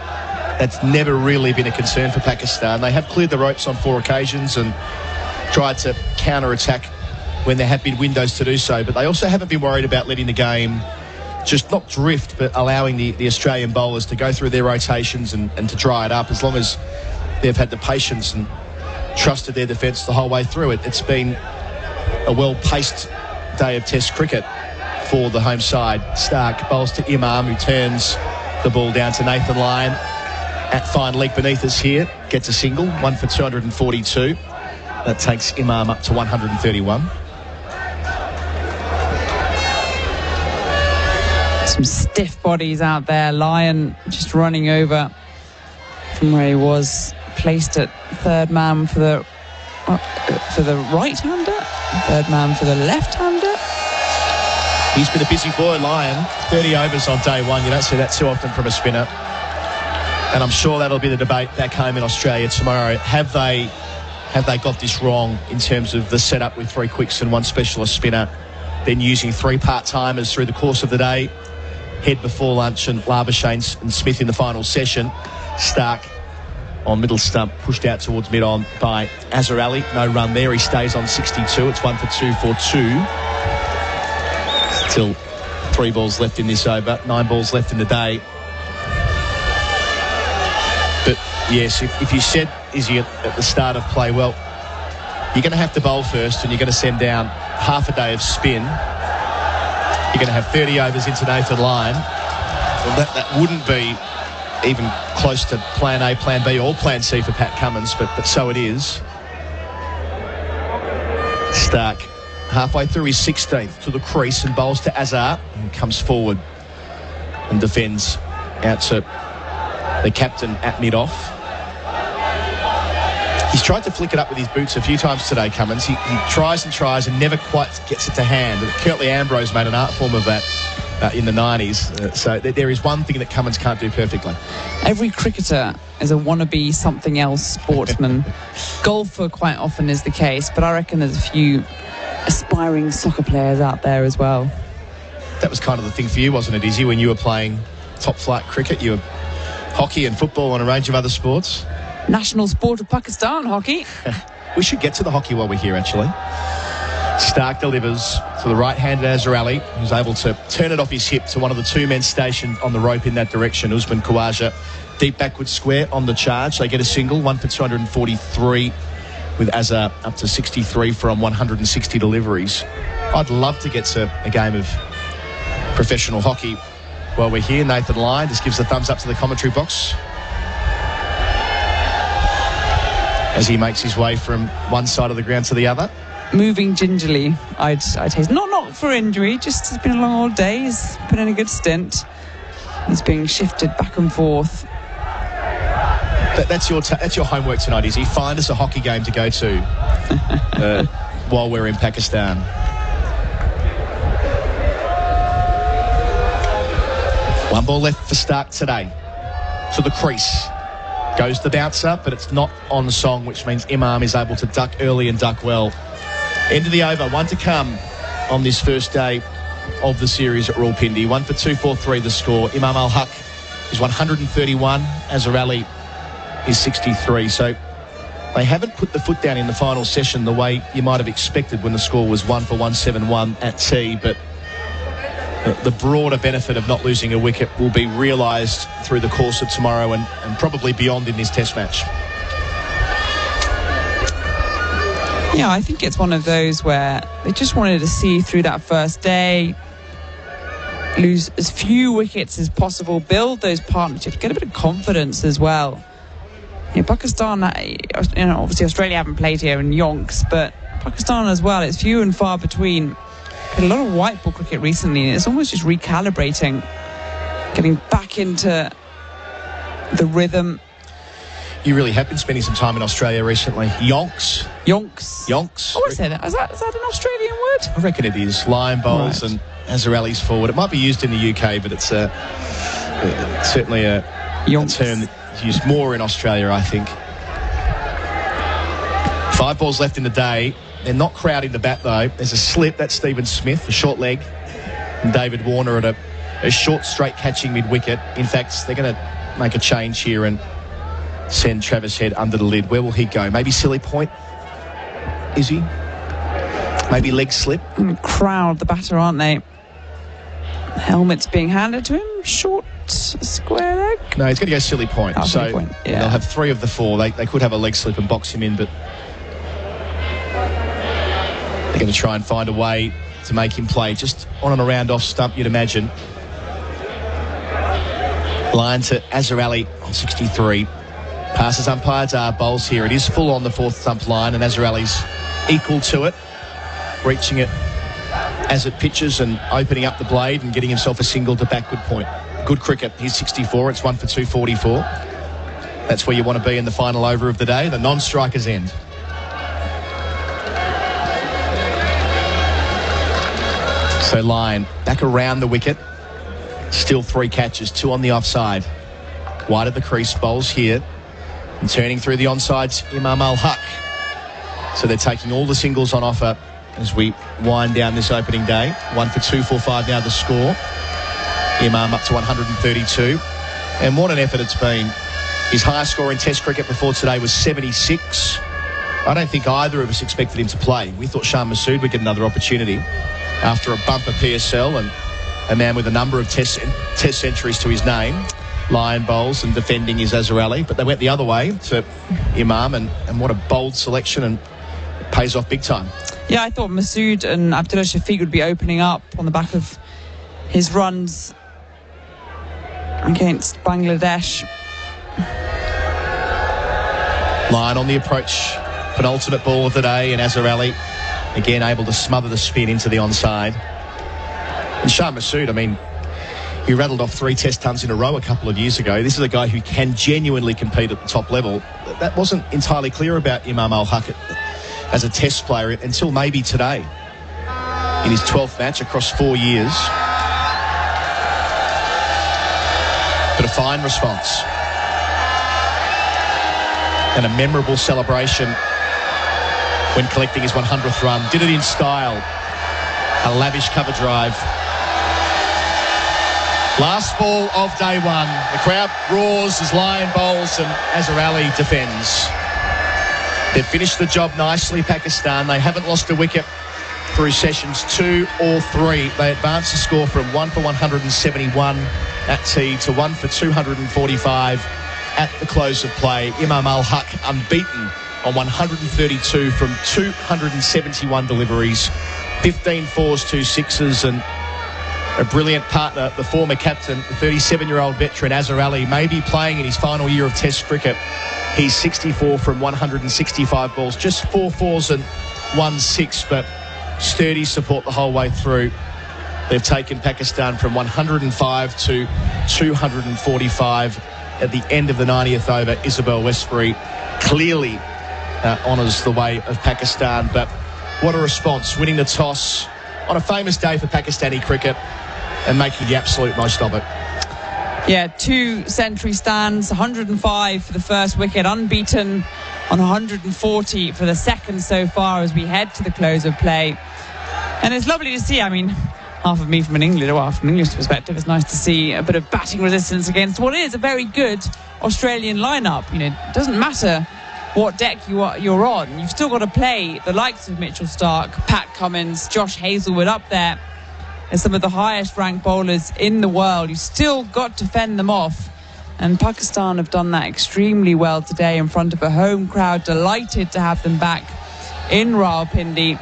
that's never really been a concern for Pakistan. They have cleared the ropes on 4 occasions and tried to counter-attack when there have been windows to do so. But they also haven't been worried about letting the game just not drift, but allowing the Australian bowlers to go through their rotations and to dry it up, as long as they've had the patience and trusted their defence the whole way through it. It's been a well-paced day of Test cricket for the home side. Stark bowls to Imam, who turns the ball down to Nathan Lyon. At fine leg beneath us here, gets a single, 1 for 242. That takes Imam up to 131. Some stiff bodies out there. Lyon just running over from where he was, placed at 3rd man for the right-hander, 3rd man for the left-hander. He's been a busy boy, Lyon. 30 overs on day 1. You don't see that too often from a spinner. And I'm sure that'll be the debate back home in Australia tomorrow. Have they got this wrong in terms of the setup with 3 quicks and 1 specialist spinner, then using 3 part-timers through the course of the day? Head before lunch and Labuschagne and Smith in the final session. Stark on middle stump, pushed out towards mid-on by Azhar Ali. No run there. He stays on 62. It's 1 for 242. Still 3 balls left in this over. 9 balls left in the day. But yes, if you said, Izzy, at the start of play, well, you're going to have to bowl first and you're going to send down half a day of spin. You're going to have 30 overs into Nathan Lyon. Well, that wouldn't be even close to plan A, plan B, or plan C for Pat Cummins, but so it is. Stark halfway through his 16th to the crease and bowls to Azhar, and comes forward and defends out to the captain at mid-off. He's tried to flick it up with his boots a few times today, Cummins. He tries and never quite gets it to hand. Curtly Ambrose made an art form of that in the 90s. So there is one thing that Cummins can't do perfectly. Every cricketer is a wannabe something else sportsman. Golfer quite often is the case, but I reckon there's a few aspiring soccer players out there as well. That was kind of the thing for you, wasn't it, Izzy, when you were playing top flight cricket? You were hockey and football and a range of other sports. National sport of Pakistan, hockey. We should get to the hockey while we're here, actually. Stark delivers to the right-handed Azarali, who's able to turn it off his hip to one of the two men stationed on the rope in that direction. Usman Khawaja, deep backward square on the charge. They get a single, 1 for 243, with Azar up to 63 from 160 deliveries. I'd love to get to a game of professional hockey while we're here. Nathan Lyon just gives the thumbs up to the commentary box as he makes his way from one side of the ground to the other. Moving gingerly, I'd taste. Not for injury, just it's been a long old day. He's put in a good stint. He's being shifted back and forth. That's your homework tonight, Izzy. Find us a hockey game to go to while we're in Pakistan. One ball left for Stark today. To the crease. Goes the bouncer, but it's not on song, which means Imam is able to duck early and duck well. End of the over. One to come on this first day of the series at Rawalpindi. 1 for 243 the score. Imam ul-Haq is 131. Azarali is 63. So they haven't put the foot down in the final session the way you might have expected when the score was 1 for 171 at tea. But the broader benefit of not losing a wicket will be realised through the course of tomorrow and probably beyond in this test match. Yeah, I think it's one of those where they just wanted to see through that first day, lose as few wickets as possible, build those partnerships, get a bit of confidence as well. Pakistan, obviously Australia haven't played here in yonks, but Pakistan as well, it's few and far between. Played a lot of white ball cricket recently, and it's almost just recalibrating, getting back into the rhythm. You really have been spending some time in Australia recently. Yonks. Oh, I say that. Is that an Australian word? I reckon it is. Lion bowls and Azarali's forward. It might be used in the UK, but it's certainly a term that's used more in Australia, I think. 5 balls left in the day. They're not crowding the bat, though. There's a slip. That's Stephen Smith, a short leg. And David Warner at a short straight catching mid-wicket. In fact, they're going to make a change here and send Travis Head under the lid. Where will he go? Maybe silly point? Is he? Maybe leg slip? Crowd the batter, aren't they? Helmet's being handed to him. Short square leg. No, he's going to go silly point. Silly point, yeah. They'll have 3 of the 4. They could have a leg slip and box him in, but they're going to try and find a way to make him play just on and around off stump, you'd imagine. Line to Azarali on 63. Passes umpire Dar, bowls here. It is full on the 4th stump line, and Azarali's equal to it, reaching it as it pitches and opening up the blade and getting himself a single to backward point. Good cricket. He's 64. It's 1 for 244. That's where you want to be in the final over of the day, the non-strikers end. So Lyon back around the wicket. Still 3 catches, 2 on the offside. Wide of the crease, bowls here. And turning through the onsides, Imam ul-Haq. So they're taking all the singles on offer as we wind down this opening day. 1 for 245 now the score. Imam up to 132. And what an effort it's been. His highest score in Test cricket before today was 76. I don't think either of us expected him to play. We thought Shah Masood would get another opportunity after a bumper PSL and a man with a number of test centuries to his name. Lyon bowls and defending is Azarali, but they went the other way to Imam, and what a bold selection, and it pays off big time. Yeah, I thought Masood and Abdullah Shafiq would be opening up on the back of his runs against Bangladesh. Lyon on the approach, penultimate ball of the day, and Azarali again able to smother the spin into the onside. And Shah Masood, I mean, he rattled off 3 test tons in a row a couple of years ago. This is a guy who can genuinely compete at the top level. That wasn't entirely clear about Imam ul-Haq as a test player until maybe today, in his 12th match across 4 years. But a fine response. And a memorable celebration when collecting his 100th run. Did it in style. A lavish cover drive. Last ball of day one. The crowd roars as Lyon bowls and Azhar Ali defends. They've finished the job nicely, Pakistan. They haven't lost a wicket through sessions 2 or 3. They advanced the score from 1 for 171 at tea to 1 for 245 at the close of play. Imam ul-Haq unbeaten on 132 from 271 deliveries. 15 fours, 2 sixes, and a brilliant partner, the former captain, the 37-year-old veteran Azhar Ali, may be playing in his final year of Test cricket. He's 64 from 165 balls, just 4 fours and 1 six, but sturdy support the whole way through. They've taken Pakistan from 105 to 245 at the end of the 90th over. Isabel Westbury clearly honours the way of Pakistan, but what a response, winning the toss on a famous day for Pakistani cricket and making the absolute most of it. Yeah, 2 century stands, 105 for the first wicket, unbeaten on 140 for the second so far as we head to the close of play. And it's lovely to see, I mean, half of me from an English perspective, it's nice to see a bit of batting resistance against what is a very good Australian lineup. You know, it doesn't matter what deck you're on, you've still got to play the likes of Mitchell Starc, Pat Cummins, Josh Hazlewood up there as some of the highest ranked bowlers in the world. You've still got to fend them off, and Pakistan have done that extremely well today in front of a home crowd, delighted to have them back in Rawalpindi.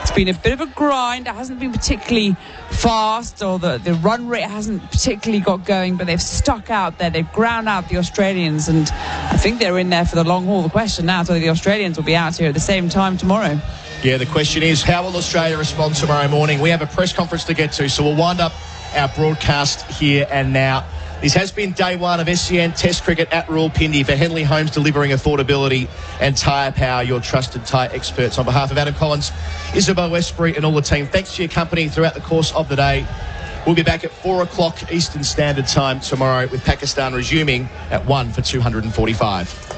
It's been a bit of a grind. It hasn't been particularly fast, or the run rate hasn't particularly got going, but they've stuck out there. They've ground out the Australians, and I think they're in there for the long haul. The question now is whether the Australians will be out here at the same time tomorrow. Yeah, the question is, how will Australia respond tomorrow morning? We have a press conference to get to, so we'll wind up our broadcast here and now. This has been day one of SEN Test Cricket at Rawalpindi for Henley Homes, delivering affordability and tyre power, your trusted tyre experts. On behalf of Adam Collins, Isabel Westbury and all the team, thanks for your company throughout the course of the day. We'll be back at 4 o'clock Eastern Standard Time tomorrow with Pakistan resuming at 1 for 245.